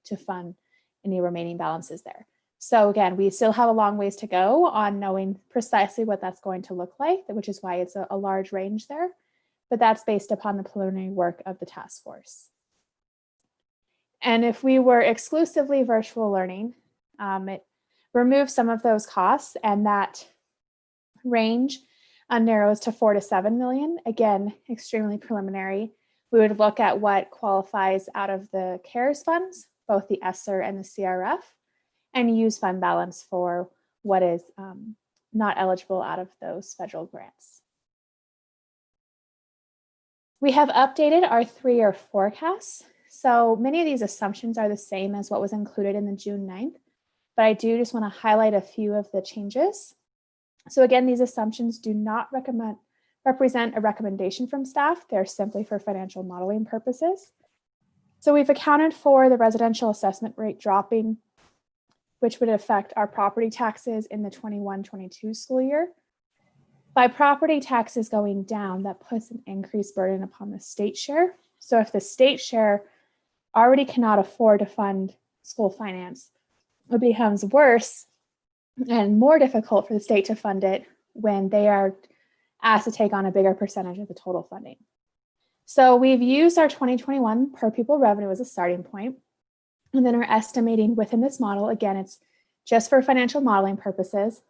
E: to fund any remaining balances there. So again, we still have a long ways to go on knowing precisely what that's going to look like, which is why it's a large range there, but that's based upon the preliminary work of the task force. And if we were exclusively virtual learning, it removes some of those costs, and that range narrows to 4 to 7 million. Again, extremely preliminary. We would look at what qualifies out of the CARES funds, both the ESSER and the CRF, and use fund balance for what is not eligible out of those federal grants. We have updated our 3-year forecasts. So many of these assumptions are the same as what was included in the June 9th, but I do just want to highlight a few of the changes. So again, these assumptions do not represent a recommendation from staff. They're simply for financial modeling purposes. So we've accounted for the residential assessment rate dropping, which would affect our property taxes in the 21-22 school year. By property taxes going down, that puts an increased burden upon the state share. So if the state share already cannot afford to fund school finance, it becomes worse and more difficult for the state to fund it when they are asked to take on a bigger percentage of the total funding. So we've used our 2021 per pupil revenue as a starting point, and then are estimating within this model, again, it's just for financial modeling purposes,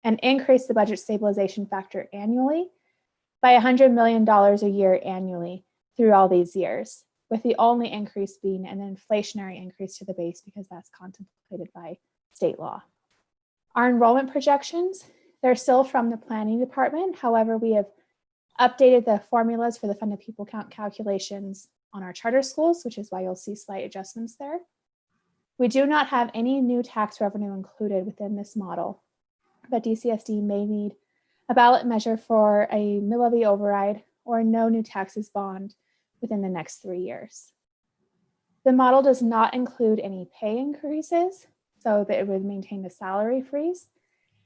E: and increase the budget stabilization factor annually by $100 million a year annually through all these years, with the only increase being an inflationary increase to the base because that's contemplated by state law. Our enrollment projections, they're still from the planning department. However, we have updated the formulas for the funded pupil count calculations on our charter schools, which is why you'll see slight adjustments there. We do not have any new tax revenue included within this model, but DCSD may need a ballot measure for a mill levy override or no new taxes bond within the next 3 years. The model does not include any pay increases, so that it would maintain the salary freeze.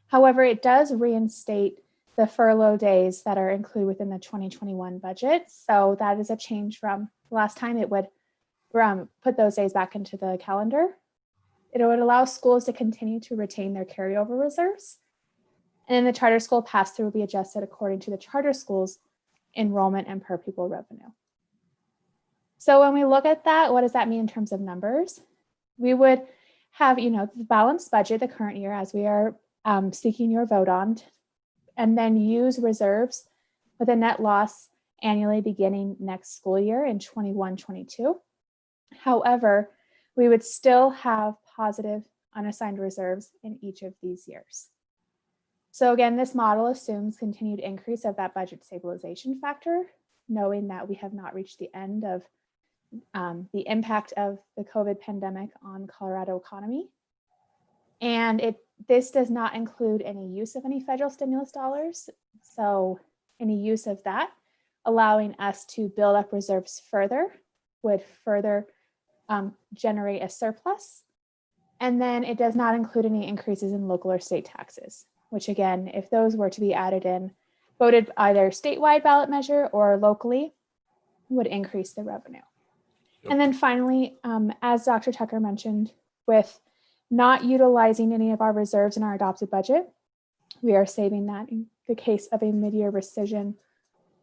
E: However, it does reinstate the furlough days that are included within the 2021 budget. So that is a change from last time. It would put those days back into the calendar. It would allow schools to continue to retain their carryover reserves. And then the charter school pass-through will be adjusted according to the charter school's enrollment and per pupil revenue. So when we look at that, what does that mean in terms of numbers? We would have, the balanced budget the current year as we are seeking your vote on, and then use reserves with a net loss annually beginning next school year in 21-22. However, we would still have positive unassigned reserves in each of these years. So again, this model assumes continued increase of that budget stabilization factor, knowing that we have not reached the end of the impact of the COVID pandemic on Colorado economy. And this does not include any use of any federal stimulus dollars. So any use of that, allowing us to build up reserves further, would further generate a surplus. And then it does not include any increases in local or state taxes, which again, if those were to be added in, voted either statewide ballot measure or locally, would increase the revenue. Yep. And then finally, as Dr. Tucker mentioned, with not utilizing any of our reserves in our adopted budget, we are saving that in the case of a mid-year rescission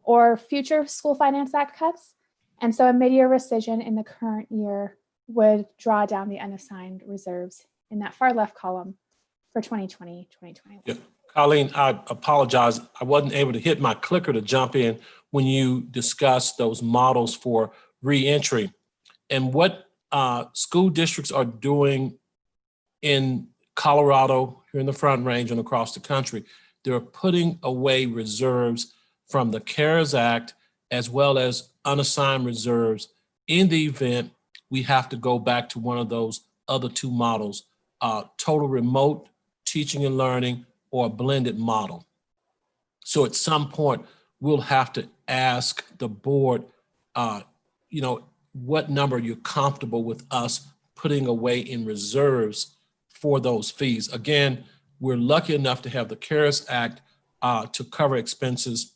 E: or future School Finance Act cuts. And so a mid-year rescission in the current year would draw down the unassigned reserves in that far left column for 2020, 2021.
K: Yeah. Colleen, I apologize. I wasn't able to hit my clicker to jump in when you discussed those models for reentry. And what school districts are doing in Colorado, here in the Front Range and across the country, they're putting away reserves from the CARES Act as well as unassigned reserves in the event we have to go back to one of those other two models, total remote teaching and learning or a blended model. So at some point, we'll have to ask the board, what number you're comfortable with us putting away in reserves for those fees. Again, we're lucky enough to have the CARES Act to cover expenses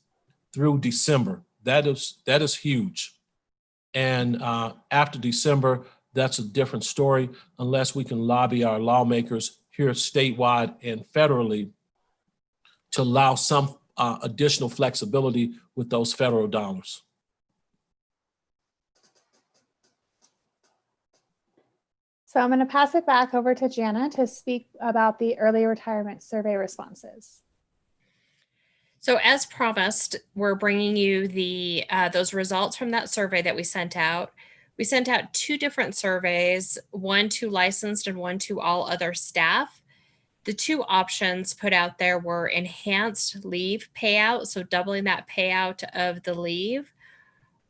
K: through December. That is huge. And after December, that's a different story unless we can lobby our lawmakers here statewide and federally to allow some additional flexibility with those federal dollars.
E: So I'm going to pass it back over to Jana to speak about the early retirement survey responses.
J: So as promised, we're bringing you the those results from that survey that we sent out. We sent out 2 different surveys, one to licensed and one to all other staff. The 2 options put out there were enhanced leave payout, so doubling that payout of the leave,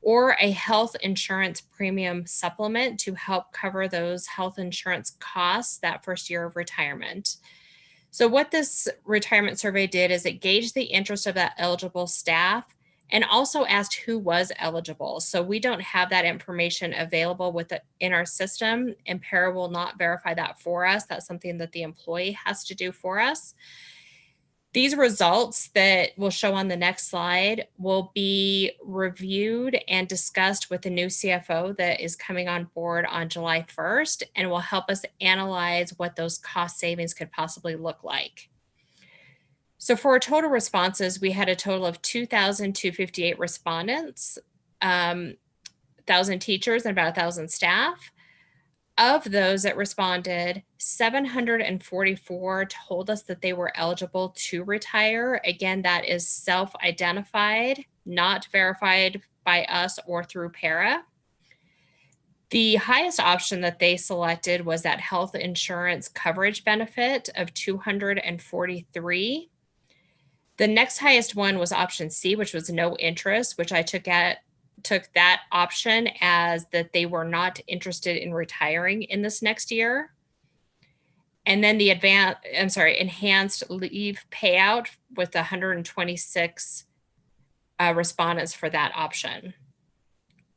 J: or a health insurance premium supplement to help cover those health insurance costs that first year of retirement. So what this retirement survey did is it gauged the interest of that eligible staff and also asked who was eligible. So we don't have that information available in our system, and Para will not verify that for us. That's something that the employee has to do for us. These results that we'll show on the next slide will be reviewed and discussed with the new CFO that is coming on board on July 1st, and will help us analyze what those cost savings could possibly look like. So for our total responses, we had a total of 2,258 respondents, 1,000 teachers and about 1,000 staff. Of those that responded, 744 told us that they were eligible to retire. Again, that is self-identified, not verified by us or through Para. The highest option that they selected was that health insurance coverage benefit of 243. The next highest one was option C, which was no interest, which I took that option as that they were not interested in retiring in this next year. And then the enhanced leave payout with 126 respondents for that option.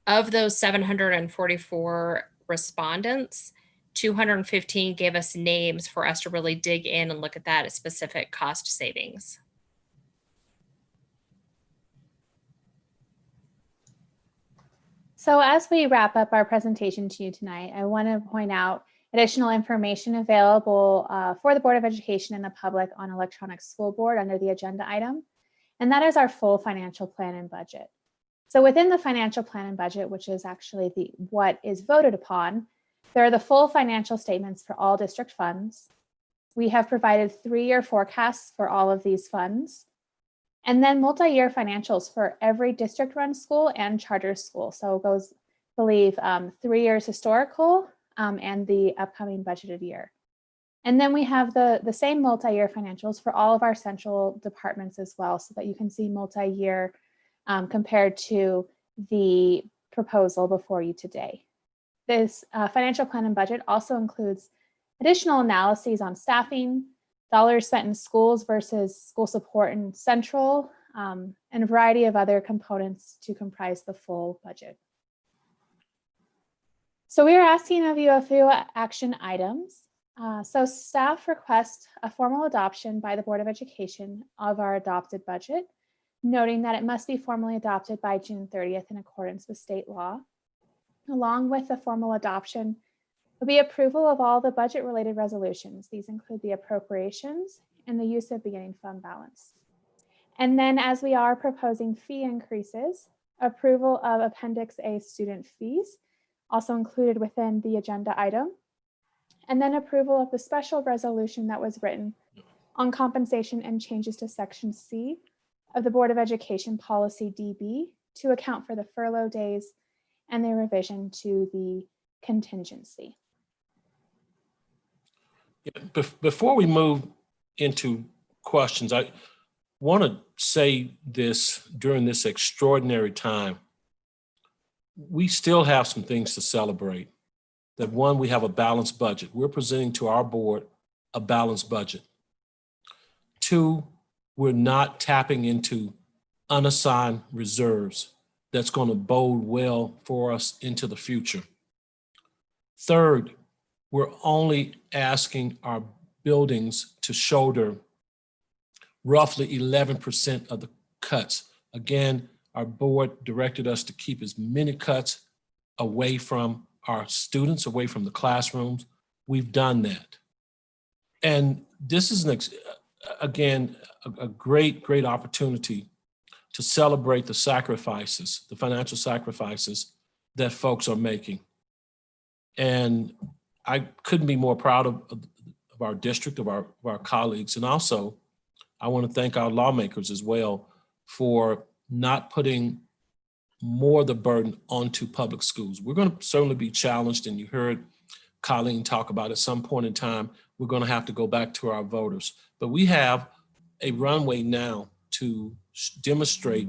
J: Of those 744 respondents, 215 gave us names for us to really dig in and look at that as specific cost savings.
E: So as we wrap up our presentation to you tonight, I want to point out additional information available for the Board of Education and the public on Electronic School Board under the agenda item, and that is our full financial plan and budget. So within the financial plan and budget, which is actually what is voted upon, there are the full financial statements for all district funds. We have provided 3-year forecasts for all of these funds, and then multi-year financials for every district-run school and charter school. So it goes, I believe, 3 years historical and the upcoming budgeted year. And then we have the same multi-year financials for all of our central departments as well, so that you can see multi-year compared to the proposal before you today. This financial plan and budget also includes additional analyses on staffing, dollars spent in schools versus school support and central, and a variety of other components to comprise the full budget. So we are asking of you a few action items. So staff request a formal adoption by the Board of Education of our adopted budget, noting that it must be formally adopted by June 30th in accordance with state law. Along with the formal adoption will be approval of all the budget-related resolutions. These include the appropriations and the use of beginning fund balance. And then, as we are proposing fee increases, approval of Appendix A student fees, also included within the agenda item, and then approval of the special resolution that was written on compensation and changes to Section C of the Board of Education Policy DB to account for the furlough days and the revision to the contingency.
K: Before we move into questions, I want to say this during this extraordinary time. We still have some things to celebrate. That one, we have a balanced budget. We're presenting to our board a balanced budget. 2, we're not tapping into unassigned reserves that's going to bode well for us into the future. 3rd, we're only asking our buildings to shoulder roughly 11% of the cuts. Again, our board directed us to keep as many cuts away from our students, away from the classrooms. We've done that. And this is, again, a great, great opportunity to celebrate the sacrifices, the financial sacrifices that folks are making. And I couldn't be more proud of our district, of our colleagues. And also, I want to thank our lawmakers as well for not putting more of the burden onto public schools. We're going to certainly be challenged, and you heard Colleen talk about at some point in time, we're going to have to go back to our voters. But we have a runway now to demonstrate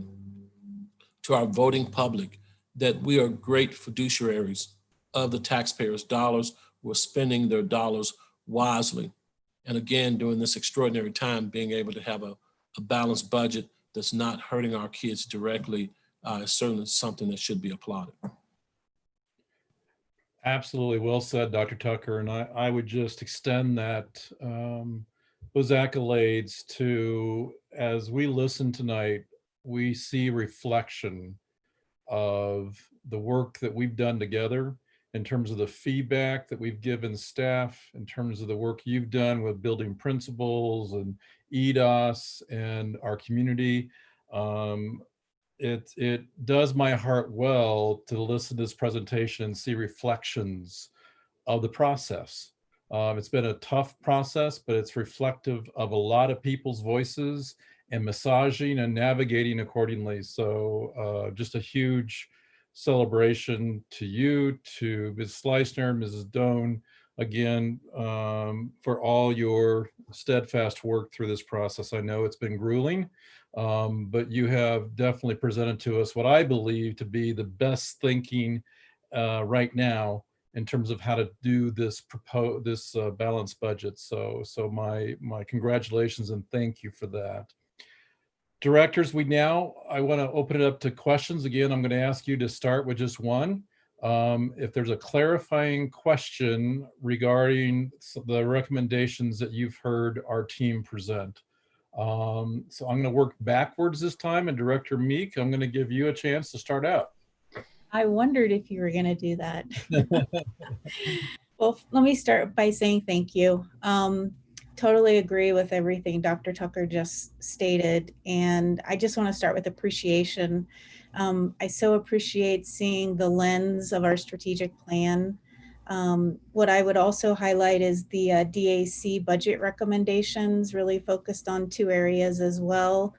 K: to our voting public that we are great fiduciaries of the taxpayers' dollars. We're spending their dollars wisely. And again, during this extraordinary time, being able to have a balanced budget that's not hurting our kids directly is certainly something that should be applauded.
B: Absolutely well said, Dr. Tucker. And I would just extend that those accolades to, as we listen tonight, we see reflection of the work that we've done together in terms of the feedback that we've given staff, in terms of the work you've done with building principles and EDOS and our community. It does my heart well to listen to this presentation and see reflections of the process. It's been a tough process, but it's reflective of a lot of people's voices and massaging and navigating accordingly. So just a huge celebration to you, to Ms. Slicner, Mrs. Doan, again, for all your steadfast work through this process. I know it's been grueling, but you have definitely presented to us what I believe to be the best thinking right now in terms of how to do this balanced budget. So my congratulations and thank you for that. Directors, I want to open it up to questions. Again, I'm going to ask you to start with just one. If there's a clarifying question regarding the recommendations that you've heard our team present. So I'm going to work backwards this time, and Director Meek, I'm going to give you a chance to start out.
I: I wondered if you were going to do that. Well, let me start by saying thank you. Totally agree with everything Dr. Tucker just stated. And I just want to start with appreciation. I so appreciate seeing the lens of our strategic plan. What I would also highlight is the DAC budget recommendations, really focused on two areas as well.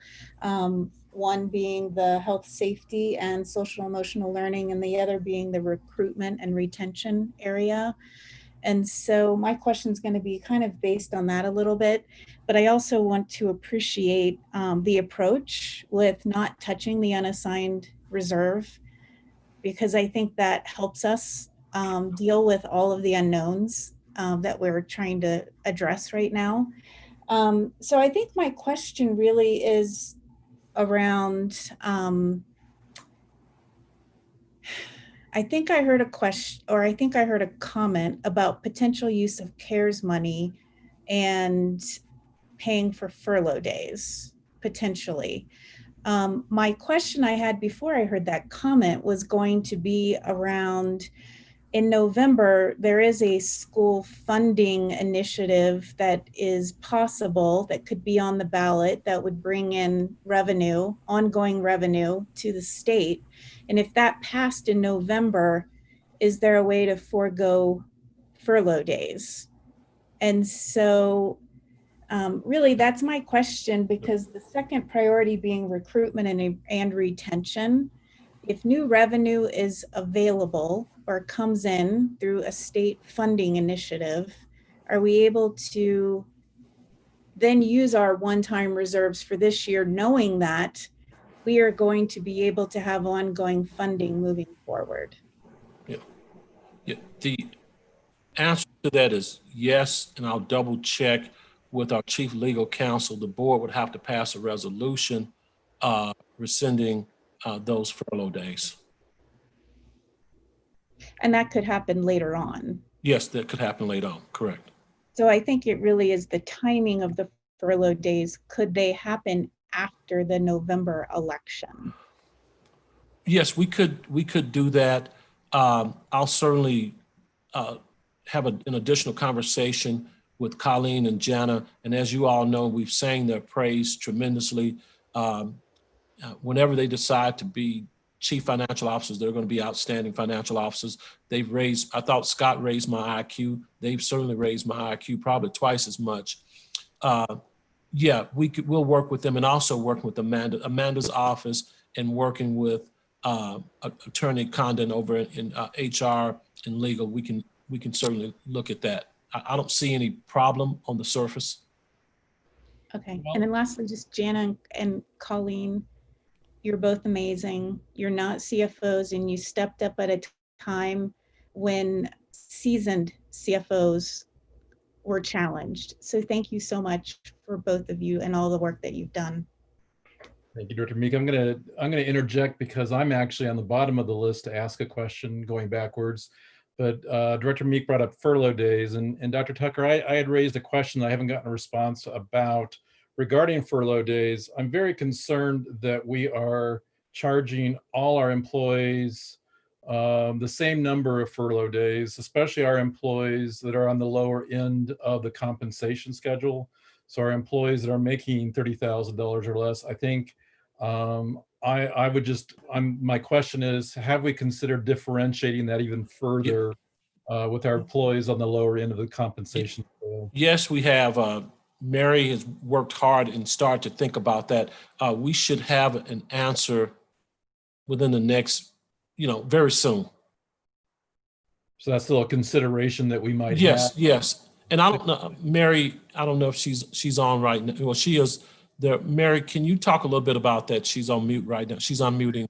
I: One being the health, safety, and social emotional learning, and the other being the recruitment and retention area. And so my question is going to be kind of based on that a little bit, but I also want to appreciate the approach with not touching the unassigned reserve, because I think that helps us deal with all of the unknowns that we're trying to address right now. So I think my question really is around, I think I heard a question, or I think I heard a comment about potential use of CARES money and paying for furlough days, potentially. My question I had before I heard that comment was going to be around, in November, there is a school funding initiative that is possible, that could be on the ballot, that would bring in revenue, ongoing revenue to the state. And if that passed in November, is there a way to forego furlough days? And so really that's my question, because the second priority being recruitment and retention, if new revenue is available or comes in through a state funding initiative, are we able to then use our one-time reserves for this year, knowing that we are going to be able to have ongoing funding moving forward?
K: Yeah. The answer to that is yes, and I'll double check with our chief legal counsel. The board would have to pass a resolution rescinding those furlough days.
I: And that could happen later on.
K: Yes, that could happen later on, correct.
I: So I think it really is the timing of the furlough days. Could they happen after the November election?
K: Yes, we could do that. I'll certainly have an additional conversation with Colleen and Jana. And as you all know, we've sang their praise tremendously. Whenever they decide to be chief financial officers, they're going to be outstanding financial officers. They've raised, I thought Scott raised my IQ. They've certainly raised my IQ probably twice as much. Yeah, we'll work with them, and also working with Amanda's office, and working with Attorney Condon over in HR and legal. We can certainly look at that. I don't see any problem on the surface.
I: Okay, and then lastly, just Jana and Colleen, you're both amazing. You're not CFOs, and you stepped up at a time when seasoned CFOs were challenged. So thank you so much for both of you and all the work that you've done.
B: Thank you, Director Meek. I'm gonna interject because I'm actually on the bottom of the list to ask a question going backwards. But Director Meek brought up furlough days, and Dr. Tucker, I had raised a question I haven't gotten a response about regarding furlough days. I'm very concerned that we are charging all our employees the same number of furlough days, especially our employees that are on the lower end of the compensation schedule. So our employees that are making $30,000 or less, I think my question is, have we considered differentiating that even further with our employees on the lower end of the compensation scale?
K: Yes, we have. Mary has worked hard and started to think about that. We should have an answer within the next, very soon.
B: So that's still a consideration that we might
K: have. Yes. And I don't know, Mary, I don't know if she's on right now. Well, she is there. Mary, can you talk a little bit about that? She's on mute right now. She's unmuting.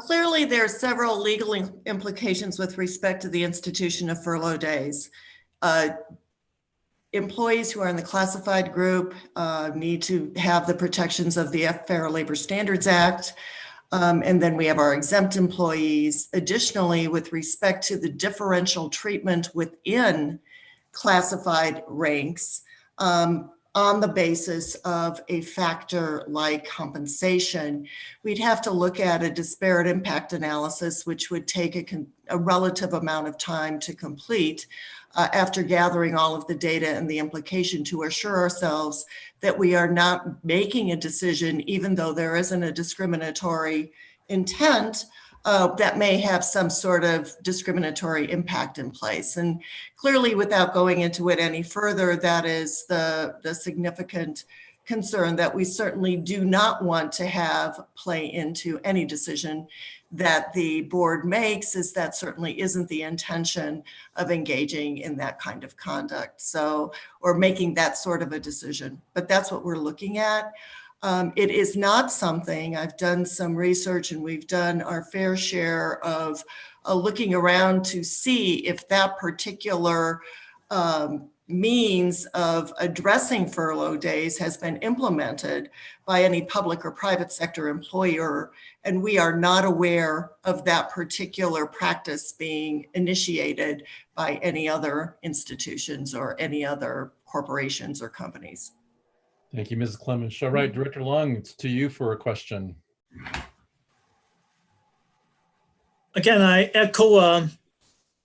N: Clearly, there are several legal implications with respect to the institution of furlough days. Employees who are in the classified group need to have the protections of the Fair Labor Standards Act. And then we have our exempt employees. Additionally, with respect to the differential treatment within classified ranks, on the basis of a factor like compensation, we'd have to look at a disparate impact analysis, which would take a relative amount of time to complete after gathering all of the data and the implication, to assure ourselves that we are not making a decision, even though there isn't a discriminatory intent, that may have some sort of discriminatory impact in place. And clearly, without going into it any further, that is the significant concern that we certainly do not want to have play into any decision that the board makes, is that certainly isn't the intention of engaging in that kind of conduct. So, or making that sort of a decision, but that's what we're looking at. It is not something, I've done some research and we've done our fair share of looking around to see if that particular means of addressing furlough days has been implemented by any public or private sector employer. And we are not aware of that particular practice being initiated by any other institutions or any other corporations or companies.
B: Thank you, Mrs. Clemens. All right, Director Long, it's to you for a question.
D: Again, I echo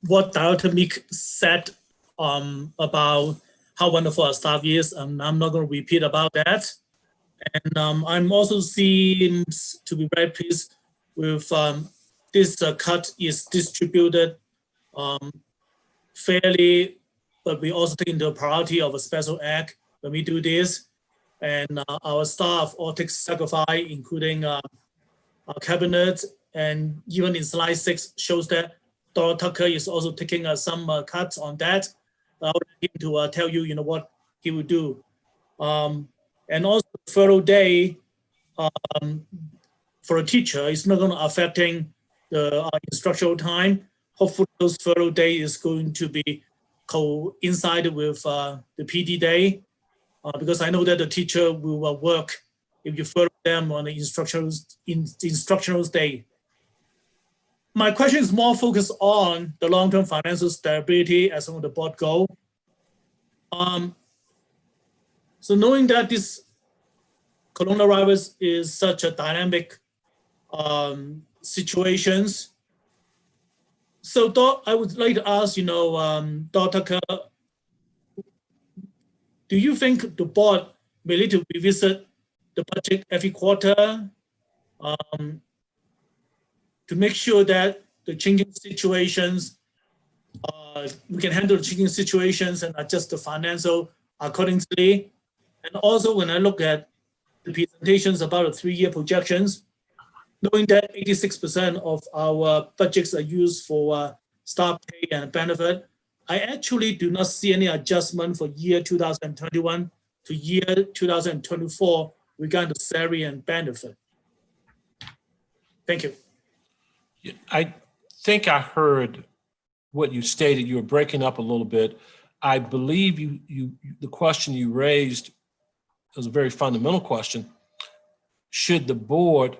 D: what Director Meek said about how wonderful our staff is. I'm not going to repeat about that. And I'm also seeing to be very pleased with this cut is distributed fairly, but we also take into the priority of a special act when we do this. And our staff all take sacrifice, including our cabinet, and even in slide 6 shows that Dr. Tucker is also taking some cuts on that. I would like him to tell you, what he would do. And also furlough day for a teacher is not going to affecting the instructional time. Hopefully those furlough day is going to be coincided with the PD day. Because I know that the teacher will work if you furlough them on the instructional day. My question is more focused on the long-term financial stability as some of the board goal. So knowing that this coronavirus is such a dynamic situations. So I would like to ask, Dr. Kerr, do you think the board may need to revisit the budget every quarter to make sure that the changing situations, we can handle the changing situations and adjust the financial accordingly? And also when I look at the presentations about the 3-year projections, knowing that 86% of our budgets are used for staff pay and benefit, I actually do not see any adjustment for year 2021 to year 2024 regarding the salary and benefit. Thank you.
K: I think I heard what you stated. You were breaking up a little bit. I believe the question you raised was a very fundamental question. Should the board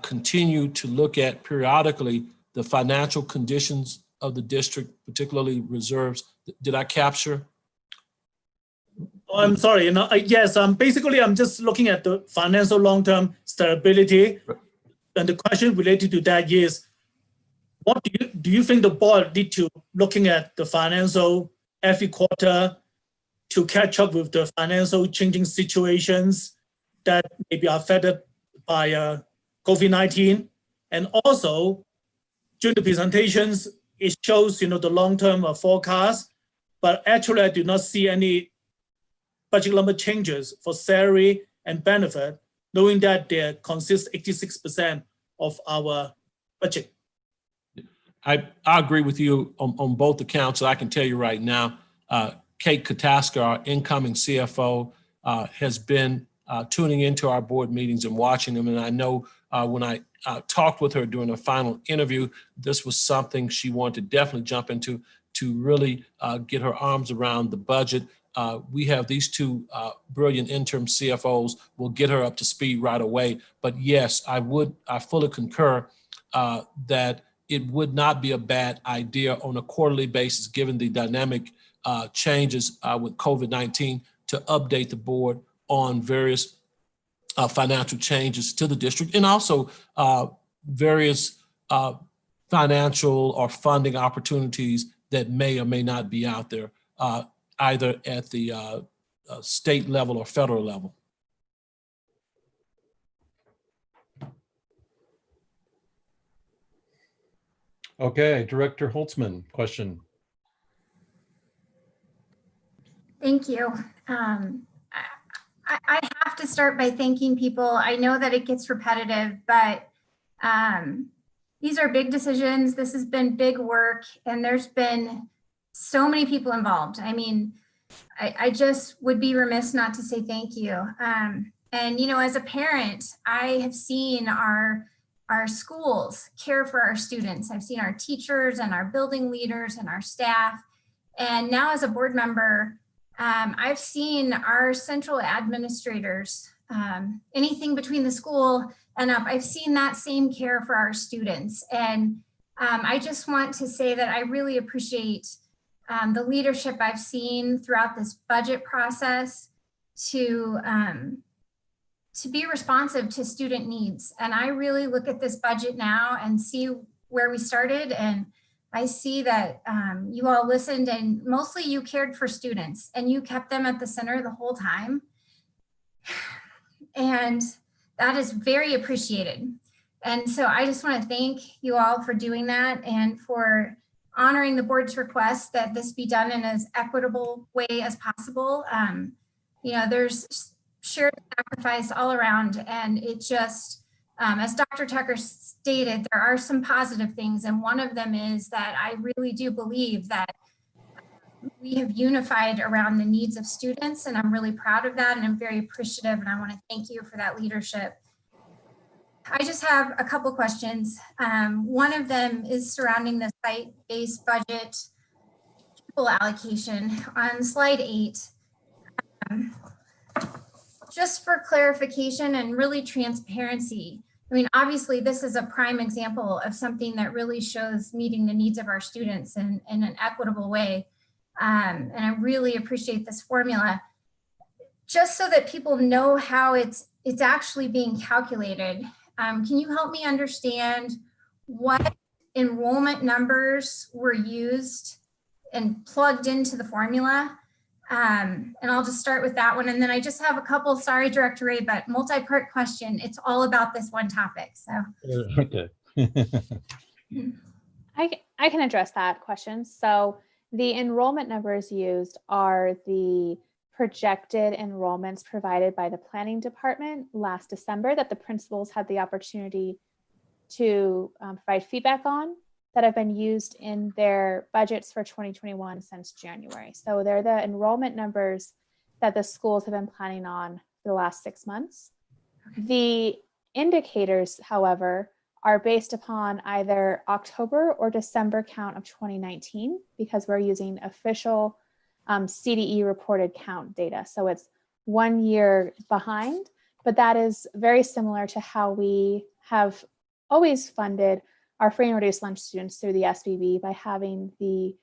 K: continue to look at periodically the financial conditions of the district, particularly reserves? Did I capture?
D: Oh, I'm sorry. Yes. Basically, I'm just looking at the financial long-term stability, and the question related to that is, what do you think the board need to looking at the financial every quarter to catch up with the financial changing situations that may be affected by COVID-19? And also, during the presentations, it shows the long-term forecast, but actually I do not see any budget number changes for salary and benefit, knowing that they consist 86% of our budget.
K: I agree with you on both accounts. I can tell you right now, Kate Kataska, our incoming CFO, has been tuning into our board meetings and watching them. And I know when I talked with her during a final interview, this was something she wanted to definitely jump into to really get her arms around the budget. We have these two brilliant interim CFOs. We'll get her up to speed right away. But yes, I fully concur that it would not be a bad idea on a quarterly basis, given the dynamic changes with COVID-19, to update the board on various financial changes to the district, and also various financial or funding opportunities that may or may not be out there, either at the state level or federal level.
B: Okay, Director Holtzman, question.
F: Thank you. I have to start by thanking people. I know that it gets repetitive, but these are big decisions. This has been big work, and there's been so many people involved. I mean, I just would be remiss not to say thank you. And, as a parent, I have seen our schools care for our students. I've seen our teachers and our building leaders and our staff. And now as a board member, I've seen our central administrators, anything between the school and up, I've seen that same care for our students. And I just want to say that I really appreciate the leadership I've seen throughout this budget process to be responsive to student needs. And I really look at this budget now and see where we started, and I see that you all listened, and mostly you cared for students and you kept them at the center the whole time. And that is very appreciated. And so I just want to thank you all for doing that and for honoring the board's request that this be done in as equitable way as possible. There's shared sacrifice all around, and it just, as Dr. Tucker stated, there are some positive things, and one of them is that I really do believe that we have unified around the needs of students, and I'm really proud of that, and I'm very appreciative, and I want to thank you for that leadership. I just have a couple questions. One of them is surrounding the site-based budget pupil allocation on slide 8. Just for clarification and really transparency, I mean, obviously this is a prime example of something that really shows meeting the needs of our students in an equitable way. And I really appreciate this formula. Just so that people know how it's actually being calculated. Can you help me understand what enrollment numbers were used and plugged into the formula? And I'll just start with that one. And then I just have a couple, sorry, Director Ray, but multi-part question. It's all about this one topic, so.
B: Okay.
E: I can address that question. So the enrollment numbers used are the projected enrollments provided by the planning department last December that the principals had the opportunity to provide feedback on, that have been used in their budgets for 2021 since January. So they're the enrollment numbers that the schools have been planning on for the last 6 months. The indicators, however, are based upon either October or December count of 2019, because we're using official CDE reported count data. So it's 1 year behind, but that is very similar to how we have always funded our free and reduced lunch students through the SBB by having the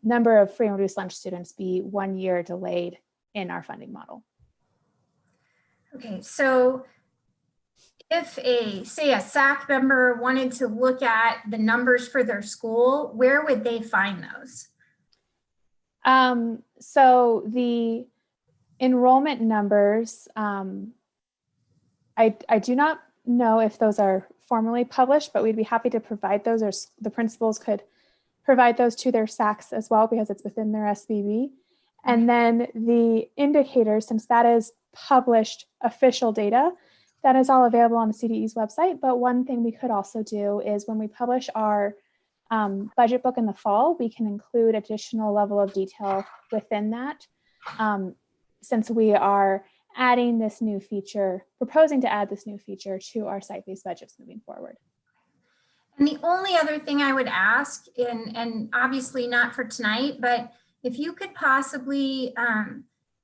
E: number of free and reduced lunch students be 1 year delayed in our funding model.
F: Okay, so if say a SAC member wanted to look at the numbers for their school, where would they find those?
E: So the enrollment numbers, I do not know if those are formally published, but we'd be happy to provide those, or the principals could provide those to their SACs as well, because it's within their SBB. And then the indicators, since that is published official data, that is all available on the CDE's website. But one thing we could also do is when we publish our budget book in the fall, we can include additional level of detail within that, since we are adding this new feature, proposing to add this new feature to our site-based budgets moving forward.
F: And the only other thing I would ask, and obviously not for tonight, but if you could possibly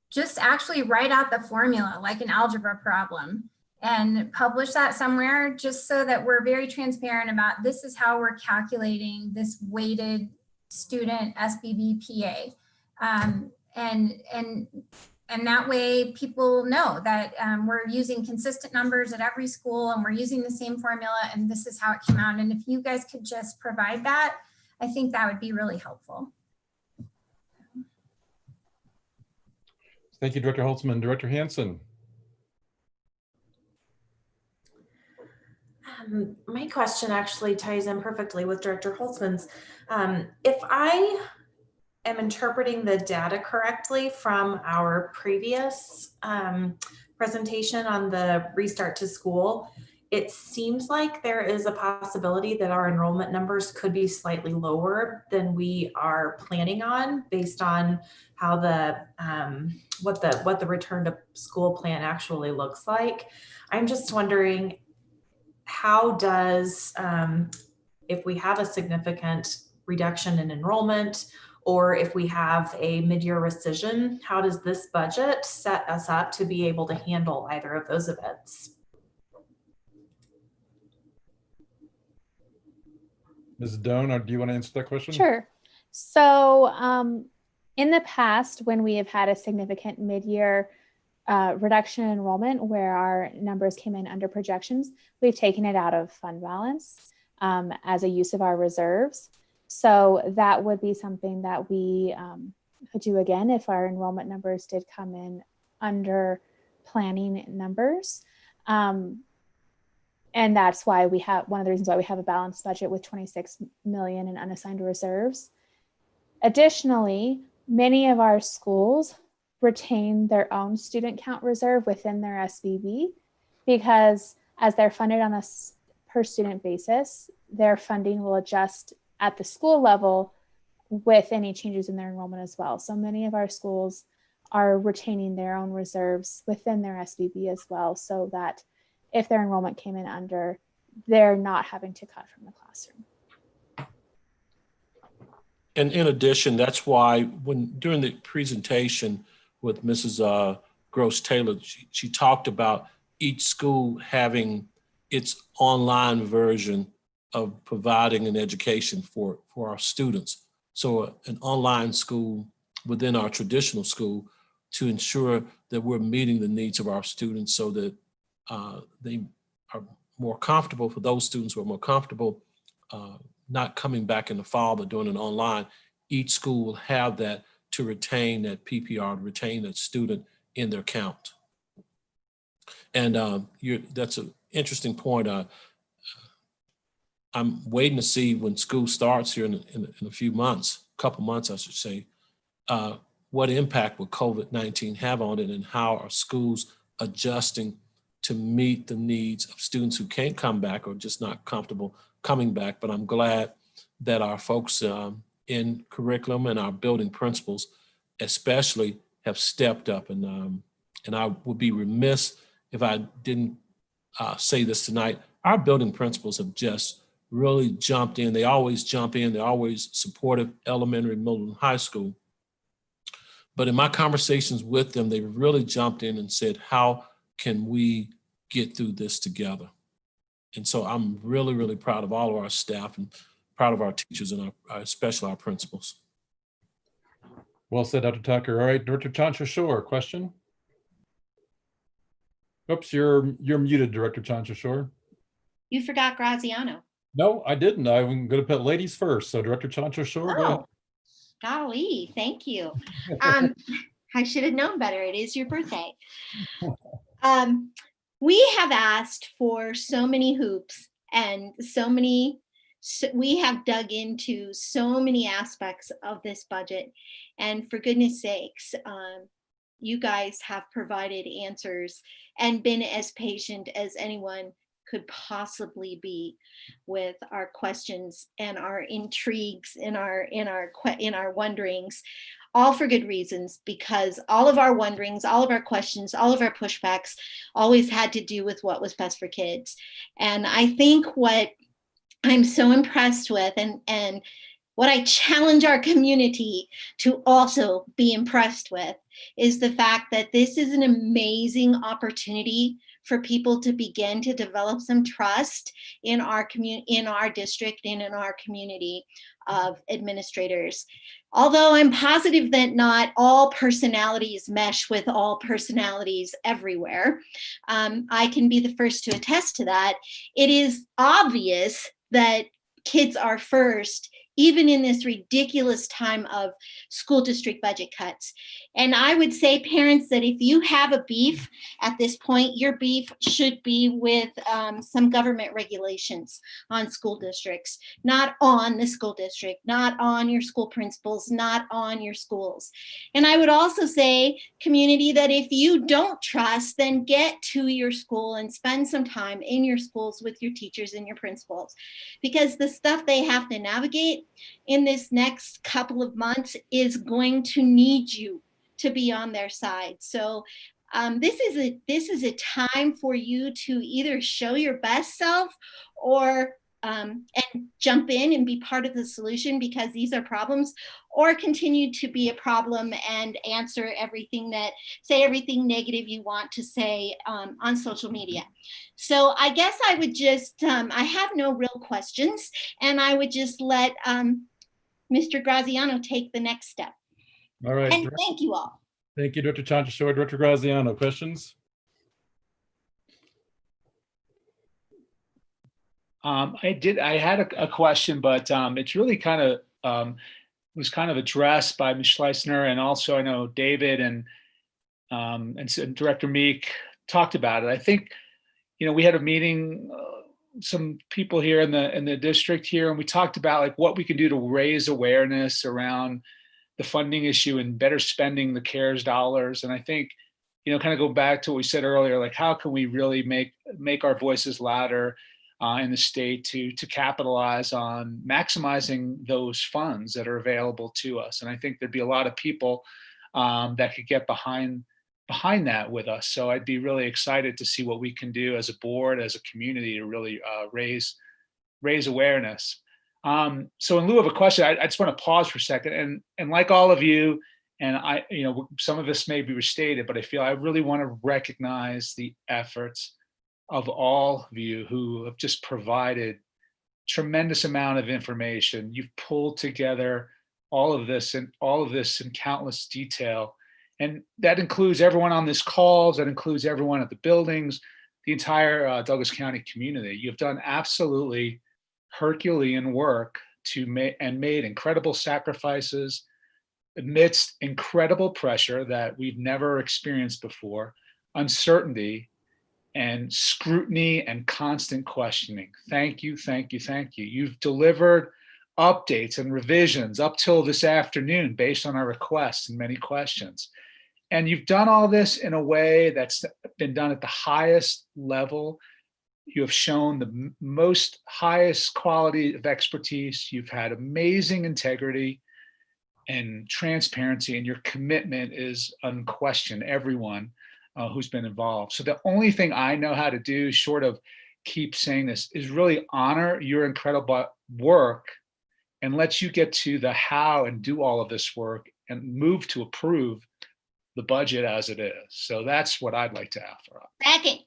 F: just actually write out the formula like an algebra problem and publish that somewhere, just so that we're very transparent about this is how we're calculating this weighted student SBB PA. And that way people know that we're using consistent numbers at every school and we're using the same formula and this is how it came out. And if you guys could just provide that, I think that would be really helpful.
B: Thank you, Director Holtzman. Director Hansen.
H: My question actually ties in perfectly with Director Holtzman's. If I am interpreting the data correctly from our previous presentation on the restart to school, it seems like there is a possibility that our enrollment numbers could be slightly lower than we are planning on, based on how the what the return to school plan actually looks like. I'm just wondering, how does, if we have a significant reduction in enrollment, or if we have a mid-year rescission, how does this budget set us up to be able to handle either of those events?
B: Ms. Doan, do you want to answer that question?
E: Sure. So in the past, when we have had a significant mid-year reduction in enrollment where our numbers came in under projections, we've taken it out of fund balance as a use of our reserves. So that would be something that we could do again if our enrollment numbers did come in under planning numbers. And that's why we have, one of the reasons why we have a balanced budget with 26 million in unassigned reserves. Additionally, many of our schools retain their own student count reserve within their SBB, because as they're funded on a per student basis, their funding will adjust at the school level with any changes in their enrollment as well. So many of our schools are retaining their own reserves within their SBB as well, so that if their enrollment came in under, they're not having to cut from the classroom.
K: And in addition, that's why during the presentation with Mrs. Gross-Taylor, she talked about each school having its online version of providing an education for our students. So an online school within our traditional school to ensure that we're meeting the needs of our students, so that they are more comfortable, for those students who are more comfortable not coming back in the fall, but doing it online, each school will have that to retain that PPR, to retain that student in their count. And that's an interesting point. I'm waiting to see when school starts here in a few months, couple months, I should say, what impact will COVID-19 have on it, and how are schools adjusting to meet the needs of students who can't come back or just not comfortable coming back. But I'm glad that our folks in curriculum and our building principals especially have stepped up. And I would be remiss if I didn't say this tonight. Our building principals have just really jumped in. They always jump in. They're always supportive, elementary, middle, and high school. But in my conversations with them, they really jumped in and said, how can we get through this together? And so I'm really, really proud of all of our staff and proud of our teachers and especially our principals.
B: Well said, Dr. Tucker. All right, Director Chancha-Shore, question? Oops, you're muted, Director Chancha-Shore.
C: You forgot Graziano.
B: No, I didn't. I'm going to put ladies first. So Director Chancha-Shore, go ahead.
C: Golly, thank you. I should have known better. It is your birthday. We have asked for so many hoops and we have dug into so many aspects of this budget. And for goodness sakes, you guys have provided answers and been as patient as anyone could possibly be with our questions and our intrigues in our wonderings, all for good reasons, because all of our wonderings, all of our questions, all of our pushbacks always had to do with what was best for kids. And I think what I'm so impressed with, and what I challenge our community to also be impressed with, is the fact that this is an amazing opportunity for people to begin to develop some trust in our district and in our community of administrators. Although I'm positive that not all personalities mesh with all personalities everywhere, I can be the first to attest to that. It is obvious that kids are first, even in this ridiculous time of school district budget cuts. And I would say, parents, that if you have a beef at this point, your beef should be with some government regulations on school districts, not on the school district, not on your school principals, not on your schools. And I would also say, community, that if you don't trust, then get to your school and spend some time in your schools with your teachers and your principals, because the stuff they have to navigate in this next couple of months is going to need you to be on their side. So this is a time for you to either show your best self or and jump in and be part of the solution, because these are problems, or continue to be a problem and say everything negative you want to say on social media. So I guess I would just, I have no real questions, and I would just let Mr. Graziano take the next step.
B: All right.
C: And thank you all.
B: Thank you, Dr. Chancha-Shore. Director Graziano, questions?
A: I had a question, but it's really kind of was kind of addressed by Ms. Schleissner, and also I know David and Director Meek talked about it. I think, we had a meeting, some people here in the district here, and we talked about like what we can do to raise awareness around the funding issue and better spending the CARES dollars. And I think, kind of go back to what we said earlier, like how can we really make our voices louder in the state to capitalize on maximizing those funds that are available to us. And I think there'd be a lot of people that could get behind that with us. So I'd be really excited to see what we can do as a board, as a community, to really raise awareness. So in lieu of a question, I just want to pause for a second, and like all of you, and I, some of this may be restated, but I feel I really want to recognize the efforts of all of you who have just provided tremendous amount of information. You've pulled together all of this in countless detail. And that includes everyone on this call, that includes everyone at the buildings, the entire Douglas County community. You've done absolutely Herculean work to made incredible sacrifices amidst incredible pressure that we've never experienced before, uncertainty and scrutiny and constant questioning. Thank you, thank you, thank you. You've delivered updates and revisions up till this afternoon based on our requests and many questions. And you've done all this in a way that's been done at the highest level. You have shown the most highest quality of expertise. You've had amazing integrity and transparency, and your commitment is unquestioned, everyone who's been involved. So the only thing I know how to do, short of keep saying this, is really honor your incredible work and let you get to the how and do all of this work and move to approve the budget as it is. So that's what I'd like to offer up.
C: Second.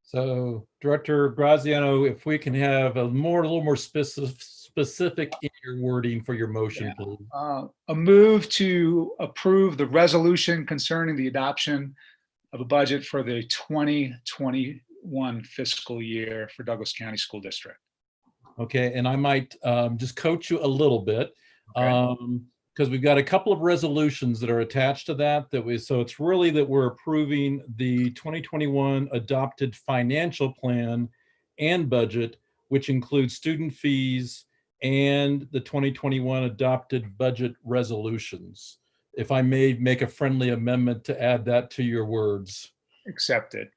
B: So Director Graziano, if we can have a little more specific in your wording for your motion, please.
A: A move to approve the resolution concerning the adoption of a budget for the 2021 fiscal year for Douglas County School District.
B: Okay, and I might just coach you a little bit.
A: Okay.
B: Because we've got a couple of resolutions that are attached to that. So it's really that we're approving the 2021 adopted financial plan and budget, which includes student fees and the 2021 adopted budget resolutions. If I may make a friendly amendment to add that to your words.
A: Accepted.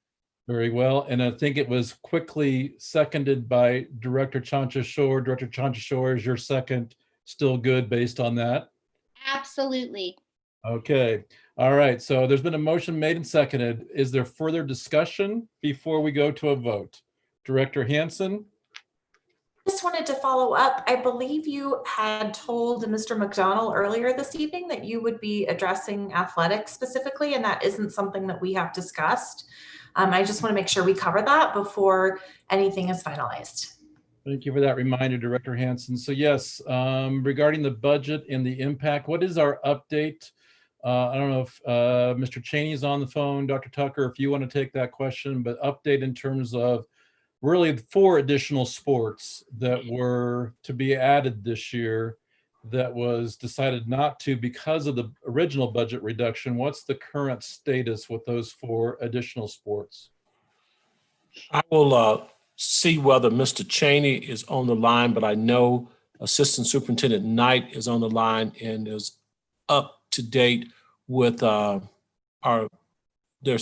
B: Very well. And I think it was quickly seconded by Director Chancha-Shore. Director Chancha-Shore, is your second still good based on that?
C: Absolutely.
B: Okay. All right. So there's been a motion made and seconded. Is there further discussion before we go to a vote? Director Hansen?
H: Just wanted to follow up. I believe you had told Mr. McDonald earlier this evening that you would be addressing athletics specifically, and that isn't something that we have discussed. I just want to make sure we cover that before anything is finalized.
B: Thank you for that reminder, Director Hansen. So yes, regarding the budget and the impact, what is our update? I don't know if Mr. Cheney is on the phone, Dr. Tucker, if you want to take that question, but update in terms of really 4 additional sports that were to be added this year that was decided not to because of the original budget reduction. What's the current status with those 4 additional sports?
K: I will see whether Mr. Cheney is on the line, but I know Assistant Superintendent Knight is on the line and is up to date with there's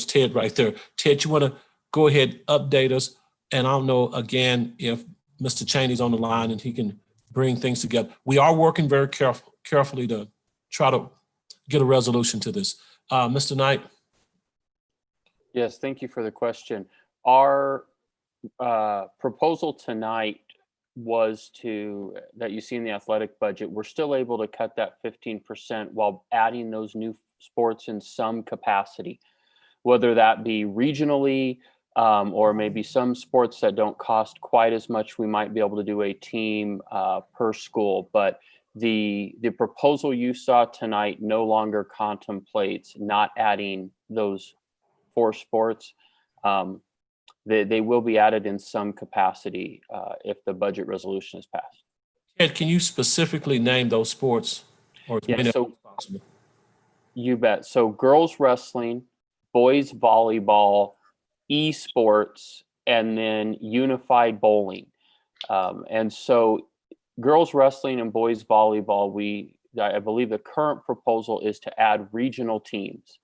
K: Ted right there. Ted, you want to go ahead, update us? And I don't know, again, if Mr. Cheney's on the line and he can bring things together. We are working very carefully to try to get a resolution to this. Mr. Knight?
O: Yes, thank you for the question. Our proposal tonight was that you see in the athletic budget, we're still able to cut that 15% while adding those new sports in some capacity, whether that be regionally or maybe some sports that don't cost quite as much. We might be able to do a team per school, but the proposal you saw tonight no longer contemplates not adding those 4 sports. They will be added in some capacity if the budget resolution is passed.
K: Ed, can you specifically name those sports? Or
O: yeah, so possible? You bet. So girls wrestling, boys volleyball, esports, and then unified bowling. And so girls wrestling and boys volleyball, I believe the current proposal is to add regional teams,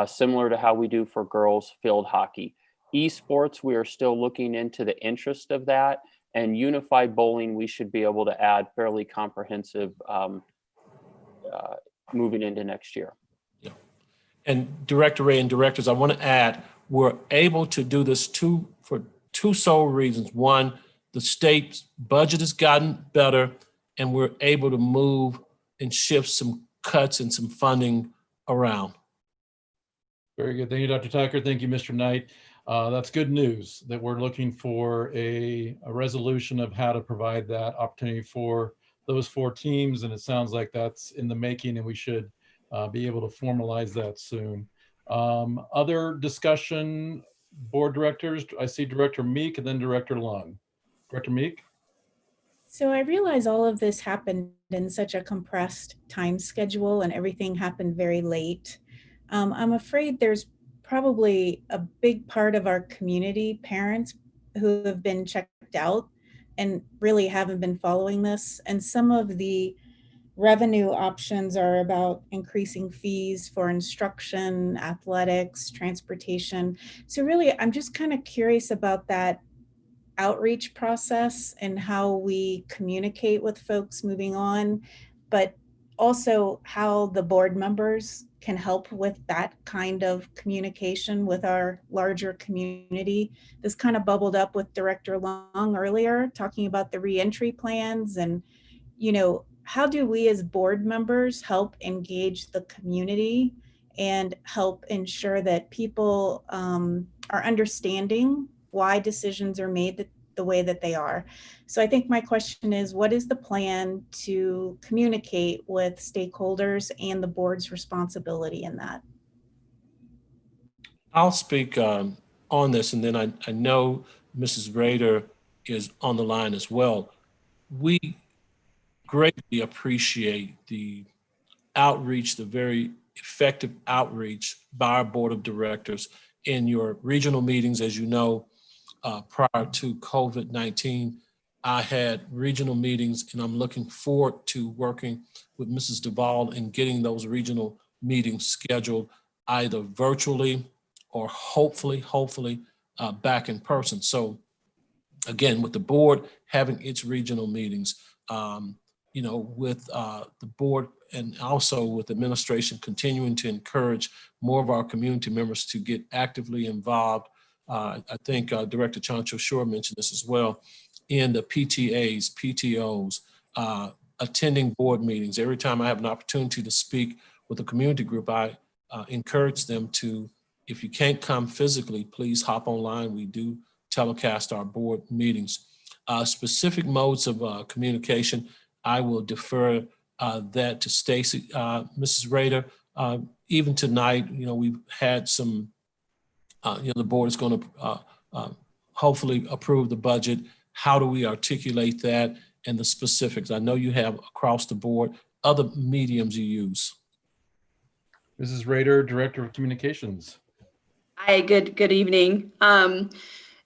O: similar to how we do for girls field hockey. Esports, we are still looking into the interest of that, and unified bowling, we should be able to add fairly comprehensive moving into next year.
K: Yeah. And Director Ray and directors, I want to add, we're able to do this for 2 sole reasons. One, the state's budget has gotten better, and we're able to move and shift some cuts and some funding around.
B: Very good. Thank you, Dr. Tucker. Thank you, Mr. Knight. That's good news that we're looking for a resolution of how to provide that opportunity for those 4 teams. And it sounds like that's in the making, and we should be able to formalize that soon. Other discussion board directors. I see Director Meek and then Director Long. Director Meek?
I: So I realize all of this happened in such a compressed time schedule and everything happened very late. I'm afraid there's probably a big part of our community, parents, who have been checked out and really haven't been following this. And some of the revenue options are about increasing fees for instruction, athletics, transportation. So really, I'm just kind of curious about that outreach process and how we communicate with folks moving on, but also how the board members can help with that kind of communication with our larger community. This kind of bubbled up with Director Long earlier, talking about the reentry plans and, you know, how do we as board members help engage the community and help ensure that people are understanding why decisions are made the way that they are. So I think my question is, what is the plan to communicate with stakeholders and the board's responsibility in that?
K: I'll speak on this, and then I know Mrs. Rader is on the line as well. We greatly appreciate the outreach, the very effective outreach by our board of directors in your regional meetings. As you know, prior to COVID-19, I had regional meetings, and I'm looking forward to working with Mrs. Duvall and getting those regional meetings scheduled either virtually or hopefully back in person. So again, with the board having its regional meetings, you know, with the board and also with administration continuing to encourage more of our community members to get actively involved. I think Director Chancho Shore mentioned this as well, in the PTAs, PTOs, attending board meetings. Every time I have an opportunity to speak with a community group, I encourage them to, if you can't come physically, please hop online. We do telecast our board meetings. Specific modes of communication, I will defer that to Stacy. Mrs. Rader, even tonight, you know, we've had some, you know, the board is going to hopefully approve the budget. How do we articulate that and the specifics? I know you have across the board other mediums you use.
B: Mrs. Rader, Director of Communications.
P: Hi, good evening.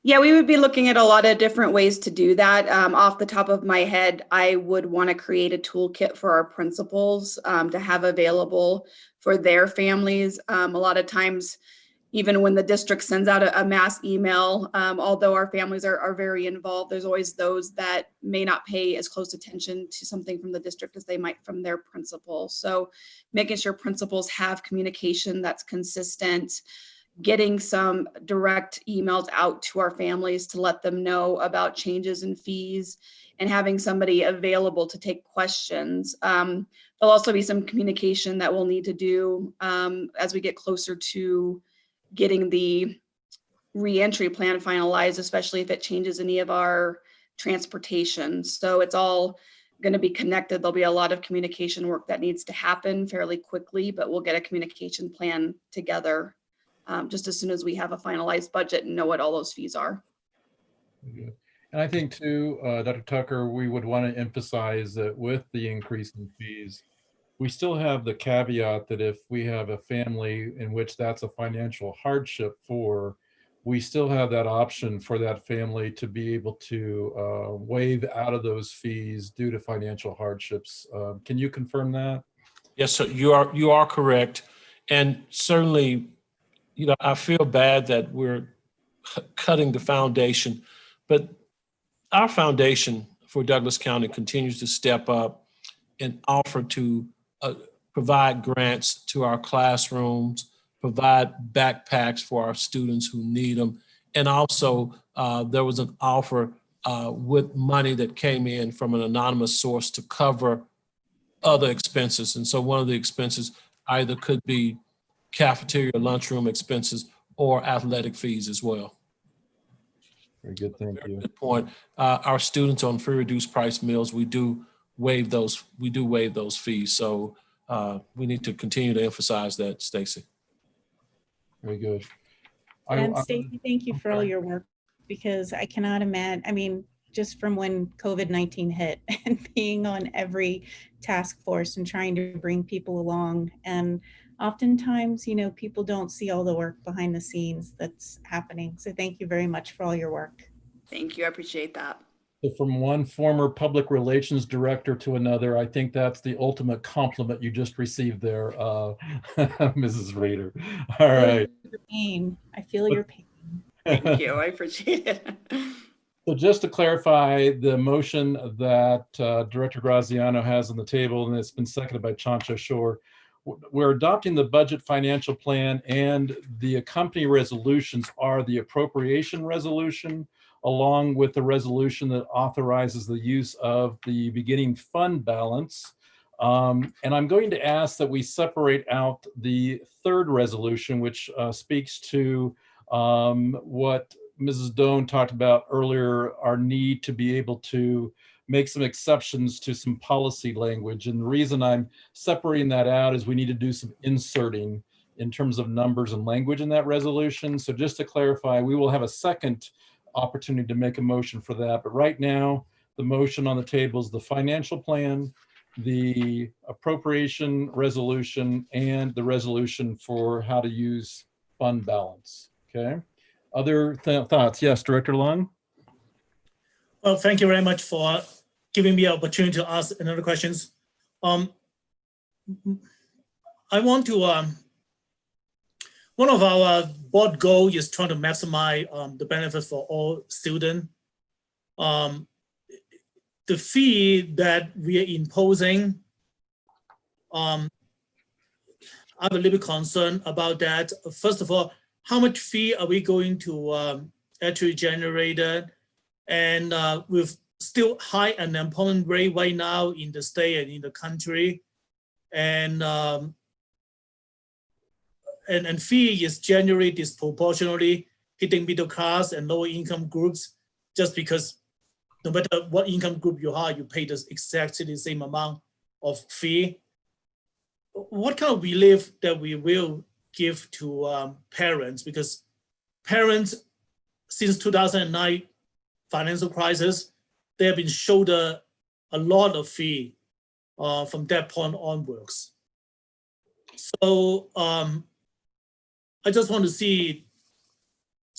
P: Yeah, we would be looking at a lot of different ways to do that. Off the top of my head, I would want to create a toolkit for our principals to have available for their families. A lot of times, even when the district sends out a mass email, although our families are very involved, there's always those that may not pay as close attention to something from the district as they might from their principal. So making sure principals have communication that's consistent, getting some direct emails out to our families to let them know about changes in fees, and having somebody available to take questions. There'll also be some communication that we'll need to do as we get closer to getting the reentry plan finalized, especially if it changes any of our transportation. So it's all going to be connected. There'll be a lot of communication work that needs to happen fairly quickly, but we'll get a communication plan together just as soon as we have a finalized budget and know what all those fees are.
B: Good. And I think too, Dr. Tucker, we would want to emphasize that with the increase in fees, we still have the caveat that if we have a family in which that's a financial hardship for, we still have that option for that family to be able to waive out of those fees due to financial hardships. Can you confirm that?
K: Yes, sir. You are correct. And certainly, you know, I feel bad that we're cutting the foundation, but our foundation for Douglas County continues to step up and offer to provide grants to our classrooms, provide backpacks for our students who need them. And also there was an offer with money that came in from an anonymous source to cover other expenses. And so one of the expenses either could be cafeteria, lunchroom expenses, or athletic fees as well.
B: Very good, thank you.
K: Good point. Our students on free reduced price meals, we do waive those fees. So we need to continue to emphasize that, Stacy.
B: Very good.
I: And Stacy, thank you for all your work, because I cannot imagine, I mean, just from when COVID-19 hit and being on every task force and trying to bring people along. And oftentimes, you know, people don't see all the work behind the scenes that's happening. So thank you very much for all your work.
P: Thank you. I appreciate that.
B: So from one former public relations director to another, I think that's the ultimate compliment you just received there, Mrs. Rader. All right.
I: I feel your pain.
P: Thank you. I appreciate it.
B: So just to clarify, the motion that Director Graziano has on the table, and it's been seconded by Chancho Shore, we're adopting the budget financial plan, and the accompanying resolutions are the appropriation resolution, along with the resolution that authorizes the use of the beginning fund balance. And I'm going to ask that we separate out the third resolution, which speaks to what Mrs. Doan talked about earlier, our need to be able to make some exceptions to some policy language. And the reason I'm separating that out is we need to do some inserting in terms of numbers and language in that resolution. So just to clarify, we will have a second opportunity to make a motion for that. But right now, the motion on the table is the financial plan, the appropriation resolution, and the resolution for how to use fund balance. Okay. Other thoughts? Yes, Director Lung.
D: Well, thank you very much for giving me an opportunity to ask another questions. I want to, one of our board goal is trying to maximize the benefit for all students. The fee that we are imposing, I'm a little bit concerned about that. First of all, how much fee are we going to actually generate? And with still high unemployment rate right now in the state and in the country, and fee is generally disproportionately hitting middle class and lower income groups, just because no matter what income group you are, you pay exactly the same amount of fee. What kind of relief that we will give to parents? Because parents, since 2009 financial crisis, they have been shoulder a lot of fee from that point onwards. So I just want to see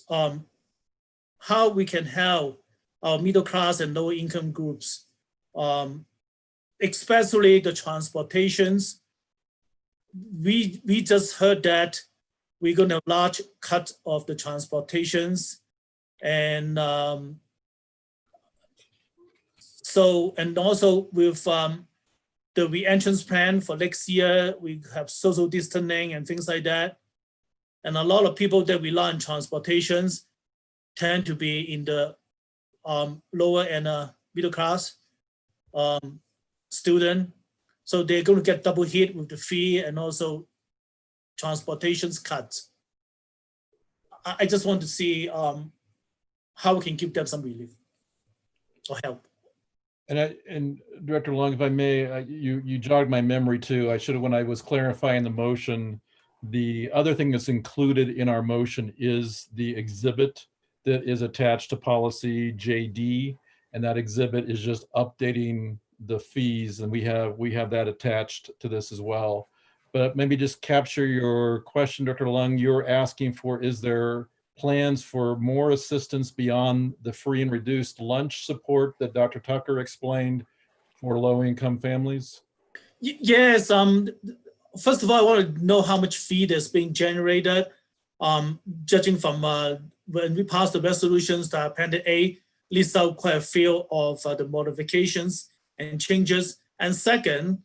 D: how we can help our middle class and lower income groups, especially the transportations. We just heard that we're going to have large cut of the transportations, and and also with the re-entrance plan for next year, we have social distancing and things like that. And a lot of people that rely on transportations tend to be in the lower and middle class student. So they're going to get double hit with the fee and also transportations cuts. I just want to see how we can give them some relief or help.
B: And Director Long, if I may, you jogged my memory too. I should have, when I was clarifying the motion, the other thing that's included in our motion is the exhibit that is attached to policy JD, and that exhibit is just updating the fees, and we have that attached to this as well. But maybe just capture your question, Dr. Lung. You're asking for, is there plans for more assistance beyond the free and reduced lunch support that Dr. Tucker explained for low-income families?
D: Yes. First of all, I want to know how much fee that's being generated. Judging from when we passed the resolutions, the Appendix A lists out quite a few of the modifications and changes. And second,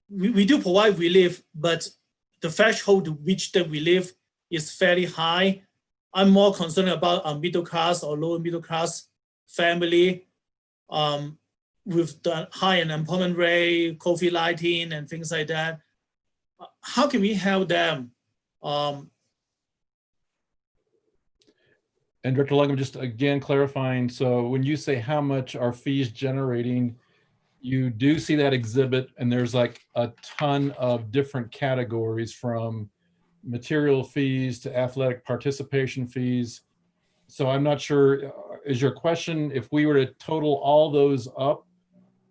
D: we do provide relief, but the threshold to which the relief is fairly high. I'm more concerned about a middle class or lower middle class family with the high unemployment rate, COVID-19 and things like that. How can we help them?
B: And Dr. Lung, I'm just again clarifying. So when you say how much are fees generating, you do see that exhibit, and there's like a ton of different categories, from material fees to athletic participation fees. So I'm not sure, is your question if we were to total all those up?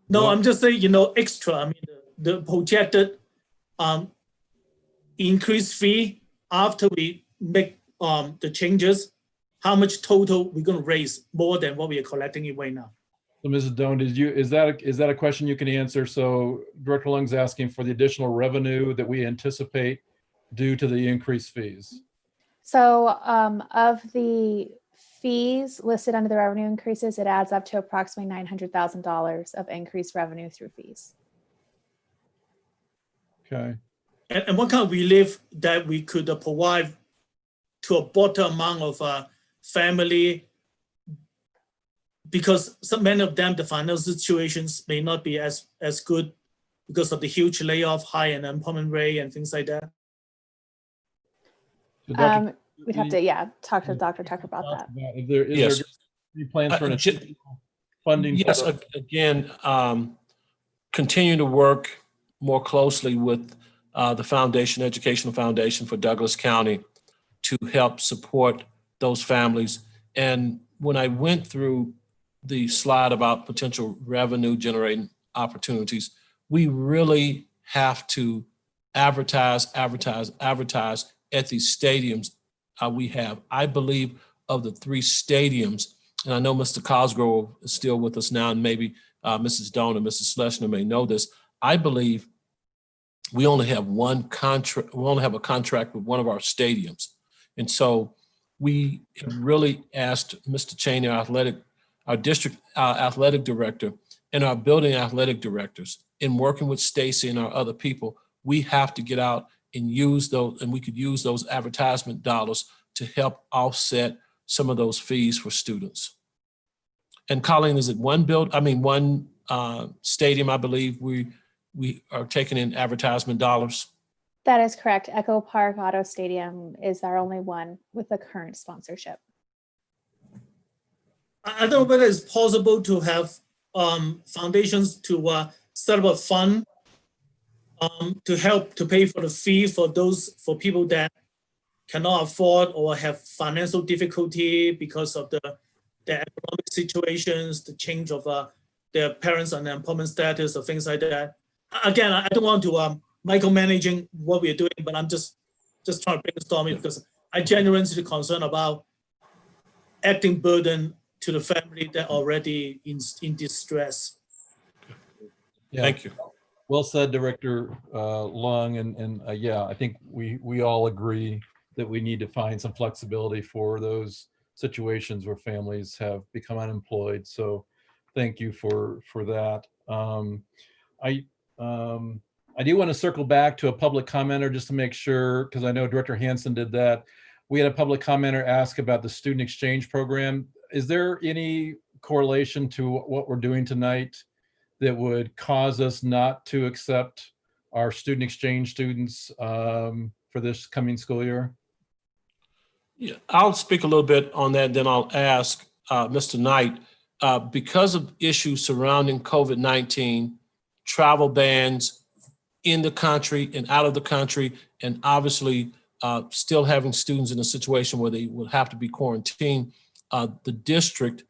D: No, I'm just saying, extra. I mean, the projected increased fee after we make the changes, how much total we're going to raise more than what we are collecting it right now.
B: So Mrs. Doan, is that a question you can answer? So Director Lung's asking for the additional revenue that we anticipate due to the increased fees.
E: So of the fees listed under the revenue increases, it adds up to approximately $900,000 of increased revenue through fees.
B: Okay.
D: And what kind of relief that we could provide to a broader amount of family, because many of them, the financial situations may not be as good because of the huge layoff, high unemployment rate, and things like that.
B: So
E: We'd have to, talk to Dr. Tucker about that.
B: Is there any plans for an additional funding?
K: Yes, again, continue to work more closely with the foundation, Educational Foundation for Douglas County, to help support those families. And when I went through the slide about potential revenue generating opportunities, we really have to advertise at these stadiums we have. I believe of the 3 stadiums, and I know Mr. Cosgrove is still with us now, and maybe Mrs. Doan and Mrs. Schlesinger may know this. I believe we only have one contract. We only have a contract with one of our stadiums. And so we have really asked Mr. Cheney, our district athletic director, and our building athletic directors, in working with Stacy and our other people, we have to get out and use those, and we could use those advertisement dollars to help offset some of those fees for students. And Colleen, is it one stadium, I believe we are taking in advertisement dollars?
E: That is correct. Echo Park Auto Stadium is our only one with the current sponsorship.
D: I don't know whether it's possible to have foundations to set up a fund to help to pay for the fee for people that cannot afford or have financial difficulty because of the economic situations, the change of their parents' unemployment status or things like that. Again, I don't want to micromanaging what we're doing, but I'm just trying to brainstorm it because I genuinely concerned about adding burden to the family that already in distress.
B: Yeah.
K: Thank you.
B: Well said, Director Lung, and yeah, I think we all agree that we need to find some flexibility for those situations where families have become unemployed. So thank you for that. I do want to circle back to a public commenter just to make sure, because I know Director Hansen did that. We had a public commenter ask about the student exchange program. Is there any correlation to what we're doing tonight that would cause us not to accept our student exchange students for this coming school year?
K: Yeah, I'll speak a little bit on that, then I'll ask Mr. Knight. Because of issues surrounding COVID-19, travel bans in the country and out of the country, and obviously still having students in a situation where they will have to be quarantined, the district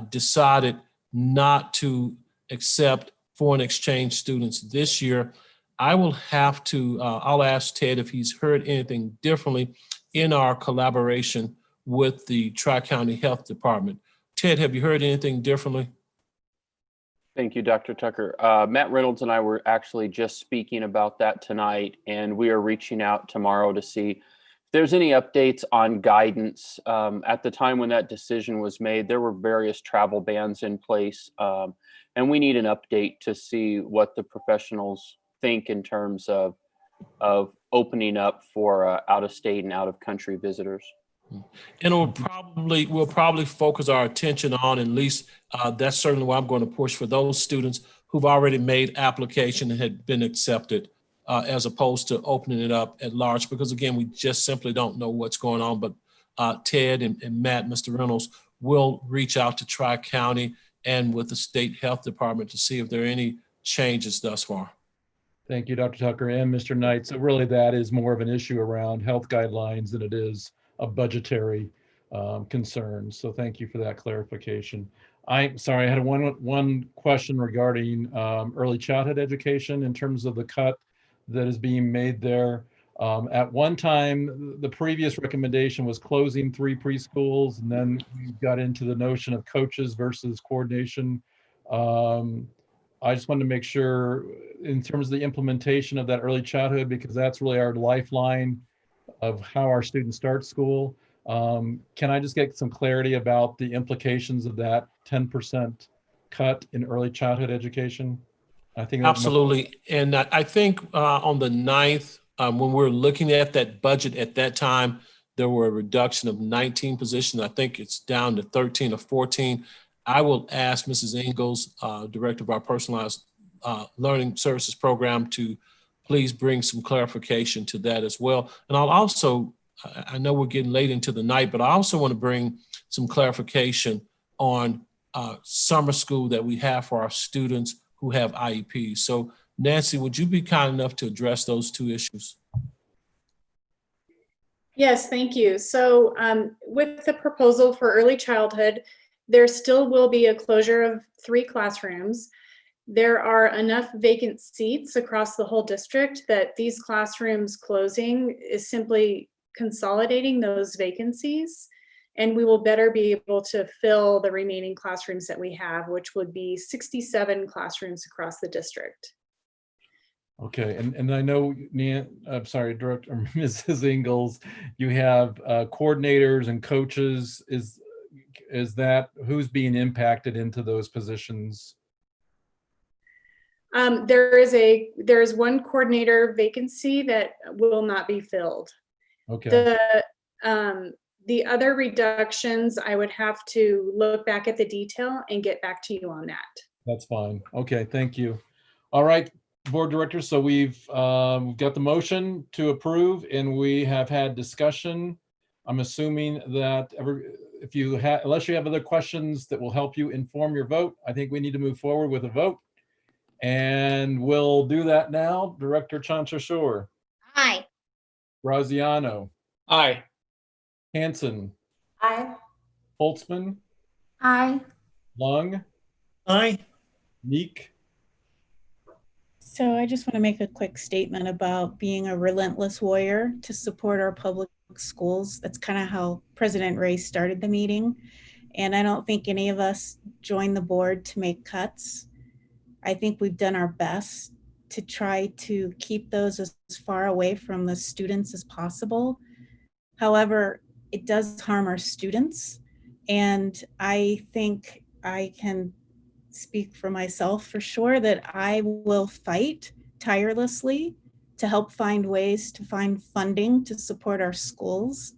K: decided not to accept foreign exchange students this year. I will have to, I'll ask Ted if he's heard anything differently in our collaboration with the Tri-County Health Department. Ted, have you heard anything differently?
O: Thank you, Dr. Tucker. Matt Reynolds and I were actually just speaking about that tonight, and we are reaching out tomorrow to see if there's any updates on guidance. At the time when that decision was made, there were various travel bans in place, and we need an update to see what the professionals think in terms of opening up for out-of-state and out-of-country visitors.
K: And we'll probably focus our attention on, at least that's certainly what I'm going to push for those students who've already made application and had been accepted, as opposed to opening it up at large, because again, we just simply don't know what's going on. But Ted and Matt, Mr. Reynolds, will reach out to Tri-County and with the state health department to see if there are any changes thus far.
B: Thank you, Dr. Tucker and Mr. Knight. So really that is more of an issue around health guidelines than it is a budgetary concern. So thank you for that clarification. I'm sorry, I had one question regarding early childhood education in terms of the cut that is being made there. At one time, the previous recommendation was closing 3 preschools, and then we got into the notion of coaches versus coordination. I just wanted to make sure in terms of the implementation of that early childhood, because that's really our lifeline of how our students start school. Can I just get some clarity about the implications of that 10% cut in early childhood education? I think that
K: Absolutely. And I think on the 9th, when we're looking at that budget at that time, there were a reduction of 19 positions. I think it's down to 13 or 14. I will ask Mrs. Ingalls, Director of our Personalized Learning Services Program, to please bring some clarification to that as well. And I'll also, I know we're getting late into the night, but I also want to bring some clarification on summer school that we have for our students who have IEPs. So Nancy, would you be kind enough to address those 2 issues?
S: Yes, thank you. So with the proposal for early childhood, there still will be a closure of 3 classrooms. There are enough vacant seats across the whole district that these classrooms closing is simply consolidating those vacancies, and we will better be able to fill the remaining classrooms that we have, which would be 67 classrooms across the district.
B: Okay, and I know, I'm sorry, Director Mrs. Ingalls, you have coordinators and coaches. Is that who's being impacted into those positions?
S: There is one coordinator vacancy that will not be filled.
B: Okay.
S: The other reductions, I would have to look back at the detail and get back to you on that.
B: That's fine. Okay, thank you. All right, Board Directors, so we've got the motion to approve and we have had discussion. I'm assuming that unless you have other questions that will help you inform your vote, I think we need to move forward with a vote. And we'll do that now. Director Chanchashore.
C: Aye.
B: Graziano.
A: Aye.
B: Hanson.
H: Aye.
B: Holtzman.
F: Aye.
B: Lung.
D: Aye.
B: Meek.
I: So I just want to make a quick statement about being a relentless warrior to support our public schools. That's kind of how President Ray started the meeting. And I don't think any of us joined the board to make cuts. I think we've done our best to try to keep those as far away from the students as possible. However, it does harm our students. And I think I can speak for myself for sure that I will fight tirelessly to help find ways to find funding to support our schools.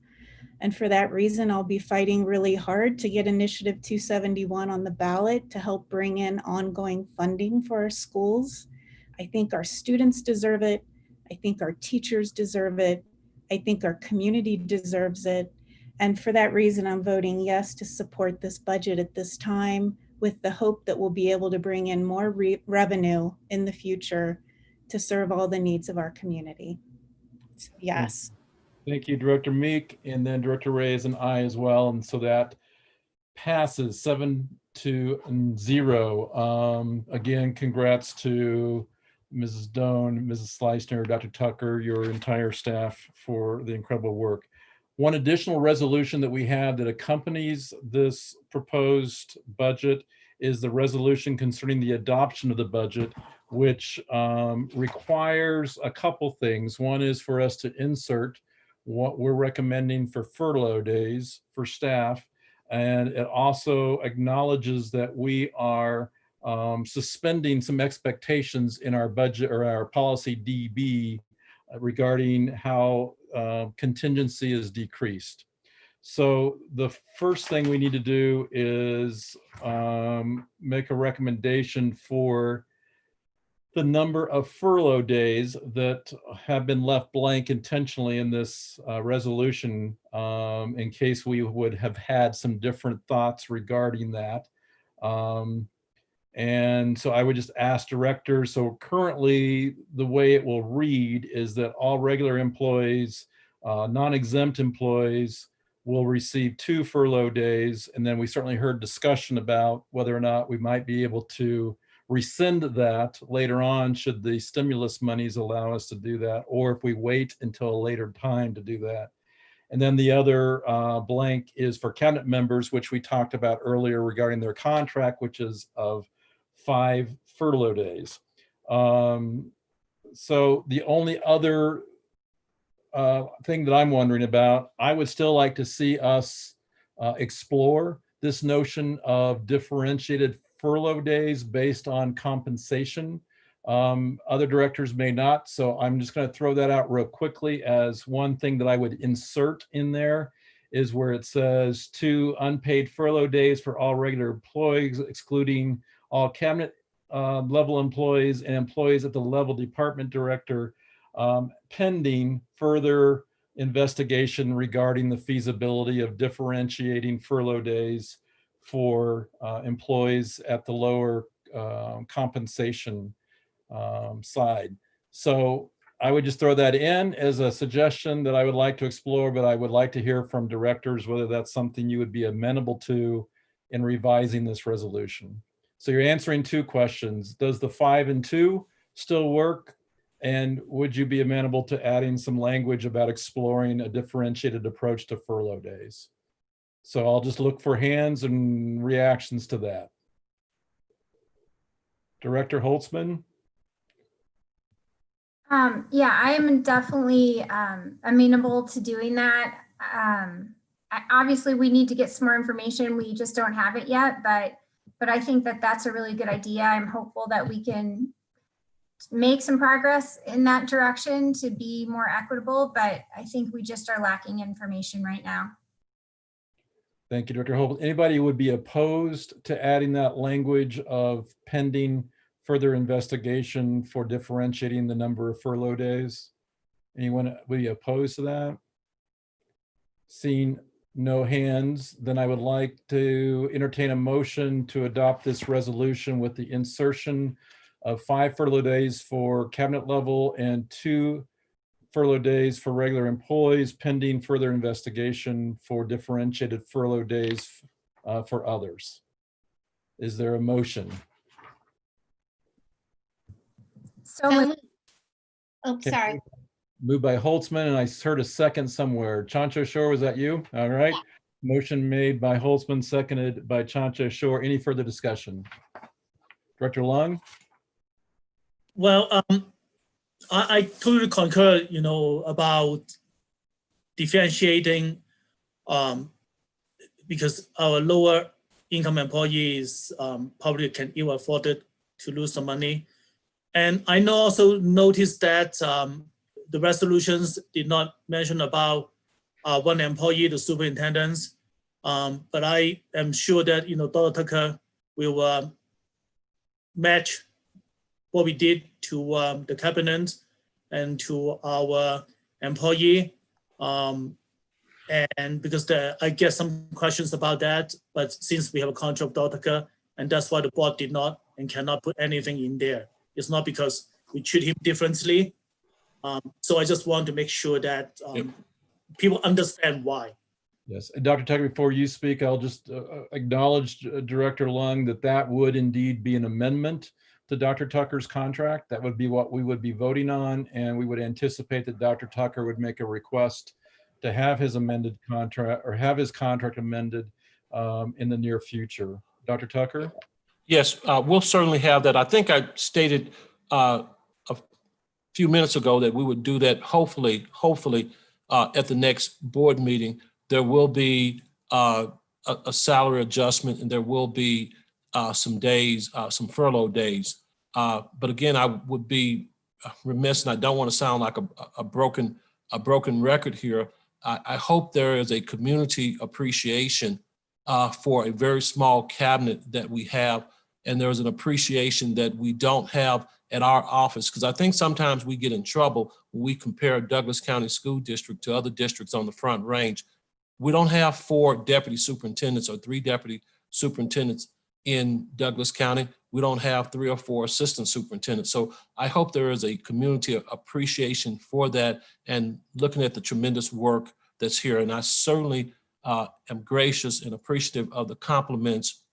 I: And for that reason, I'll be fighting really hard to get Initiative 271 on the ballot to help bring in ongoing funding for our schools. I think our students deserve it. I think our teachers deserve it. I think our community deserves it. And for that reason, I'm voting yes to support this budget at this time, with the hope that we'll be able to bring in more revenue in the future to serve all the needs of our community. So, yes.
B: Thank you, Director Meek, and then Director Ray is an aye as well, and so that passes 7-0. Again, congrats to Mrs. Doan, Mrs. Slicner, Dr. Tucker, your entire staff for the incredible work. One additional resolution that we have that accompanies this proposed budget is the resolution concerning the adoption of the budget, which requires a couple things. One is for us to insert what we're recommending for furlough days for staff. And it also acknowledges that we are suspending some expectations in our budget or our policy DB regarding how contingency is decreased. So the first thing we need to do is make a recommendation for the number of furlough days that have been left blank intentionally in this resolution, in case we would have had some different thoughts regarding that. And so I would just ask directors, so currently the way it will read is that all regular employees, non-exempt employees will receive 2 furlough days. And then we certainly heard discussion about whether or not we might be able to rescind that later on should the stimulus monies allow us to do that, or if we wait until a later time to do that. And then the other blank is for cabinet members, which we talked about earlier regarding their contract, which is of 5 furlough days. So the only other thing that I'm wondering about, I would still like to see us explore this notion of differentiated furlough days based on compensation. Other directors may not, so I'm just going to throw that out real quickly as one thing that I would insert in there is where it says 2 unpaid furlough days for all regular employees, excluding all cabinet level employees and employees at the level department director, pending further investigation regarding the feasibility of differentiating furlough days for employees at the lower compensation side. So I would just throw that in as a suggestion that I would like to explore, but I would like to hear from directors whether that's something you would be amenable to in revising this resolution. So you're answering 2 questions. Does the 5 and 2 still work? And would you be amenable to adding some language about exploring a differentiated approach to furlough days? So I'll just look for hands and reactions to that. Director Holtzman?
F: Yeah, I am definitely amenable to doing that. Obviously, we need to get some more information. We just don't have it yet, but I think that that's a really good idea. I'm hopeful that we can make some progress in that direction to be more equitable, but I think we just are lacking information right now.
B: Thank you, Director Holtzman. Anybody who would be opposed to adding that language of pending further investigation for differentiating the number of furlough days? Anyone would be opposed to that? Seeing no hands, then I would like to entertain a motion to adopt this resolution with the insertion of 5 furlough days for cabinet level and 2 furlough days for regular employees pending further investigation for differentiated furlough days for others. Is there a motion?
C: Oh,
B: Okay.
C: sorry.
B: Moved by Holtzman, and I heard a second somewhere. Chancho Shore, was that you? All right. Motion made by Holtzman, seconded by Chancho Shore. Any further discussion? Director Lung?
D: Well, I totally concur, about differentiating, because our lower income employees probably can ill afford it to lose some money. And I also noticed that the resolutions did not mention about 1 employee, the superintendents. But I am sure that, Dr. Tucker will match what we did to the cabinet and to our employee. And because I get some questions about that, but since we have a contract with Dr. Tucker, and that's why the board did not and cannot put anything in there. It's not because we treat him differently. So I just want to make sure that people understand why.
B: Yes, and Dr. Tucker, before you speak, I'll just acknowledge Director Lung that would indeed be an amendment to Dr. Tucker's contract. That would be what we would be voting on, and we would anticipate that Dr. Tucker would make a request to have his amended contract or have his contract amended in the near future. Dr. Tucker?
K: Yes, we'll certainly have that. I think I stated a few minutes ago that we would do that hopefully at the next board meeting. There will be a salary adjustment, and there will be some days, some furlough days. But again, I would be remiss, and I don't want to sound like a broken record here. I hope there is a community appreciation for a very small cabinet that we have, and there's an appreciation that we don't have at our office, because I think sometimes we get in trouble when we compare Douglas County School District to other districts on the Front Range. We don't have 4 deputy superintendents or 3 deputy superintendents in Douglas County. we don't have 3 or 4 assistant superintendents. So I hope there is a community of appreciation for that and looking at the tremendous work that's here. And I certainly am gracious and appreciative of the compliments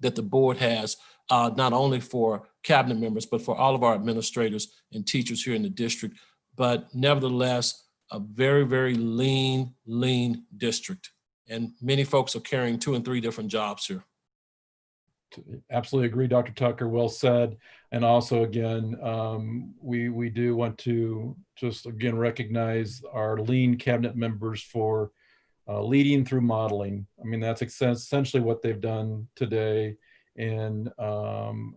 K: that the board has, not only for cabinet members, but for all of our administrators and teachers here in the district. But nevertheless, a very, very lean district. And many folks are carrying 2 and 3 different jobs here.
B: Absolutely agree, Dr. Tucker, well said. And also, again, we do want to just, again, recognize our lean cabinet members for leading through modeling. I mean, that's essentially what they've done today, and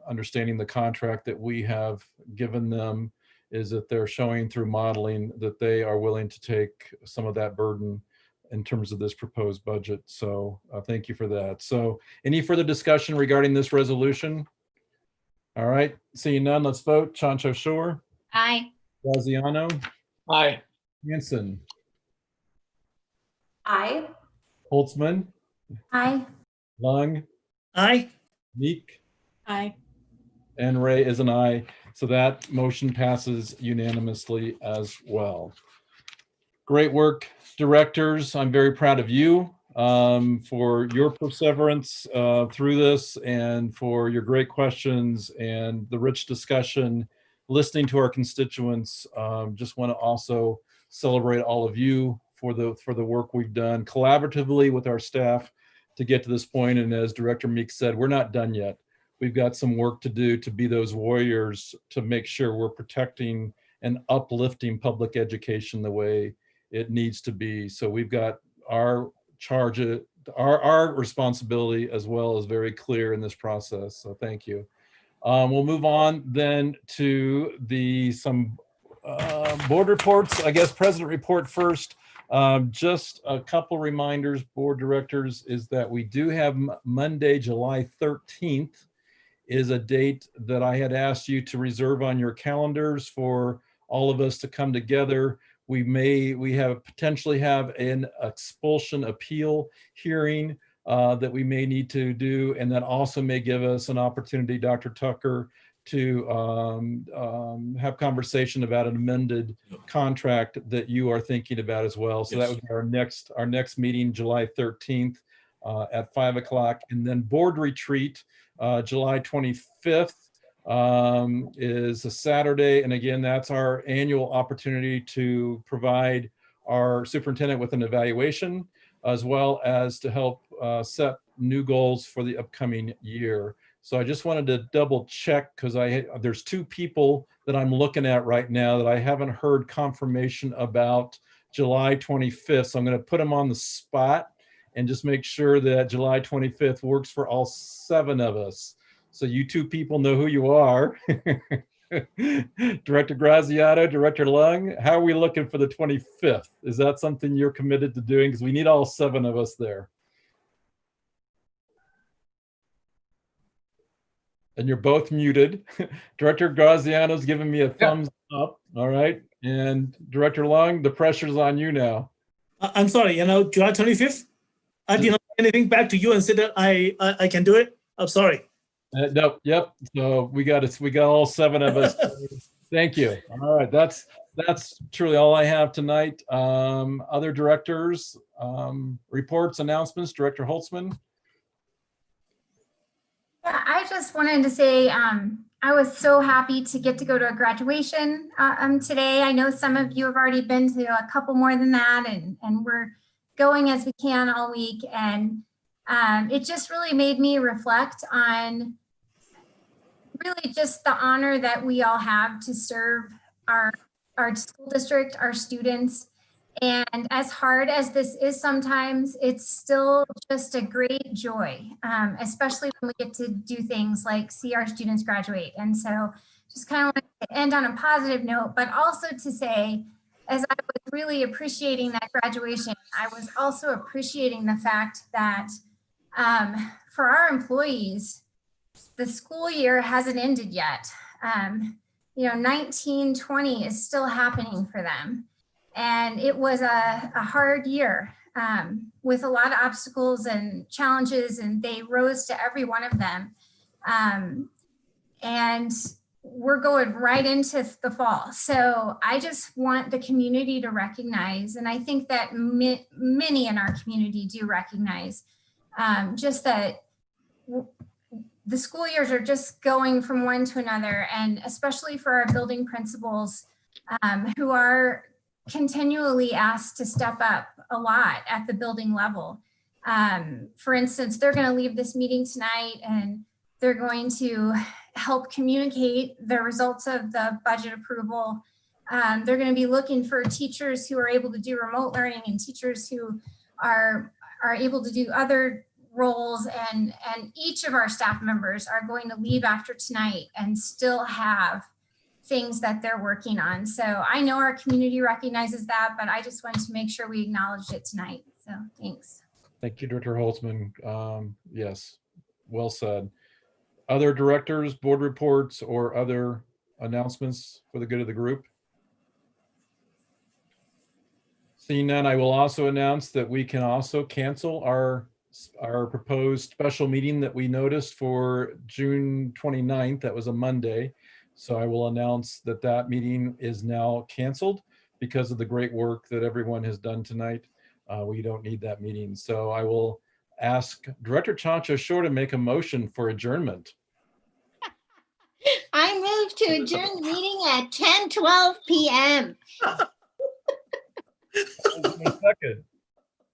B: understanding the contract that we have given them is that they're showing through modeling that they are willing to take some of that burden in terms of this proposed budget. So thank you for that. So any further discussion regarding this resolution? All right, seeing none, let's vote. Chancho Shore.
C: Aye.
B: Graziano.
A: Aye.
B: Hanson.
H: Aye.
B: Holtzman.
F: Aye.
B: Lung.
D: Aye.
B: Meek.
I: Aye.
B: And Ray is an aye. So that motion passes unanimously as well. Great work, directors. I'm very proud of you for your perseverance through this, and for your great questions and the rich discussion, listening to our constituents. Just want to also celebrate all of you for the work we've done collaboratively with our staff to get to this point. And as Director Meek said, we're not done yet. We've got some work to do to be those warriors to make sure we're protecting and uplifting public education the way it needs to be. So we've got our charge, our responsibility as well as very clear in this process. So thank you. We'll move on then to some board reports. I guess President report first. Just a couple reminders, board directors, is that we do have Monday, July 13th is a date that I had asked you to reserve on your calendars for all of us to come together. We potentially have an expulsion appeal hearing that we may need to do, and that also may give us an opportunity, Dr. Tucker, to have conversation about an amended contract that you are thinking about as well. So yes, that would be our next meeting, July 13th at 5 o'clock, and then board retreat, July 25th is a Saturday. And again, that's our annual opportunity to provide our superintendent with an evaluation, as well as to help set new goals for the upcoming year. So I just wanted to double check, because there's 2 people that I'm looking at right now that I haven't heard confirmation about July 25th. So I'm going to put them on the spot and just make sure that July 25th works for all 7 of us. So you 2 people know who you are. Director Graziano, Director Lung, how are we looking for the 25th? Is that something you're committed to doing? Because we need all 7 of us there. And you're both muted. Director Graziano's giving me a thumbs up. All right. And Director Lung, the pressure's on you now.
D: I'm sorry, July 25th? I did not say anything back to you and said that I can do it. I'm sorry.
B: No, yep. So we got all 7 of us. Thank you. All right. That's truly all I have tonight. Other directors, reports, announcements, Director Holtzman.
F: Yeah, I just wanted to say I was so happy to get to go to a graduation today. I know some of you have already been to a couple more than that, and we're going as we can all week. And it just really made me reflect on really just the honor that we all have to serve our school district, our students. And as hard as this is sometimes, it's still just a great joy, especially when we get to do things like see our students graduate. And so just kind of want to end on a positive note, but also to say, as I was really appreciating that graduation, I was also appreciating the fact that for our employees, the school year hasn't ended yet. 1920 is still happening for them. And it was a hard year with a lot of obstacles and challenges, and they rose to every one of them. and we're going right into the fall. So I just want the community to recognize, and I think that many in our community do recognize, just that the school years are just going from one to another, and especially for our building principals who are continually asked to step up a lot at the building level. For instance, they're going to leave this meeting tonight and they're going to help communicate the results of the budget approval. They're going to be looking for teachers who are able to do remote learning and teachers who are able to do other roles, and each of our staff members are going to leave after tonight and still have things that they're working on. So I know our community recognizes that, but I just wanted to make sure we acknowledged it tonight. So thanks.
B: Thank you, Director Holtzman. Yes, well said. Other directors, board reports, or other announcements for the good of the group? Seeing none, I will also announce that we can also cancel our proposed special meeting that we noticed for June 29th. That was a Monday. So I will announce that that meeting is now canceled because of the great work that everyone has done tonight. We don't need that meeting. So I will ask Director Chancha Shore to make a motion for adjournment.
C: I move to adjourn the meeting at 10:12 p.m.
B: Second.